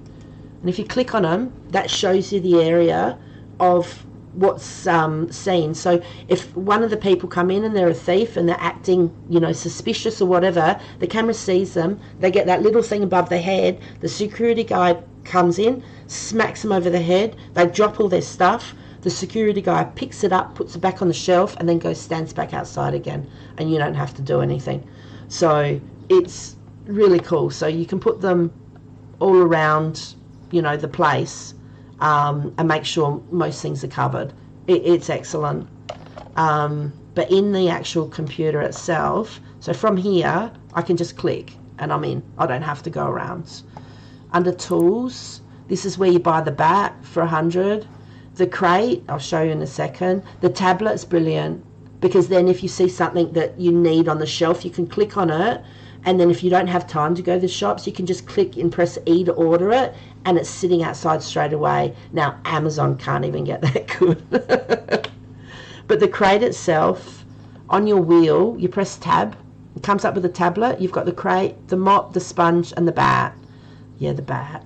And if you click on them, that shows you the area of what's seen. So if one of the people come in and they're a thief and they're acting, you know, suspicious or whatever, the camera sees them, they get that little thing above their head, the security guy comes in, smacks them over the head, they drop all their stuff, the security guy picks it up, puts it back on the shelf, and then stands back outside again, and you don't have to do anything. So it's really cool. So you can put them all around, you know, the place, and make sure most things are covered. It's excellent. But in the actual computer itself, so from here I can just click and I'm in. I don't have to go around. Under tools, this is where you buy the bat for 100. The crate, I'll show you in a second. The tablet's brilliant, because then if you see something that you need on the shelf, you can click on it, and then if you don't have time to go to the shops, you can just click and press E to order it, and it's sitting outside straight away. Now Amazon can't even get that good. But the crate itself, on your wheel, you press tab, it comes up with a tablet. You've got the crate, the mop, the sponge, and the bat. Yeah, the bat.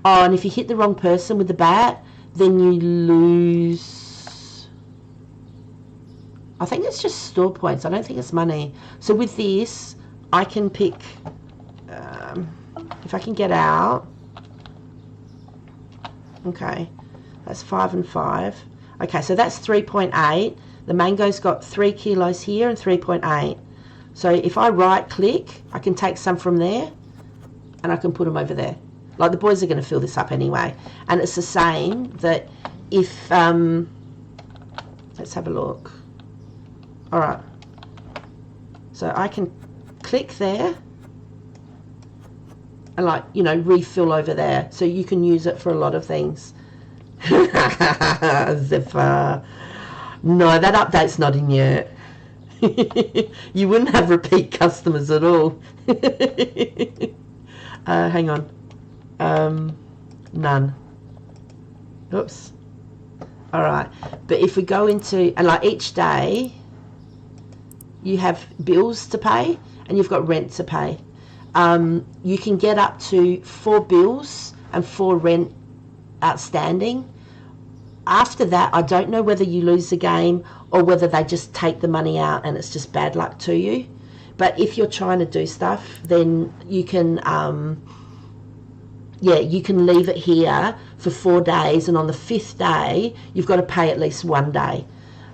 Oh, and if you hit the wrong person with the bat, then you lose, I think it's just store points. I don't think it's money. So with this, I can pick, if I can get out, okay, that's 5 and 5. Okay, so that's 3.8. The mango's got 3 kilos here and 3.8. So if I right click, I can take some from there and I can put them over there. Like, the boys are going to fill this up anyway. And it's the same that if, let's have a look. All right. So I can click there and, like, you know, refill over there. So you can use it for a lot of things. Zephyr. No, that update's not in yet. You wouldn't have repeat customers at all. Hang on. None. Oops. All right. But if we go into, and like each day, you have bills to pay and you've got rent to pay. You can get up to 4 bills and 4 rent outstanding. After that, I don't know whether you lose the game or whether they just take the money out and it's just bad luck to you. But if you're trying to do stuff, then you can, you can leave it here for 4 days, and on the 5th day, you've got to pay at least 1 day.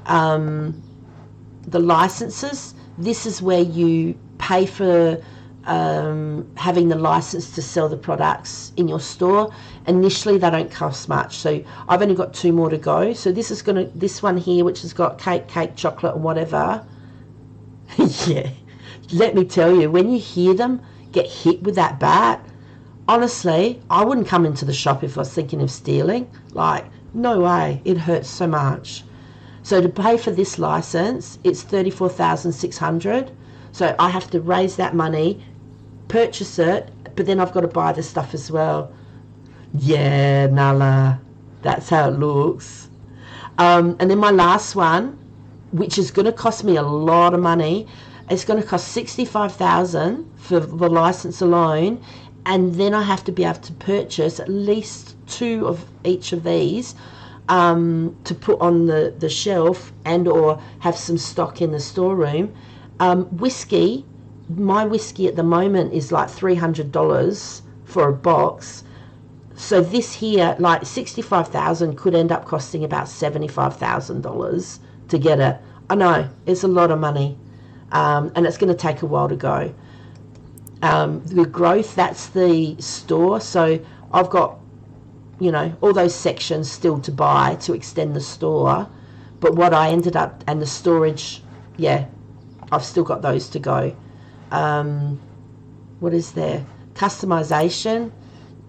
The licenses, this is where you pay for having the license to sell the products in your store. Initially, they don't cost much, so I've only got 2 more to go. So this is this one here, which has got cake, chocolate, and whatever. Yeah, let me tell you, when you hear them get hit with that bat, honestly, I wouldn't come into the shop if I was thinking of stealing. Like, no way, it hurts so much. So to pay for this license, it's $34,600. So I have to raise that money, purchase it, but then I've got to buy the stuff as well. Yeah, Nala, that's how it looks. And then my last one, which is going to cost me a lot of money, it's going to cost $65,000 for the license alone, and then I have to be able to purchase at least 2 of each of these to put on the shelf and or have some stock in the storeroom. Whiskey, my whiskey at the moment is like $300 for a box. So this here, like $65,000 could end up costing about $75,000 to get it. I know, it's a lot of money, and it's going to take a while to go. The growth, that's the store. So I've got, you know, all those sections still to buy to extend the store. But what I ended up, and the storage, yeah, I've still got those to go. What is there? Customization.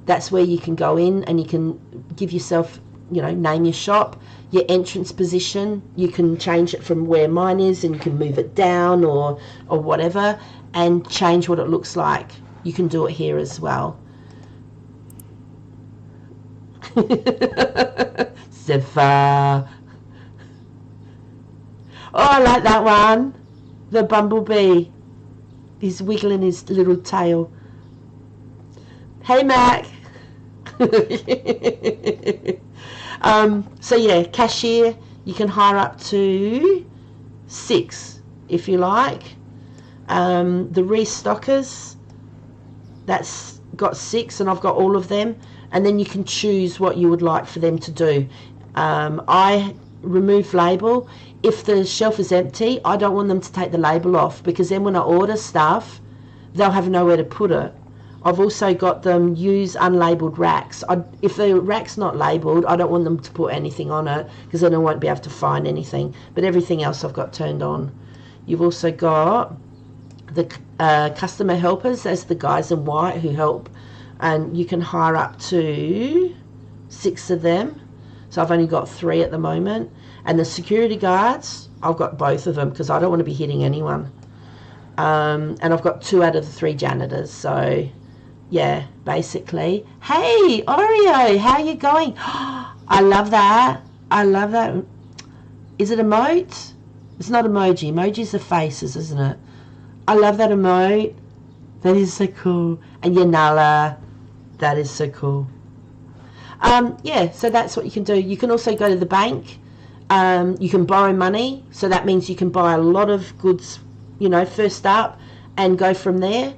That's where you can go in and you can give yourself, you know, name your shop. Your entrance position, you can change it from where mine is, and you can move it down or whatever, and change what it looks like. You can do it here as well. Zephyr. Oh, I like that one. The bumblebee. He's wiggling his little tail. Hey, Mac. So yeah, cashier, you can hire up to 6 if you like. The restockers, that's got 6 and I've got all of them, and then you can choose what you would like for them to do. I remove label. If the shelf is empty, I don't want them to take the label off, because then when I order stuff, they'll have nowhere to put it. I've also got them use unlabeled racks. If the rack's not labelled, I don't want them to put anything on it, because then I won't be able to find anything. But everything else I've got turned on. You've also got the customer helpers. There's the guys in white who help, and you can hire up to 6 of them. So I've only got 3 at the moment. And the security guards, I've got both of them because I don't want to be hitting anyone. And I've got 2 out of the 3 janitors. So yeah, basically. Hey, Oreo, how are you going? I love that. I love that. Is it emote? It's not emoji. Emoji's the faces, isn't it? I love that emote. That is so cool. And Yanala, that is so cool. Yeah, so that's what you can do. You can also go to the bank. You can borrow money. So that means you can buy a lot of goods, you know, first up and go from there.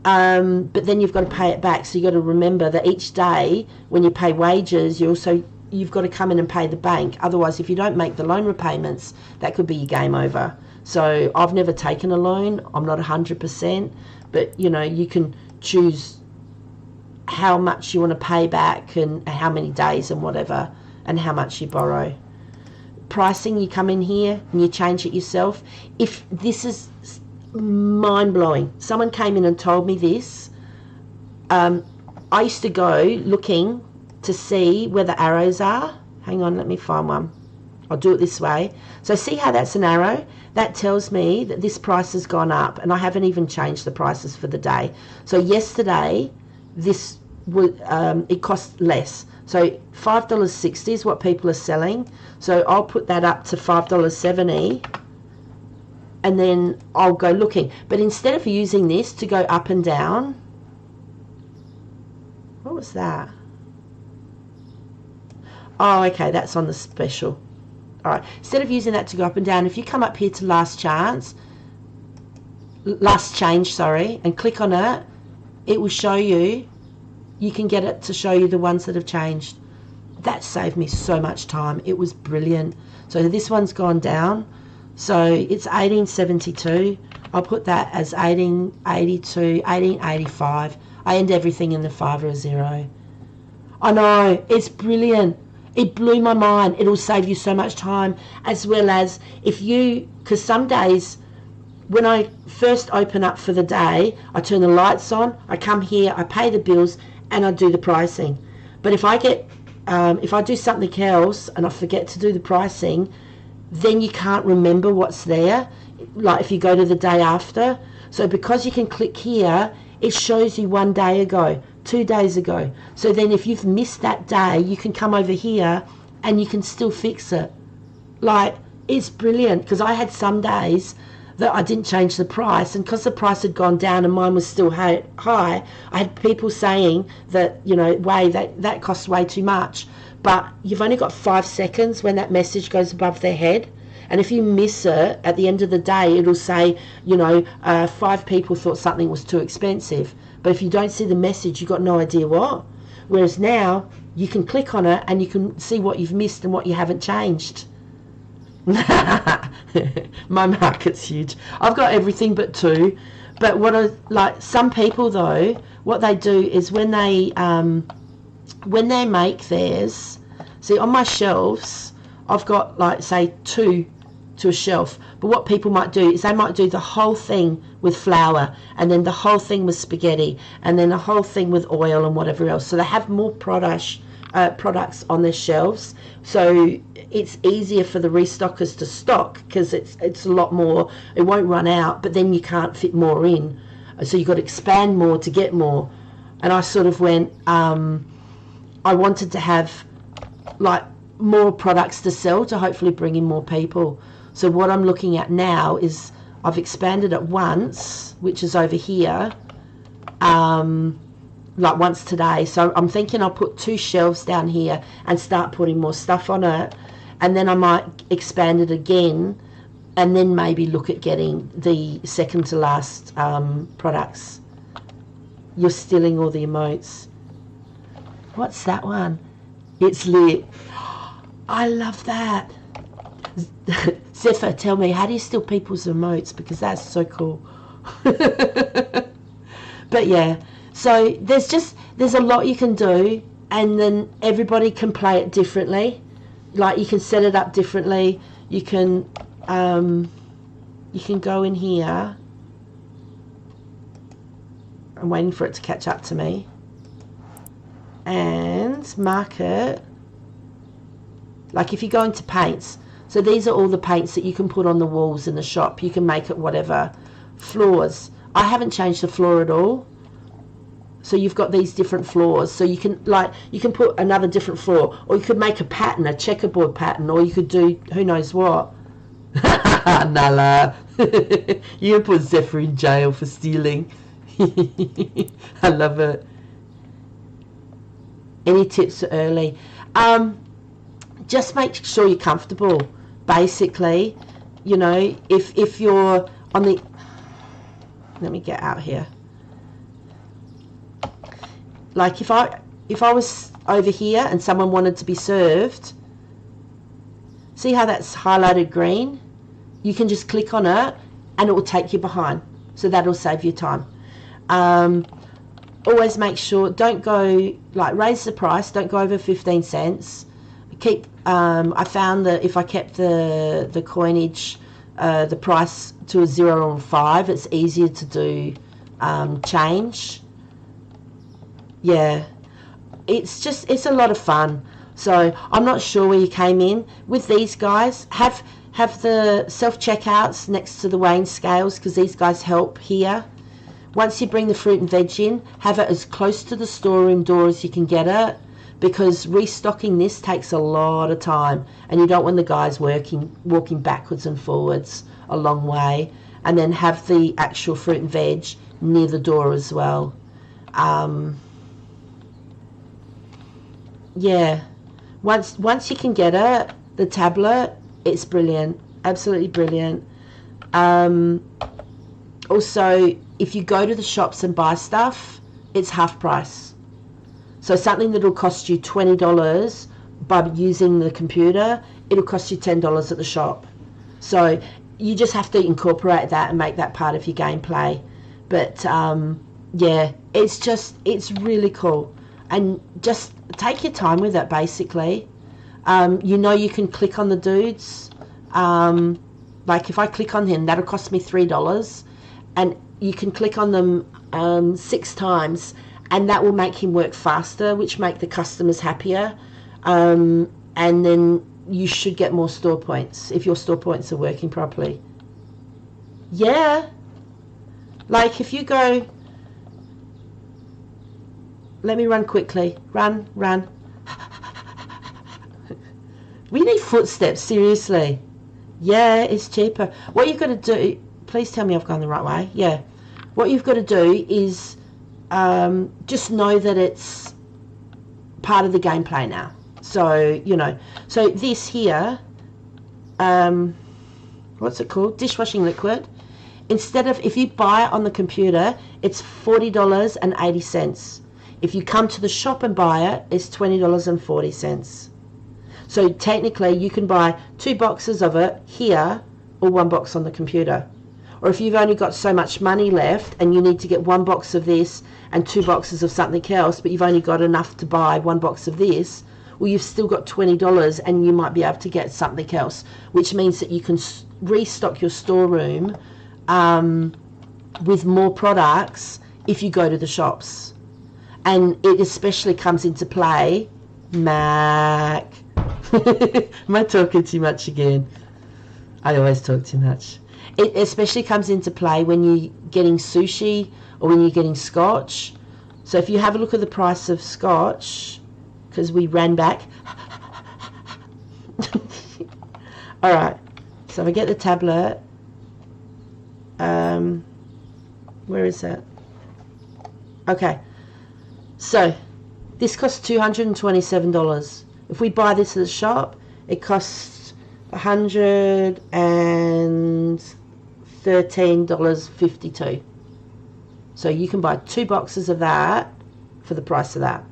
But then you've got to pay it back. So you've got to remember that each day when you pay wages, you've got to come in and pay the bank. Otherwise, if you don't make the loan repayments, that could be your game over. So I've never taken a loan. I'm not 100%, but you know, you can choose how much you want to pay back and how many days and whatever, and how much you borrow. Pricing, you come in here and you change it yourself. If this is mind-blowing, someone came in and told me this. I used to go looking to see where the arrows are. Hang on, let me find one. I'll do it this way. So see how that's an arrow? That tells me that this price has gone up, and I haven't even changed the prices for the day. So yesterday, this would it cost less. So $5.60 is what people are selling. So I'll put that up to $5.70, and then I'll go looking. But instead of using this to go up and down, what was that? Oh, okay, that's on the special. All right, instead of using that to go up and down, if you come up here to last change, and click on it, it will show you. You can get it to show you the ones that have changed. That saved me so much time. It was brilliant. So this one's gone down. So it's 1872. I'll put that as 1882, 1885. I end everything in the 5 or a 0. I know, it's brilliant. It blew my mind. It'll save you so much time, as well as because some days when I first open up for the day, I turn the lights on, I come here, I pay the bills, and I do the pricing. But if I do something else and I forget to do the pricing, then you can't remember what's there, like if you go to the day after. So because you can click here, it shows you 1 day ago, 2 days ago. So then if you've missed that day, you can come over here and you can still fix it. Like, it's brilliant, because I had some days that I didn't change the price, and because the price had gone down and mine was still high, I had people saying that, you know, that costs way too much. But you've only got 5 seconds when that message goes above their head. And if you miss it, at the end of the day, it'll say, you know, 5 people thought something was too expensive. But if you don't see the message, you've got no idea what. Whereas now, you can click on it and you can see what you've missed and what you haven't changed. My market's huge. I've got everything but 2. But some people though, what they do is when they make theirs, see on my shelves, I've got like say 2 to a shelf. But what people might do is they might do the whole thing with flour, and then the whole thing with spaghetti, and then the whole thing with oil and whatever else. So they have more products on their shelves. So it's easier for the restockers to stock, because it's a lot more. It won't run out, but then you can't fit more in. So you've got to expand more to get more. And I sort of went, I wanted to have like more products to sell to hopefully bring in more people. So what I'm looking at now is I've expanded it once, which is over here, and like once today. So I'm thinking I'll put 2 shelves down here and start putting more stuff on it, and then I might expand it again, and then maybe look at getting the second to last products. You're stealing all the emotes. What's that one? It's lit. I love that. Zephyr, tell me, how do you steal people's emotes? Because that's so cool. But yeah, so there's a lot you can do, and then everybody can play it differently. Like, you can set it up differently. You can go in here. I'm waiting for it to catch up to me. And mark it. Like, if you go into paints, so these are all the paints that you can put on the walls in the shop. You can make it whatever. Floors. I haven't changed the floor at all. So you've got these different floors. So you can put another different floor, or you could make a pattern, a checkerboard pattern, or you could do who knows what. Nala. You can put Zephyr in jail for stealing. I love it. Any tips early? Just make sure you're comfortable. Basically, you know, if you're on the, let me get out here. Like, if I was over here and someone wanted to be served, see how that's highlighted green? You can just click on it and it will take you behind. So that'll save you time. Always make sure, don't go, like, raise the price, don't go over 15 cents. Keep, I found that if I kept the coinage, the price to a 0 or 5, it's easier to do change. Yeah, it's a lot of fun. So I'm not sure where you came in with these guys. Have the self-checkouts next to the weighing scales, because these guys help here. Once you bring the fruit and veg in, have it as close to the storeroom door as you can get it, because restocking this takes a lot of time, and you don't want the guys walking backwards and forwards a long way. And then have the actual fruit and veg near the door as well. Yeah, once you can get it, the tablet, it's brilliant, absolutely brilliant. Also, if you go to the shops and buy stuff, it's half price. So something that'll cost you $20 by using the computer, it'll cost you $10 at the shop. So you just have to incorporate that and make that part of your gameplay. But yeah, it's really cool. And just take your time with it, basically. You know, you can click on the dudes. Like, if I click on him, that'll cost me $3. And you can click on them 6 times, and that will make him work faster, which make the customers happier. And then you should get more store points if your store points are working properly. Yeah. Like, if you go... Let me run quickly. Run. We need footsteps, seriously. Yeah, it's cheaper. What you've got to do... Please tell me I've gone the right way. Yeah. What you've got to do is just know that it's part of the gameplay now. So, you know. So this here... what's it called? Dishwashing liquid. Instead of... If you buy it on the computer, it's $40.80. If you come to the shop and buy it, it's $20.40. So technically, you can buy 2 boxes of it here, or 1 box on the computer. Or if you've only got so much money left and you need to get 1 box of this and 2 boxes of something else, but you've only got enough to buy 1 box of this, well, you've still got $20 and you might be able to get something else, which means that you can restock your storeroom with more products if you go to the shops. And it especially comes into play, Mac. Am I talking too much again? I always talk too much. It especially comes into play when you're getting sushi or when you're getting scotch. So if you have a look at the price of scotch, because we ran back. All right. So if I get the tablet, where is it? Okay. So this costs $227. If we buy this at the shop, it costs $113.52. So you can buy 2 boxes of that for the price of that.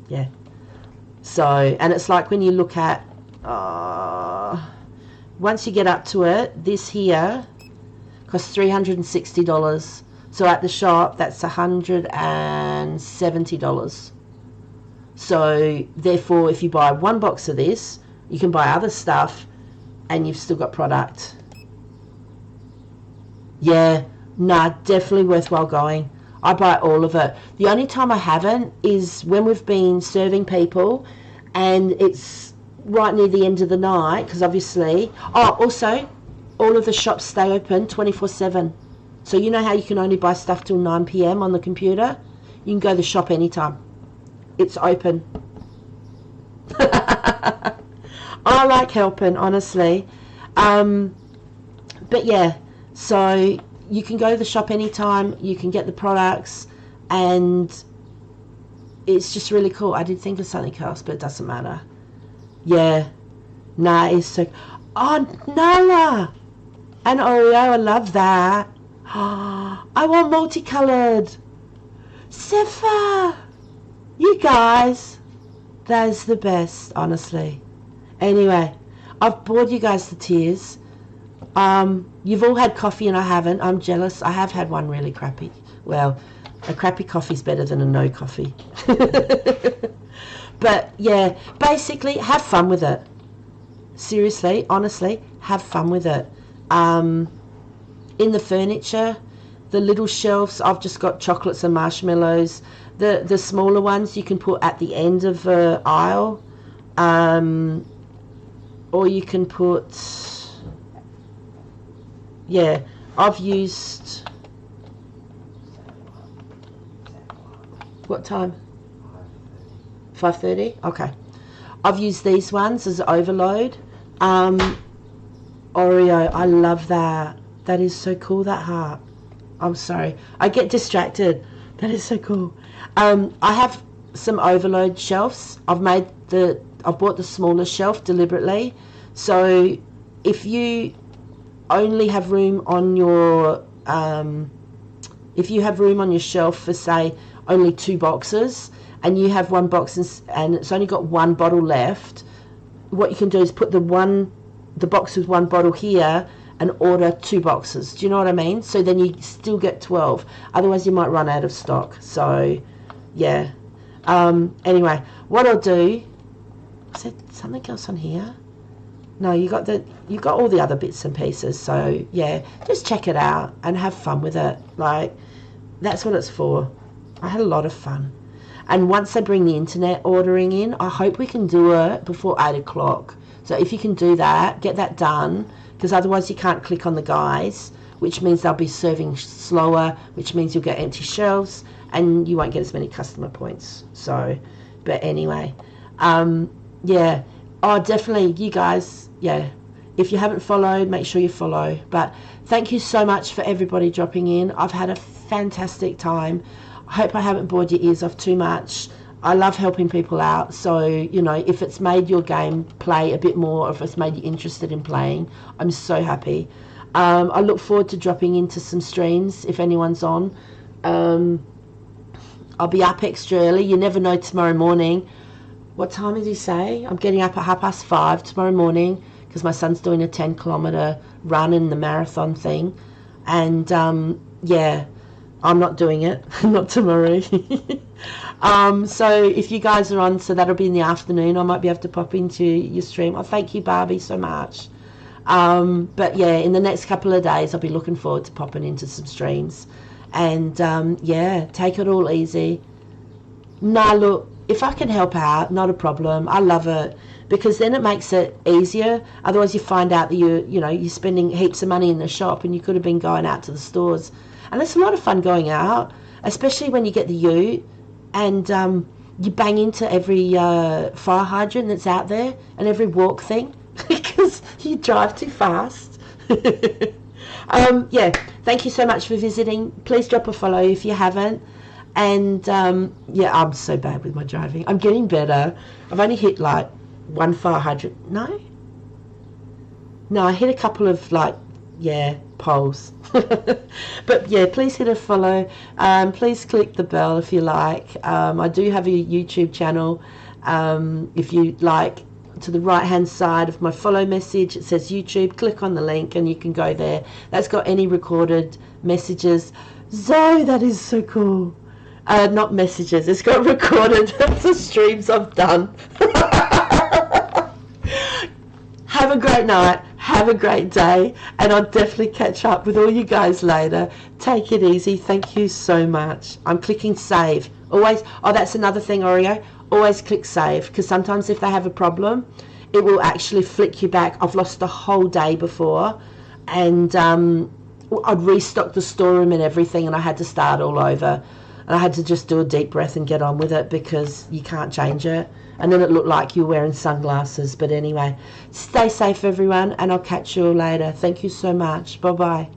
Yeah. So, and it's like when you look at, once you get up to it, this here costs $360. So at the shop, that's $170. So therefore, if you buy 1 box of this, you can buy other stuff and you've still got product. Yeah, nah, definitely worthwhile going. I buy all of it. The only time I haven't is when we've been serving people and it's right near the end of the night, because obviously, also, all of the shops stay open 24/7. So you know how you can only buy stuff till 9 p.m. on the computer? You can go to the shop anytime. It's open. I like helping, honestly. But yeah, so you can go to the shop anytime. You can get the products, and it's just really cool. I did think of something else, but it doesn't matter. Yeah. Nah, it's so... Oh, Nala! And Oreo, I love that. I want multicolored. Sefa! You guys, that is the best, honestly. Anyway, I've bored you guys to tears. You've all had coffee and I haven't. I'm jealous. I have had one really crappy. Well, a crappy coffee's better than a no coffee. But yeah, basically, have fun with it. Seriously, honestly, have fun with it. In the furniture, the little shelves, I've just got chocolates and marshmallows. The smaller ones you can put at the end of the aisle, or you can put, yeah, I've used, what time? 5:30? Okay. I've used these ones as overload. Oreo, I love that. That is so cool, that heart. I'm sorry. I get distracted. That is so cool. I have some overload shelves. I've bought the smaller shelf deliberately. So if you only have room on your, shelf for, say, only 2 boxes, and you have 1 box and it's only got 1 bottle left, what you can do is put the box with 1 bottle here and order 2 boxes. Do you know what I mean? So then you still get 12. Otherwise you might run out of stock. So yeah. Anyway, what I'll do, is there something else on here? No, you got all the other bits and pieces. So yeah, just check it out and have fun with it. Like, that's what it's for. I had a lot of fun. And once they bring the internet ordering in, I hope we can do it before 8 o'clock. So if you can do that, get that done, because otherwise you can't click on the guys, which means they'll be serving slower, which means you'll get empty shelves and you won't get as many customer points. So, but anyway, yeah. Oh, definitely, you guys, yeah. If you haven't followed, make sure you follow. But thank you so much for everybody dropping in. I've had a fantastic time. I hope I haven't bored your ears off too much. I love helping people out, so, you know, if it's made your game play a bit more, or if it's made you interested in playing, I'm so happy. I look forward to dropping into some streams if anyone's on. I'll be up extra early. You never know tomorrow morning. What time did he say? I'm getting up at 5:30 tomorrow morning because my son's doing a 10-kilometre run in the marathon thing. And, yeah, I'm not doing it. Not tomorrow. So if you guys are on, so that'll be in the afternoon, I might be able to pop into your stream. Oh, thank you, Barbie, so much. But yeah, in the next couple of days, I'll be looking forward to popping into some streams. And yeah, take it all easy. Nah, look, if I can help out, not a problem. I love it, because then it makes it easier. Otherwise you find out that you're spending heaps of money in the shop and you could have been going out to the stores. And it's a lot of fun going out, especially when you get the ute and you bang into every fire hydrant that's out there and every walk thing because you drive too fast. Yeah, thank you so much for visiting. Please drop a follow if you haven't. And yeah, I'm so bad with my driving. I'm getting better. I've only hit like 1/400. No, I hit a couple of like, yeah, polls. But yeah, please hit a follow. Please click the bell if you like. I do have a YouTube channel. If you like, to the right hand side of my follow message, it says YouTube. Click on the link and you can go there. That's got any recorded messages. Zoe, that is so cool. Not messages, it's got recorded the streams I've done. Have a great night, have a great day, and I'll definitely catch up with all you guys later. Take it easy. Thank you so much. I'm clicking save. Always, oh, that's another thing, Oreo. Always click save, because sometimes if they have a problem, it will actually flick you back. I've lost a whole day before, and I'd restocked the storeroom and everything, and I had to start all over. And I had to just do a deep breath and get on with it, because you can't change it. And then it looked like you were wearing sunglasses. But anyway, stay safe, everyone, and I'll catch you all later. Thank you so much. Bye-bye.